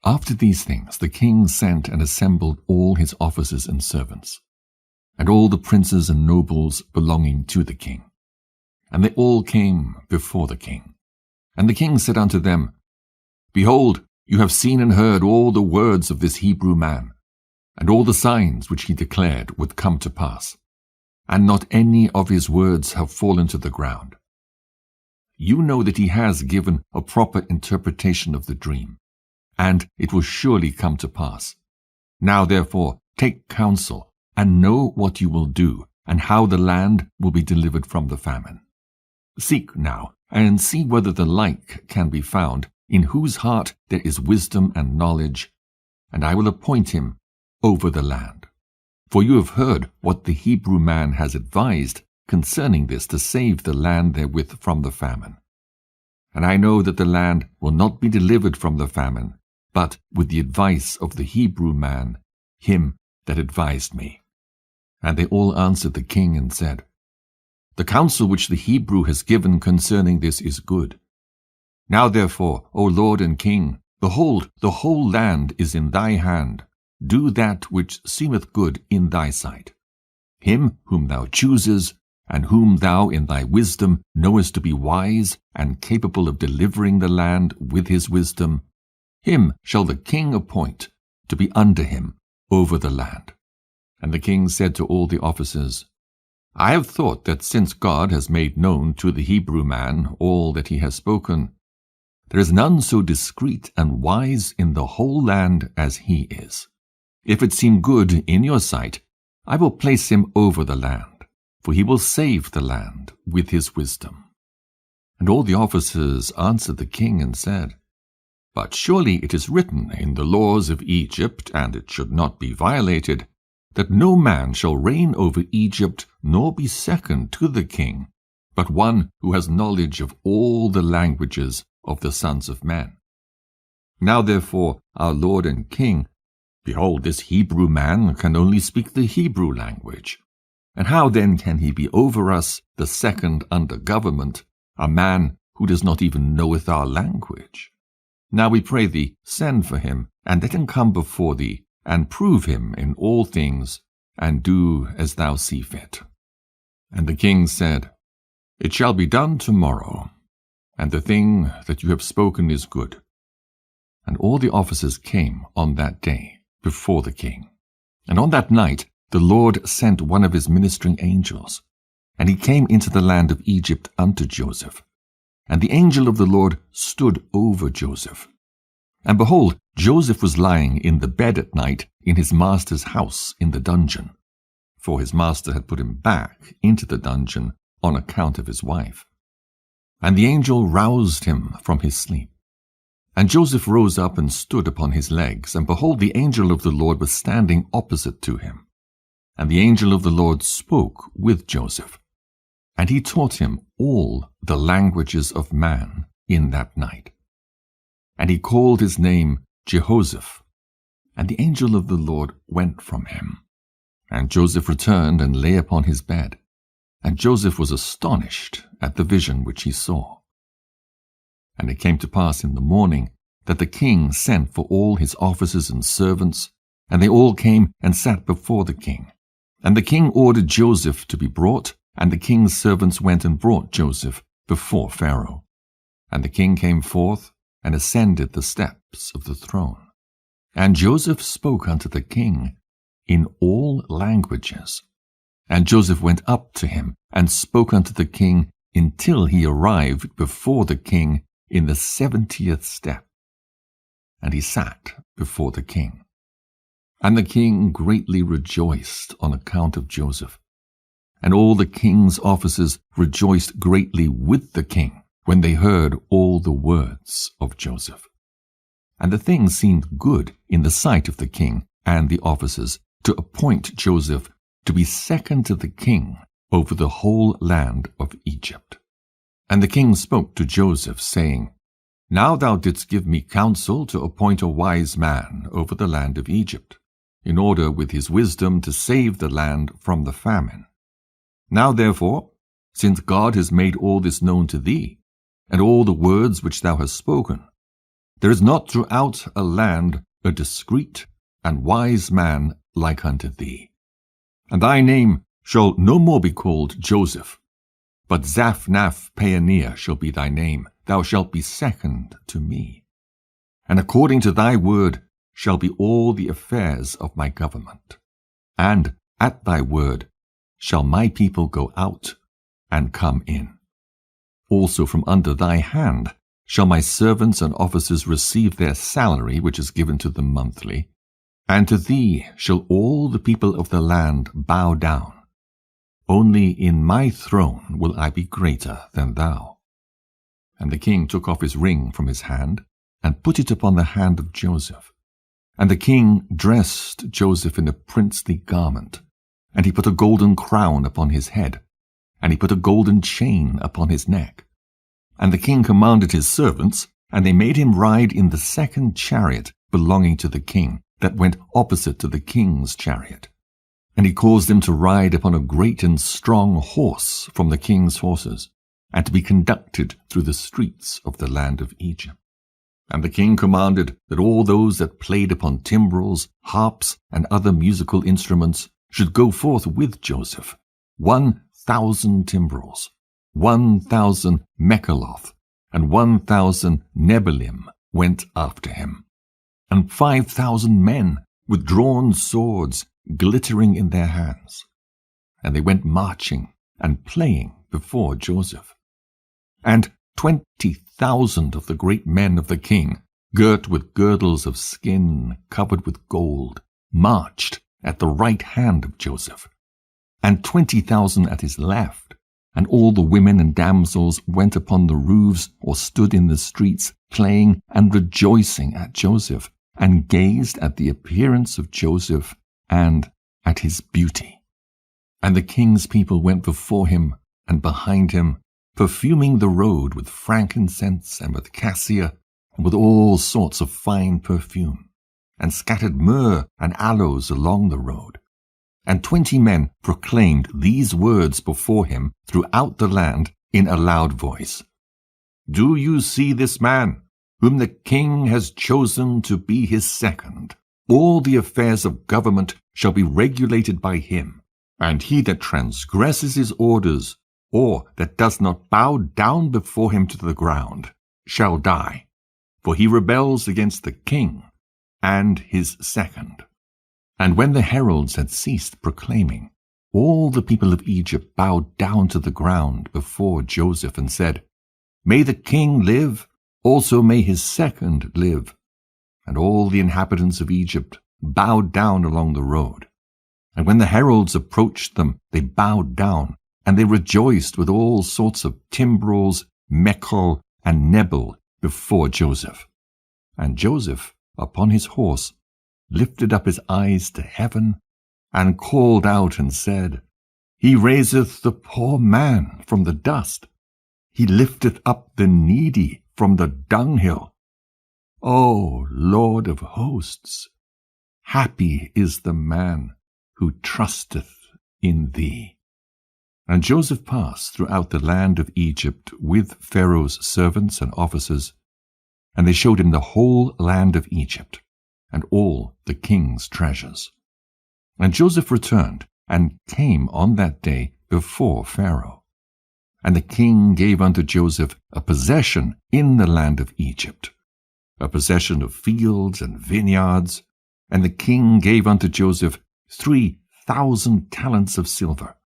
After these things the king sent and assembled all his officers and servants, and all the princes and nobles belonging to the king. And they all came before the king. And the king said unto them, Behold, you have seen and heard all the words of this Hebrew man, and all the signs which he declared would come to pass, and not any of his words have fallen to the ground. You know that he has given a proper interpretation of the dream, and it will surely come to pass. Now therefore take counsel, and know what you will do, and how the land will be delivered from the famine. Seek now, and see whether the like can be found, in whose heart there is wisdom and knowledge, and I will appoint him over the land. For you have heard what the Hebrew man has advised concerning this, to save the land therewith from the famine. And I know that the land will not be delivered from the famine, but with the advice of the Hebrew man, him that advised me. And they all answered the king and said, The counsel which the Hebrew has given concerning this is good. Now therefore, O Lord and King, behold, the whole land is in thy hand. Do that which seemeth good in thy sight. Him whom thou chooses, and whom thou in thy wisdom knowest to be wise and capable of delivering the land with his wisdom, him shall the king appoint to be under him over the land. And the king said to all the officers, I have thought that since God has made known to the Hebrew man all that he has spoken, there is none so discreet and wise in the whole land as he is. If it seem good in your sight, I will place him over the land, for he will save the land with his wisdom. And all the officers answered the king and said, But surely it is written in the laws of Egypt, and it should not be violated, that no man shall reign over Egypt, nor be second to the king, but one who has knowledge of all the languages of the sons of men. Now therefore, our Lord and King, behold, this Hebrew man can only speak the Hebrew language. And how then can he be over us, the second under government, a man who does not even knoweth our language? Now we pray thee, send for him, and let him come before thee, and prove him in all things, and do as thou see fit. And the king said, It shall be done tomorrow, and the thing that you have spoken is good. And all the officers came on that day before the king. And on that night the Lord sent one of his ministering angels, and he came into the land of Egypt unto Joseph. And the angel of the Lord stood over Joseph. And behold, Joseph was lying in the bed at night in his master's house in the dungeon, for his master had put him back into the dungeon on account of his wife. And the angel roused him from his sleep. And Joseph rose up and stood upon his legs, and behold, the angel of the Lord was standing opposite to him. And the angel of the Lord spoke with Joseph, and he taught him all the languages of man in that night. And he called his name Jehoshaphat. And the angel of the Lord went from him. And Joseph returned and lay upon his bed. And Joseph was astonished at the vision which he saw. And it came to pass in the morning that the king sent for all his officers and servants, and they all came and sat before the king. And the king ordered Joseph to be brought, and the king's servants went and brought Joseph before Pharaoh. And the king came forth and ascended the steps of the throne. And Joseph spoke unto the king in all languages. And Joseph went up to him and spoke unto the king until he arrived before the king in the 70th step. And he sat before the king. And the king greatly rejoiced on account of Joseph. And all the king's officers rejoiced greatly with the king when they heard all the words of Joseph. And the thing seemed good in the sight of the king and the officers to appoint Joseph to be second to the king over the whole land of Egypt. And the king spoke to Joseph, saying, Now thou didst give me counsel to appoint a wise man over the land of Egypt, in order with his wisdom to save the land from the famine. Now therefore, since God has made all this known to thee, and all the words which thou hast spoken, there is not throughout a land a discreet and wise man like unto thee. And thy name shall no more be called Joseph, but Zaphnath-Paaneah shall be thy name. Thou shalt be second to me. And according to thy word shall be all the affairs of my government. And at thy word shall my people go out and come in. Also from under thy hand shall my servants and officers receive their salary which is given to them monthly, and to thee shall all the people of the land bow down. Only in my throne will I be greater than thou. And the king took off his ring from his hand, and put it upon the hand of Joseph. And the king dressed Joseph in a princely garment, and he put a golden crown upon his head, and he put a golden chain upon his neck. And the king commanded his servants, and they made him ride in the second chariot belonging to the king, that went opposite to the king's chariot. And he caused them to ride upon a great and strong horse from the king's horses, and to be conducted through the streets of the land of Egypt. And the king commanded that all those that played upon timbrels, harps, and other musical instruments should go forth with Joseph, 1,000 timbrels, 1,000 mekaloth, and 1,000 nebelim went after him, and 5,000 men with drawn swords glittering in their hands. And they went marching and playing before Joseph. And 20,000 of the great men of the king, girt with girdles of skin covered with gold, marched at the right hand of Joseph, and 20,000 at his left. And all the women and damsels went upon the roofs or stood in the streets, playing and rejoicing at Joseph, and gazed at the appearance of Joseph and at his beauty. And the king's people went before him and behind him, perfuming the road with frankincense and with cassia and with all sorts of fine perfume, and scattered myrrh and aloes along the road. And 20 men proclaimed these words before him throughout the land in a loud voice. Do you see this man, whom the king has chosen to be his second? All the affairs of government shall be regulated by him, and he that transgresses his orders, or that does not bow down before him to the ground, shall die. for he rebels against the king and his second. And when the heralds had ceased proclaiming, all the people of Egypt bowed down to the ground before Joseph and said, May the king live, also may his second live. And all the inhabitants of Egypt bowed down along the road. And when the heralds approached them, they bowed down, and they rejoiced with all sorts of timbrels, mechol, and nebel before Joseph. And Joseph, upon his horse, lifted up his eyes to heaven, and called out and said, He raiseth the poor man from the dust. He lifteth up the needy from the dunghill. O Lord of hosts, happy is the man who trusteth in thee. And Joseph passed throughout the land of Egypt with Pharaoh's servants and officers, and they showed him the whole land of Egypt, and all the king's treasures. And Joseph returned, and came on that day before Pharaoh. And the king gave unto Joseph a possession in the land of Egypt, a possession of fields and vineyards. And the king gave unto Joseph 3,000 talents of silver,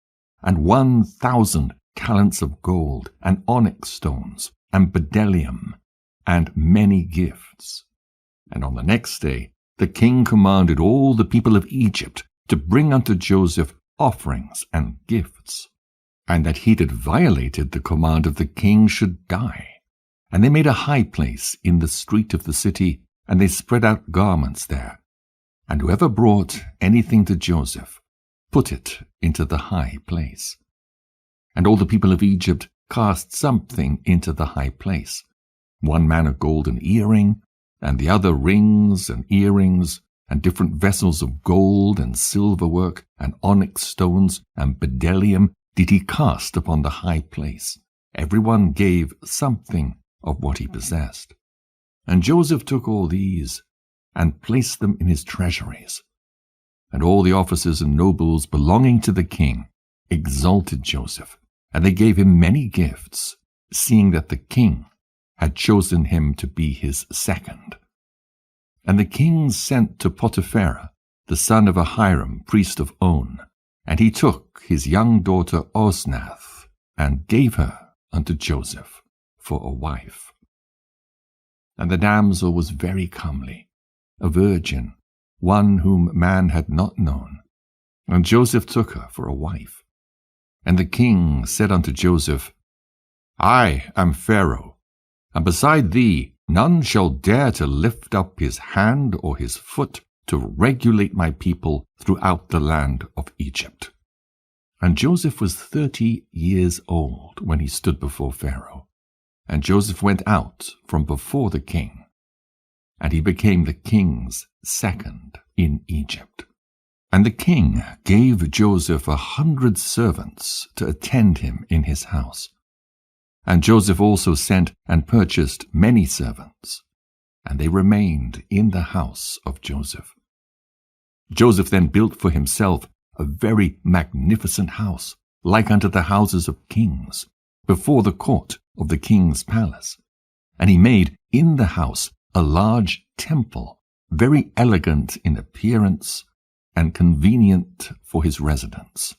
and 1,000 talents of gold, and onyx stones, and bdellium, and many gifts. And on the next day the king commanded all the people of Egypt to bring unto Joseph offerings and gifts, and that he that violated the command of the king should die. And they made a high place in the street of the city, and they spread out garments there. And whoever brought anything to Joseph put it into the high place. And all the people of Egypt cast something into the high place, one man a golden earring, and the other rings and earrings, and different vessels of gold and silver work, and onyx stones, and bdellium did he cast upon the high place. Every one gave something of what he possessed. And Joseph took all these, and placed them in his treasuries. And all the officers and nobles belonging to the king exalted Joseph, and they gave him many gifts, seeing that the king had chosen him to be his second. And the king sent to Potipharah, the son of Ahiram, priest of On, and he took his young daughter Osnath, and gave her unto Joseph for a wife. And the damsel was very comely, a virgin, one whom man had not known. And Joseph took her for a wife. And the king said unto Joseph, I am Pharaoh, and beside thee none shall dare to lift up his hand or his foot to regulate my people throughout the land of Egypt. And Joseph was 30 years old when he stood before Pharaoh. And Joseph went out from before the king, and he became the king's second in Egypt. And the king gave Joseph 100 servants to attend him in his house. And Joseph also sent and purchased many servants, and they remained in the house of Joseph. Joseph then built for himself a very magnificent house, like unto the houses of kings, before the court of the king's palace. And he made in the house a large temple, very elegant in appearance, and convenient for his residence.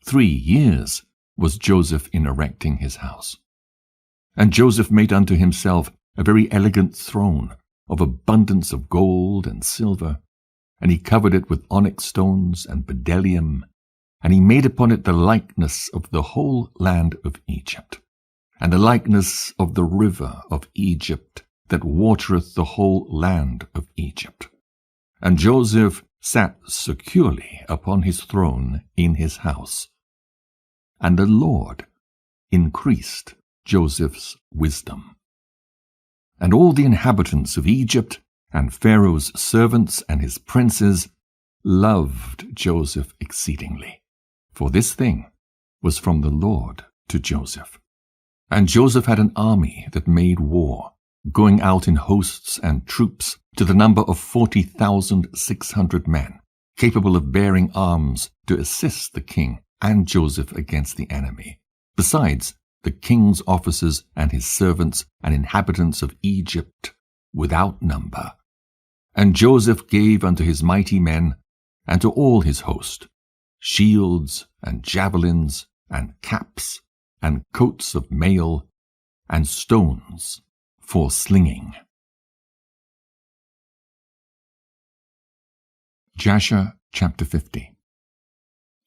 3 years was Joseph in erecting his house. And Joseph made unto himself a very elegant throne of abundance of gold and silver, and he covered it with onyx stones and bdellium, and he made upon it the likeness of the whole land of Egypt, and the likeness of the river of Egypt that watereth the whole land of Egypt. And Joseph sat securely upon his throne in his house. And the Lord increased Joseph's wisdom. And all the inhabitants of Egypt, and Pharaoh's servants and his princes, loved Joseph exceedingly, for this thing was from the Lord to Joseph. And Joseph had an army that made war, going out in hosts and troops to the number of 40,600 men, capable of bearing arms to assist the king and Joseph against the enemy, besides the king's officers and his servants and inhabitants of Egypt without number. And Joseph gave unto his mighty men, and to all his host, shields and javelins and caps and coats of mail and stones for slinging. Jasher chapter 50.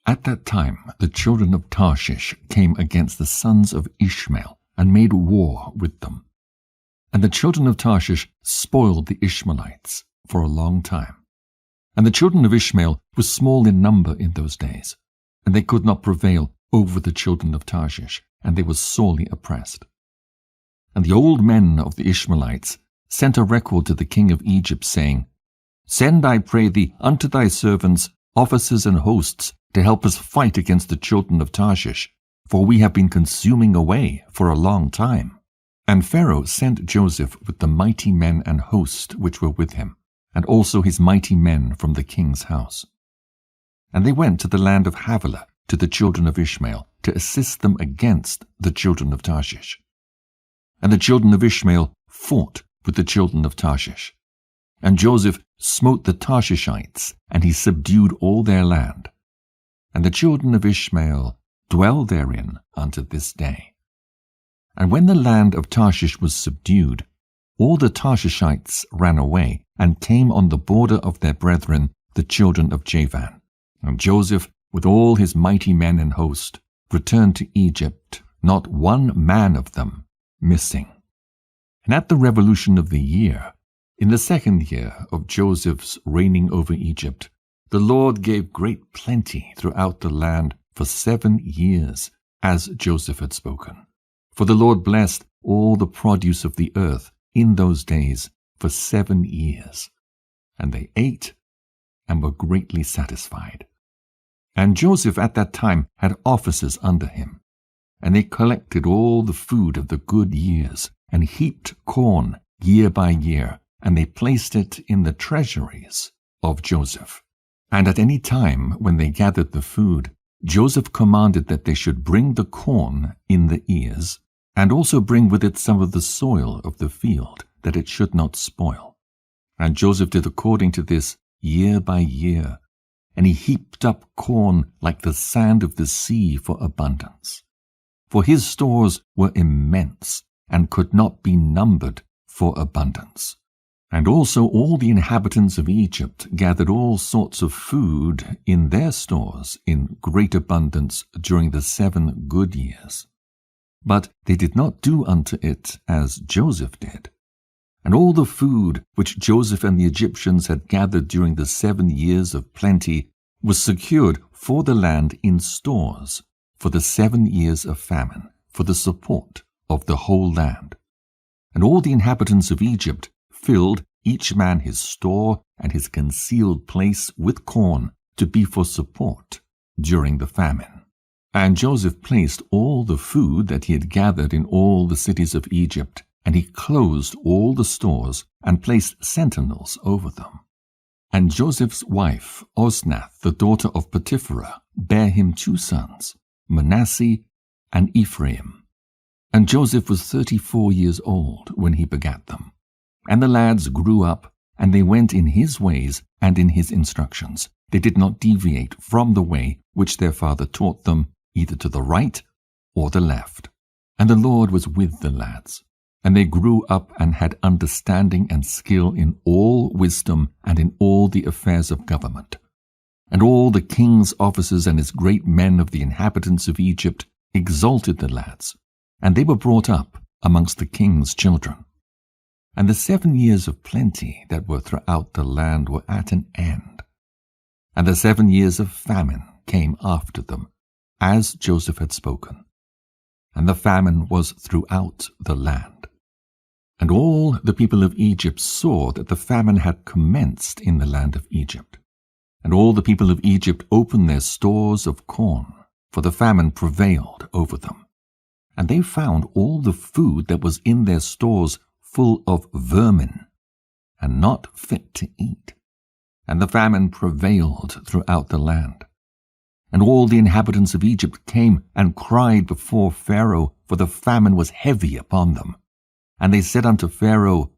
At that time the children of Tarshish came against the sons of Ishmael and made war with them. And the children of Tarshish spoiled the Ishmaelites for a long time. And the children of Ishmael were small in number in those days, and they could not prevail over the children of Tarshish, and they were sorely oppressed. And the old men of the Ishmaelites sent a record to the king of Egypt, saying, Send, I pray thee, unto thy servants officers and hosts to help us fight against the children of Tarshish, for we have been consuming away for a long time. And Pharaoh sent Joseph with the mighty men and host which were with him, and also his mighty men from the king's house. And they went to the land of Havilah to the children of Ishmael, to assist them against the children of Tarshish. And the children of Ishmael fought with the children of Tarshish. And Joseph smote the Tarshishites, and he subdued all their land. And the children of Ishmael dwell therein unto this day. And when the land of Tarshish was subdued, all the Tarshishites ran away, and came on the border of their brethren, the children of Javan. And Joseph, with all his mighty men and host, returned to Egypt, not one man of them missing. And at the revolution of the year, in the second year of Joseph's reigning over Egypt, the Lord gave great plenty throughout the land for 7 years, as Joseph had spoken. For the Lord blessed all the produce of the earth in those days for 7 years. And they ate and were greatly satisfied. And Joseph at that time had officers under him, and they collected all the food of the good years, and heaped corn year by year, and they placed it in the treasuries of Joseph. And at any time when they gathered the food, Joseph commanded that they should bring the corn in the ears, and also bring with it some of the soil of the field, that it should not spoil. And Joseph did according to this year by year, and he heaped up corn like the sand of the sea for abundance. For his stores were immense, and could not be numbered for abundance. And also all the inhabitants of Egypt gathered all sorts of food in their stores in great abundance during the 7 good years. But they did not do unto it as Joseph did. And all the food which Joseph and the Egyptians had gathered during the 7 years of plenty was secured for the land in stores for the 7 years of famine, for the support of the whole land. And all the inhabitants of Egypt filled each man his store and his concealed place with corn to be for support during the famine. And Joseph placed all the food that he had gathered in all the cities of Egypt, and he closed all the stores and placed sentinels over them. And Joseph's wife, Osnath, the daughter of Potipherah, bare him 2 sons, Manasseh and Ephraim. And Joseph was 34 years old when he begat them. And the lads grew up, and they went in his ways and in his instructions. They did not deviate from the way which their father taught them, either to the right or the left. And the Lord was with the lads. And they grew up and had understanding and skill in all wisdom and in all the affairs of government. And all the king's officers and his great men of the inhabitants of Egypt exalted the lads, and they were brought up amongst the king's children. And the 7 years of plenty that were throughout the land were at an end. And the 7 years of famine came after them, as Joseph had spoken. And the famine was throughout the land. And all the people of Egypt saw that the famine had commenced in the land of Egypt. And all the people of Egypt opened their stores of corn, for the famine prevailed over them. And they found all the food that was in their stores full of vermin, and not fit to eat. And the famine prevailed throughout the land. And all the inhabitants of Egypt came and cried before Pharaoh, for the famine was heavy upon them. And they said unto Pharaoh,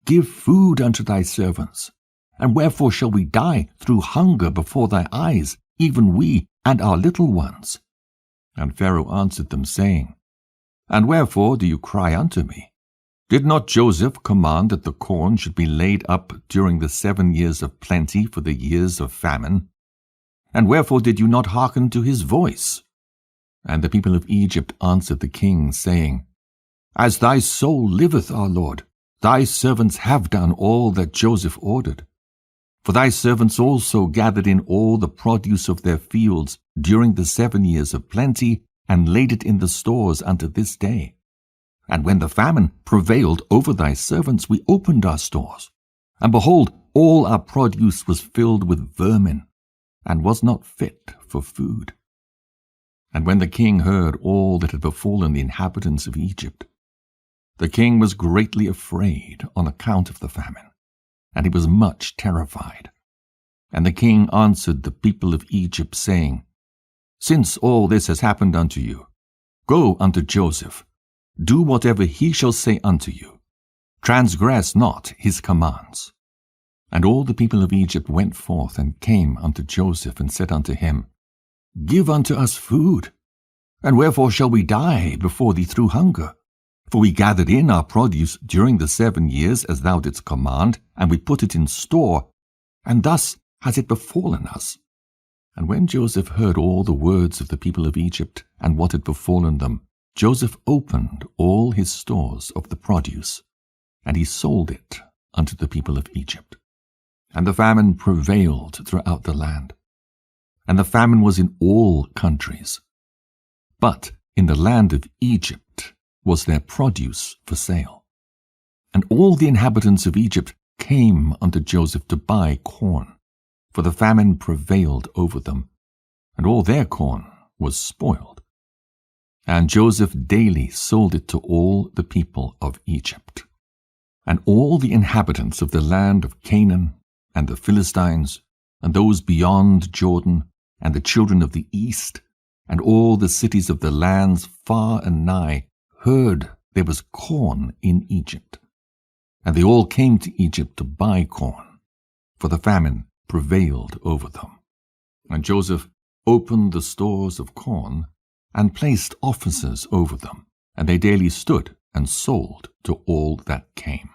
Give food unto thy servants. And wherefore shall we die through hunger before thy eyes, even we and our little ones? And Pharaoh answered them, saying, And wherefore do you cry unto me? Did not Joseph command that the corn should be laid up during the 7 years of plenty for the years of famine? And wherefore did you not hearken to his voice? And the people of Egypt answered the king, saying, As thy soul liveth, our lord, thy servants have done all that Joseph ordered. For thy servants also gathered in all the produce of their fields during the 7 years of plenty, and laid it in the stores unto this day. And when the famine prevailed over thy servants, we opened our stores, and behold, all our produce was filled with vermin, and was not fit for food. And when the king heard all that had befallen the inhabitants of Egypt, the king was greatly afraid on account of the famine, and he was much terrified. And the king answered the people of Egypt, saying, Since all this has happened unto you, go unto Joseph, do whatever he shall say unto you. Transgress not his commands. And all the people of Egypt went forth and came unto Joseph, and said unto him, Give unto us food. And wherefore shall we die before thee through hunger? For we gathered in our produce during the 7 years, as thou didst command, and we put it in store, and thus has it befallen us. And when Joseph heard all the words of the people of Egypt, and what had befallen them, Joseph opened all his stores of the produce, and he sold it unto the people of Egypt. And the famine prevailed throughout the land. And the famine was in all countries. But in the land of Egypt was their produce for sale. And all the inhabitants of Egypt came unto Joseph to buy corn, for the famine prevailed over them, and all their corn was spoiled. And Joseph daily sold it to all the people of Egypt. And all the inhabitants of the land of Canaan, and the Philistines, and those beyond Jordan, and the children of the east, and all the cities of the lands far and nigh, heard there was corn in Egypt. And they all came to Egypt to buy corn, for the famine prevailed over them. And Joseph opened the stores of corn, and placed officers over them, and they daily stood and sold to all that came.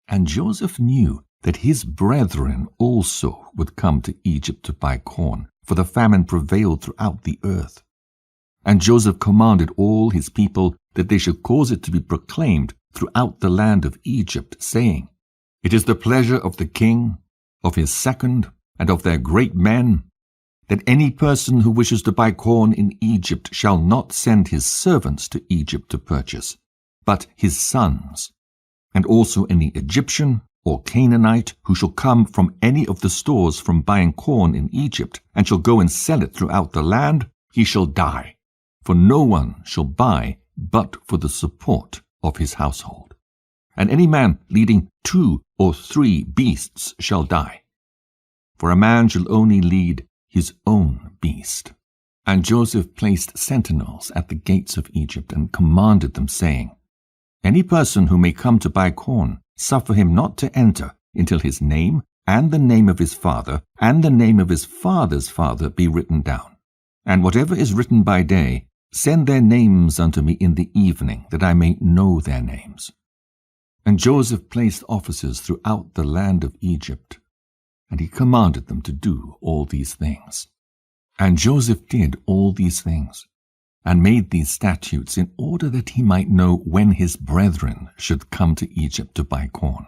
And Joseph knew that his brethren also would come to Egypt to buy corn, for the famine prevailed throughout the earth. And Joseph commanded all his people that they should cause it to be proclaimed throughout the land of Egypt, saying, It is the pleasure of the king, of his second, and of their great men, that any person who wishes to buy corn in Egypt shall not send his servants to Egypt to purchase, but his sons, and also any Egyptian or Canaanite who shall come from any of the stores from buying corn in Egypt, and shall go and sell it throughout the land, he shall die. For no one shall buy but for the support of his household. And any man leading 2 or 3 beasts shall die. For a man shall only lead his own beast. And Joseph placed sentinels at the gates of Egypt, and commanded them, saying, Any person who may come to buy corn, suffer him not to enter until his name, and the name of his father, and the name of his father's father be written down. And whatever is written by day, send their names unto me in the evening, that I may know their names. And Joseph placed officers throughout the land of Egypt, and he commanded them to do all these things. And Joseph did all these things, and made these statutes in order that he might know when his brethren should come to Egypt to buy corn.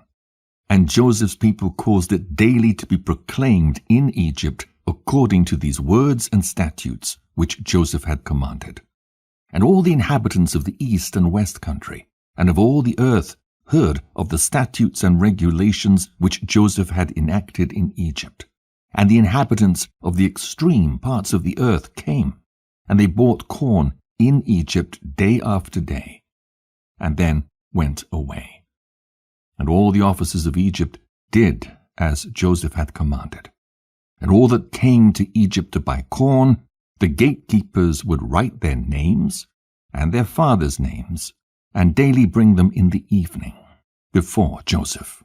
And Joseph's people caused it daily to be proclaimed in Egypt according to these words and statutes which Joseph had commanded. And all the inhabitants of the east and west country, and of all the earth, heard of the statutes and regulations which Joseph had enacted in Egypt. And the inhabitants of the extreme parts of the earth came, and they bought corn in Egypt day after day, and then went away. And all the officers of Egypt did as Joseph had commanded. And all that came to Egypt to buy corn, the gatekeepers would write their names and their fathers' names, and daily bring them in the evening, before Joseph.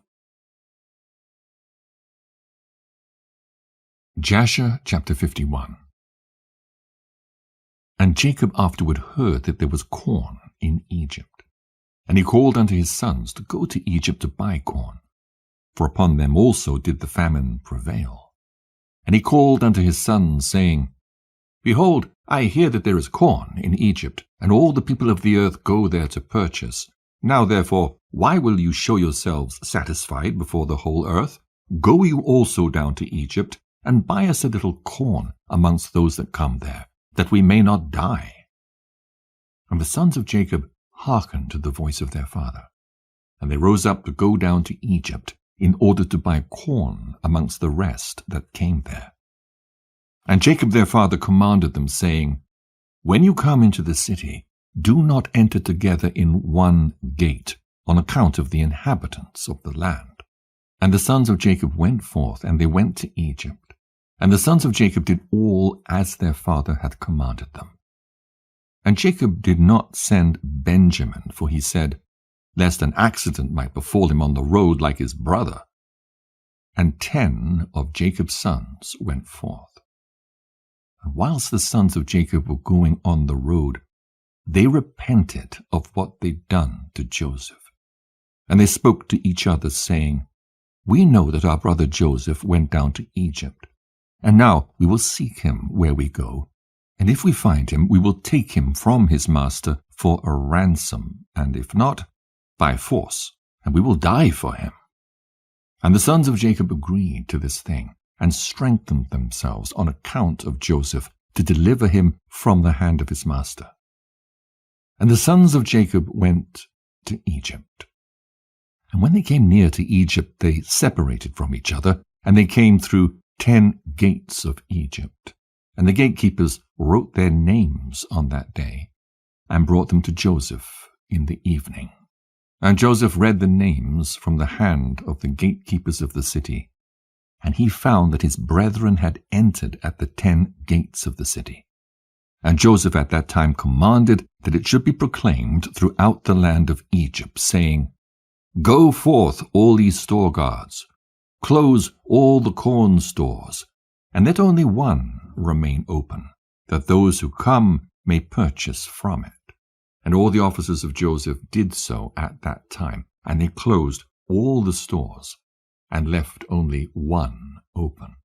Jasher chapter 51. And Jacob afterward heard that there was corn in Egypt. And he called unto his sons to go to Egypt to buy corn, for upon them also did the famine prevail. And he called unto his sons, saying, Behold, I hear that there is corn in Egypt, and all the people of the earth go there to purchase. Now therefore, why will you show yourselves satisfied before the whole earth? Go you also down to Egypt, and buy us a little corn amongst those that come there, that we may not die. And the sons of Jacob hearkened to the voice of their father. And they rose up to go down to Egypt, in order to buy corn amongst the rest that came there. And Jacob their father commanded them, saying, When you come into the city, do not enter together in one gate, on account of the inhabitants of the land. And the sons of Jacob went forth, and they went to Egypt. And the sons of Jacob did all as their father had commanded them. And Jacob did not send Benjamin, for he said, lest an accident might befall him on the road like his brother. And 10 of Jacob's sons went forth. And whilst the sons of Jacob were going on the road, they repented of what they'd done to Joseph. And they spoke to each other, saying, We know that our brother Joseph went down to Egypt. And now we will seek him where we go. And if we find him, we will take him from his master for a ransom, and if not, by force, and we will die for him. And the sons of Jacob agreed to this thing, and strengthened themselves on account of Joseph, to deliver him from the hand of his master. And the sons of Jacob went to Egypt. And when they came near to Egypt, they separated from each other, and they came through 10 gates of Egypt. And the gatekeepers wrote their names on that day, and brought them to Joseph in the evening. And Joseph read the names from the hand of the gatekeepers of the city, and he found that his brethren had entered at the 10 gates of the city. And Joseph at that time commanded that it should be proclaimed throughout the land of Egypt, saying, Go forth, all ye store guards, close all the corn stores, and let only one remain open, that those who come may purchase from it. And all the officers of Joseph did so at that time, and they closed all the stores, and left only one open.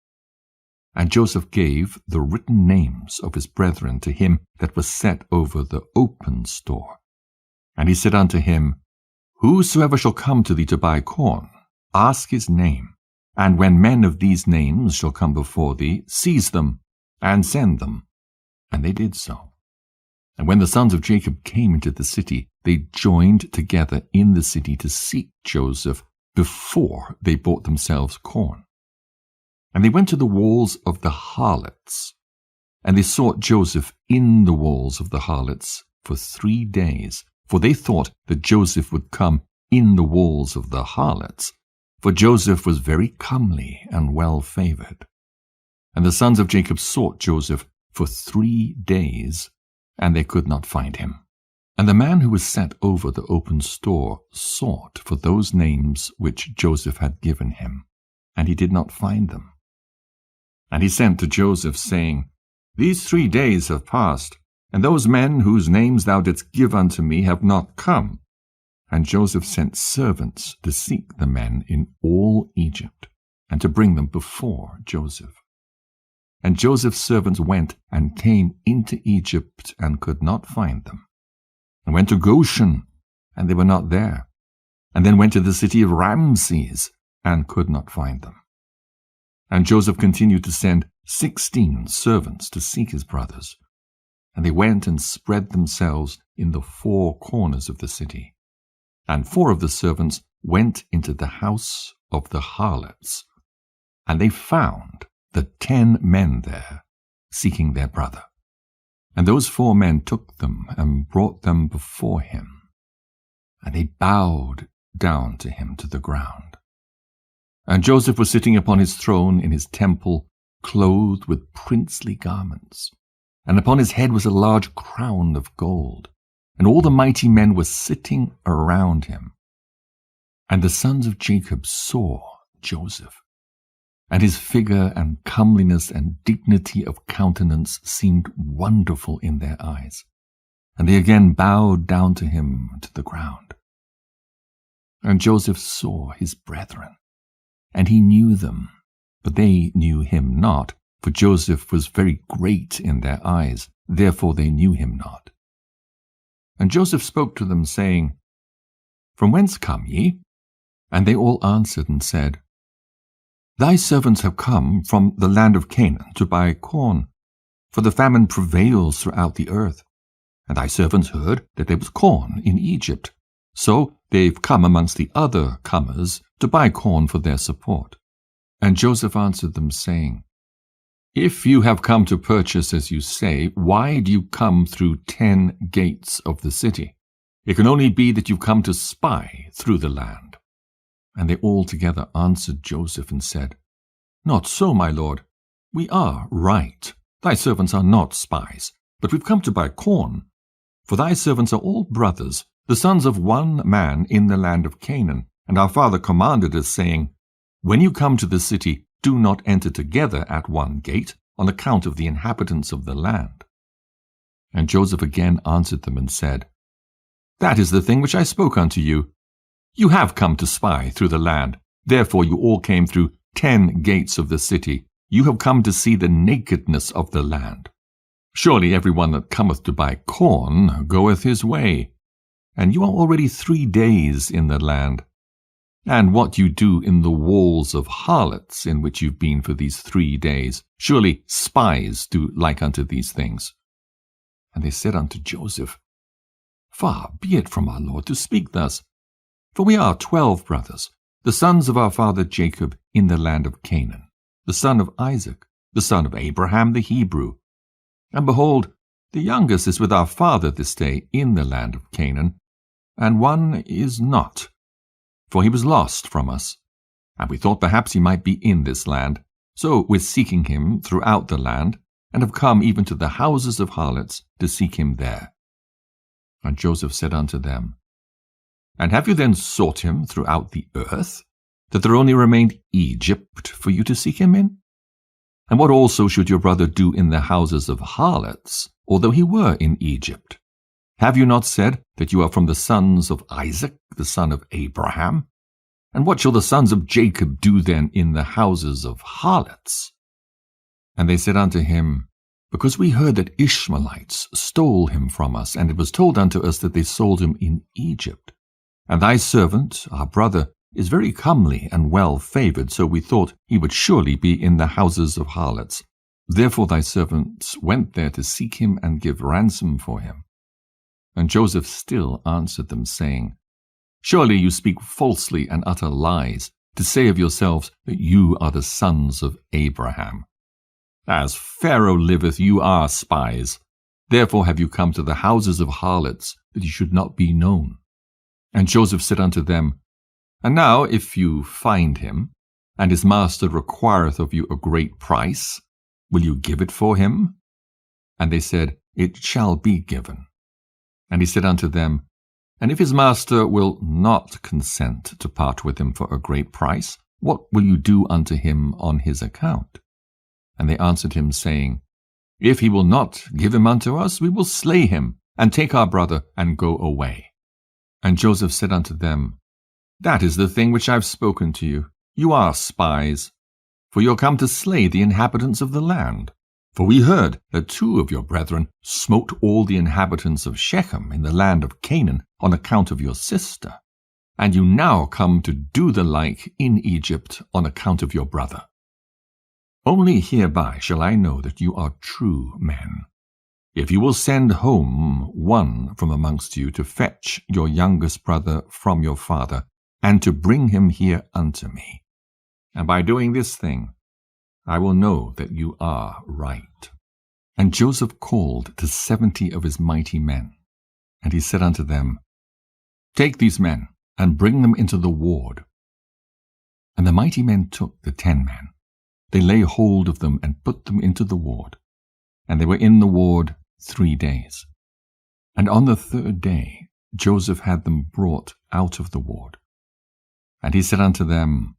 And Joseph gave the written names of his brethren to him that was set over the open store. And he said unto him, Whosoever shall come to thee to buy corn, ask his name, and when men of these names shall come before thee, seize them, and send them. And they did so. And when the sons of Jacob came into the city, they joined together in the city to seek Joseph before they bought themselves corn. And they went to the walls of the harlots, and they sought Joseph in the walls of the harlots for 3 days, for they thought that Joseph would come in the walls of the harlots, for Joseph was very comely and well favored. And the sons of Jacob sought Joseph for 3 days, and they could not find him. And the man who was set over the open store sought for those names which Joseph had given him, and he did not find them. And he sent to Joseph, saying, These 3 days have passed, and those men whose names thou didst give unto me have not come. And Joseph sent servants to seek the men in all Egypt, and to bring them before Joseph. And Joseph's servants went and came into Egypt, and could not find them. And went to Goshen, and they were not there. And then went to the city of Ramses, and could not find them. And Joseph continued to send 16 servants to seek his brothers. And they went and spread themselves in the 4 corners of the city. And 4 of the servants went into the house of the harlots, and they found the 10 men there, seeking their brother. And those 4 men took them and brought them before him, and they bowed down to him to the ground. And Joseph was sitting upon his throne in his temple, clothed with princely garments, and upon his head was a large crown of gold, and all the mighty men were sitting around him. And the sons of Jacob saw Joseph, and his figure and comeliness and dignity of countenance seemed wonderful in their eyes, and they again bowed down to him to the ground. And Joseph saw his brethren, and he knew them, but they knew him not, for Joseph was very great in their eyes, therefore they knew him not. And Joseph spoke to them, saying, From whence come ye? And they all answered and said, Thy servants have come from the land of Canaan to buy corn, for the famine prevails throughout the earth. And thy servants heard that there was corn in Egypt, so they've come amongst the other comers to buy corn for their support. And Joseph answered them, saying, If you have come to purchase as you say, why do you come through 10 gates of the city? It can only be that you've come to spy through the land. And they all together answered Joseph and said, Not so, my lord. We are right. Thy servants are not spies, but we've come to buy corn. For thy servants are all brothers, the sons of one man in the land of Canaan. And our father commanded us, saying, When you come to the city, do not enter together at one gate, on account of the inhabitants of the land. And Joseph again answered them and said, That is the thing which I spoke unto you. You have come to spy through the land. Therefore you all came through 10 gates of the city. You have come to see the nakedness of the land. Surely every one that cometh to buy corn goeth his way. And you are already 3 days in the land. And what you do in the walls of harlots, in which you've been for these 3 days, surely spies do like unto these things. And they said unto Joseph, Far be it from our Lord to speak thus. For we are 12 brothers, the sons of our father Jacob in the land of Canaan, the son of Isaac, the son of Abraham the Hebrew. And behold, the youngest is with our father this day in the land of Canaan, and one is not, for he was lost from us. And we thought perhaps he might be in this land. So we're seeking him throughout the land, and have come even to the houses of harlots to seek him there. And Joseph said unto them, And have you then sought him throughout the earth, that there only remained Egypt for you to seek him in? And what also should your brother do in the houses of harlots, although he were in Egypt? Have you not said that you are from the sons of Isaac, the son of Abraham? And what shall the sons of Jacob do then in the houses of harlots? And they said unto him, Because we heard that Ishmaelites stole him from us, and it was told unto us that they sold him in Egypt. And thy servant, our brother, is very comely and well favored, so we thought he would surely be in the houses of harlots. Therefore thy servants went there to seek him and give ransom for him. And Joseph still answered them, saying, Surely you speak falsely and utter lies, to say of yourselves that you are the sons of Abraham. As Pharaoh liveth, you are spies. Therefore have you come to the houses of harlots, that you should not be known. And Joseph said unto them, And now if you find him, and his master requireth of you a great price, will you give it for him? And they said, It shall be given. And he said unto them, And if his master will not consent to part with him for a great price, what will you do unto him on his account? And they answered him, saying, If he will not give him unto us, we will slay him, and take our brother, and go away. And Joseph said unto them, That is the thing which I have spoken to you. You are spies, for you are come to slay the inhabitants of the land. For we heard that 2 of your brethren smote all the inhabitants of Shechem in the land of Canaan on account of your sister. And you now come to do the like in Egypt on account of your brother. Only hereby shall I know that you are true men, if you will send home one from amongst you to fetch your youngest brother from your father, and to bring him here unto me. And by doing this thing, I will know that you are right. And Joseph called to 70 of his mighty men, and he said unto them, Take these men, and bring them into the ward. And the mighty men took the 10 men. They lay hold of them, and put them into the ward. And they were in the ward 3 days. And on the 3rd day Joseph had them brought out of the ward. And he said unto them,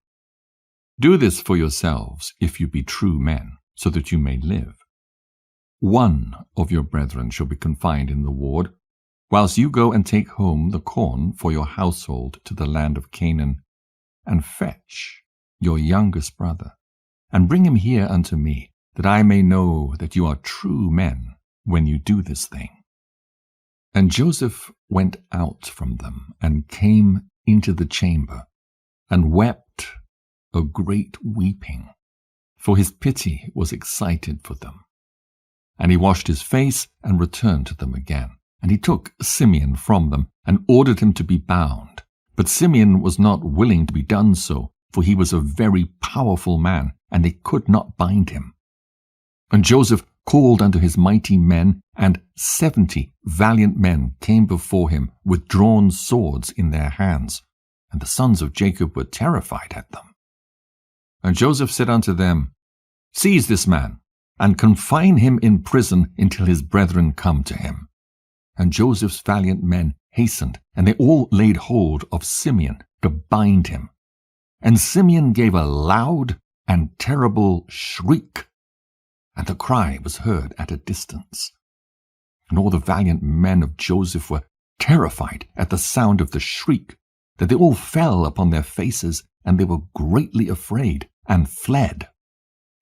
Do this for yourselves, if you be true men, so that you may live. One of your brethren shall be confined in the ward, whilst you go and take home the corn for your household to the land of Canaan, and fetch your youngest brother, and bring him here unto me, that I may know that you are true men when you do this thing. And Joseph went out from them, and came into the chamber, and wept a great weeping, for his pity was excited for them. And he washed his face, and returned to them again. And he took Simeon from them, and ordered him to be bound. But Simeon was not willing to be done so, for he was a very powerful man, and they could not bind him. And Joseph called unto his mighty men, and 70 valiant men came before him with drawn swords in their hands. And the sons of Jacob were terrified at them. And Joseph said unto them, Seize this man, and confine him in prison until his brethren come to him. And Joseph's valiant men hastened, and they all laid hold of Simeon to bind him. And Simeon gave a loud and terrible shriek, and the cry was heard at a distance. And all the valiant men of Joseph were terrified at the sound of the shriek, that they all fell upon their faces, and they were greatly afraid, and fled.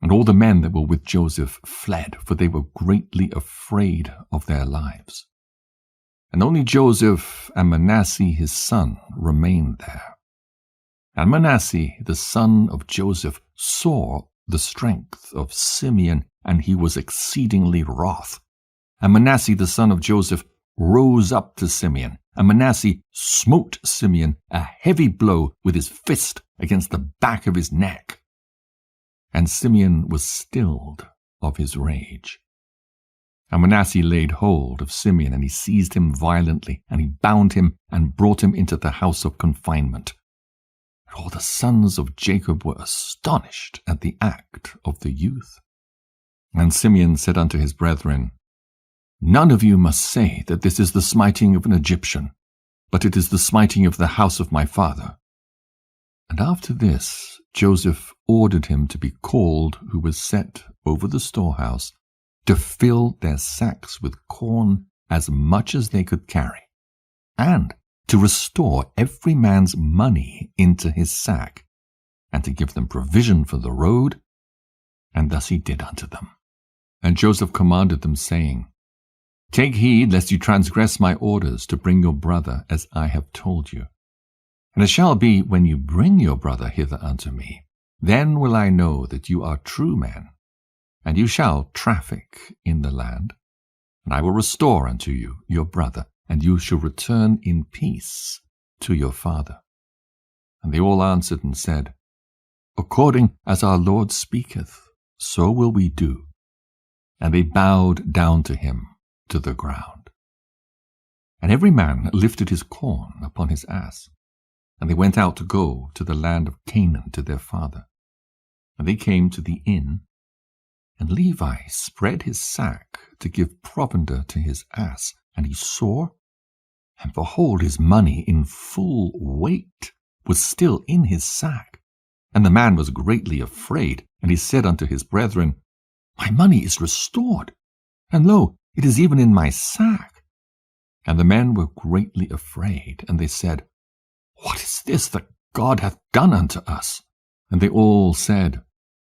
And all the men that were with Joseph fled, for they were greatly afraid of their lives. And only Joseph and Manasseh his son remained there. And Manasseh the son of Joseph saw the strength of Simeon, and he was exceedingly wroth. And Manasseh the son of Joseph rose up to Simeon, and Manasseh smote Simeon a heavy blow with his fist against the back of his neck. And Simeon was stilled of his rage. And Manasseh laid hold of Simeon, and he seized him violently, and he bound him and brought him into the house of confinement. And all the sons of Jacob were astonished at the act of the youth. And Simeon said unto his brethren, None of you must say that this is the smiting of an Egyptian, but it is the smiting of the house of my father. And after this Joseph ordered him to be called, who was set over the storehouse, to fill their sacks with corn as much as they could carry, and to restore every man's money into his sack, and to give them provision for the road. And thus he did unto them. And Joseph commanded them, saying, Take heed lest you transgress my orders to bring your brother as I have told you. And it shall be, when you bring your brother hither unto me, then will I know that you are true men, and you shall traffic in the land. And I will restore unto you your brother, and you shall return in peace to your father. And they all answered and said, According as our Lord speaketh, so will we do. And they bowed down to him to the ground. And every man lifted his corn upon his ass, and they went out to go to the land of Canaan to their father. And they came to the inn, and Levi spread his sack to give provender to his ass, and he saw, and behold, his money in full weight was still in his sack. And the man was greatly afraid, and he said unto his brethren, My money is restored, and lo, it is even in my sack. And the men were greatly afraid, and they said, What is this that God hath done unto us? And they all said,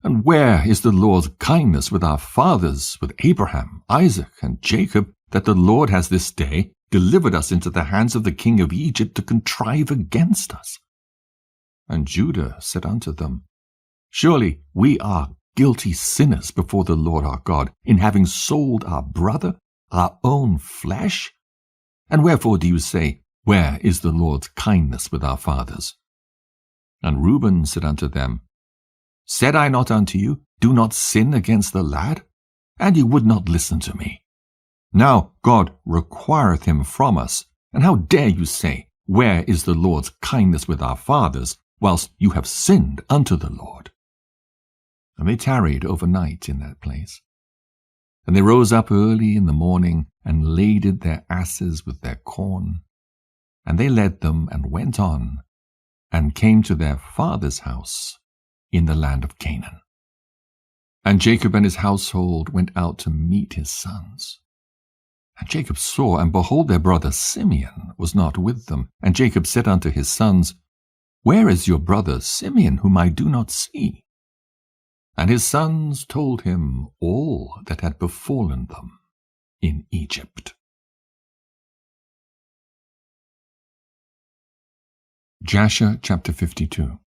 And where is the Lord's kindness with our fathers, with Abraham, Isaac, and Jacob, that the Lord has this day delivered us into the hands of the king of Egypt to contrive against us? And Judah said unto them, Surely we are guilty sinners before the Lord our God, in having sold our brother, our own flesh? And wherefore do you say, Where is the Lord's kindness with our fathers? And Reuben said unto them, Said I not unto you, Do not sin against the lad? And you would not listen to me. Now God requireth him from us, and how dare you say, Where is the Lord's kindness with our fathers, whilst you have sinned unto the Lord? And they tarried overnight in that place. And they rose up early in the morning, and laded their asses with their corn. And they led them, and went on, and came to their father's house in the land of Canaan. And Jacob and his household went out to meet his sons. And Jacob saw, and behold, their brother Simeon was not with them. And Jacob said unto his sons, Where is your brother Simeon, whom I do not see? And his sons told him all that had befallen them in Egypt. Jasher chapter 52.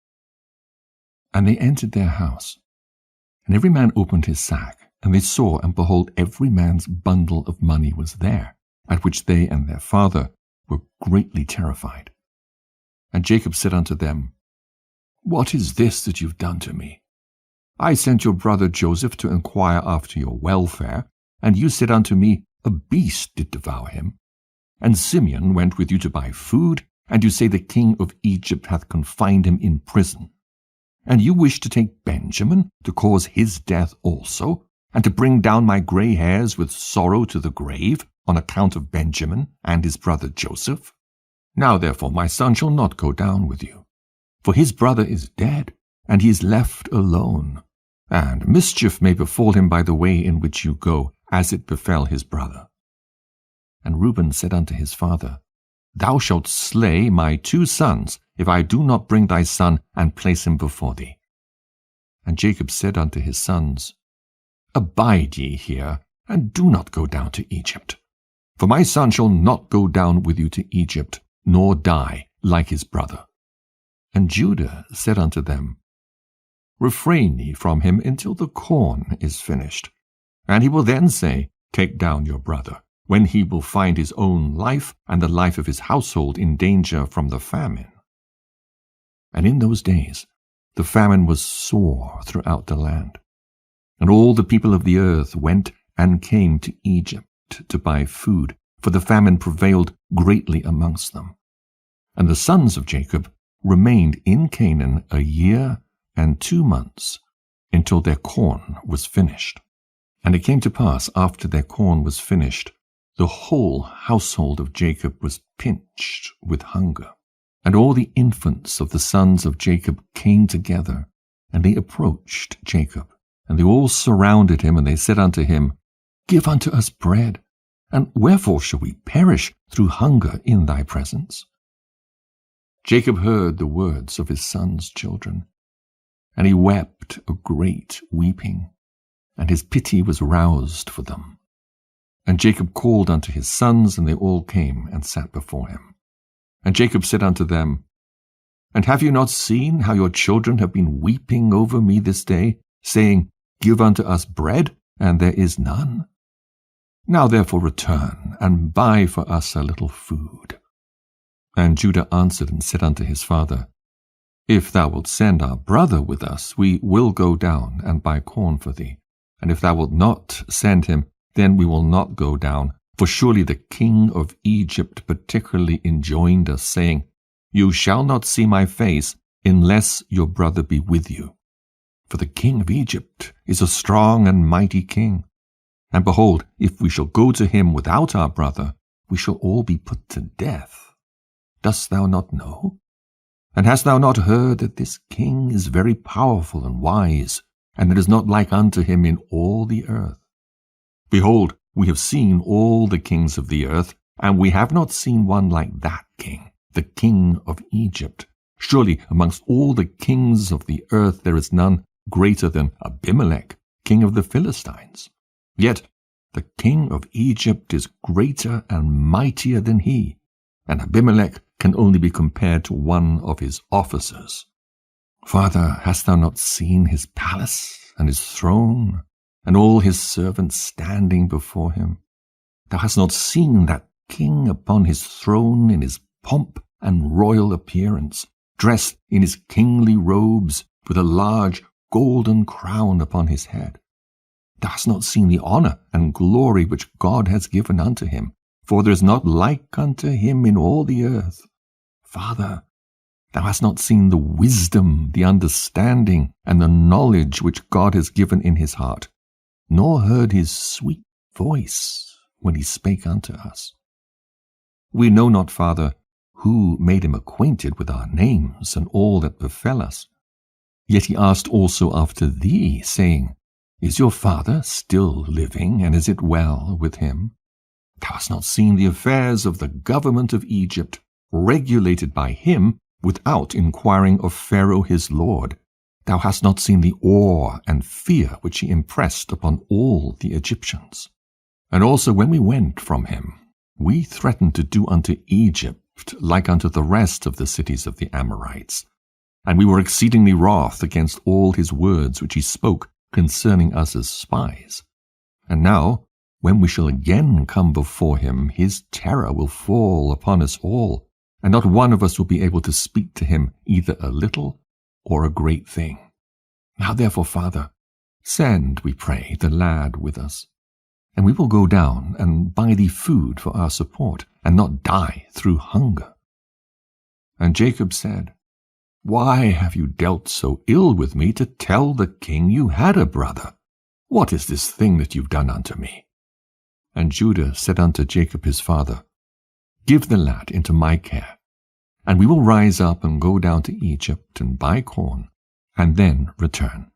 And they entered their house, and every man opened his sack, and they saw, and behold, every man's bundle of money was there, at which they and their father were greatly terrified. And Jacob said unto them, What is this that you've done to me? I sent your brother Joseph to inquire after your welfare, and you said unto me, A beast did devour him. And Simeon went with you to buy food, and you say the king of Egypt hath confined him in prison. And you wish to take Benjamin, to cause his death also, and to bring down my grey hairs with sorrow to the grave, on account of Benjamin and his brother Joseph? Now therefore my son shall not go down with you, for his brother is dead, and he is left alone, and mischief may befall him by the way in which you go, as it befell his brother. And Reuben said unto his father, Thou shalt slay my 2 sons, if I do not bring thy son and place him before thee. And Jacob said unto his sons, Abide ye here, and do not go down to Egypt. For my son shall not go down with you to Egypt, nor die like his brother. And Judah said unto them, Refrain ye from him until the corn is finished. And he will then say, Take down your brother, when he will find his own life and the life of his household in danger from the famine. And in those days the famine was sore throughout the land. And all the people of the earth went and came to Egypt to buy food, for the famine prevailed greatly amongst them. And the sons of Jacob remained in Canaan 1 year and 2 months, until their corn was finished. And it came to pass, after their corn was finished, the whole household of Jacob was pinched with hunger. And all the infants of the sons of Jacob came together, and they approached Jacob. And they all surrounded him, and they said unto him, Give unto us bread, and wherefore shall we perish through hunger in thy presence? Jacob heard the words of his sons' children, and he wept a great weeping, and his pity was roused for them. And Jacob called unto his sons, and they all came and sat before him. And Jacob said unto them, And have you not seen how your children have been weeping over me this day, saying, Give unto us bread, and there is none? Now therefore return, and buy for us a little food. And Judah answered and said unto his father, If thou wilt send our brother with us, we will go down and buy corn for thee. And if thou wilt not send him, then we will not go down. For surely the king of Egypt particularly enjoined us, saying, You shall not see my face, unless your brother be with you. For the king of Egypt is a strong and mighty king. And behold, if we shall go to him without our brother, we shall all be put to death. Dost thou not know? And hast thou not heard that this king is very powerful and wise, and there is not like unto him in all the earth? Behold, we have seen all the kings of the earth, and we have not seen one like that king, the king of Egypt. Surely amongst all the kings of the earth there is none greater than Abimelech, king of the Philistines. Yet the king of Egypt is greater and mightier than he, and Abimelech can only be compared to one of his officers. Father, hast thou not seen his palace and his throne, and all his servants standing before him? Thou hast not seen that king upon his throne in his pomp and royal appearance, dressed in his kingly robes, with a large golden crown upon his head. Thou hast not seen the honor and glory which God has given unto him, for there is not like unto him in all the earth. Father, thou hast not seen the wisdom, the understanding, and the knowledge which God has given in his heart, nor heard his sweet voice when he spake unto us. We know not, Father, who made him acquainted with our names and all that befell us. Yet he asked also after thee, saying, Is your father still living, and is it well with him? Thou hast not seen the affairs of the government of Egypt, regulated by him, without inquiring of Pharaoh his lord. Thou hast not seen the awe and fear which he impressed upon all the Egyptians. And also when we went from him, we threatened to do unto Egypt like unto the rest of the cities of the Amorites. And we were exceedingly wroth against all his words which he spoke concerning us as spies. And now, when we shall again come before him, his terror will fall upon us all, and not one of us will be able to speak to him either a little or a great thing. Now therefore, Father, send, we pray, the lad with us, and we will go down and buy thee food for our support, and not die through hunger. And Jacob said, Why have you dealt so ill with me to tell the king you had a brother? What is this thing that you've done unto me? And Judah said unto Jacob his father, Give the lad into my care, and we will rise up and go down to Egypt and buy corn, and then return.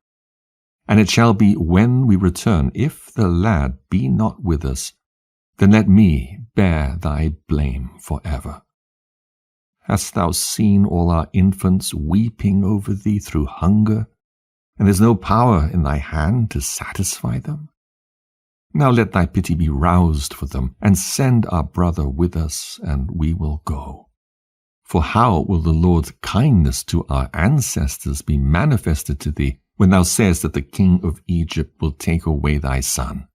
And it shall be when we return, if the lad be not with us, then let me bear thy blame forever. Hast thou seen all our infants weeping over thee through hunger, and there's no power in thy hand to satisfy them? Now let thy pity be roused for them, and send our brother with us, and we will go. For how will the Lord's kindness to our ancestors be manifested to thee, when thou sayest that the king of Egypt will take away thy son?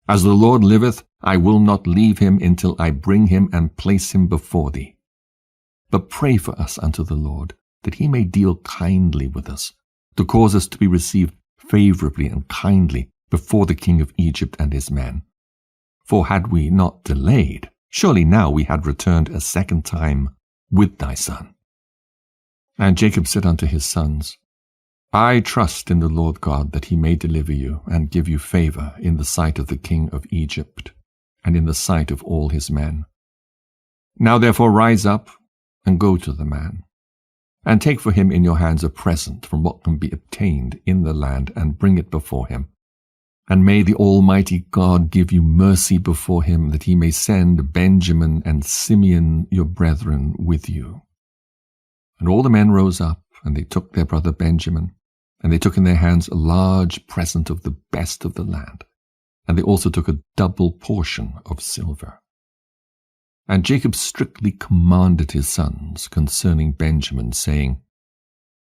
As the Lord liveth, I will not leave him until I bring him and place him before thee. But pray for us unto the Lord, that he may deal kindly with us, to cause us to be received favorably and kindly before the king of Egypt and his men. For had we not delayed, surely now we had returned a second time with thy son. And Jacob said unto his sons, I trust in the Lord God that he may deliver you and give you favor in the sight of the king of Egypt and in the sight of all his men. Now therefore rise up and go to the man, and take for him in your hands a present from what can be obtained in the land, and bring it before him. And may the Almighty God give you mercy before him, that he may send Benjamin and Simeon your brethren with you. And all the men rose up, and they took their brother Benjamin, and they took in their hands a large present of the best of the land, and they also took a double portion of silver. And Jacob strictly commanded his sons concerning Benjamin, saying,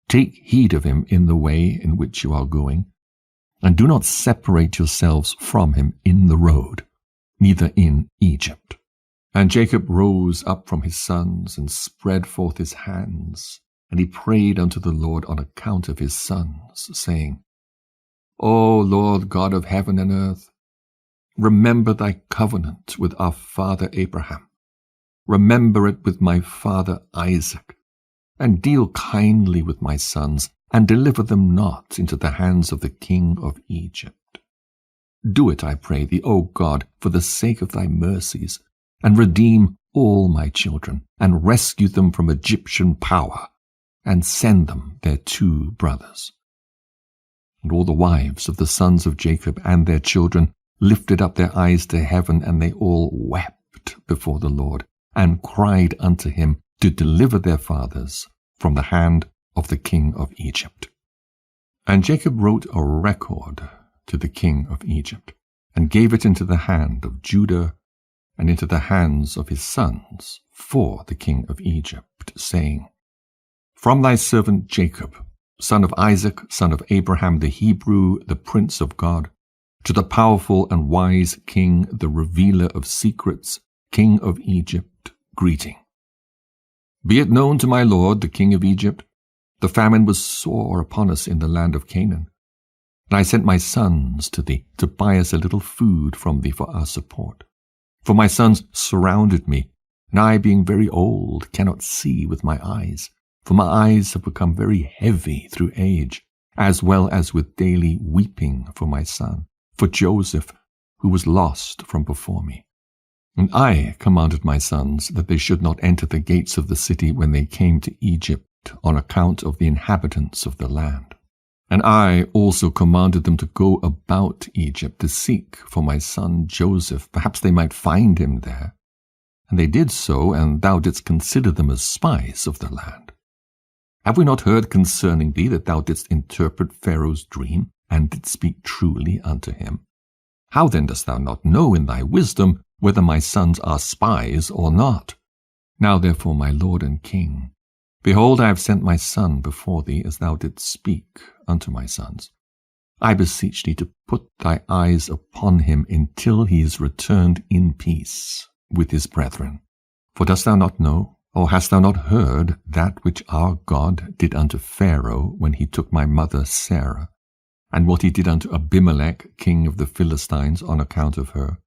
Take heed of him in the way in which you are going, and do not separate yourselves from him in the road, neither in Egypt. And Jacob rose up from his sons, and spread forth his hands, and he prayed unto the Lord on account of his sons, saying, O Lord God of heaven and earth, remember thy covenant with our father Abraham. Remember it with my father Isaac, and deal kindly with my sons, and deliver them not into the hands of the king of Egypt. Do it, I pray thee, O God, for the sake of thy mercies, and redeem all my children, and rescue them from Egyptian power, and send them their 2 brothers. And all the wives of the sons of Jacob and their children lifted up their eyes to heaven, and they all wept before the Lord, and cried unto him to deliver their fathers from the hand of the king of Egypt. And Jacob wrote a record to the king of Egypt, and gave it into the hand of Judah, and into the hands of his sons for the king of Egypt, saying, From thy servant Jacob, son of Isaac, son of Abraham the Hebrew, the prince of God, to the powerful and wise king, the revealer of secrets, king of Egypt, greeting. Be it known to my lord, the king of Egypt, the famine was sore upon us in the land of Canaan, and I sent my sons to thee to buy us a little food from thee for our support. For my sons surrounded me, and I, being very old, cannot see with my eyes, for my eyes have become very heavy through age, as well as with daily weeping for my son, for Joseph, who was lost from before me. And I commanded my sons that they should not enter the gates of the city when they came to Egypt, on account of the inhabitants of the land. And I also commanded them to go about Egypt to seek for my son Joseph. Perhaps they might find him there. And they did so, and thou didst consider them as spies of the land. Have we not heard concerning thee that thou didst interpret Pharaoh's dream, and didst speak truly unto him? How then dost thou not know in thy wisdom whether my sons are spies or not? Now therefore, my lord and king, behold, I have sent my son before thee, as thou didst speak unto my sons. I beseech thee to put thy eyes upon him until he is returned in peace with his brethren. For dost thou not know, or hast thou not heard, that which our God did unto Pharaoh when he took my mother Sarah, and what he did unto Abimelech, king of the Philistines, on account of her,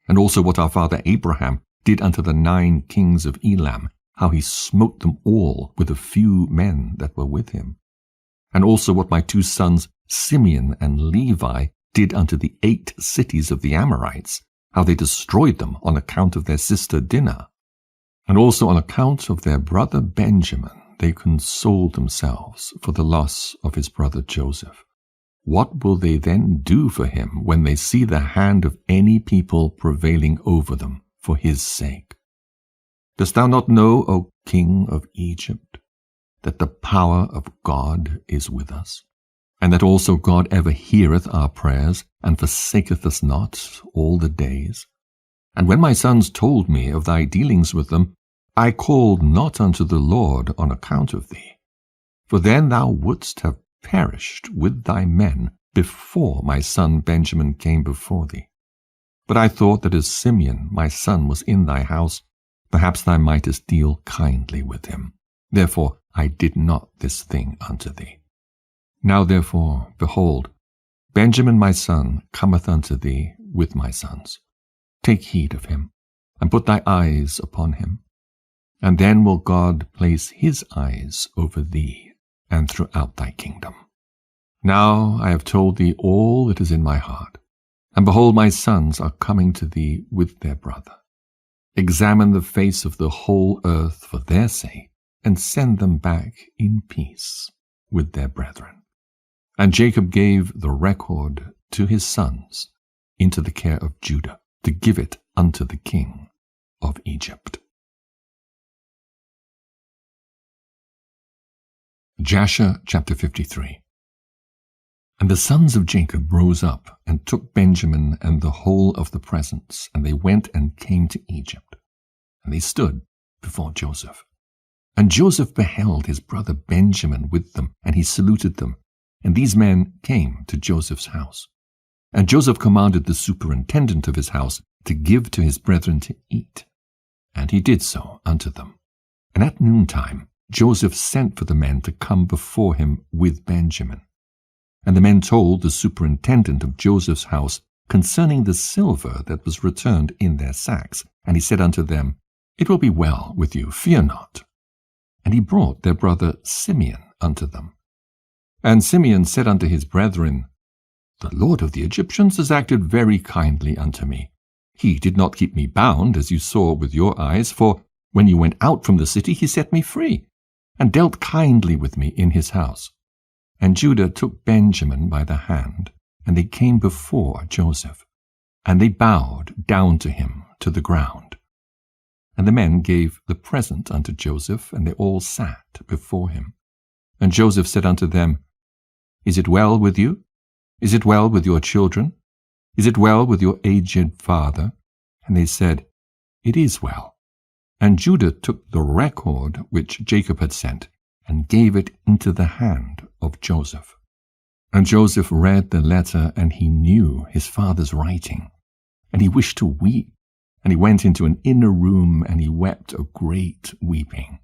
and also what our father Abraham did unto the 9 kings of Elam, how he smote them all with a few men that were with him, and also what my 2 sons Simeon and Levi did unto the 8 cities of the Amorites, how they destroyed them on account of their sister Dinah, and also on account of their brother Benjamin they consoled themselves for the loss of his brother Joseph. What will they then do for him when they see the hand of any people prevailing over them for his sake? Dost thou not know, O king of Egypt, that the power of God is with us, and that also God ever heareth our prayers, and forsaketh us not all the days? And when my sons told me of thy dealings with them, I called not unto the Lord on account of thee. For then thou wouldst have perished with thy men before my son Benjamin came before thee. But I thought that as Simeon my son was in thy house, perhaps thou mightest deal kindly with him. Therefore I did not this thing unto thee. Now therefore, behold, Benjamin my son cometh unto thee with my sons. Take heed of him, and put thy eyes upon him. And then will God place his eyes over thee, and throughout thy kingdom. Now I have told thee all that is in my heart, and behold, my sons are coming to thee with their brother. Examine the face of the whole earth for their sake, and send them back in peace with their brethren. And Jacob gave the record to his sons into the care of Judah, to give it unto the king of Egypt. Jasher chapter 53. And the sons of Jacob rose up, and took Benjamin and the whole of the presents, and they went and came to Egypt. And they stood before Joseph. And Joseph beheld his brother Benjamin with them, and he saluted them. And these men came to Joseph's house. And Joseph commanded the superintendent of his house to give to his brethren to eat. And he did so unto them. And at noontime Joseph sent for the men to come before him with Benjamin. And the men told the superintendent of Joseph's house concerning the silver that was returned in their sacks. And he said unto them, It will be well with you, fear not. And he brought their brother Simeon unto them. And Simeon said unto his brethren, The Lord of the Egyptians has acted very kindly unto me. He did not keep me bound, as you saw with your eyes, for when you went out from the city he set me free, and dealt kindly with me in his house. And Judah took Benjamin by the hand, and they came before Joseph, and they bowed down to him to the ground. And the men gave the present unto Joseph, and they all sat before him. And Joseph said unto them, Is it well with you? Is it well with your children? Is it well with your aged father? And they said, It is well. And Judah took the record which Jacob had sent, and gave it into the hand of Joseph. And Joseph read the letter, and he knew his father's writing. And he wished to weep, and he went into an inner room, and he wept a great weeping.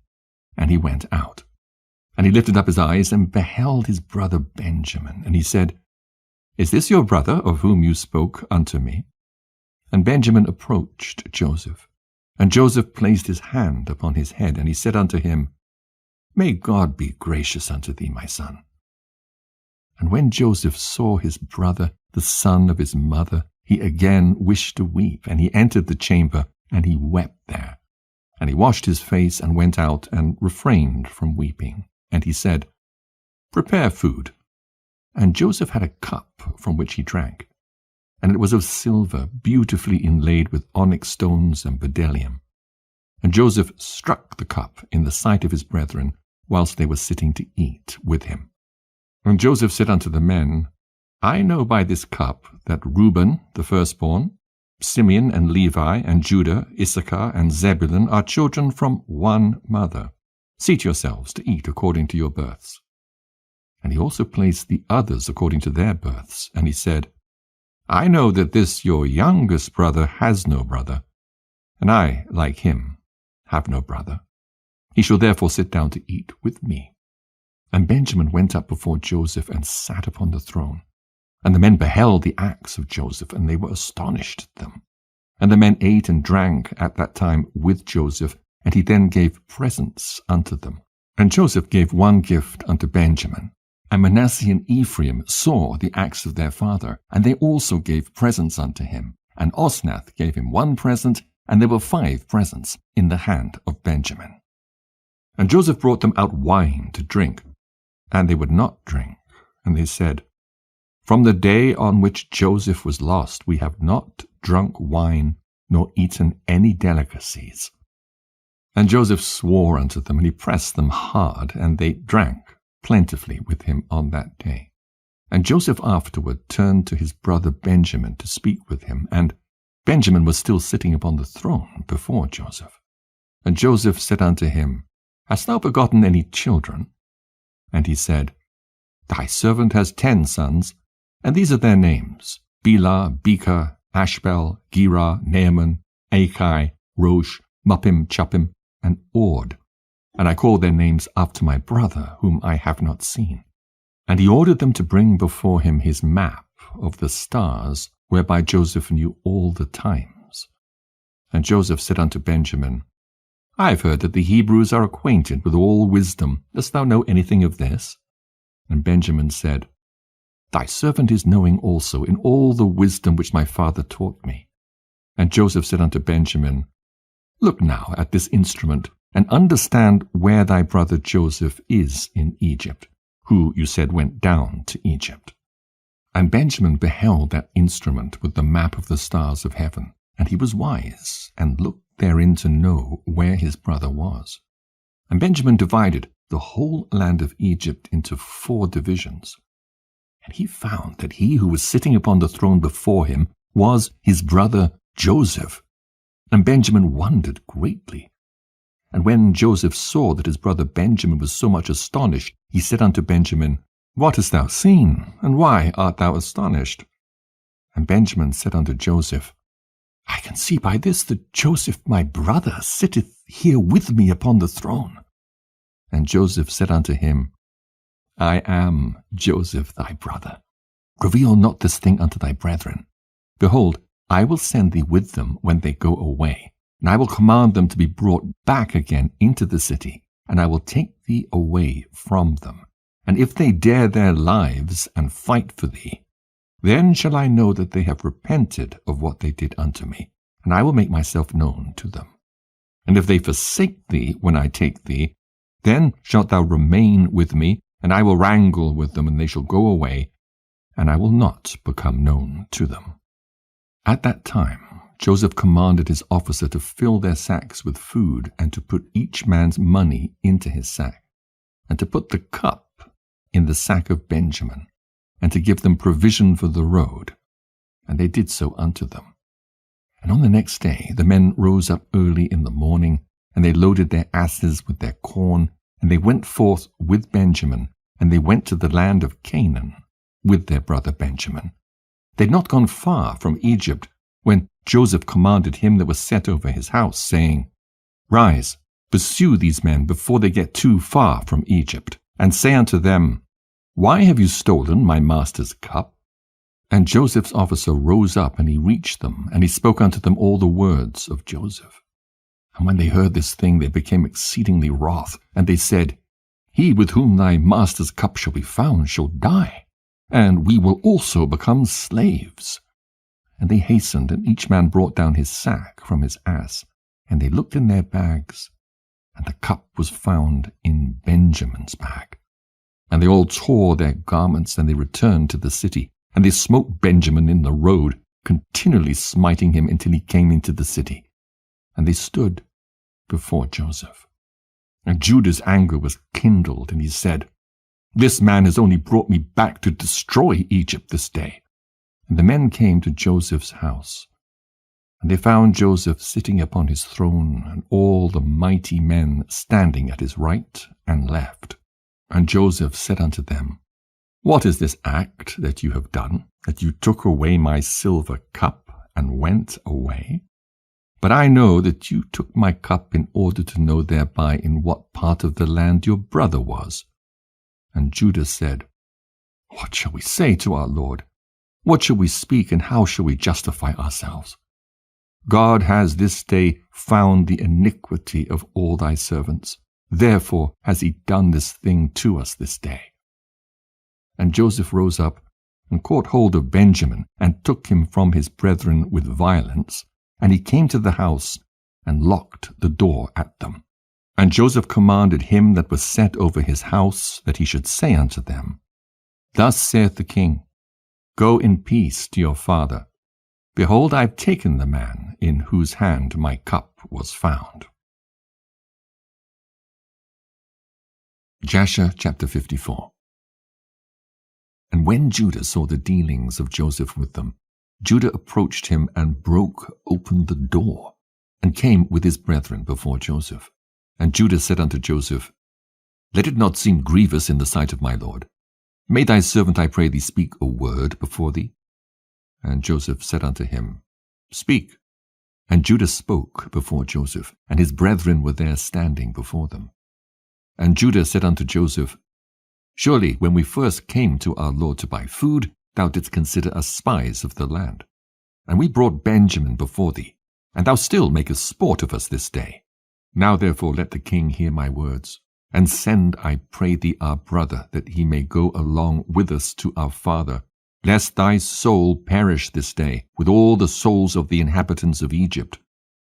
And he went out. And he lifted up his eyes, and beheld his brother Benjamin. And he said, Is this your brother, of whom you spoke unto me? And Benjamin approached Joseph. And Joseph placed his hand upon his head, and he said unto him, May God be gracious unto thee, my son. And when Joseph saw his brother, the son of his mother, he again wished to weep, and he entered the chamber, and he wept there. And he washed his face and went out and refrained from weeping. And he said, Prepare food. And Joseph had a cup from which he drank, and it was of silver, beautifully inlaid with onyx stones and bdellium. And Joseph struck the cup in the sight of his brethren, whilst they were sitting to eat with him. And Joseph said unto the men, I know by this cup that Reuben, the firstborn, Simeon and Levi and Judah, Issachar and Zebulun are children from one mother. Seat yourselves to eat according to your births. And he also placed the others according to their births. And he said, I know that this your youngest brother has no brother, and I, like him, have no brother. He shall therefore sit down to eat with me. And Benjamin went up before Joseph and sat upon the throne. And the men beheld the acts of Joseph, and they were astonished at them. And the men ate and drank at that time with Joseph, and he then gave presents unto them. And Joseph gave one gift unto Benjamin. And Manasseh and Ephraim saw the acts of their father, and they also gave presents unto him. And Osnath gave him one present, and there were 5 presents in the hand of Benjamin. And Joseph brought them out wine to drink, and they would not drink. And they said, From the day on which Joseph was lost, we have not drunk wine, nor eaten any delicacies. And Joseph swore unto them, and he pressed them hard, and they drank plentifully with him on that day. And Joseph afterward turned to his brother Benjamin to speak with him, and Benjamin was still sitting upon the throne before Joseph. And Joseph said unto him, Hast thou begotten any children? And he said, Thy servant has 10 sons, and these are their names, Bela, Becher, Ashbel, Gera, Naaman, Achai, Rosh, Muppim, Chuppim, and Ord. And I call their names after my brother, whom I have not seen. And he ordered them to bring before him his map of the stars, whereby Joseph knew all the times. And Joseph said unto Benjamin, I have heard that the Hebrews are acquainted with all wisdom. Dost thou know anything of this? And Benjamin said, Thy servant is knowing also in all the wisdom which my father taught me. And Joseph said unto Benjamin, Look now at this instrument, and understand where thy brother Joseph is in Egypt, who, you said, went down to Egypt. And Benjamin beheld that instrument with the map of the stars of heaven, and he was wise, and looked therein to know where his brother was. And Benjamin divided the whole land of Egypt into 4 divisions. And he found that he who was sitting upon the throne before him was his brother Joseph. And Benjamin wondered greatly. And when Joseph saw that his brother Benjamin was so much astonished, he said unto Benjamin, What hast thou seen, and why art thou astonished? And Benjamin said unto Joseph, I can see by this that Joseph my brother sitteth here with me upon the throne. And Joseph said unto him, I am Joseph thy brother. Reveal not this thing unto thy brethren. Behold, I will send thee with them when they go away, and I will command them to be brought back again into the city, and I will take thee away from them. And if they dare their lives and fight for thee, then shall I know that they have repented of what they did unto me, and I will make myself known to them. And if they forsake thee when I take thee, then shalt thou remain with me, and I will wrangle with them, and they shall go away, and I will not become known to them. At that time Joseph commanded his officer to fill their sacks with food, and to put each man's money into his sack, and to put the cup in the sack of Benjamin, and to give them provision for the road. And they did so unto them. And on the next day the men rose up early in the morning, and they loaded their asses with their corn, and they went forth with Benjamin, and they went to the land of Canaan with their brother Benjamin. They had not gone far from Egypt, when Joseph commanded him that was set over his house, saying, Rise, pursue these men before they get too far from Egypt, and say unto them, Why have you stolen my master's cup? And Joseph's officer rose up, and he reached them, and he spoke unto them all the words of Joseph. And when they heard this thing, they became exceedingly wroth, and they said, He with whom thy master's cup shall be found shall die, and we will also become slaves. And they hastened, and each man brought down his sack from his ass. And they looked in their bags, and the cup was found in Benjamin's bag. And they all tore their garments, and they returned to the city. And they smote Benjamin in the road, continually smiting him until he came into the city. And they stood before Joseph. And Judah's anger was kindled, and he said, "This man has only brought me back to destroy Egypt this day." And the men came to Joseph's house. And they found Joseph sitting upon his throne, and all the mighty men standing at his right and left. And Joseph said unto them, "What is this act that you have done, that you took away my silver cup and went away? But I know that you took my cup in order to know thereby in what part of the land your brother was." And Judah said, "What shall we say to our Lord? What shall we speak, and how shall we justify ourselves? God has this day found the iniquity of all thy servants. Therefore has he done this thing to us this day." And Joseph rose up and caught hold of Benjamin, and took him from his brethren with violence. And he came to the house, and locked the door at them. And Joseph commanded him that was set over his house, that he should say unto them, "Thus saith the king, Go in peace to your father. Behold, I have taken the man in whose hand my cup was found." Jasher chapter 54. And when Judah saw the dealings of Joseph with them, Judah approached him and broke open the door, and came with his brethren before Joseph. And Judah said unto Joseph, "Let it not seem grievous in the sight of my lord. May thy servant, I pray thee, speak a word before thee." And Joseph said unto him, "Speak." And Judah spoke before Joseph, and his brethren were there standing before them. And Judah said unto Joseph, "Surely when we first came to our lord to buy food, thou didst consider us spies of the land. And we brought Benjamin before thee, and thou still makest sport of us this day. Now therefore let the king hear my words, and send, I pray thee, our brother, that he may go along with us to our father, lest thy soul perish this day with all the souls of the inhabitants of Egypt.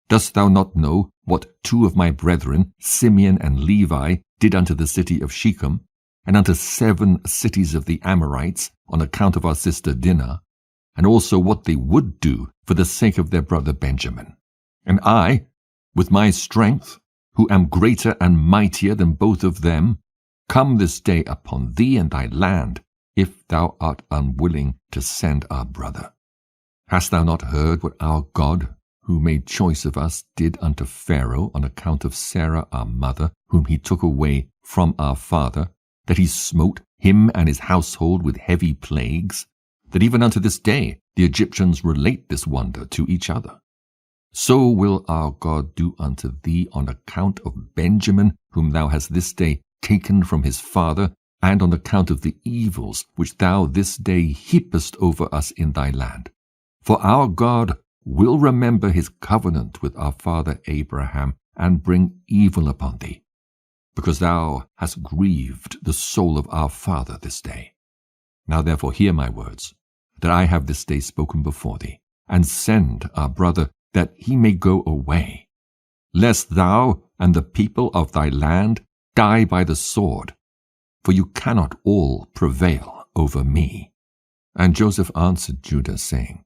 Dost thou not know what 2 of my brethren, Simeon and Levi, did unto the city of Shechem, and unto 7 cities of the Amorites, on account of our sister Dinah, and also what they would do for the sake of their brother Benjamin? And I, with my strength, who am greater and mightier than both of them, come this day upon thee and thy land, if thou art unwilling to send our brother. Hast thou not heard what our God, who made choice of us, did unto Pharaoh on account of Sarah our mother, whom he took away from our father, that he smote him and his household with heavy plagues, that even unto this day the Egyptians relate this wonder to each other? So will our God do unto thee on account of Benjamin, whom thou hast this day taken from his father, and on account of the evils which thou this day heapest over us in thy land. For our God will remember his covenant with our father Abraham, and bring evil upon thee, because thou hast grieved the soul of our father this day. Now therefore hear my words, that I have this day spoken before thee, and send our brother, that he may go away, lest thou and the people of thy land die by the sword, for you cannot all prevail over me. And Joseph answered Judah, saying,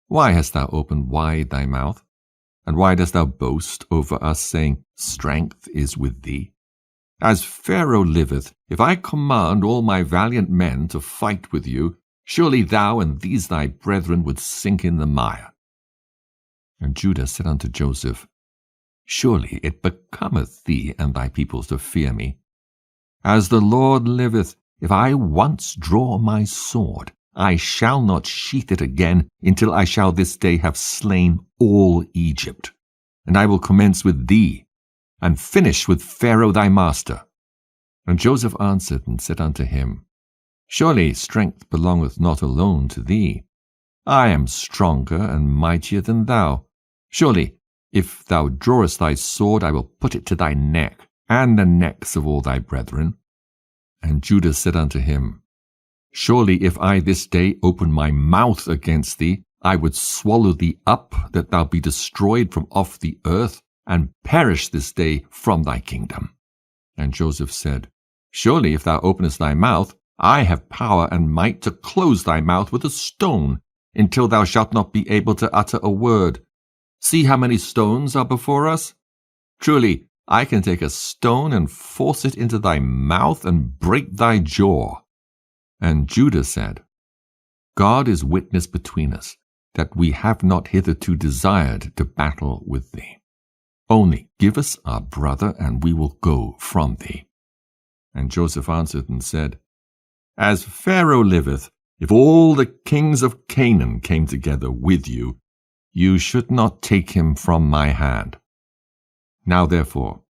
Why hast thou opened wide thy mouth? And why dost thou boast over us, saying, Strength is with thee? As Pharaoh liveth, if I command all my valiant men to fight with you, surely thou and these thy brethren would sink in the mire. And Judah said unto Joseph, Surely it becometh thee and thy people to fear me. As the Lord liveth, if I once draw my sword, I shall not sheath it again until I shall this day have slain all Egypt. And I will commence with thee, and finish with Pharaoh thy master. And Joseph answered and said unto him, Surely strength belongeth not alone to thee. I am stronger and mightier than thou. Surely, if thou drawest thy sword, I will put it to thy neck, and the necks of all thy brethren. And Judah said unto him, Surely if I this day open my mouth against thee, I would swallow thee up, that thou be destroyed from off the earth, and perish this day from thy kingdom. And Joseph said, Surely if thou openest thy mouth, I have power and might to close thy mouth with a stone, until thou shalt not be able to utter a word. See how many stones are before us? Truly, I can take a stone and force it into thy mouth and break thy jaw. And Judah said, God is witness between us, that we have not hitherto desired to battle with thee. Only give us our brother, and we will go from thee. And Joseph answered and said, As Pharaoh liveth, if all the kings of Canaan came together with you, you should not take him from my hand. Now therefore,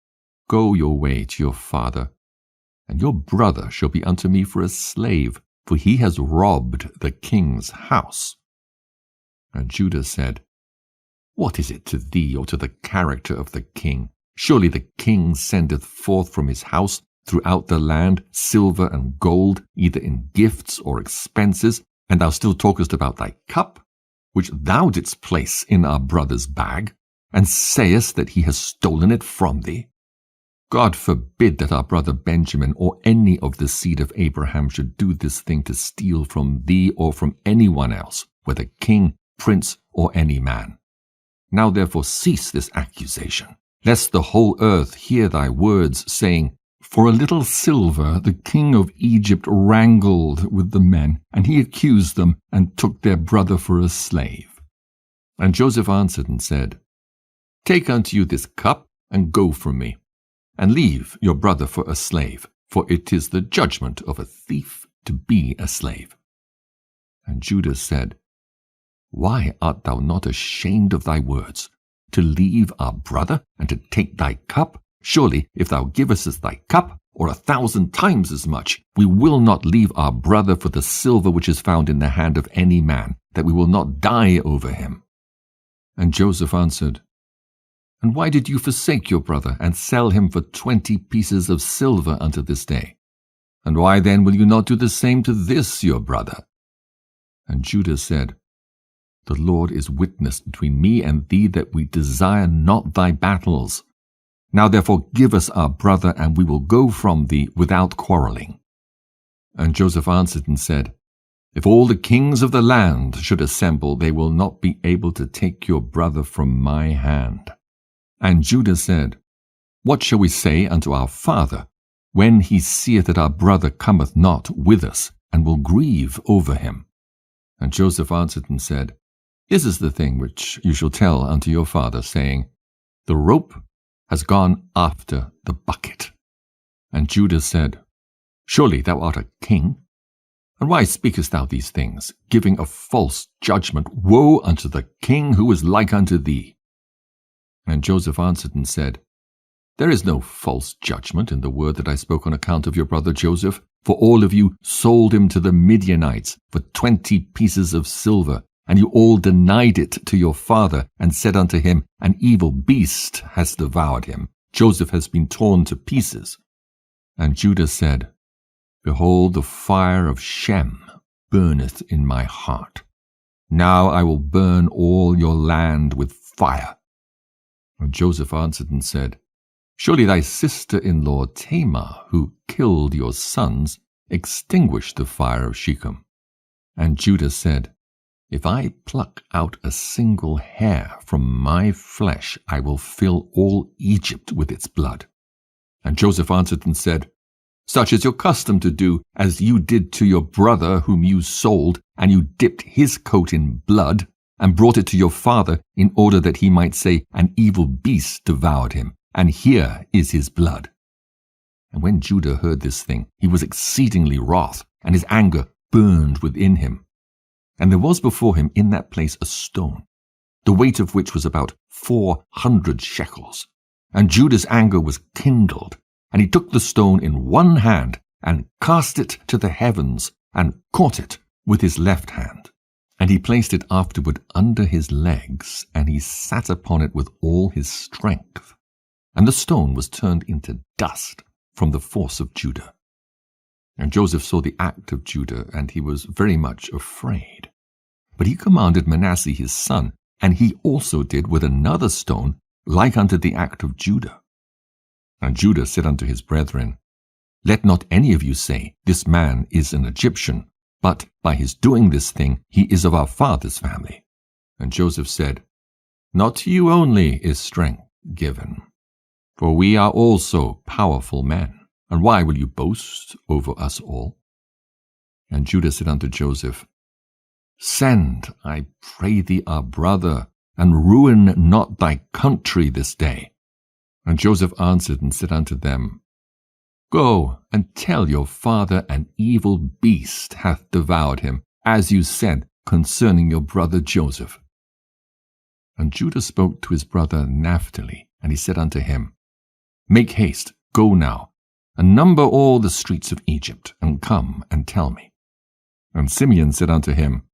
go your way to your father, and your brother shall be unto me for a slave, for he has robbed the king's house. And Judah said, What is it to thee or to the character of the king? Surely the king sendeth forth from his house throughout the land silver and gold, either in gifts or expenses, and thou still talkest about thy cup, which thou didst place in our brother's bag, and sayest that he has stolen it from thee? God forbid that our brother Benjamin or any of the seed of Abraham should do this thing to steal from thee or from anyone else, whether king, prince, or any man. Now therefore cease this accusation, lest the whole earth hear thy words, saying, For a little silver the king of Egypt wrangled with the men, and he accused them, and took their brother for a slave. And Joseph answered and said, Take unto you this cup, and go from me, and leave your brother for a slave, for it is the judgment of a thief to be a slave. And Judah said, Why art thou not ashamed of thy words, to leave our brother, and to take thy cup? Surely, if thou givest us thy cup, or 1,000 times as much, we will not leave our brother for the silver which is found in the hand of any man, that we will not die over him. And Joseph answered, And why did you forsake your brother, and sell him for 20 pieces of silver unto this day? And why then will you not do the same to this your brother? And Judah said, The Lord is witness between me and thee, that we desire not thy battles. Now therefore give us our brother, and we will go from thee without quarreling. And Joseph answered and said, If all the kings of the land should assemble, they will not be able to take your brother from my hand. And Judah said, What shall we say unto our father, when he seeth that our brother cometh not with us, and will grieve over him? And Joseph answered and said, This is the thing which you shall tell unto your father, saying, The rope has gone after the bucket. And Judah said, Surely thou art a king? And why speakest thou these things, giving a false judgment? Woe unto the king who is like unto thee! And Joseph answered and said, There is no false judgment in the word that I spoke on account of your brother Joseph, for all of you sold him to the Midianites for 20 pieces of silver, and you all denied it to your father, and said unto him, An evil beast has devoured him. Joseph has been torn to pieces. And Judah said, Behold, the fire of Shem burneth in my heart. Now I will burn all your land with fire. And Joseph answered and said, Surely thy sister-in-law Tamar, who killed your sons, extinguished the fire of Shechem. And Judah said, If I pluck out a single hair from my flesh, I will fill all Egypt with its blood. And Joseph answered and said, Such is your custom to do, as you did to your brother whom you sold, and you dipped his coat in blood, and brought it to your father, in order that he might say, An evil beast devoured him, and here is his blood. And when Judah heard this thing, he was exceedingly wroth, and his anger burned within him. And there was before him in that place a stone, the weight of which was about 400 shekels. And Judah's anger was kindled, and he took the stone in one hand, and cast it to the heavens, and caught it with his left hand. And he placed it afterward under his legs, and he sat upon it with all his strength. And the stone was turned into dust from the force of Judah. And Joseph saw the act of Judah, and he was very much afraid. But he commanded Manasseh his son, and he also did with another stone like unto the act of Judah. And Judah said unto his brethren, Let not any of you say, This man is an Egyptian, but by his doing this thing he is of our father's family. And Joseph said, Not to you only is strength given, for we are also powerful men. And why will you boast over us all? And Judah said unto Joseph, Send, I pray thee, our brother, and ruin not thy country this day. And Joseph answered and said unto them, Go and tell your father an evil beast hath devoured him, as you said concerning your brother Joseph. And Judah spoke to his brother Naphtali, and he said unto him, Make haste, go now, and number all the streets of Egypt, and come and tell me. And Simeon said unto him,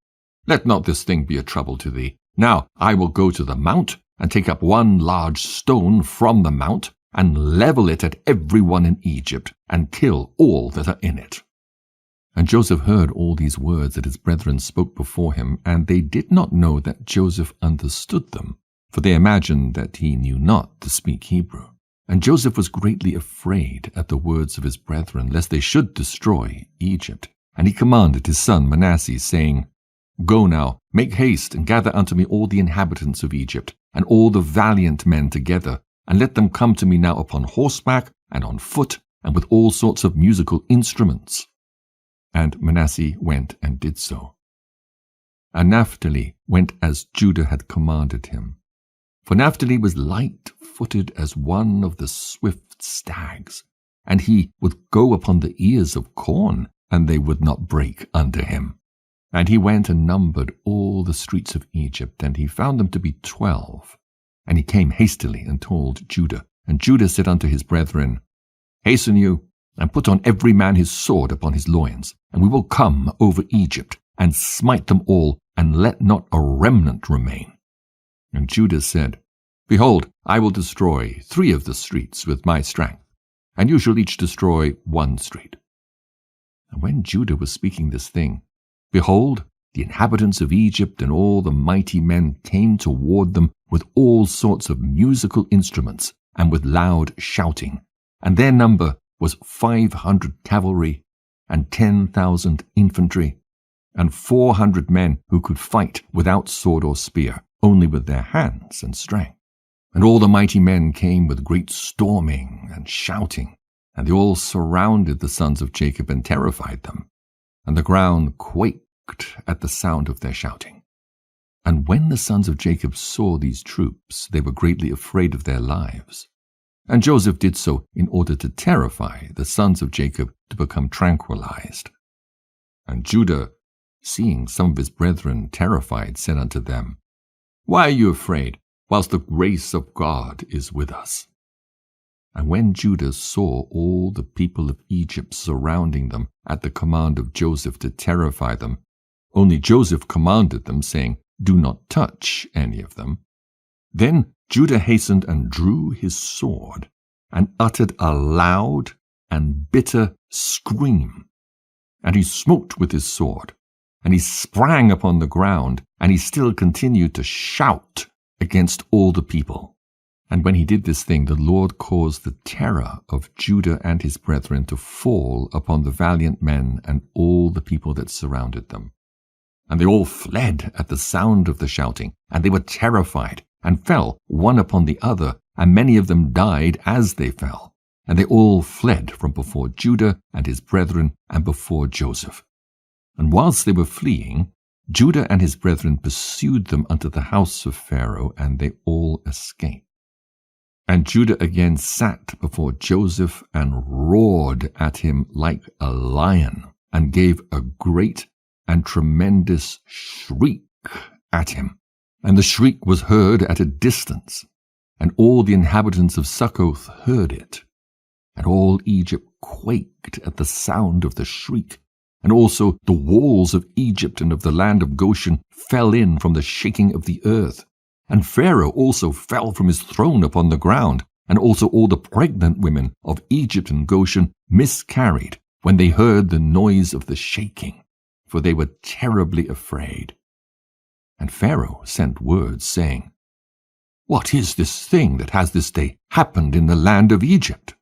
Let not this thing be a trouble to thee. Now I will go to the mount, and take up one large stone from the mount, and level it at every one in Egypt, and kill all that are in it. And Joseph heard all these words that his brethren spoke before him, and they did not know that Joseph understood them, for they imagined that he knew not to speak Hebrew. And Joseph was greatly afraid at the words of his brethren, lest they should destroy Egypt. And he commanded his son Manasseh, saying, Go now, make haste, and gather unto me all the inhabitants of Egypt, and all the valiant men together, and let them come to me now upon horseback, and on foot, and with all sorts of musical instruments. And Manasseh went and did so. And Naphtali went as Judah had commanded him. For Naphtali was light-footed as one of the swift stags, and he would go upon the ears of corn, and they would not break under him. And he went and numbered all the streets of Egypt, and he found them to be 12. And he came hastily and told Judah. And Judah said unto his brethren, Hasten you, and put on every man his sword upon his loins, and we will come over Egypt, and smite them all, and let not a remnant remain. And Judah said, Behold, I will destroy 3 of the streets with my strength, and you shall each destroy 1 street. And when Judah was speaking this thing, behold, the inhabitants of Egypt and all the mighty men came toward them with all sorts of musical instruments and with loud shouting, and their number was 500 cavalry and 10,000 infantry, and 400 men who could fight without sword or spear, only with their hands and strength. And all the mighty men came with great storming and shouting, and they all surrounded the sons of Jacob and terrified them, and the ground quaked at the sound of their shouting. And when the sons of Jacob saw these troops, they were greatly afraid of their lives. And Joseph did so in order to terrify the sons of Jacob to become tranquilized. And Judah, seeing some of his brethren terrified, said unto them, Why are you afraid, whilst the grace of God is with us? And when Judah saw all the people of Egypt surrounding them at the command of Joseph to terrify them, only Joseph commanded them, saying, Do not touch any of them. Then Judah hastened and drew his sword, and uttered a loud and bitter scream. And he smote with his sword, and he sprang upon the ground, and he still continued to shout against all the people. And when he did this thing, the Lord caused the terror of Judah and his brethren to fall upon the valiant men and all the people that surrounded them. And they all fled at the sound of the shouting, and they were terrified, and fell one upon the other, and many of them died as they fell. And they all fled from before Judah and his brethren, and before Joseph. And whilst they were fleeing, Judah and his brethren pursued them unto the house of Pharaoh, and they all escaped. And Judah again sat before Joseph, and roared at him like a lion, and gave a great and tremendous shriek at him. And the shriek was heard at a distance, and all the inhabitants of Succoth heard it. And all Egypt quaked at the sound of the shriek, and also the walls of Egypt and of the land of Goshen fell in from the shaking of the earth. And Pharaoh also fell from his throne upon the ground, and also all the pregnant women of Egypt and Goshen miscarried when they heard the noise of the shaking, for they were terribly afraid. And Pharaoh sent word, saying, What is this thing that has this day happened in the land of Egypt?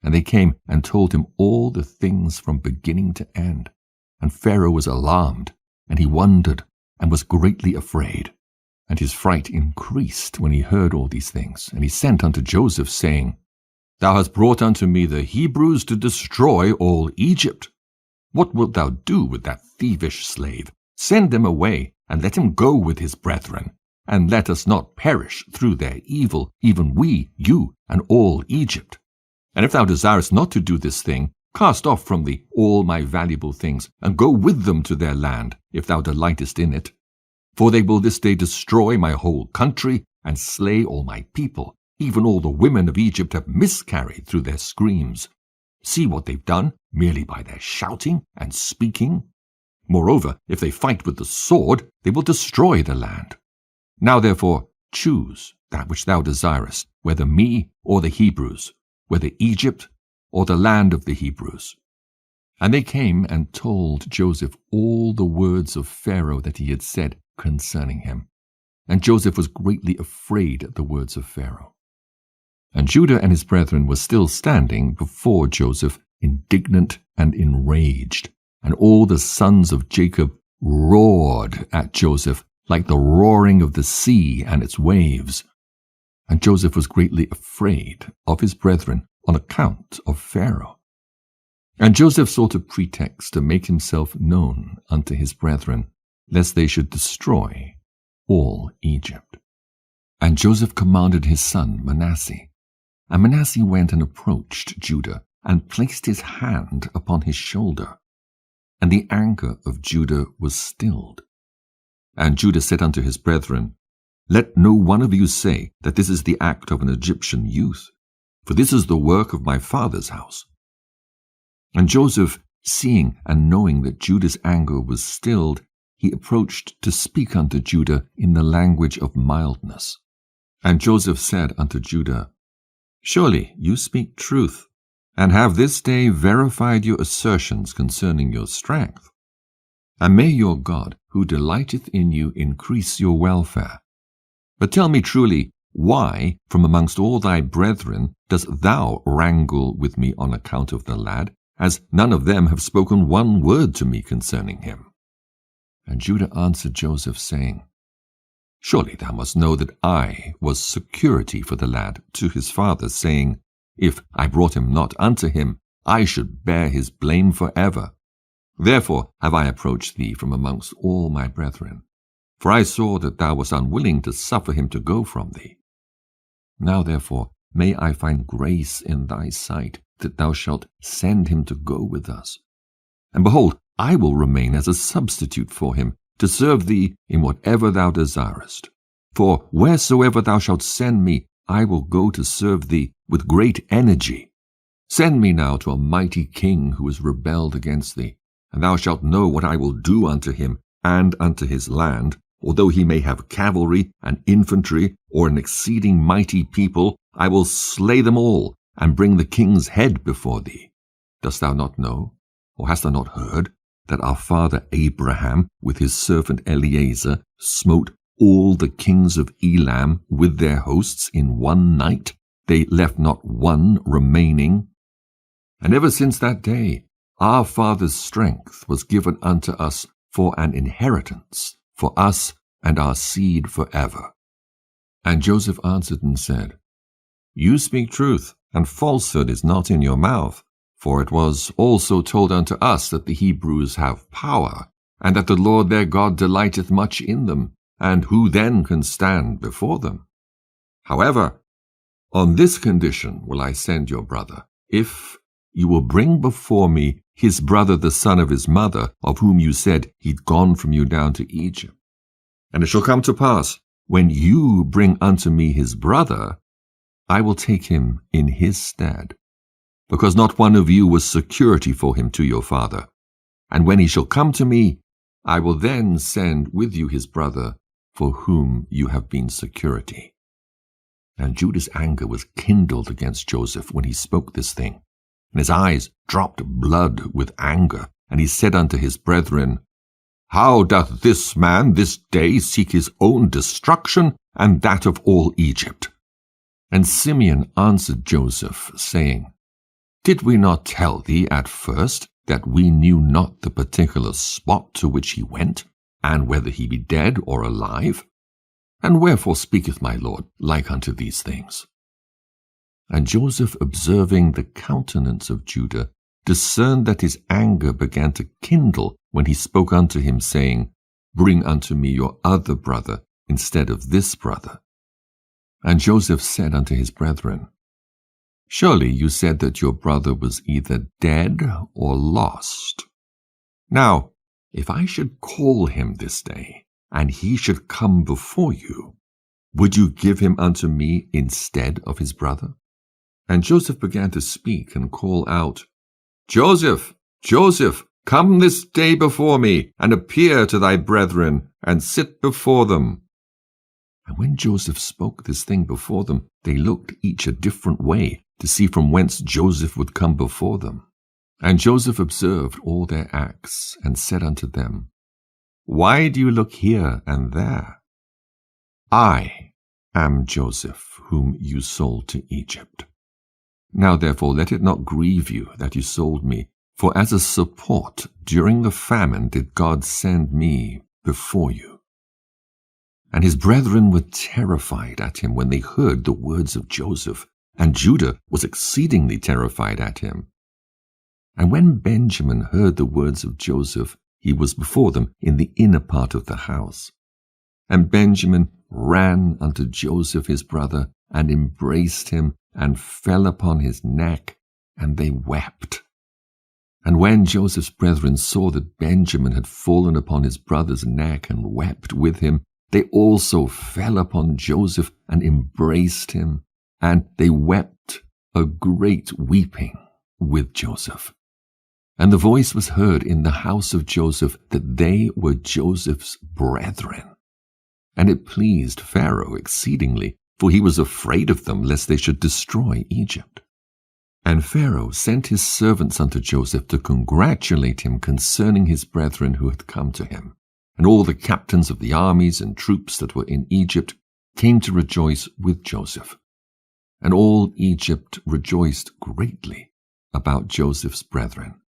And they came and told him all the things from beginning to end. And Pharaoh was alarmed, and he wondered, and was greatly afraid. And his fright increased when he heard all these things. And he sent unto Joseph, saying, Thou hast brought unto me the Hebrews to destroy all Egypt. What wilt thou do with that thievish slave? Send him away, and let him go with his brethren, and let us not perish through their evil, even we, you, and all Egypt. And if thou desirest not to do this thing, cast off from thee all my valuable things, and go with them to their land, if thou delightest in it. For they will this day destroy my whole country, and slay all my people. Even all the women of Egypt have miscarried through their screams. See what they've done, merely by their shouting and speaking. Moreover, if they fight with the sword, they will destroy the land. Now therefore choose that which thou desirest, whether me or the Hebrews, whether Egypt or the land of the Hebrews. And they came and told Joseph all the words of Pharaoh that he had said concerning him. And Joseph was greatly afraid at the words of Pharaoh. And Judah and his brethren were still standing before Joseph, indignant and enraged. And all the sons of Jacob roared at Joseph like the roaring of the sea and its waves. And Joseph was greatly afraid of his brethren on account of Pharaoh. And Joseph sought a pretext to make himself known unto his brethren, lest they should destroy all Egypt. And Joseph commanded his son Manasseh. And Manasseh went and approached Judah, and placed his hand upon his shoulder. And the anger of Judah was stilled. And Judah said unto his brethren, Let no one of you say that this is the act of an Egyptian youth, for this is the work of my father's house. And Joseph, seeing and knowing that Judah's anger was stilled, he approached to speak unto Judah in the language of mildness. And Joseph said unto Judah, Surely you speak truth, and have this day verified your assertions concerning your strength. And may your God, who delighteth in you, increase your welfare. But tell me truly, why, from amongst all thy brethren, dost thou wrangle with me on account of the lad, as none of them have spoken one word to me concerning him? And Judah answered Joseph, saying, Surely thou must know that I was security for the lad to his father, saying, If I brought him not unto him, I should bear his blame forever. Therefore have I approached thee from amongst all my brethren, for I saw that thou wast unwilling to suffer him to go from thee. Now therefore may I find grace in thy sight, that thou shalt send him to go with us. And behold, I will remain as a substitute for him, to serve thee in whatever thou desirest. For wheresoever thou shalt send me, I will go to serve thee with great energy. Send me now to a mighty king who has rebelled against thee, and thou shalt know what I will do unto him and unto his land. Although he may have cavalry and infantry, or an exceeding mighty people, I will slay them all, and bring the king's head before thee. Dost thou not know, or hast thou not heard, that our father Abraham, with his servant Eliezer, smote all the kings of Elam with their hosts in one night? They left not one remaining. And ever since that day, our father's strength was given unto us for an inheritance, for us and our seed forever. And Joseph answered and said, You speak truth, and falsehood is not in your mouth. For it was also told unto us that the Hebrews have power, and that the Lord their God delighteth much in them, and who then can stand before them? However, on this condition will I send your brother, if you will bring before me his brother the son of his mother, of whom you said he'd gone from you down to Egypt. And it shall come to pass, when you bring unto me his brother, I will take him in his stead, because not one of you was security for him to your father. And when he shall come to me, I will then send with you his brother, for whom you have been security. And Judah's anger was kindled against Joseph when he spoke this thing, and his eyes dropped blood with anger, and he said unto his brethren, How doth this man this day seek his own destruction and that of all Egypt? And Simeon answered Joseph, saying, Did we not tell thee at first that we knew not the particular spot to which he went, and whether he be dead or alive? And wherefore speaketh my Lord like unto these things? And Joseph, observing the countenance of Judah, discerned that his anger began to kindle when he spoke unto him, saying, Bring unto me your other brother instead of this brother. And Joseph said unto his brethren, Surely you said that your brother was either dead or lost. Now, if I should call him this day, and he should come before you, would you give him unto me instead of his brother? And Joseph began to speak and call out, Joseph, Joseph, come this day before me, and appear to thy brethren, and sit before them. And when Joseph spoke this thing before them, they looked each a different way, to see from whence Joseph would come before them. And Joseph observed all their acts, and said unto them, Why do you look here and there? I am Joseph, whom you sold to Egypt. Now therefore let it not grieve you that you sold me, for as a support during the famine did God send me before you. And his brethren were terrified at him when they heard the words of Joseph, and Judah was exceedingly terrified at him. And when Benjamin heard the words of Joseph, he was before them in the inner part of the house. And Benjamin ran unto Joseph his brother, and embraced him, and fell upon his neck, and they wept. And when Joseph's brethren saw that Benjamin had fallen upon his brother's neck and wept with him, they also fell upon Joseph and embraced him, and they wept a great weeping with Joseph. And the voice was heard in the house of Joseph that they were Joseph's brethren. And it pleased Pharaoh exceedingly, for he was afraid of them, lest they should destroy Egypt. And Pharaoh sent his servants unto Joseph to congratulate him concerning his brethren who had come to him. And all the captains of the armies and troops that were in Egypt came to rejoice with Joseph. And all Egypt rejoiced greatly about Joseph's brethren.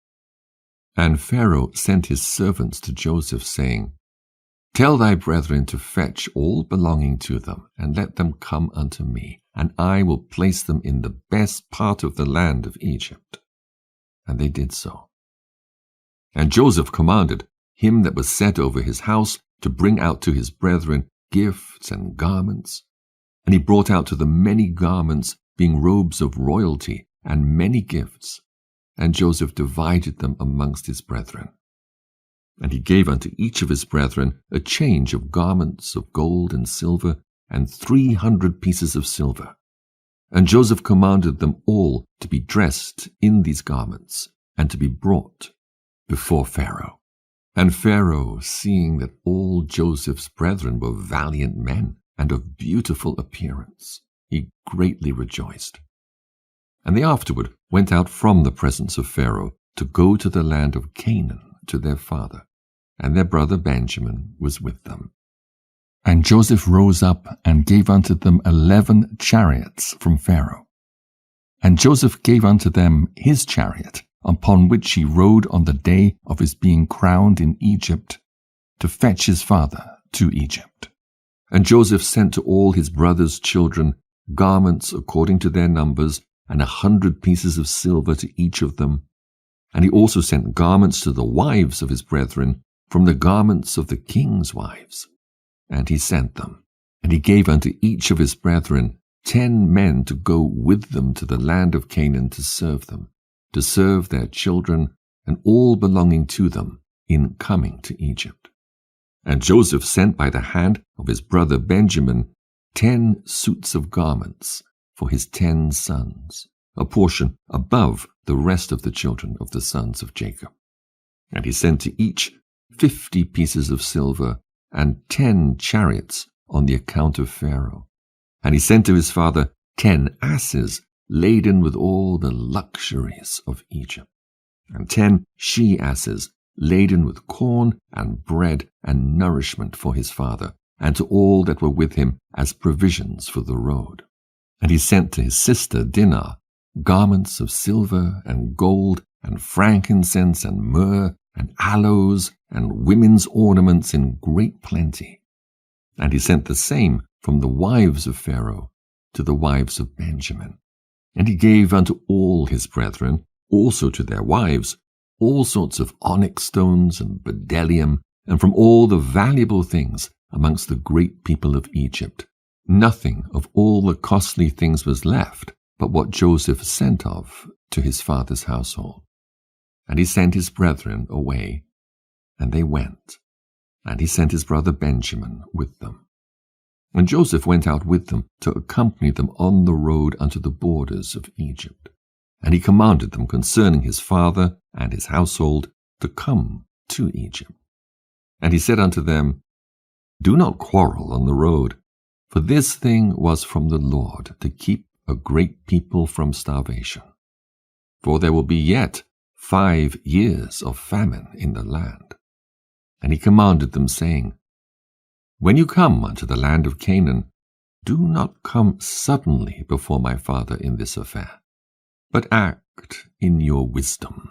And Pharaoh sent his servants to Joseph, saying, Tell thy brethren to fetch all belonging to them, and let them come unto me, and I will place them in the best part of the land of Egypt. And they did so. And Joseph commanded him that was set over his house to bring out to his brethren gifts and garments. And he brought out to them many garments, being robes of royalty, and many gifts. And Joseph divided them amongst his brethren. And he gave unto each of his brethren a change of garments of gold and silver, and 300 pieces of silver. And Joseph commanded them all to be dressed in these garments, and to be brought before Pharaoh. And Pharaoh, seeing that all Joseph's brethren were valiant men, and of beautiful appearance, he greatly rejoiced. And they afterward went out from the presence of Pharaoh to go to the land of Canaan, to their father, and their brother Benjamin was with them. And Joseph rose up and gave unto them 11 chariots from Pharaoh. And Joseph gave unto them his chariot, upon which he rode on the day of his being crowned in Egypt, to fetch his father to Egypt. And Joseph sent to all his brothers' children garments according to their numbers, and 100 pieces of silver to each of them. And he also sent garments to the wives of his brethren from the garments of the king's wives. And he sent them. And he gave unto each of his brethren 10 men to go with them to the land of Canaan to serve them, to serve their children and all belonging to them in coming to Egypt. And Joseph sent by the hand of his brother Benjamin 10 suits of garments for his 10 sons, a portion above the rest of the children of the sons of Jacob. And he sent to each 50 pieces of silver and 10 chariots on the account of Pharaoh. And he sent to his father 10 asses laden with all the luxuries of Egypt, and 10 she-asses laden with corn and bread and nourishment for his father, and to all that were with him as provisions for the road. And he sent to his sister Dinah garments of silver and gold and frankincense and myrrh and aloes and women's ornaments in great plenty. And he sent the same from the wives of Pharaoh to the wives of Benjamin. And he gave unto all his brethren, also to their wives, all sorts of onyx stones and bdellium, and from all the valuable things amongst the great people of Egypt. Nothing of all the costly things was left, but what Joseph sent of to his father's household. And he sent his brethren away, and they went. And he sent his brother Benjamin with them. And Joseph went out with them to accompany them on the road unto the borders of Egypt. And he commanded them concerning his father and his household to come to Egypt. And he said unto them, Do not quarrel on the road, for this thing was from the Lord, to keep a great people from starvation. For there will be yet 5 years of famine in the land. And he commanded them, saying, When you come unto the land of Canaan, do not come suddenly before my father in this affair, but act in your wisdom.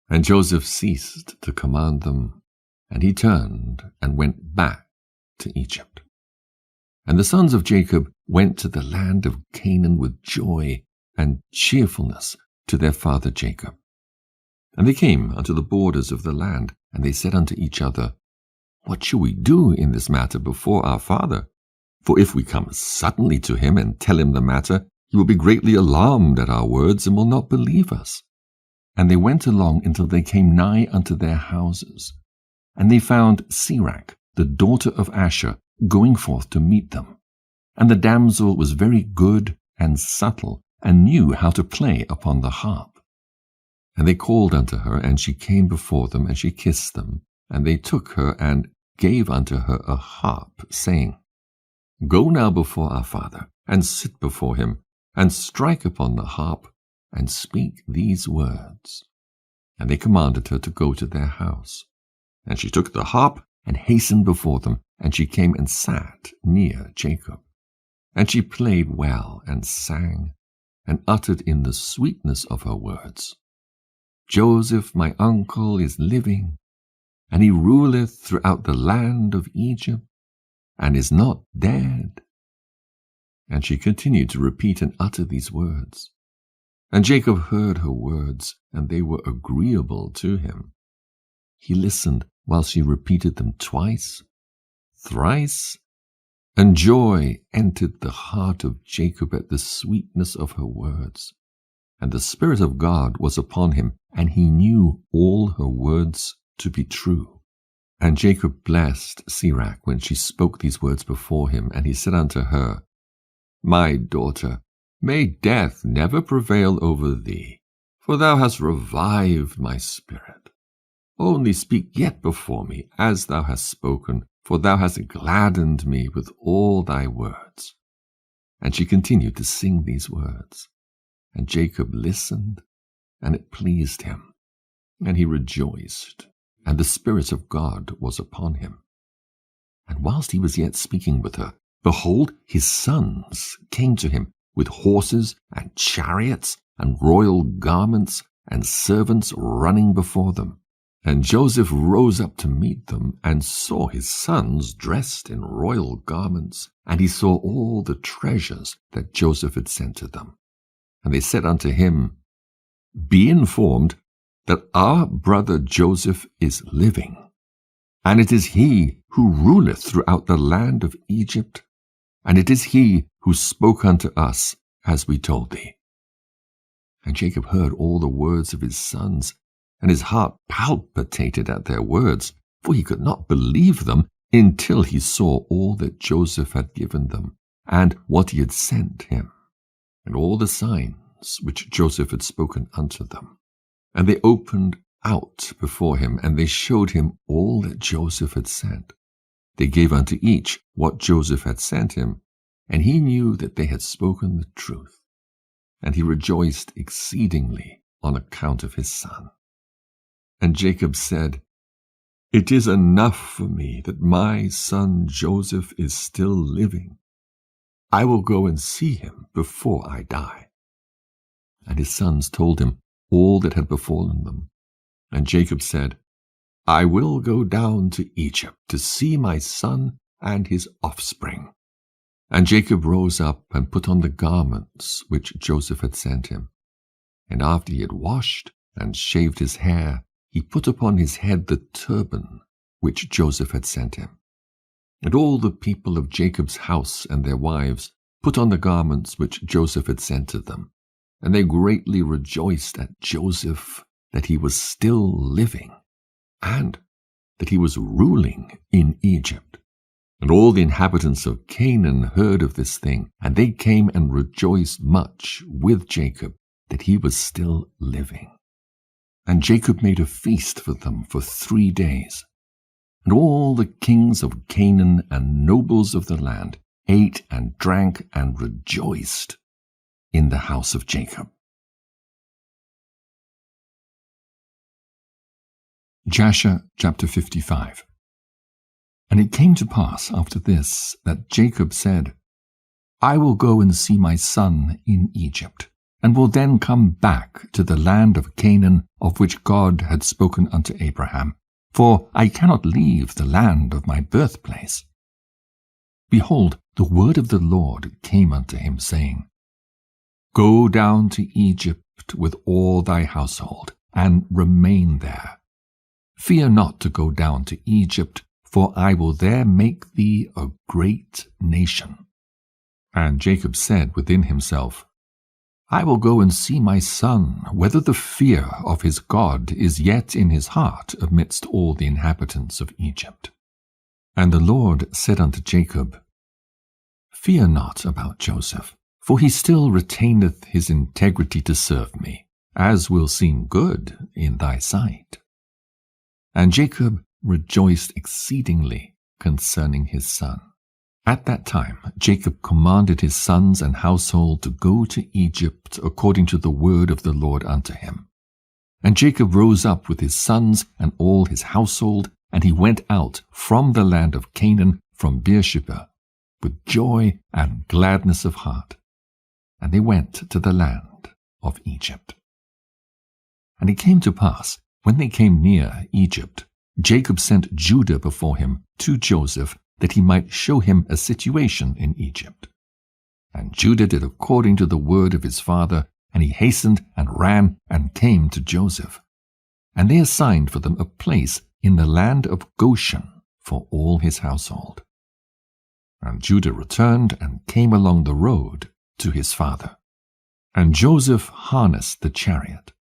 And Joseph ceased to command them, and he turned and went back to Egypt. And the sons of Jacob went to the land of Canaan with joy and cheerfulness to their father Jacob. And they came unto the borders of the land, and they said unto each other, What shall we do in this matter before our father? For if we come suddenly to him and tell him the matter, he will be greatly alarmed at our words, and will not believe us. And they went along until they came nigh unto their houses. And they found Sirach, the daughter of Asher, going forth to meet them. And the damsel was very good and subtle, and knew how to play upon the harp. And they called unto her, and she came before them, and she kissed them. And they took her, and gave unto her a harp, saying, Go now before our father, and sit before him, and strike upon the harp, and speak these words. And they commanded her to go to their house. And she took the harp, and hastened before them, and she came and sat near Jacob. And she played well, and sang, and uttered in the sweetness of her words, Joseph my uncle is living, and he ruleth throughout the land of Egypt, and is not dead. And she continued to repeat and utter these words. And Jacob heard her words, and they were agreeable to him. He listened while she repeated them twice, thrice, and joy entered the heart of Jacob at the sweetness of her words. And the Spirit of God was upon him, and he knew all her words to be true. And Jacob blessed Sirach when she spoke these words before him, and he said unto her, My daughter, may death never prevail over thee, for thou hast revived my spirit. Only speak yet before me, as thou hast spoken, for thou hast gladdened me with all thy words. And she continued to sing these words. And Jacob listened, and it pleased him, and he rejoiced, and the Spirit of God was upon him. And whilst he was yet speaking with her, behold, his sons came to him with horses and chariots and royal garments and servants running before them. And Joseph rose up to meet them, and saw his sons dressed in royal garments, and he saw all the treasures that Joseph had sent to them. And they said unto him, Be informed that our brother Joseph is living, and it is he who ruleth throughout the land of Egypt, and it is he who spoke unto us as we told thee. And Jacob heard all the words of his sons, and his heart palpitated at their words, for he could not believe them until he saw all that Joseph had given them, and what he had sent him, and all the signs which Joseph had spoken unto them. And they opened out before him, and they showed him all that Joseph had sent. They gave unto each what Joseph had sent him, and he knew that they had spoken the truth. And he rejoiced exceedingly on account of his son. And Jacob said, "It is enough for me that my son Joseph is still living. I will go and see him before I die." And his sons told him all that had befallen them. And Jacob said, "I will go down to Egypt to see my son and his offspring." And Jacob rose up and put on the garments which Joseph had sent him. And after he had washed and shaved his hair, he put upon his head the turban which Joseph had sent him. And all the people of Jacob's house and their wives put on the garments which Joseph had sent to them. And they greatly rejoiced at Joseph that he was still living, and that he was ruling in Egypt. And all the inhabitants of Canaan heard of this thing, and they came and rejoiced much with Jacob that he was still living. And Jacob made a feast for them for 3 days. And all the kings of Canaan and nobles of the land ate and drank and rejoiced in the house of Jacob. Jasher chapter 55. And it came to pass after this that Jacob said, "I will go and see my son in Egypt, and will then come back to the land of Canaan of which God had spoken unto Abraham, for I cannot leave the land of my birthplace." Behold, the word of the Lord came unto him, saying, "Go down to Egypt with all thy household, and remain there. Fear not to go down to Egypt, for I will there make thee a great nation." And Jacob said within himself, "I will go and see my son, whether the fear of his God is yet in his heart amidst all the inhabitants of Egypt." And the Lord said unto Jacob, "Fear not about Joseph, for he still retaineth his integrity to serve me, as will seem good in thy sight." And Jacob rejoiced exceedingly concerning his son. At that time Jacob commanded his sons and household to go to Egypt according to the word of the Lord unto him. And Jacob rose up with his sons and all his household, and he went out from the land of Canaan, from Beersheba, with joy and gladness of heart. And they went to the land of Egypt. And it came to pass, when they came near Egypt, Jacob sent Judah before him to Joseph, that he might show him a situation in Egypt. And Judah did according to the word of his father, and he hastened and ran and came to Joseph. And they assigned for them a place in the land of Goshen for all his household. And Judah returned and came along the road to his father. And Joseph harnessed the chariot,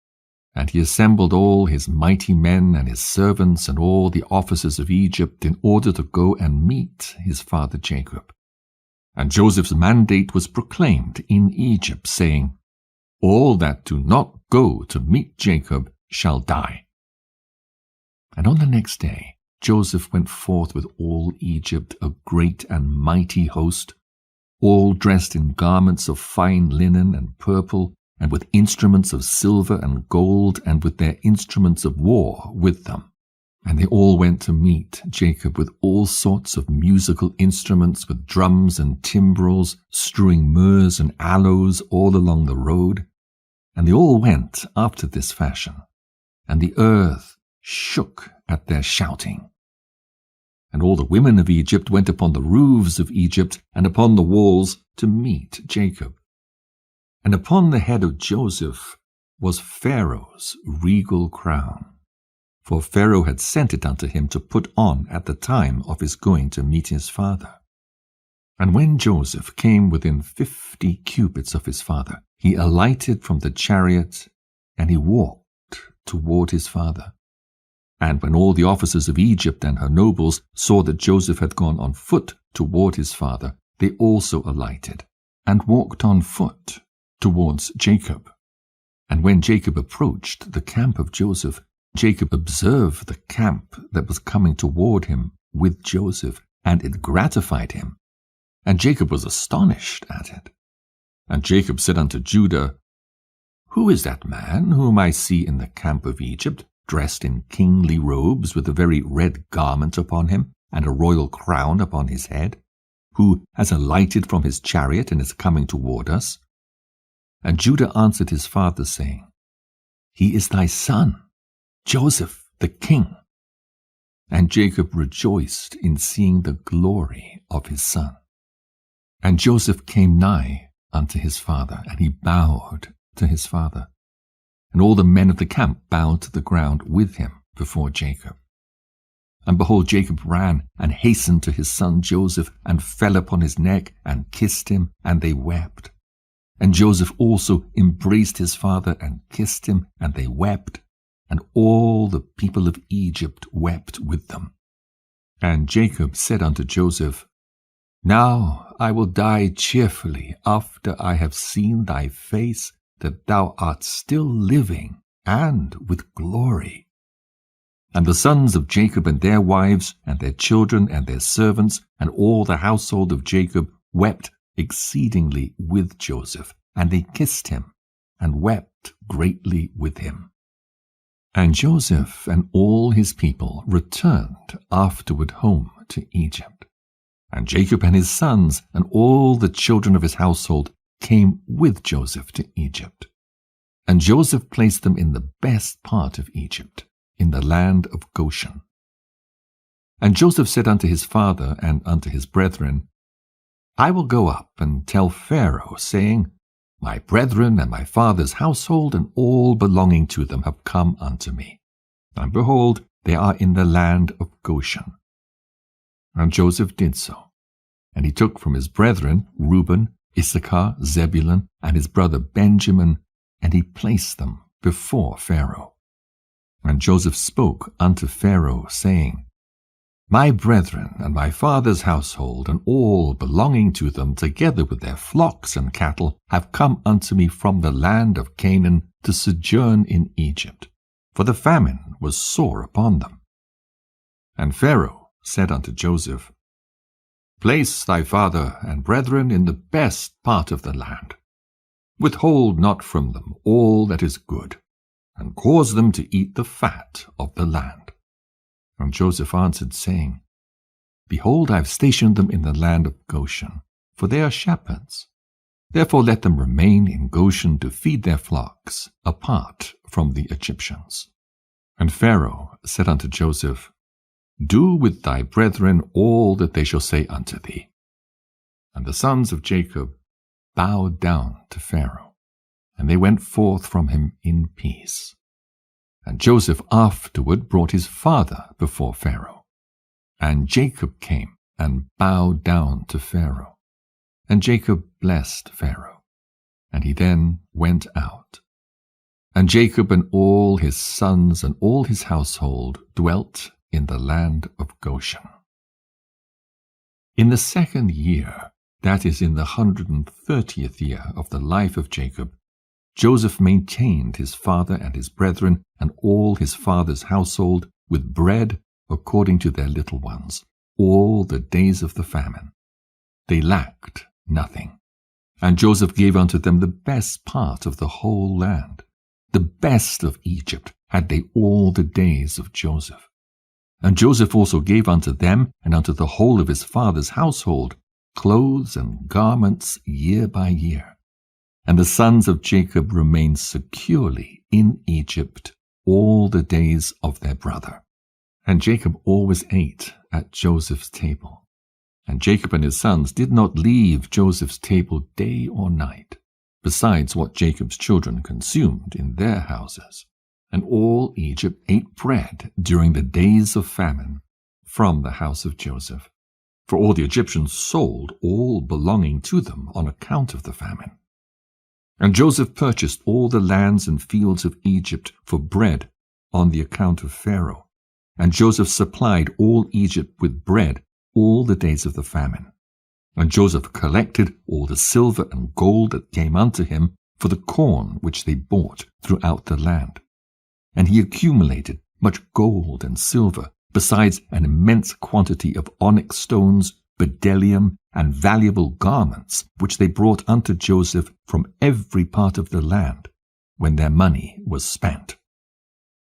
and he assembled all his mighty men and his servants and all the officers of Egypt in order to go and meet his father Jacob. And Joseph's mandate was proclaimed in Egypt, saying, "All that do not go to meet Jacob shall die." And on the next day Joseph went forth with all Egypt, a great and mighty host, all dressed in garments of fine linen and purple, and with instruments of silver and gold, and with their instruments of war with them. And they all went to meet Jacob with all sorts of musical instruments, with drums and timbrels, strewing myrrhs and aloes all along the road. And they all went after this fashion, and the earth shook at their shouting. And all the women of Egypt went upon the roofs of Egypt and upon the walls to meet Jacob. And upon the head of Joseph was Pharaoh's regal crown, for Pharaoh had sent it unto him to put on at the time of his going to meet his father. And when Joseph came within 50 cubits of his father, he alighted from the chariot, and he walked toward his father. And when all the officers of Egypt and her nobles saw that Joseph had gone on foot toward his father, they also alighted, and walked on foot towards Jacob. And when Jacob approached the camp of Joseph, Jacob observed the camp that was coming toward him with Joseph, and it gratified him. And Jacob was astonished at it. And Jacob said unto Judah, "Who is that man whom I see in the camp of Egypt, dressed in kingly robes with a very red garment upon him and a royal crown upon his head, who has alighted from his chariot and is coming toward us? And Judah answered his father, saying, He is thy son, Joseph the king. And Jacob rejoiced in seeing the glory of his son. And Joseph came nigh unto his father, and he bowed to his father. And all the men of the camp bowed to the ground with him before Jacob. And behold, Jacob ran and hastened to his son Joseph, and fell upon his neck, and kissed him, and they wept. And Joseph also embraced his father, and kissed him, and they wept. And all the people of Egypt wept with them. And Jacob said unto Joseph, Now I will die cheerfully after I have seen thy face, that thou art still living, and with glory. And the sons of Jacob and their wives, and their children, and their servants, and all the household of Jacob wept exceedingly with Joseph, and they kissed him, and wept greatly with him. And Joseph and all his people returned afterward home to Egypt. And Jacob and his sons, and all the children of his household, came with Joseph to Egypt. And Joseph placed them in the best part of Egypt, in the land of Goshen. And Joseph said unto his father and unto his brethren, I will go up and tell Pharaoh, saying, My brethren and my father's household and all belonging to them have come unto me. And behold, they are in the land of Goshen. And Joseph did so. And he took from his brethren Reuben, Issachar, Zebulun, and his brother Benjamin, and he placed them before Pharaoh. And Joseph spoke unto Pharaoh, saying, My brethren and my father's household, and all belonging to them, together with their flocks and cattle, have come unto me from the land of Canaan to sojourn in Egypt, for the famine was sore upon them. And Pharaoh said unto Joseph, Place thy father and brethren in the best part of the land. Withhold not from them all that is good, and cause them to eat the fat of the land. And Joseph answered, saying, Behold, I have stationed them in the land of Goshen, for they are shepherds. Therefore let them remain in Goshen to feed their flocks, apart from the Egyptians. And Pharaoh said unto Joseph, Do with thy brethren all that they shall say unto thee. And the sons of Jacob bowed down to Pharaoh, and they went forth from him in peace. And Joseph afterward brought his father before Pharaoh. And Jacob came and bowed down to Pharaoh. And Jacob blessed Pharaoh. And he then went out. And Jacob and all his sons and all his household dwelt in the land of Goshen. In the 2nd year, that is, in the 130th year of the life of Jacob, Joseph maintained his father and his brethren and all his father's household with bread according to their little ones, all the days of the famine. They lacked nothing. And Joseph gave unto them the best part of the whole land. The best of Egypt had they all the days of Joseph. And Joseph also gave unto them and unto the whole of his father's household clothes and garments year by year. And the sons of Jacob remained securely in Egypt all the days of their brother. And Jacob always ate at Joseph's table. And Jacob and his sons did not leave Joseph's table day or night, besides what Jacob's children consumed in their houses. And all Egypt ate bread during the days of famine from the house of Joseph. For all the Egyptians sold all belonging to them on account of the famine. And Joseph purchased all the lands and fields of Egypt for bread on the account of Pharaoh. And Joseph supplied all Egypt with bread all the days of the famine. And Joseph collected all the silver and gold that came unto him for the corn which they bought throughout the land. And he accumulated much gold and silver, besides an immense quantity of onyx stones, bdellium, and valuable garments, which they brought unto Joseph from every part of the land, when their money was spent.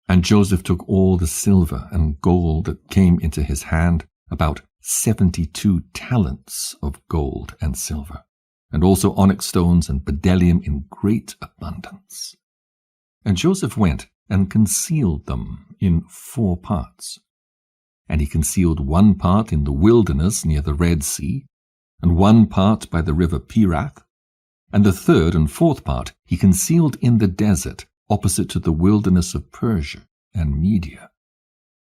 And Joseph took all the silver and gold that came into his hand, about 72 talents of gold and silver, and also onyx stones and bdellium in great abundance. And Joseph went and concealed them in 4 parts. And he concealed 1 part in the wilderness near the Red Sea, and 1 part by the river Pirath, and the 3rd and 4th part he concealed in the desert opposite to the wilderness of Persia and Media.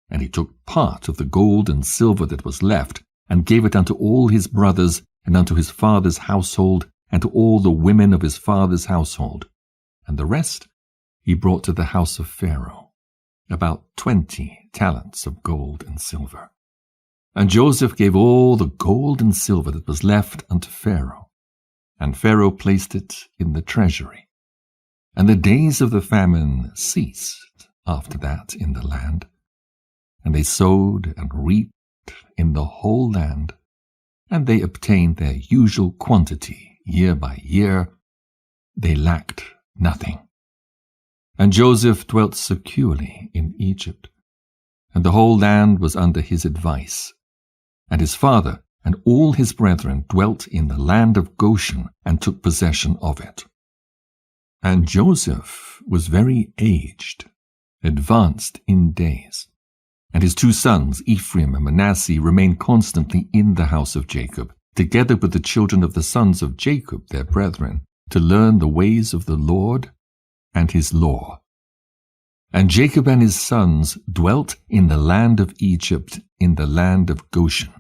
And he took part of the gold and silver that was left, and gave it unto all his brothers, and unto his father's household, and to all the women of his father's household. And the rest he brought to the house of Pharaoh, about 20 talents of gold and silver. And Joseph gave all the gold and silver that was left unto Pharaoh, and Pharaoh placed it in the treasury. And the days of the famine ceased after that in the land, and they sowed and reaped in the whole land, and they obtained their usual quantity year by year. They lacked nothing. And Joseph dwelt securely in Egypt, and the whole land was under his advice. And his father and all his brethren dwelt in the land of Goshen, and took possession of it. And Joseph was very aged, advanced in days. And his 2 sons, Ephraim and Manasseh, remained constantly in the house of Jacob, together with the children of the sons of Jacob, their brethren, to learn the ways of the Lord and his law. And Jacob and his sons dwelt in the land of Egypt, in the land of Goshen.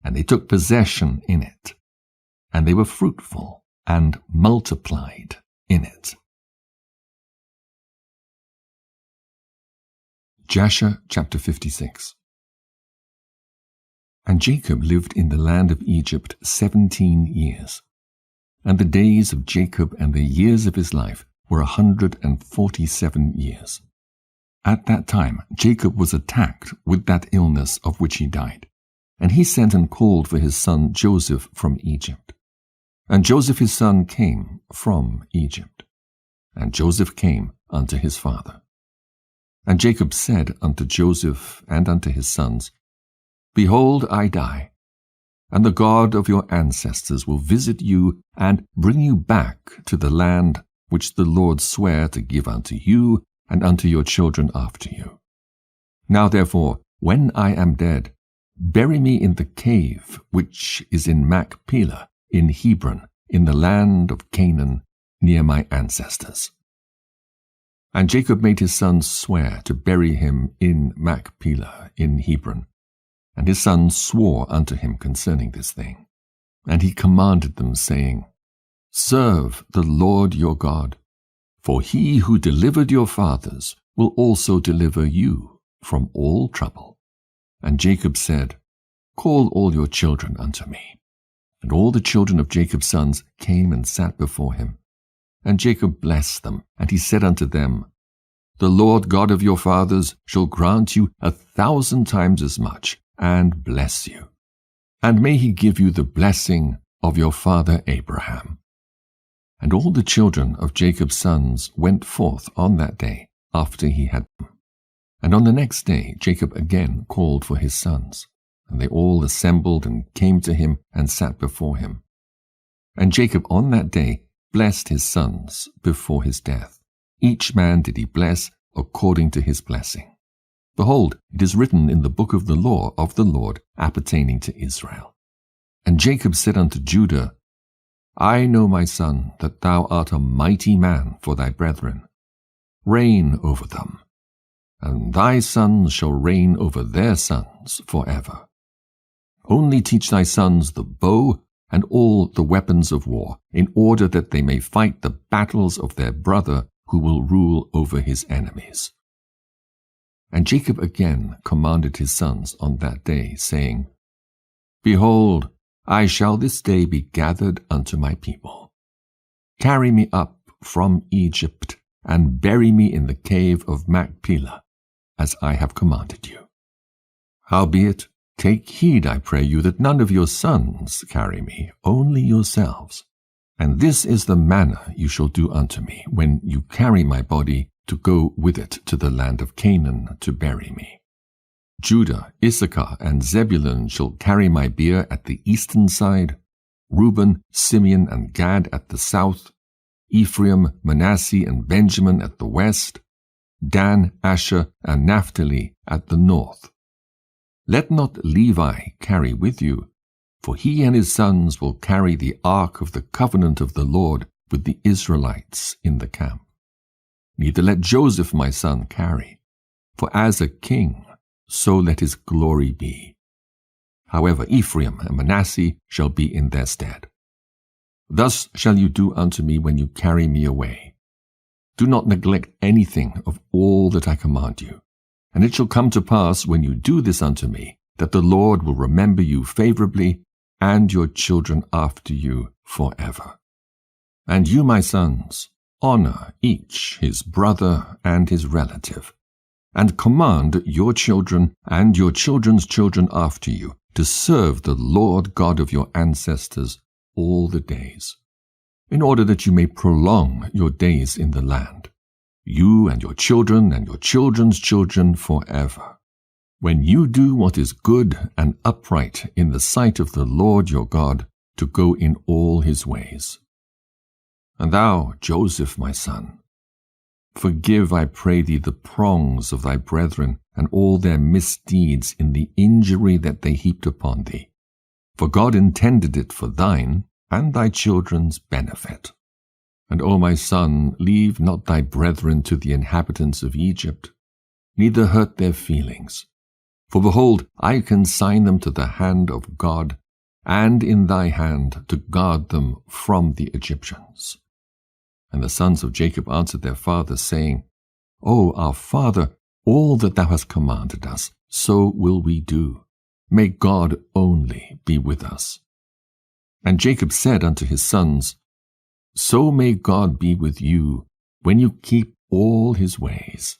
And they took possession in it, and they were fruitful and multiplied in it. Jasher chapter 56. And Jacob lived in the land of Egypt 17 years. And the days of Jacob and the years of his life were 147 years. At that time Jacob was attacked with that illness of which he died. And he sent and called for his son Joseph from Egypt. And Joseph his son came from Egypt. And Joseph came unto his father. And Jacob said unto Joseph and unto his sons, Behold, I die, and the God of your ancestors will visit you, and bring you back to the land which the Lord sware to give unto you, and unto your children after you. Now therefore, when I am dead, bury me in the cave which is in Machpelah, in Hebron, in the land of Canaan, near my ancestors. And Jacob made his sons swear to bury him in Machpelah, in Hebron. And his sons swore unto him concerning this thing. And he commanded them, saying, Serve the Lord your God, for he who delivered your fathers will also deliver you from all trouble. And Jacob said, Call all your children unto me. And all the children of Jacob's sons came and sat before him. And Jacob blessed them, and he said unto them, The Lord God of your fathers shall grant you 1,000 times as much, and bless you. And may he give you the blessing of your father Abraham. And all the children of Jacob's sons went forth on that day after he had them. And on the next day Jacob again called for his sons, and they all assembled and came to him and sat before him. And Jacob on that day blessed his sons before his death. Each man did he bless according to his blessing. Behold, it is written in the book of the law of the Lord appertaining to Israel. And Jacob said unto Judah, I know, my son, that thou art a mighty man for thy brethren. Reign over them, and thy sons shall reign over their sons forever. Only teach thy sons the bow and all the weapons of war, in order that they may fight the battles of their brother who will rule over his enemies. And Jacob again commanded his sons on that day, saying, Behold, I shall this day be gathered unto my people. Carry me up from Egypt, and bury me in the cave of Machpelah, as I have commanded you. Howbeit, take heed, I pray you, that none of your sons carry me, only yourselves. And this is the manner you shall do unto me, when you carry my body to go with it to the land of Canaan to bury me. Judah, Issachar, and Zebulun shall carry my bier at the eastern side, Reuben, Simeon, and Gad at the south, Ephraim, Manasseh, and Benjamin at the west, Dan, Asher, and Naphtali at the north. Let not Levi carry with you, for he and his sons will carry the ark of the covenant of the Lord with the Israelites in the camp. Neither let Joseph my son carry, for as a king, so let his glory be. However, Ephraim and Manasseh shall be in their stead. Thus shall you do unto me when you carry me away. Do not neglect anything of all that I command you. And it shall come to pass when you do this unto me, that the Lord will remember you favorably, and your children after you forever. And you, my sons, honor each his brother and his relative, and command your children and your children's children after you to serve the Lord God of your ancestors all the days, in order that you may prolong your days in the land, you and your children and your children's children forever, when you do what is good and upright in the sight of the Lord your God, to go in all his ways. And thou, Joseph, my son, forgive, I pray thee, the prongs of thy brethren and all their misdeeds in the injury that they heaped upon thee. For God intended it for thine and thy children's benefit. And, O my son, leave not thy brethren to the inhabitants of Egypt, neither hurt their feelings. For behold, I consign them to the hand of God, and in thy hand to guard them from the Egyptians. And the sons of Jacob answered their father, saying, O our father, all that thou hast commanded us, so will we do. May God only be with us. And Jacob said unto his sons, So may God be with you, when you keep all his ways.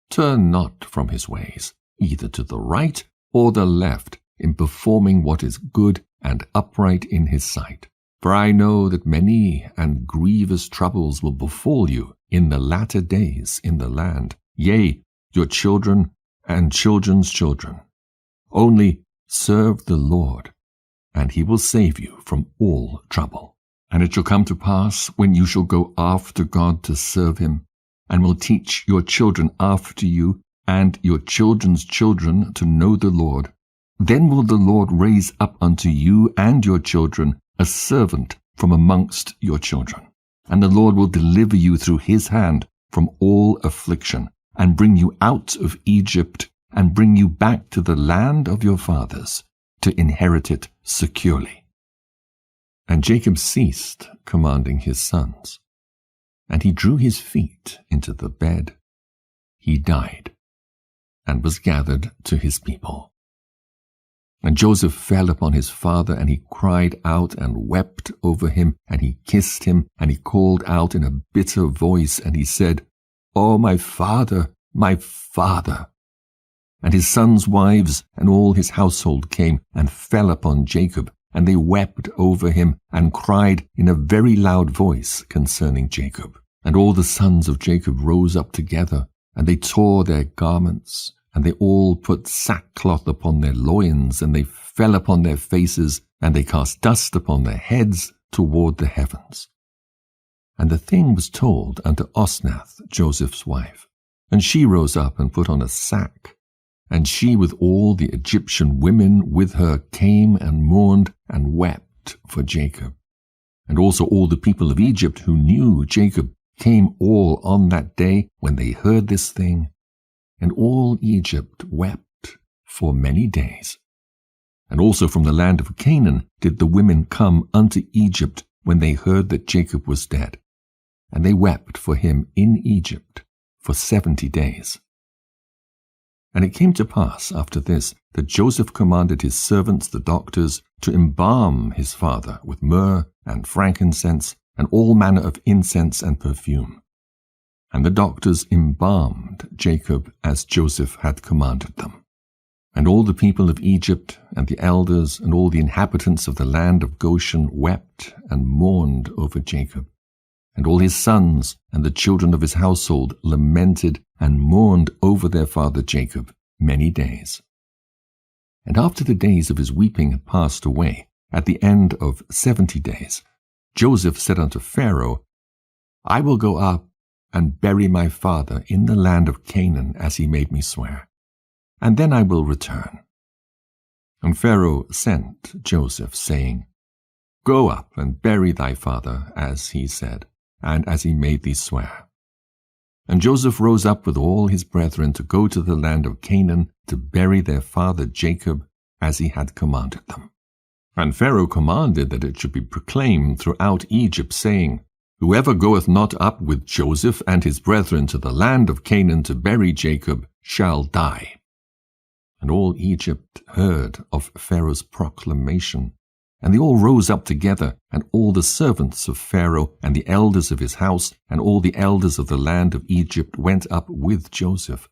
Turn not from his ways, either to the right or the left, in performing what is good and upright in his sight. For I know that many and grievous troubles will befall you in the latter days in the land, yea, your children and children's children. Only serve the Lord, and he will save you from all trouble. And it shall come to pass, when you shall go after God to serve him, and will teach your children after you and your children's children to know the Lord, then will the Lord raise up unto you and your children a servant from amongst your children. And the Lord will deliver you through his hand from all affliction, and bring you out of Egypt, and bring you back to the land of your fathers, to inherit it securely. And Jacob ceased commanding his sons, and he drew his feet into the bed. He died, and was gathered to his people. And Joseph fell upon his father, and he cried out and wept over him, and he kissed him, and he called out in a bitter voice, and he said, O my father, my father! And his sons' wives and all his household came and fell upon Jacob, and they wept over him, and cried in a very loud voice concerning Jacob. And all the sons of Jacob rose up together, and they tore their garments, and they all put sackcloth upon their loins, and they fell upon their faces, and they cast dust upon their heads toward the heavens. And the thing was told unto Osnath, Joseph's wife. And she rose up and put on a sack, and she with all the Egyptian women with her came and mourned and wept for Jacob. And also all the people of Egypt who knew Jacob came all on that day when they heard this thing, and all Egypt wept for many days. And also from the land of Canaan did the women come unto Egypt when they heard that Jacob was dead, and they wept for him in Egypt for 70 days. And it came to pass after this that Joseph commanded his servants the doctors to embalm his father with myrrh and frankincense and all manner of incense and perfume. And the doctors embalmed Jacob as Joseph had commanded them. And all the people of Egypt and the elders and all the inhabitants of the land of Goshen wept and mourned over Jacob. And all his sons and the children of his household lamented and mourned over their father Jacob many days. And after the days of his weeping had passed away, at the end of 70 days, Joseph said unto Pharaoh, I will go up and bury my father in the land of Canaan as he made me swear, and then I will return. And Pharaoh sent Joseph, saying, Go up and bury thy father as he said, and as he made thee swear. And Joseph rose up with all his brethren to go to the land of Canaan to bury their father Jacob as he had commanded them. And Pharaoh commanded that it should be proclaimed throughout Egypt, saying, Whoever goeth not up with Joseph and his brethren to the land of Canaan to bury Jacob shall die. And all Egypt heard of Pharaoh's proclamation, and they all rose up together, and all the servants of Pharaoh, and the elders of his house, and all the elders of the land of Egypt went up with Joseph.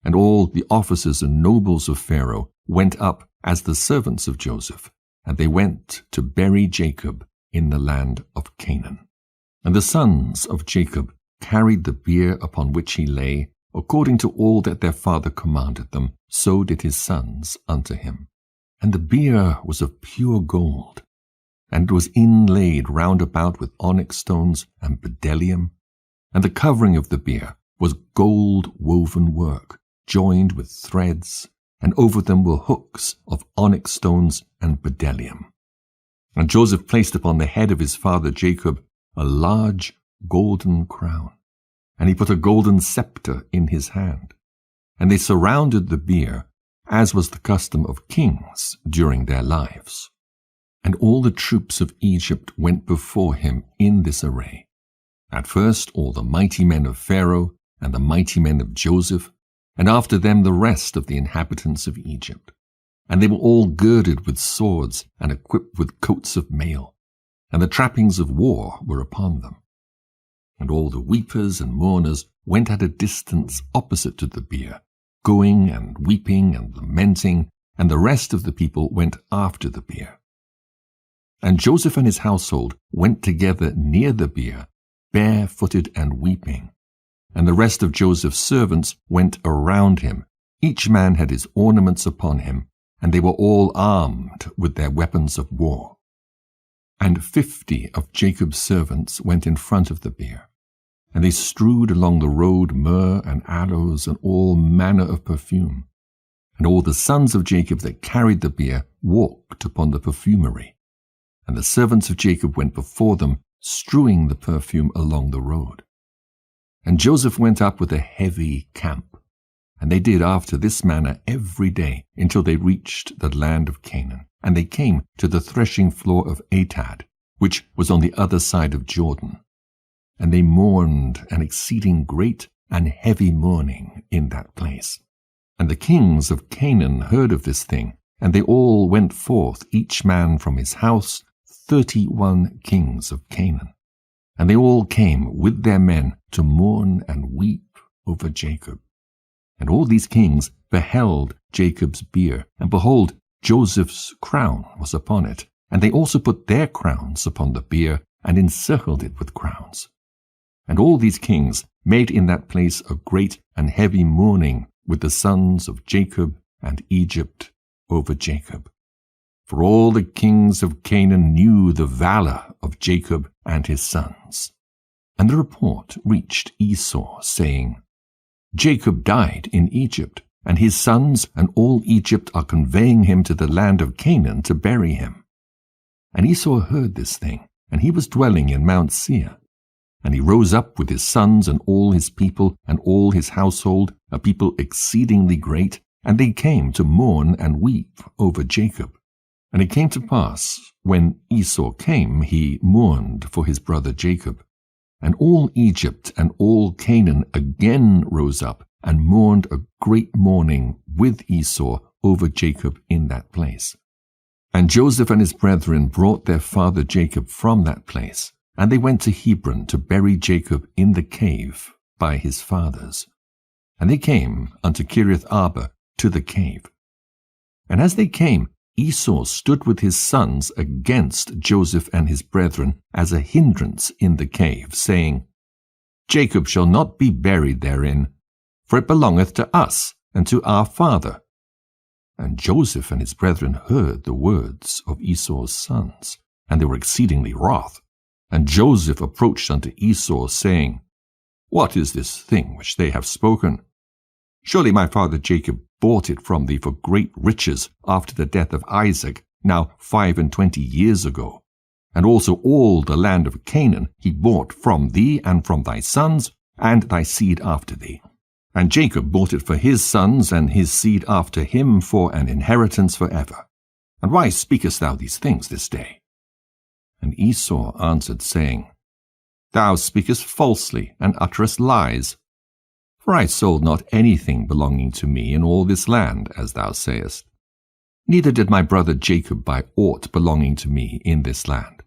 And all the officers and nobles of Pharaoh went up as the servants of Joseph, and they went to bury Jacob in the land of Canaan. And the sons of Jacob carried the bier upon which he lay, according to all that their father commanded them, so did his sons unto him. And the bier was of pure gold, and was inlaid round about with onyx stones and bdellium, and the covering of the bier was gold woven work, joined with threads, and over them were hooks of onyx stones and bdellium. And Joseph placed upon the head of his father Jacob a large golden crown, and he put a golden scepter in his hand. And they surrounded the bier, as was the custom of kings during their lives. And all the troops of Egypt went before him in this array. At first all the mighty men of Pharaoh, and the mighty men of Joseph, and after them the rest of the inhabitants of Egypt. And they were all girded with swords, and equipped with coats of mail, and the trappings of war were upon them. And all the weepers and mourners went at a distance opposite to the bier, going and weeping and lamenting, and the rest of the people went after the bier. And Joseph and his household went together near the bier, barefooted and weeping. And the rest of Joseph's servants went around him. Each man had his ornaments upon him, and they were all armed with their weapons of war. And 50 of Jacob's servants went in front of the bier. And they strewed along the road myrrh and aloes and all manner of perfume. And all the sons of Jacob that carried the bier walked upon the perfumery. And the servants of Jacob went before them, strewing the perfume along the road. And Joseph went up with a heavy camp. And they did after this manner every day until they reached the land of Canaan. And they came to the threshing floor of Atad, which was on the other side of Jordan. And they mourned an exceeding great and heavy mourning in that place. And the kings of Canaan heard of this thing, and they all went forth, each man from his house, 31 kings of Canaan. And they all came with their men to mourn and weep over Jacob. And all these kings beheld Jacob's bier, and behold, Joseph's crown was upon it. And they also put their crowns upon the bier, and encircled it with crowns. And all these kings made in that place a great and heavy mourning with the sons of Jacob and Egypt over Jacob. For all the kings of Canaan knew the valor of Jacob and his sons. And the report reached Esau, saying, Jacob died in Egypt, and his sons and all Egypt are conveying him to the land of Canaan to bury him. And Esau heard this thing, and he was dwelling in Mount Seir. And he rose up with his sons and all his people and all his household, a people exceedingly great, and they came to mourn and weep over Jacob. And it came to pass, when Esau came, he mourned for his brother Jacob. And all Egypt and all Canaan again rose up and mourned a great mourning with Esau over Jacob in that place. And Joseph and his brethren brought their father Jacob from that place, and they went to Hebron to bury Jacob in the cave by his fathers. And they came unto Kiriath Arba to the cave. And as they came, Esau stood with his sons against Joseph and his brethren as a hindrance in the cave, saying, Jacob shall not be buried therein, for it belongeth to us and to our father. And Joseph and his brethren heard the words of Esau's sons, and they were exceedingly wroth. And Joseph approached unto Esau, saying, What is this thing which they have spoken? Surely my father Jacob bought it from thee for great riches after the death of Isaac, now 25 years ago. And also all the land of Canaan he bought from thee and from thy sons and thy seed after thee. And Jacob bought it for his sons and his seed after him for an inheritance forever. And why speakest thou these things this day? And Esau answered, saying, Thou speakest falsely and utterest lies. For I sold not anything belonging to me in all this land, as thou sayest. Neither did my brother Jacob buy aught belonging to me in this land.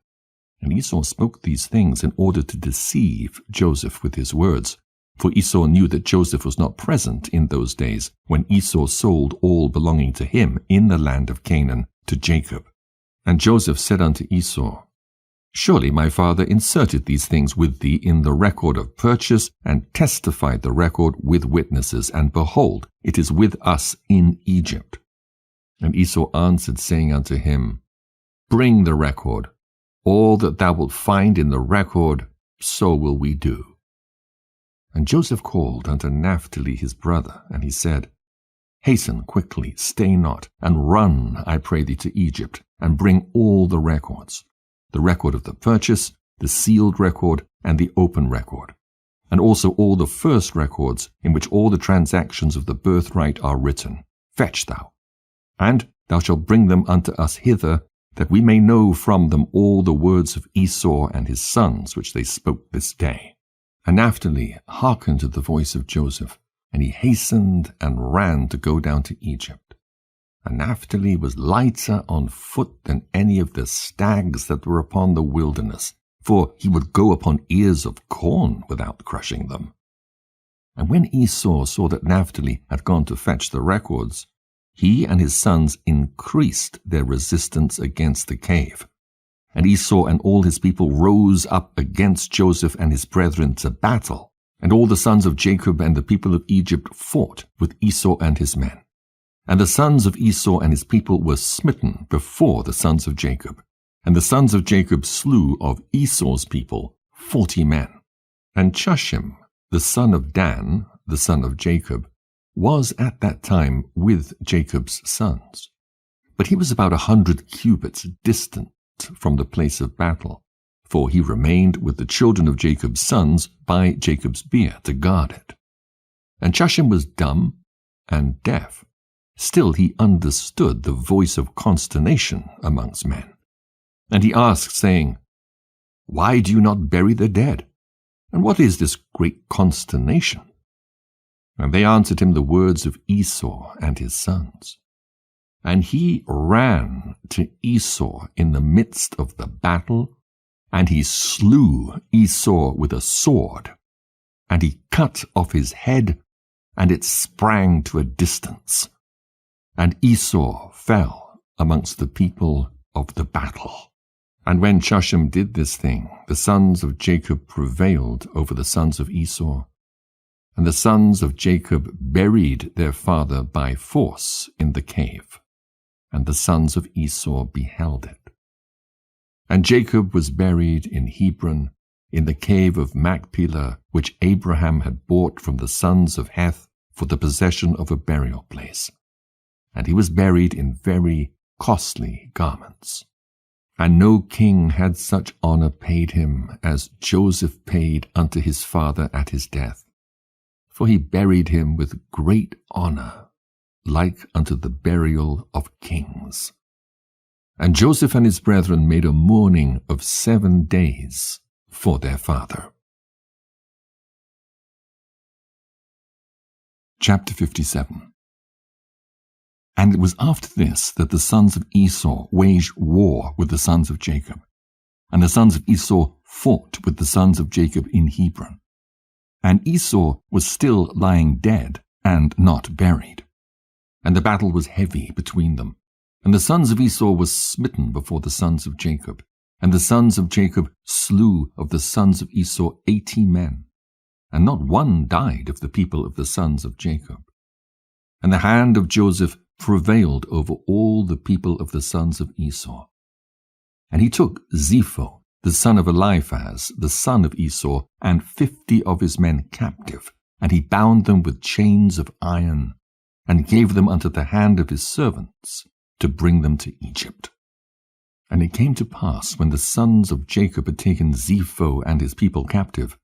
And Esau spoke these things in order to deceive Joseph with his words. For Esau knew that Joseph was not present in those days when Esau sold all belonging to him in the land of Canaan to Jacob. And Joseph said unto Esau, Surely my father inserted these things with thee in the record of purchase, and testified the record with witnesses, and behold, it is with us in Egypt. And Esau answered, saying unto him, Bring the record. All that thou wilt find in the record, so will we do. And Joseph called unto Naphtali his brother, and he said, Hasten quickly, stay not, and run, I pray thee, to Egypt, and bring all the records, the record of the purchase, the sealed record, and the open record, and also all the first records in which all the transactions of the birthright are written. Fetch thou, and thou shalt bring them unto us hither, that we may know from them all the words of Esau and his sons which they spoke this day. And Naphtali hearkened to the voice of Joseph, and he hastened and ran to go down to Egypt. And Naphtali was lighter on foot than any of the stags that were upon the wilderness, for he would go upon ears of corn without crushing them. And when Esau saw that Naphtali had gone to fetch the records, he and his sons increased their resistance against the cave. And Esau and all his people rose up against Joseph and his brethren to battle. And all the sons of Jacob and the people of Egypt fought with Esau and his men. And the sons of Esau and his people were smitten before the sons of Jacob. And the sons of Jacob slew of Esau's people 40 men. And Chushim, the son of Dan, the son of Jacob, was at that time with Jacob's sons. But he was about 100 cubits distant from the place of battle, for he remained with the children of Jacob's sons by Jacob's bier to guard it. And Chushim was dumb and deaf. Still he understood the voice of consternation amongst men. And he asked, saying, Why do you not bury the dead? And what is this great consternation? And they answered him the words of Esau and his sons. And he ran to Esau in the midst of the battle, and he slew Esau with a sword, and he cut off his head, and it sprang to a distance. And Esau fell amongst the people of the battle. And when Chushim did this thing, the sons of Jacob prevailed over the sons of Esau. And the sons of Jacob buried their father by force in the cave. And the sons of Esau beheld it. And Jacob was buried in Hebron, in the cave of Machpelah, which Abraham had bought from the sons of Heth for the possession of a burial place. And he was buried in very costly garments. And no king had such honor paid him as Joseph paid unto his father at his death. For he buried him with great honor, like unto the burial of kings. And Joseph and his brethren made a mourning of 7 days for their father. Chapter 57. And it was after this that the sons of Esau waged war with the sons of Jacob. And the sons of Esau fought with the sons of Jacob in Hebron. And Esau was still lying dead and not buried. And the battle was heavy between them. And the sons of Esau were smitten before the sons of Jacob. And the sons of Jacob slew of the sons of Esau 80 men. And not one died of the people of the sons of Jacob. And the hand of Joseph prevailed over all the people of the sons of Esau. And he took Zepho, the son of Eliphaz, the son of Esau, and 50 of his men captive, and he bound them with chains of iron, and gave them unto the hand of his servants, to bring them to Egypt. And it came to pass, when the sons of Jacob had taken Zepho and his people captive,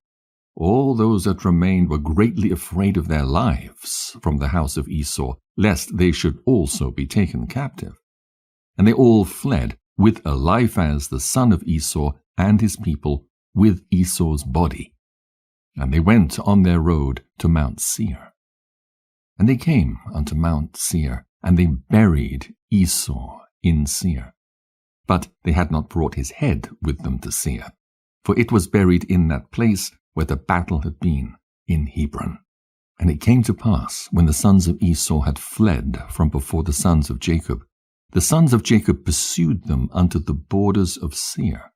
all those that remained were greatly afraid of their lives from the house of Esau, lest they should also be taken captive. And they all fled, with Eliphaz the son of Esau and his people, with Esau's body. And they went on their road to Mount Seir. And they came unto Mount Seir, and they buried Esau in Seir. But they had not brought his head with them to Seir, for it was buried in that place where the battle had been, in Hebron. And it came to pass, when the sons of Esau had fled from before the sons of Jacob, the sons of Jacob pursued them unto the borders of Seir.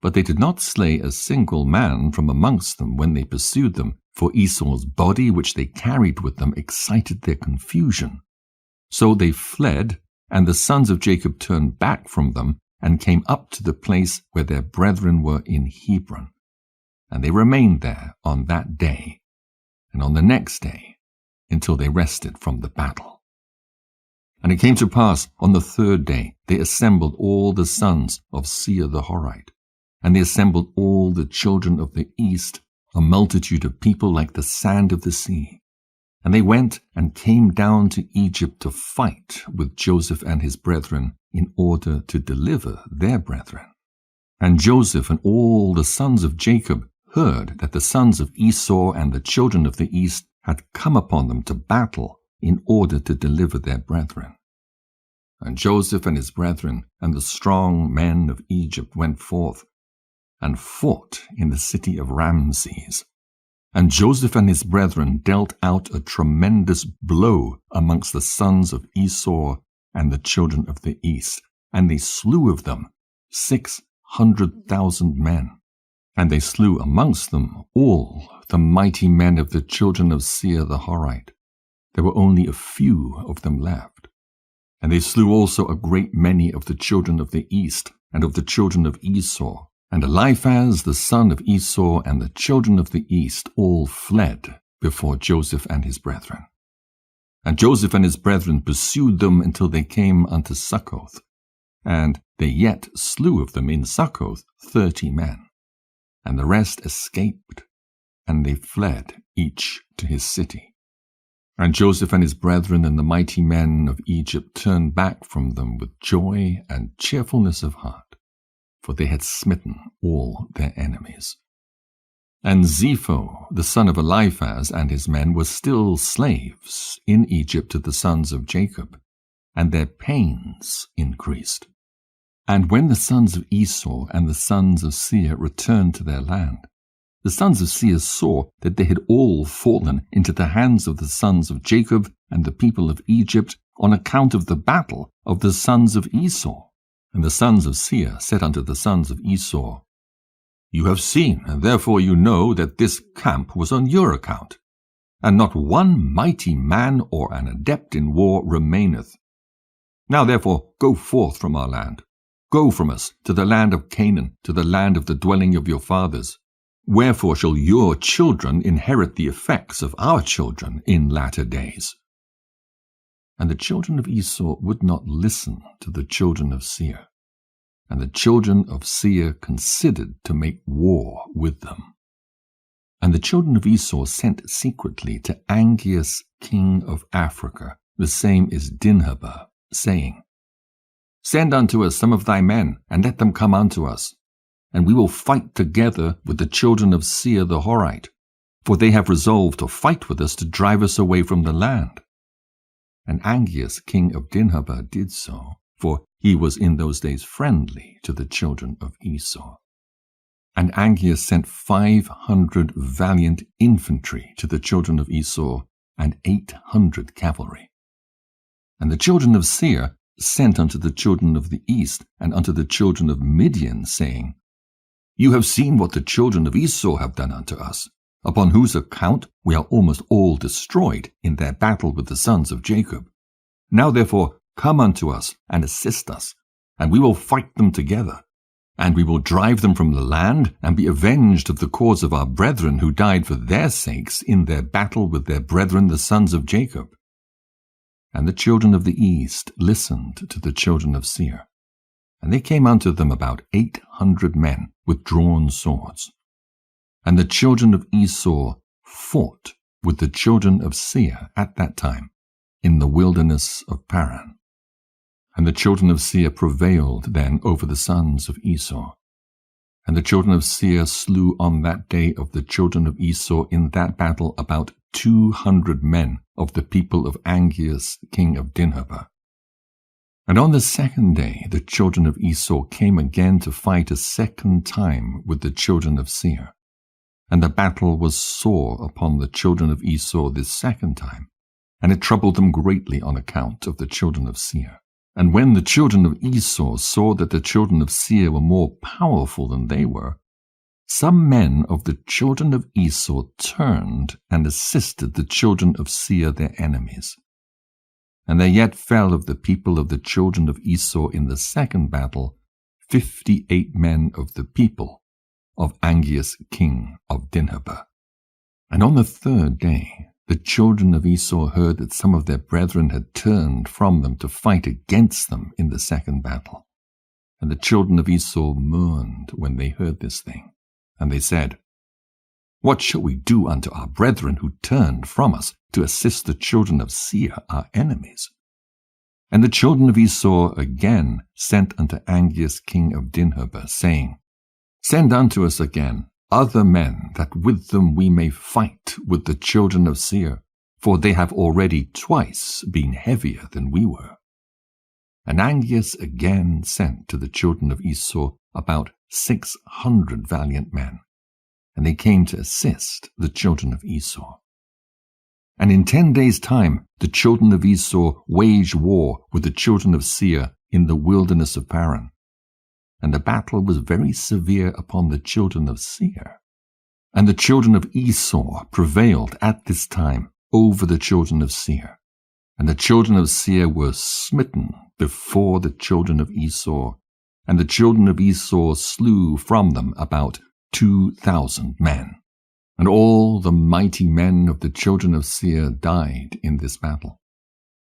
But they did not slay a single man from amongst them when they pursued them, for Esau's body which they carried with them excited their confusion. So they fled, and the sons of Jacob turned back from them, and came up to the place where their brethren were in Hebron. And they remained there on that day, and on the next day, until they rested from the battle. And it came to pass, on the third day, they assembled all the sons of Seir the Horite, and they assembled all the children of the east, a multitude of people like the sand of the sea. And they went and came down to Egypt to fight with Joseph and his brethren, in order to deliver their brethren. And Joseph and all the sons of Jacob heard that the sons of Esau and the children of the east had come upon them to battle, in order to deliver their brethren. And Joseph and his brethren and the strong men of Egypt went forth, and fought in the city of Ramses. And Joseph and his brethren dealt out a tremendous blow amongst the sons of Esau and the children of the east, and they slew of them 600,000 men. And they slew amongst them all the mighty men of the children of Seir the Horite. There were only a few of them left. And they slew also a great many of the children of the east, and of the children of Esau. And Eliphaz the son of Esau and the children of the east all fled before Joseph and his brethren. And Joseph and his brethren pursued them until they came unto Succoth. And they yet slew of them in Succoth 30 men. And the rest escaped, and they fled each to his city. And Joseph and his brethren and the mighty men of Egypt turned back from them with joy and cheerfulness of heart, for they had smitten all their enemies. And Zepho, the son of Eliphaz, and his men were still slaves in Egypt to the sons of Jacob, and their pains increased. And when the sons of Esau and the sons of Seir returned to their land, the sons of Seir saw that they had all fallen into the hands of the sons of Jacob and the people of Egypt on account of the battle of the sons of Esau. And the sons of Seir said unto the sons of Esau, You have seen, and therefore you know that this camp was on your account, and not one mighty man or an adept in war remaineth. Now therefore go forth from our land. Go from us to the land of Canaan, to the land of the dwelling of your fathers. Wherefore shall your children inherit the effects of our children in latter days? And the children of Esau would not listen to the children of Seir, and the children of Seir considered to make war with them. And the children of Esau sent secretly to Angeas king of Africa, the same is Dinhabah, saying, Send unto us some of thy men, and let them come unto us, and we will fight together with the children of Seir the Horite, for they have resolved to fight with us to drive us away from the land. And Angeas king of Dinhabah did so, for he was in those days friendly to the children of Esau. And Angeas sent 500 valiant infantry to the children of Esau, and 800 cavalry. And the children of Seir sent unto the children of the east and unto the children of Midian, saying, You have seen what the children of Esau have done unto us, upon whose account we are almost all destroyed in their battle with the sons of Jacob. Now therefore come unto us and assist us, and we will fight them together. And we will drive them from the land, and be avenged of the cause of our brethren who died for their sakes in their battle with their brethren the sons of Jacob. And the children of the east listened to the children of Seir. And they came unto them about 800 men with drawn swords. And the children of Esau fought with the children of Seir at that time in the wilderness of Paran. And the children of Seir prevailed then over the sons of Esau. And the children of Seir slew on that day of the children of Esau in that battle about 200 men of the people of Angeas, king of Dinhabah. And on the second day the children of Esau came again to fight a second time with the children of Seir. And the battle was sore upon the children of Esau this second time, and it troubled them greatly on account of the children of Seir. And when the children of Esau saw that the children of Seir were more powerful than they were, some men of the children of Esau turned and assisted the children of Seir their enemies. And there yet fell of the people of the children of Esau in the second battle 58 men of the people of Angeas king of Dinhabah. And on the third day the children of Esau heard that some of their brethren had turned from them to fight against them in the second battle. And the children of Esau mourned when they heard this thing. And they said, What shall we do unto our brethren who turned from us to assist the children of Seir, our enemies? And the children of Esau again sent unto Angeas king of Dinhabah, saying, Send unto us again other men, that with them we may fight with the children of Seir, for they have already twice been heavier than we were. And Angeas again sent to the children of Esau about 600 valiant men, and they came to assist the children of Esau. And in 10 days' time the children of Esau waged war with the children of Seir in the wilderness of Paran. And the battle was very severe upon the children of Seir. And the children of Esau prevailed at this time over the children of Seir. And the children of Seir were smitten before the children of Esau, and the children of Esau slew from them about 2,000 men. And all the mighty men of the children of Seir died in this battle.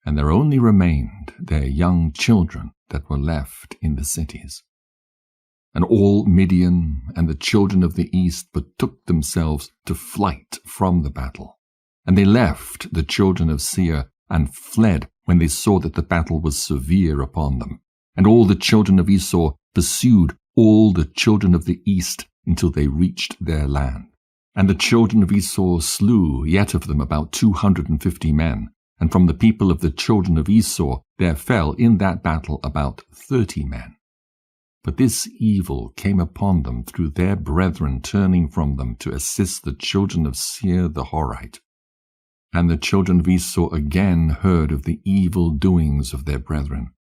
And there only remained their young children that were left in the cities. And all Midian and the children of the east betook themselves to flight from the battle. And they left the children of Seir and fled when they saw that the battle was severe upon them. And all the children of Esau pursued all the children of the east until they reached their land. And the children of Esau slew yet of them about 250 men. And from the people of the children of Esau there fell in that battle about 30 men. But this evil came upon them through their brethren turning from them to assist the children of Seir the Horite. And the children of Esau again heard of the evil doings of their brethren,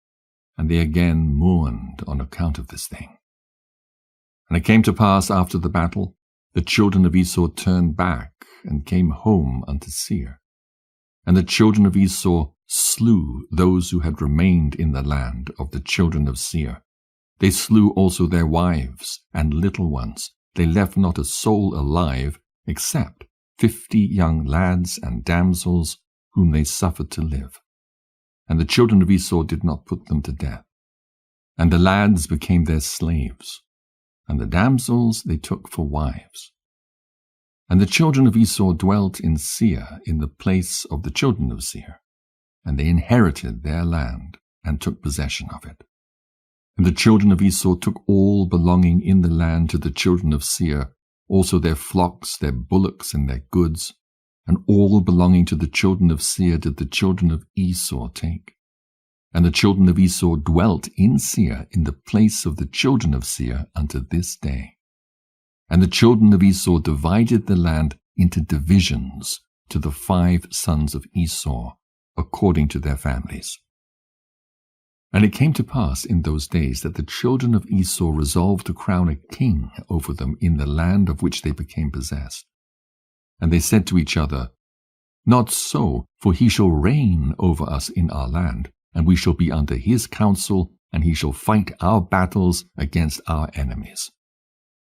and they again mourned on account of this thing. And it came to pass after the battle, the children of Esau turned back and came home unto Seir. And the children of Esau slew those who had remained in the land of the children of Seir. They slew also their wives and little ones. They left not a soul alive, except 50 young lads and damsels, whom they suffered to live. And the children of Esau did not put them to death. And the lads became their slaves, and the damsels they took for wives. And the children of Esau dwelt in Seir in the place of the children of Seir, and they inherited their land and took possession of it. And the children of Esau took all belonging in the land to the children of Seir, also their flocks, their bullocks, and their goods, and all belonging to the children of Seir did the children of Esau take. And the children of Esau dwelt in Seir in the place of the children of Seir unto this day. And the children of Esau divided the land into divisions to the 5 sons of Esau, according to their families. And it came to pass in those days that the children of Esau resolved to crown a king over them in the land of which they became possessed. And they said to each other, Not so, for he shall reign over us in our land, and we shall be under his counsel, and he shall fight our battles against our enemies.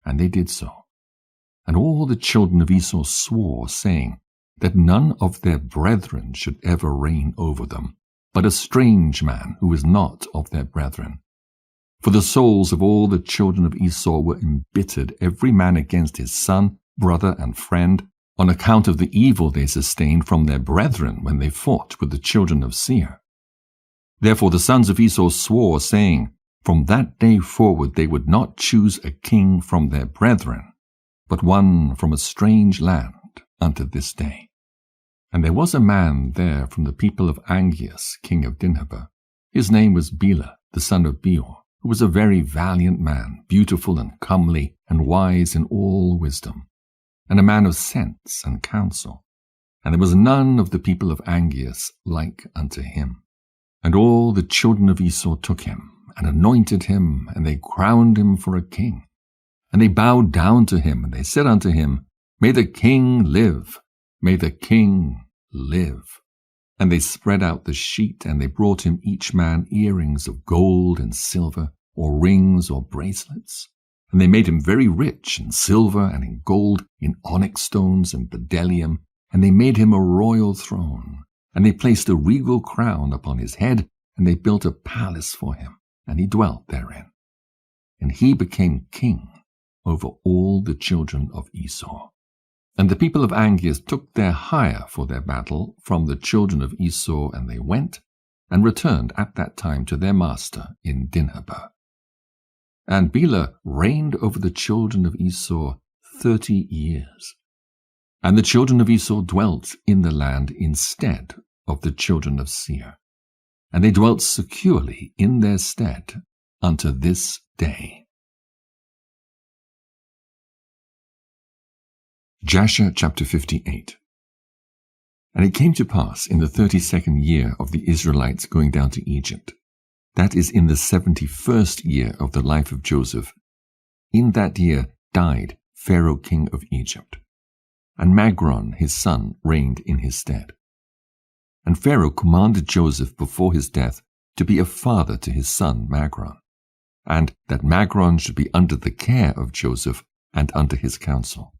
And they did so. And all the children of Esau swore, saying, that none of their brethren should ever reign over them, but a strange man who is not of their brethren. For the souls of all the children of Esau were embittered, every man against his son, brother, and friend, on account of the evil they sustained from their brethren when they fought with the children of Seir. Therefore the sons of Esau swore, saying, from that day forward they would not choose a king from their brethren, but one from a strange land unto this day. And there was a man there from the people of Angeas, king of Dinhabah. His name was Bela, the son of Beor, who was a very valiant man, beautiful and comely, and wise in all wisdom, and a man of sense and counsel. And there was none of the people of Angeas like unto him. And all the children of Esau took him, and anointed him, and they crowned him for a king. And they bowed down to him, and they said unto him, May the king live! May the king live! And they spread out the sheet, and they brought him each man earrings of gold and silver, or rings or bracelets. And they made him very rich in silver and in gold, in onyx stones and bdellium, and they made him a royal throne. And they placed a regal crown upon his head, and they built a palace for him, and he dwelt therein. And he became king over all the children of Esau. And the people of Angeas took their hire for their battle from the children of Esau, and they went, and returned at that time to their master in Dinhabah. And Bela reigned over the children of Esau 30 years. And the children of Esau dwelt in the land instead of the children of Seir. And they dwelt securely in their stead unto this day. Jasher chapter 58. And it came to pass in the 32nd year of the Israelites going down to Egypt, that is in the 71st year of the life of Joseph, in that year died Pharaoh king of Egypt, and Magron his son reigned in his stead. And Pharaoh commanded Joseph before his death to be a father to his son Magron, and that Magron should be under the care of Joseph and under his counsel.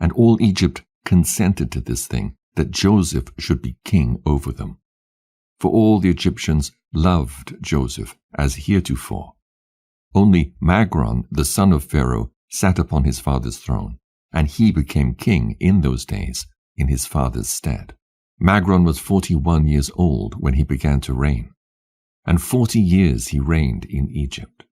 And all Egypt consented to this thing, that Joseph should be king over them. For all the Egyptians loved Joseph as heretofore. Only Magron, the son of Pharaoh, sat upon his father's throne, and he became king in those days in his father's stead. Magron was 41 years old when he began to reign, and 40 years he reigned in Egypt.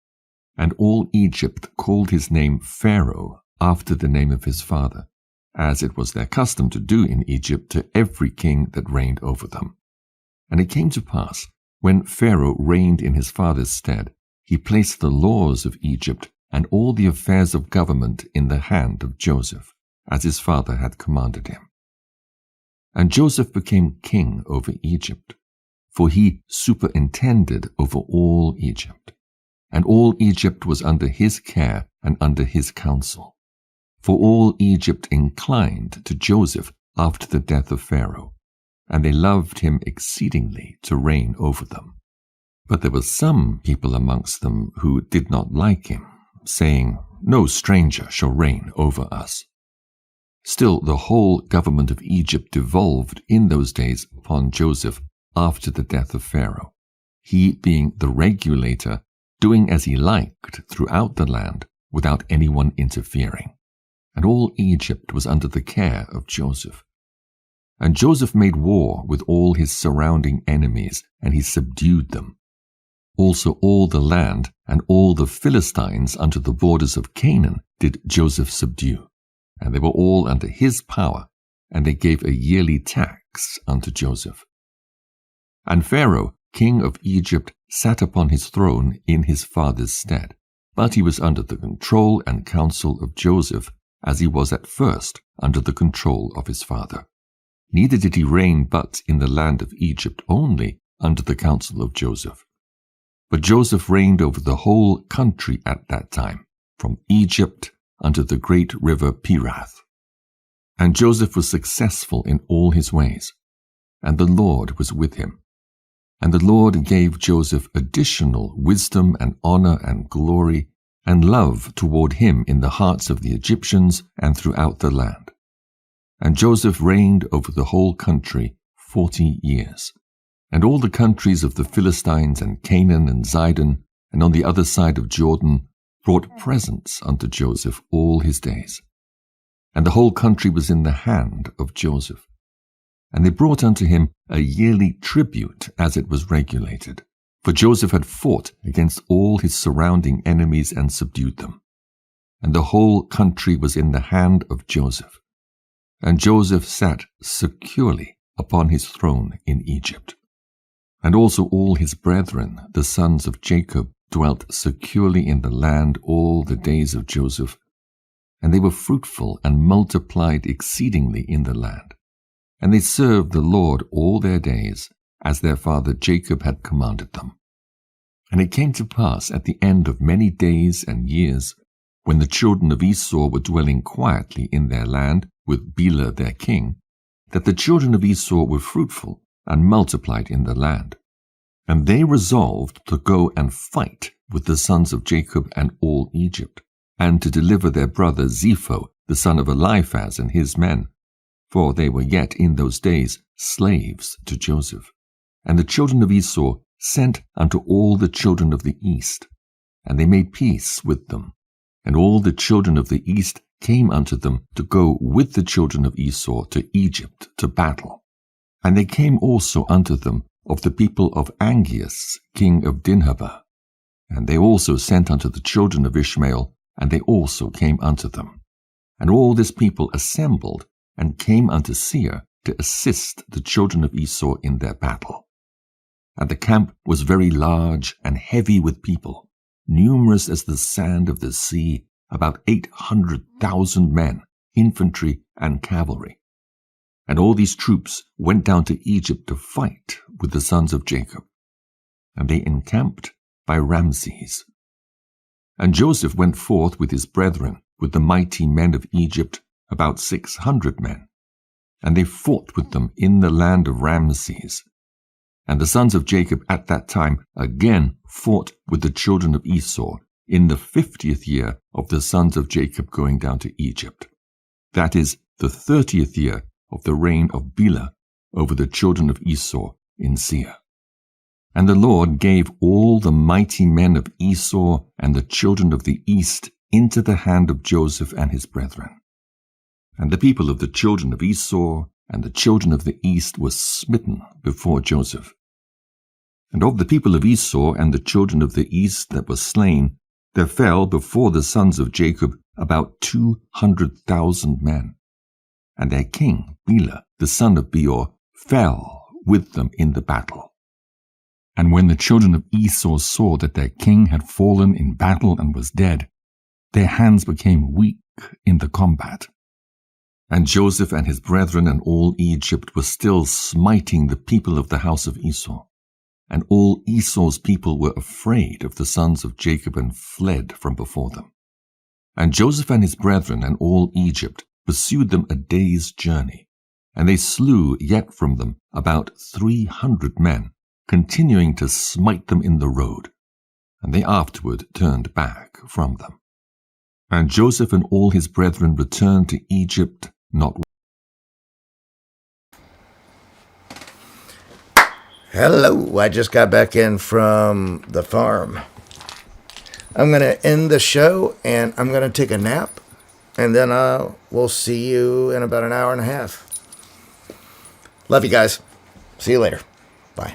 And all Egypt called his name Pharaoh after the name of his father, as it was their custom to do in Egypt to every king that reigned over them. And it came to pass, when Pharaoh reigned in his father's stead, he placed the laws of Egypt and all the affairs of government in the hand of Joseph, as his father had commanded him. And Joseph became king over Egypt, for he superintended over all Egypt. And all Egypt was under his care and under his counsel. For all Egypt inclined to Joseph after the death of Pharaoh, and they loved him exceedingly to reign over them. But there were some people amongst them who did not like him, saying, No stranger shall reign over us. Still the whole government of Egypt devolved in those days upon Joseph after the death of Pharaoh, he being the regulator, doing as he liked throughout the land without anyone interfering. And all Egypt was under the care of Joseph. And Joseph made war with all his surrounding enemies, and he subdued them. Also all the land and all the Philistines unto the borders of Canaan did Joseph subdue, and they were all under his power, and they gave a yearly tax unto Joseph. And Pharaoh, king of Egypt, sat upon his throne in his father's stead, but he was under the control and counsel of Joseph, as he was at first under the control of his father. Neither did he reign but in the land of Egypt only under the counsel of Joseph, But Joseph reigned over the whole country at that time, from Egypt unto the great river Perath. And Joseph was successful in all his ways, and the Lord was with him. And the Lord gave Joseph additional wisdom and honor and glory and love toward him in the hearts of the Egyptians and throughout the land. And Joseph reigned over the whole country 40 years. And all the countries of the Philistines and Canaan and Zidon, and on the other side of Jordan, brought presents unto Joseph all his days. And the whole country was in the hand of Joseph. And they brought unto him a yearly tribute as it was regulated. For Joseph had fought against all his surrounding enemies and subdued them. And the whole country was in the hand of Joseph. And Joseph sat securely upon his throne in Egypt. And also all his brethren, the sons of Jacob, dwelt securely in the land all the days of Joseph. And they were fruitful and multiplied exceedingly in the land. And they served the Lord all their days, as their father Jacob had commanded them. And it came to pass at the end of many days and years, when the children of Esau were dwelling quietly in their land, with Bela their king, that the children of Esau were fruitful and multiplied in the land. And they resolved to go and fight with the sons of Jacob and all Egypt, and to deliver their brother Zepho, the son of Eliphaz, and his men, for they were yet in those days slaves to Joseph. And the children of Esau sent unto all the children of the east, and they made peace with them. And all the children of the east came unto them to go with the children of Esau to Egypt to battle. And they came also unto them of the people of Angeas, king of Dinhabah. And they also sent unto the children of Ishmael, and they also came unto them. And all this people assembled, and came unto Seir to assist the children of Esau in their battle. And the camp was very large and heavy with people, numerous as the sand of the sea, about 800,000 men, infantry and cavalry. And all these troops went down to Egypt to fight with the sons of Jacob. And they encamped by Ramses. And Joseph went forth with his brethren, with the mighty men of Egypt, about 600 men. And they fought with them in the land of Ramses. And the sons of Jacob at that time again fought with the children of Esau in the 50th year of the sons of Jacob going down to Egypt. That is the 30th year of the reign of Bela over the children of Esau in Seir. And the Lord gave all the mighty men of Esau and the children of the east into the hand of Joseph and his brethren. And the people of the children of Esau and the children of the east were smitten before Joseph. And of the people of Esau and the children of the east that were slain, there fell before the sons of Jacob about 200,000 men. And their king, Bela, the son of Beor, fell with them in the battle. And when the children of Esau saw that their king had fallen in battle and was dead, their hands became weak in the combat. And Joseph and his brethren and all Egypt were still smiting the people of the house of Esau. And all Esau's people were afraid of the sons of Jacob and fled from before them. And Joseph and his brethren and all Egypt pursued them a day's journey. And they slew yet from them about 300 men, continuing to smite them in the road. And they afterward turned back from them. And Joseph and all his brethren returned to Egypt not. Hello, I just got back in from the farm. I'm going to end the show and I'm going to take a nap, and then we'll see you in about an hour and a half. Love you guys. See you later. Bye.